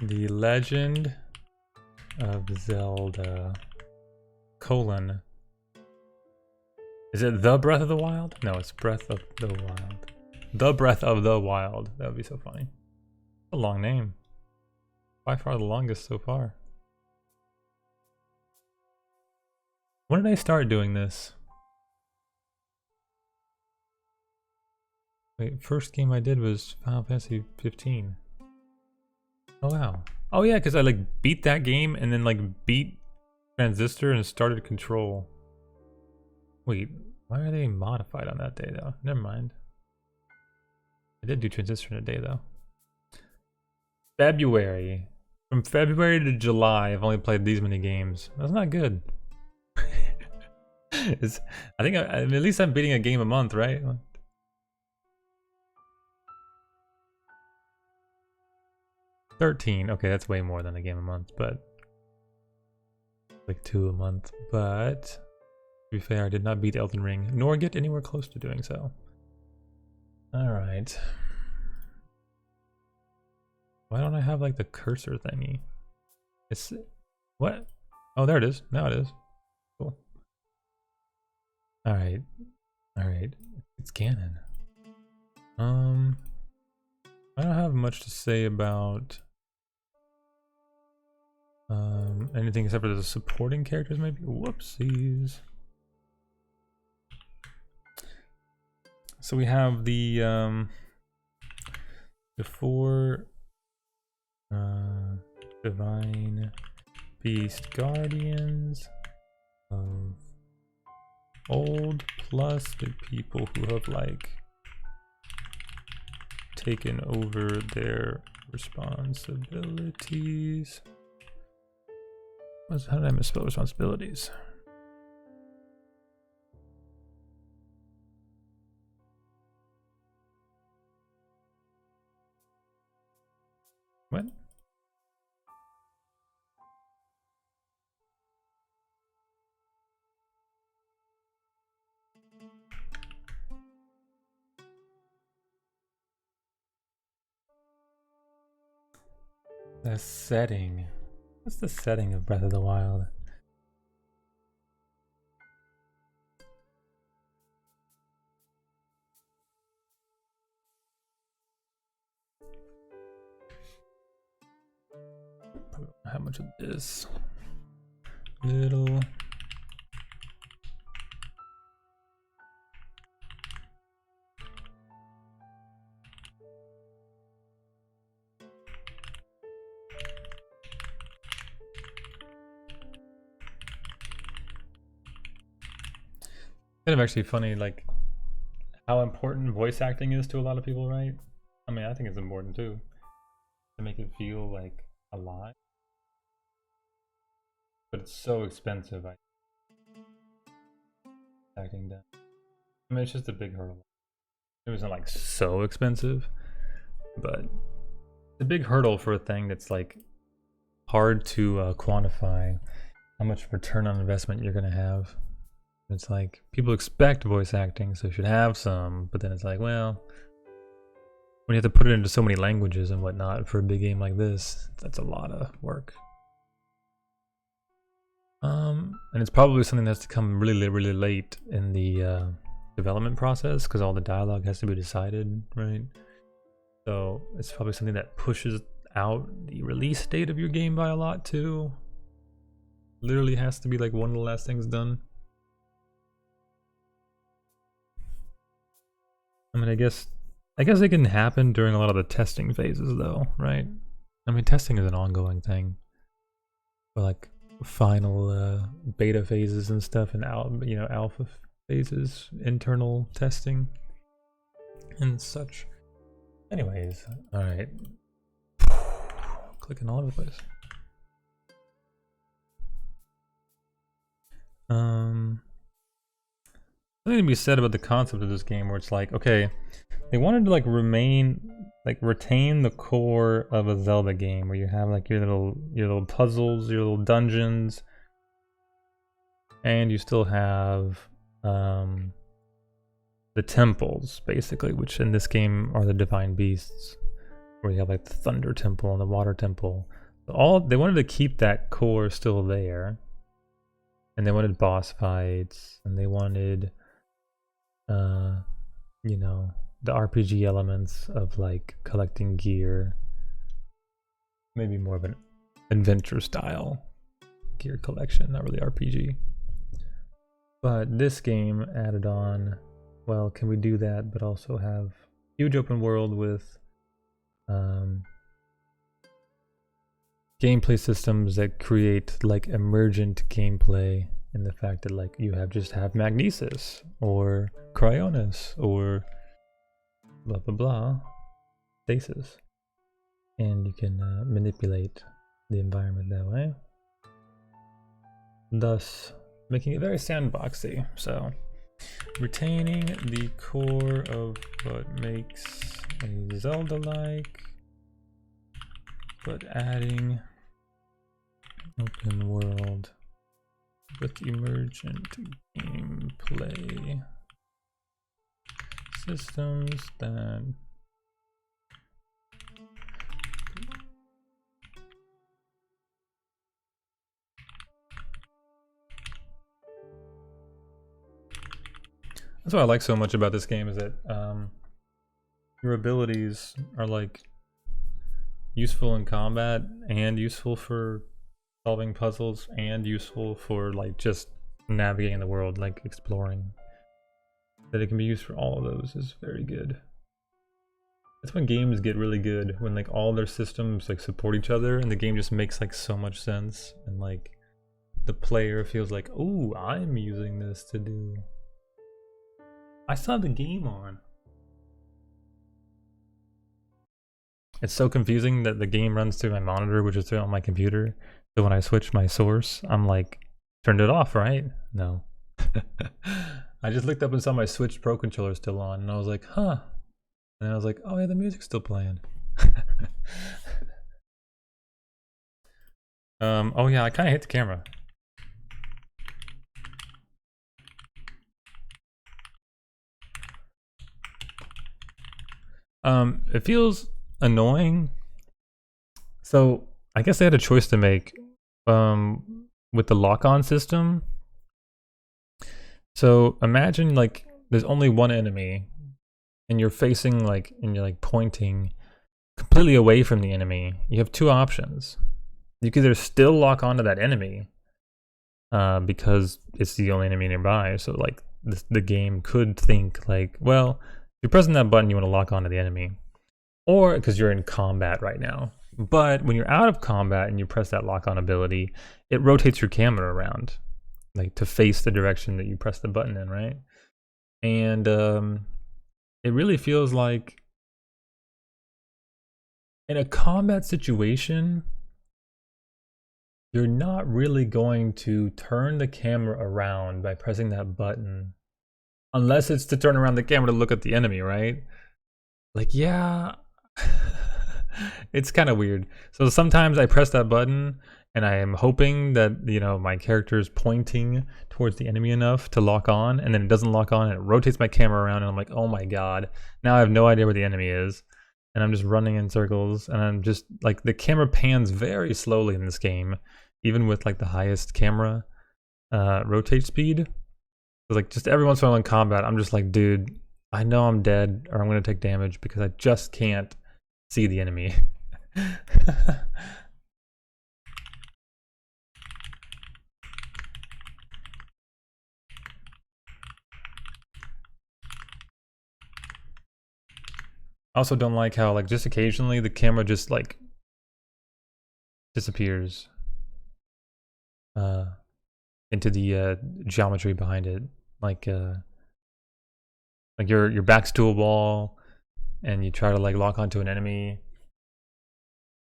The Legend of Zelda : is it The Breath of the Wild? No, it's Breath of the Wild. The Breath of the Wild. That would be so funny. A long name. By far the longest so far. When did I start doing this? Wait, first game I did was Final Fantasy 15. Oh wow. Oh yeah, because I like beat that game and then like beat Transistor and started Control. Wait, why are they modified on that day though? Never mind. I did do Transistor in a day though. February. From February to July, I've only played these many games. That's not good. I think at least I'm beating a game a month, right? 13. Okay, that's way more than a game a month, but like 2 a month. But to be fair, I did not beat Elden Ring, nor get anywhere close to doing so. All right. Why don't I have like the cursor thingy? It's what? Oh, there it is. Now it is. Cool. All right. All right. It's canon. I don't have much to say about anything except for the supporting characters, maybe. Whoopsies. So we have the 4 divine beast guardians of old, plus the people who have like taken over their responsibilities. How did I misspell responsibilities? What? The setting. What's the setting of Breath of the Wild? How much of this? Little. Kind of actually funny, like how important voice acting is to a lot of people, right? I mean, I think it's important too, to make it feel like alive. But it's so expensive. Acting down. I mean, it's just a big hurdle. It wasn't like so expensive, but it's a big hurdle for a thing that's like hard to quantify how much return on investment you're gonna have. It's like people expect voice acting, so you should have some, but then it's like, well, when you have to put it into so many languages and whatnot for a big game like this, that's a lot of work. And it's probably something that's to come really, really late in the development process, because all the dialogue has to be decided, right? So it's probably something that pushes out the release date of your game by a lot too. Literally has to be like one of the last things done. I mean, I guess it can happen during a lot of the testing phases though, right? I mean, testing is an ongoing thing. But like final beta phases and stuff, and alpha phases, internal testing and such. Anyways, all right. Clicking all over the place. Something to be said about the concept of this game, where it's like, okay, they wanted to like retain the core of a Zelda game, where you have like your little puzzles, your little dungeons, and you still have the temples, basically, which in this game are the divine beasts, where you have like the thunder temple and the water temple. They wanted to keep that core still there, and they wanted boss fights, and they wanted the RPG elements of like collecting gear, maybe more of an adventure style gear collection, not really RPG. But this game added on, well, can we do that but also have huge open world with gameplay systems that create like emergent gameplay, in the fact that like you have magnesis or cryonis or blah blah blah stasis, and you can manipulate the environment that way, thus making it very sandboxy. So retaining the core of what makes a Zelda-like, but adding open world with emergent gameplay systems that that's what I like so much about this game, is that your abilities are like useful in combat, and useful for solving puzzles, and useful for like just navigating the world, like exploring. That it can be used for all of those is very good. That's when games get really good, when like all their systems like support each other, and the game just makes like so much sense, and like the player feels like, oh, I'm using this to do. I still have the game on. It's so confusing that the game runs through my monitor, which is through on my computer. So when I switch my source, I'm like, turned it off, right? No. I just looked up and saw my Switch Pro controller still on, and I was like, huh. And I was like, oh yeah, the music's still playing. Oh yeah, I kind of hit the camera. It feels annoying. So I guess they had a choice to make with the lock-on system. So imagine like there's only one enemy and you're facing like, and you're like pointing completely away from the enemy. You have two options. You can either still lock onto that enemy because it's the only enemy nearby. So like the game could think like, well, if you're pressing that button, you want to lock onto the enemy. Or because you're in combat right now. But when you're out of combat and you press that lock-on ability, it rotates your camera around, like to face the direction that you press the button in, right? And it really feels like in a combat situation, you're not really going to turn the camera around by pressing that button, unless it's to turn around the camera to look at the enemy, right? Like, yeah. It's kind of weird. So sometimes I press that button and I am hoping that, you know, my character is pointing towards the enemy enough to lock on, and then it doesn't lock on and it rotates my camera around and I'm like, oh my god, now I have no idea where the enemy is. And I'm just running in circles and I'm just like, the camera pans very slowly in this game, even with like the highest camera rotate speed. So like just every once in a while in combat, I'm just like, dude, I know I'm dead or I'm going to take damage because I just can't see the enemy. I also don't like how like just occasionally the camera just like disappears into the geometry behind it. Like your back's to a wall and you try to like lock onto an enemy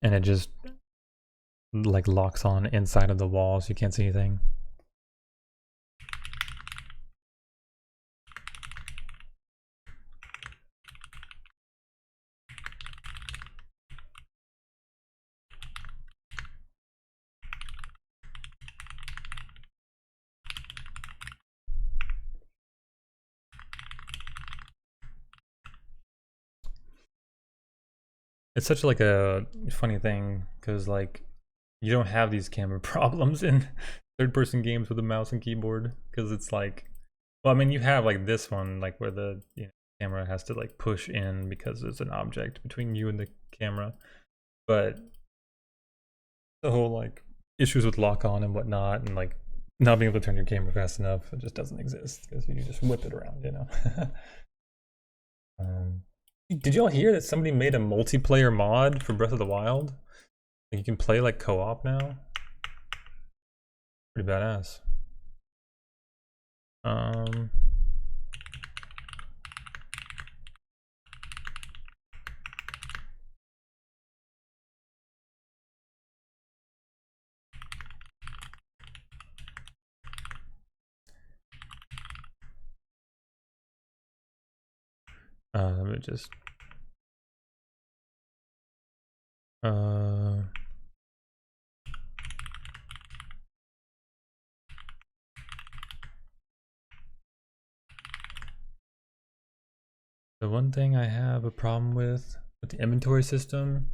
and it just like locks on inside of the wall so you can't see anything. It's such like a funny thing because like you don't have these camera problems in third-person games with a mouse and keyboard, because it's like, well, I mean, you have like this one, like where the camera has to like push in because there's an object between you and the camera, but the whole like issues with lock on and whatnot, and like not being able to turn your camera fast enough, it just doesn't exist because you just whip it around, you know. Did y'all hear that somebody made a multiplayer mod for Breath of the Wild? Like you can play like co-op now. Pretty badass. Let me just the one thing I have a problem with the inventory system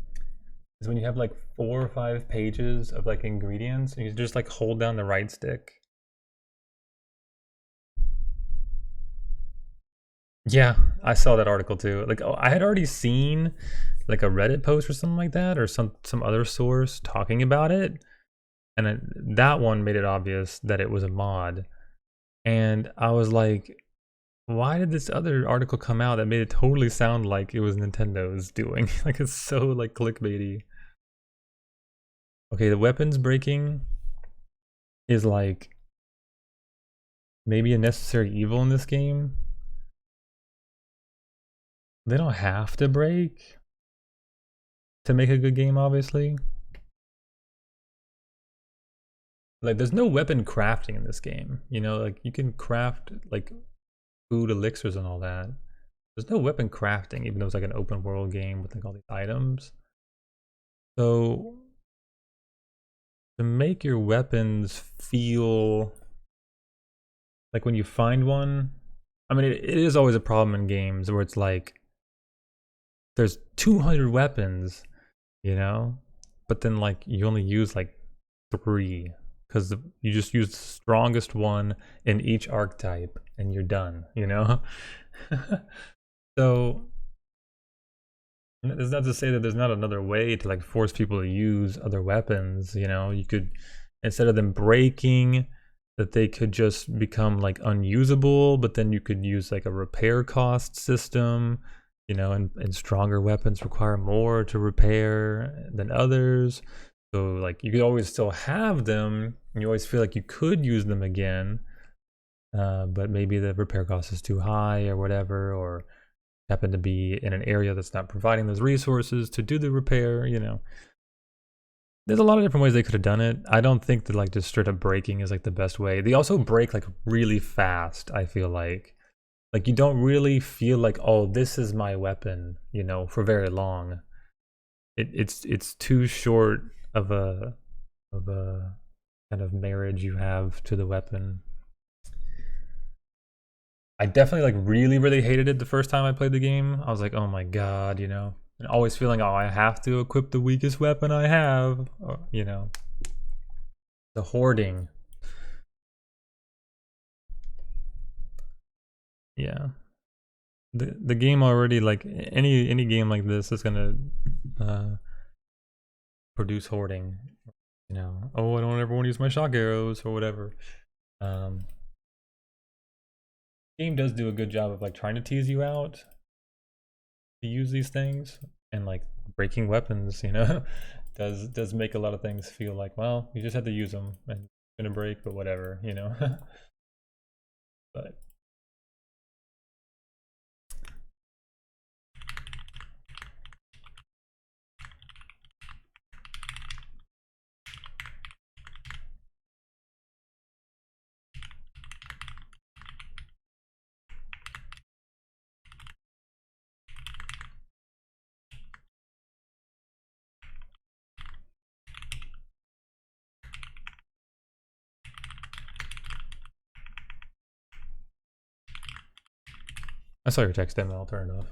is when you have like 4 or 5 pages of like ingredients and you just like hold down the right stick. Yeah, I saw that article too. Like, oh, I had already seen like a Reddit post or something like that, or some other source talking about it, and that one made it obvious that it was a mod. And I was like, why did this other article come out that made it totally sound like it was Nintendo's doing? Like, it's so like clickbaity. Okay, the weapons breaking is like maybe a necessary evil in this game. They don't have to break to make a good game, obviously. Like, there's no weapon crafting in this game, you know? Like, you can craft like food, elixirs, and all that. There's no weapon crafting, even though it's like an open world game with like all these items. So to make your weapons feel like when you find one, I mean, it is always a problem in games where it's like there's 200 weapons, you know, but then like you only use like 3 because you just use the strongest one in each archetype and you're done, you know? So it's not to say that there's not another way to like force people to use other weapons, you know? You could, instead of them breaking, that they could just become like unusable, but then you could use like a repair cost system, you know, and stronger weapons require more to repair than others. So like you could always still have them, and you always feel like you could use them again, but maybe the repair cost is too high or whatever, or happen to be in an area that's not providing those resources to do the repair, you know. There's a lot of different ways they could have done it. I don't think that like just straight up breaking is like the best way. They also break like really fast, I feel like. Like you don't really feel like, oh, this is my weapon, you know, for very long. It's too short of a kind of marriage you have to the weapon. I definitely like really hated it the first time I played the game. I was like, oh my god, you know, and always feeling, oh, I have to equip the weakest weapon I have, or, you know, the hoarding. Yeah, the game already, like any game like this is gonna produce hoarding, you know. Oh, I don't ever want to use my shock arrows or whatever. Game does do a good job of like trying to tease you out to use these things, and like breaking weapons, you know, does make a lot of things feel like, well, you just have to use them and it's gonna break, but whatever, you know. But I saw your text in, I'll turn it off.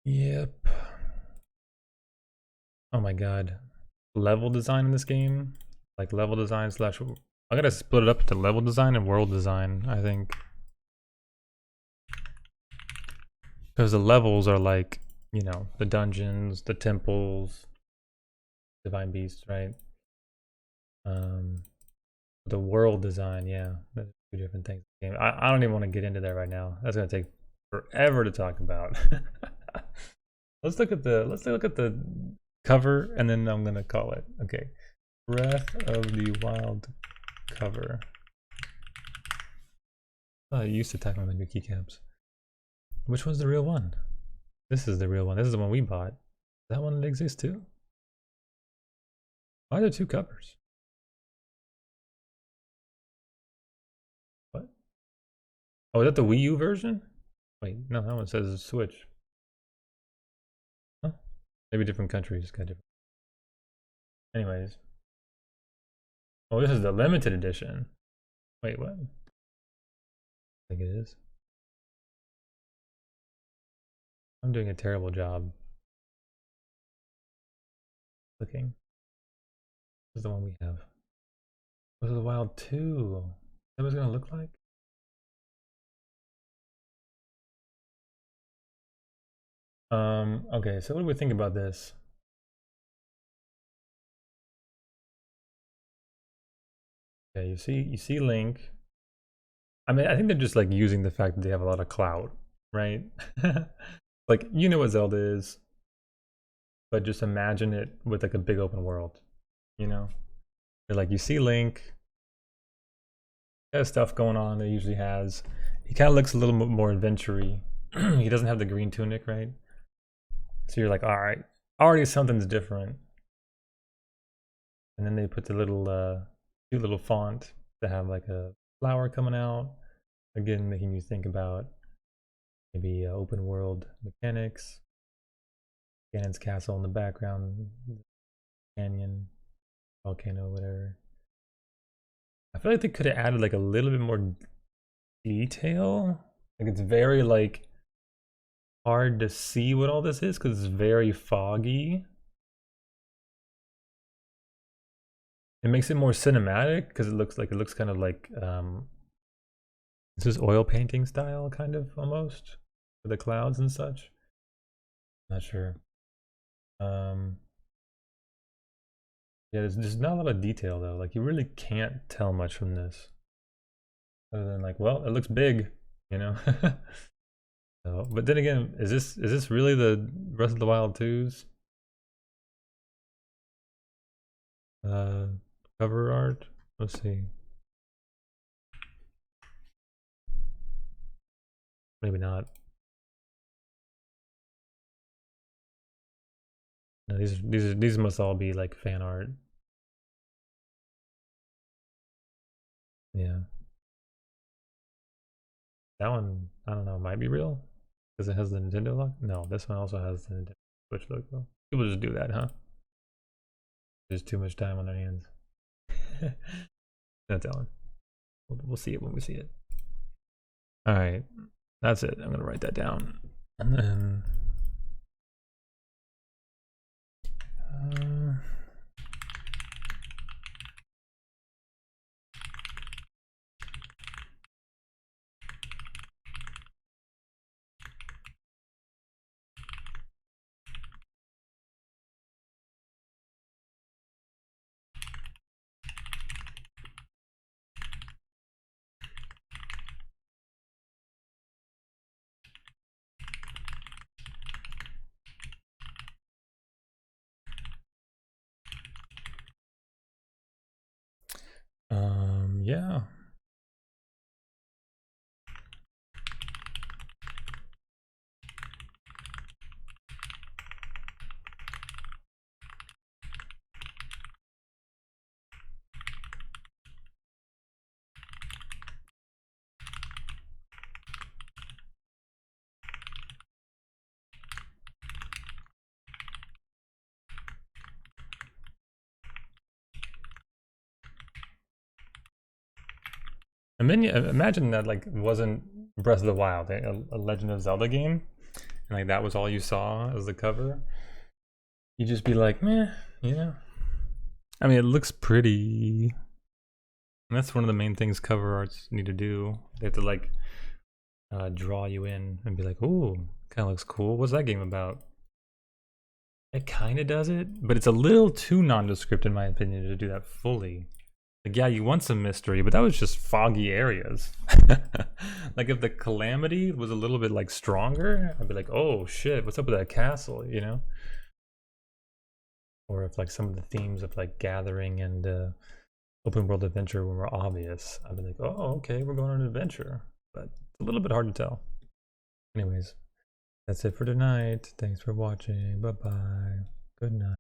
Yep. Oh my god. Level design in this game? Like level design slash... I gotta split it up into level design and world design, I think. Because the levels are like, you know, the dungeons, the temples, divine beasts, right? The world design, yeah. That's two different things. I don't even want to get into that right now. That's gonna take forever to talk about. Let's look at the cover, and then I'm gonna call it. Okay, Breath of the Wild cover. Oh, I used to type on my new keycaps. Which one's the real one? This is the real one. This is the one we bought. That one exists too? Why are there two covers? What? Oh, is that the Wii U version? Wait, no, that one says Switch. Huh? Maybe different countries got different. Anyways. Oh, this is the limited edition. Wait, what? I think it is. I'm doing a terrible job looking. This is the one we have. Breath of the Wild 2. Is that what it's gonna look like? Okay, so what do we think about this? Okay, you see Link. I mean, I think they're just like using the fact that they have a lot of clout, right? Like, you know what Zelda is, but just imagine it with like a big open world, you know? They're like, you see Link, he has stuff going on that he usually has. He kind of looks a little bit more adventure-y. He doesn't have the green tunic, right? So you're like, all right, already something's different. And then they put the little cute little font to have like a flower coming out, again making you think about maybe open world mechanics. Ganon's castle in the background, canyon, volcano, whatever. I feel like they could have added like a little bit more detail. Like, it's very like hard to see what all this is because it's very foggy. It makes it more cinematic because it looks kind of like this is oil painting style, kind of almost, with the clouds and such. Not sure. Yeah, there's not a lot of detail though. Like you really can't tell much from this, other than like, well, it looks big, you know. So, but then again, is this really the Breath of the Wild 2's cover art? Let's see. Maybe not. No, these must all be like fan art. Yeah. That one, I don't know, might be real because it has the Nintendo logo. No, this one also has the Nintendo Switch logo. People just do that, huh? There's too much time on their hands. No telling. We'll see it when we see it. All right, that's it. I'm gonna write that down, and then. Yeah. And then imagine that like wasn't Breath of the Wild, a Legend of Zelda game, and like that was all you saw as the cover. You'd just be like, meh, you know. I mean, it looks pretty. And that's one of the main things cover arts need to do. They have to like draw you in and be like, ooh, kind of looks cool. What's that game about? It kind of does it, but it's a little too nondescript in my opinion to do that fully. Like, yeah, you want some mystery, but that was just foggy areas. Like if the calamity was a little bit like stronger, I'd be like, oh shit, what's up with that castle, you know? Or if like some of the themes of like gathering and open world adventure were obvious, I'd be like, oh, okay, we're going on an adventure. But it's a little bit hard to tell. Anyways, that's it for tonight. Thanks for watching. Bye-bye. Good night.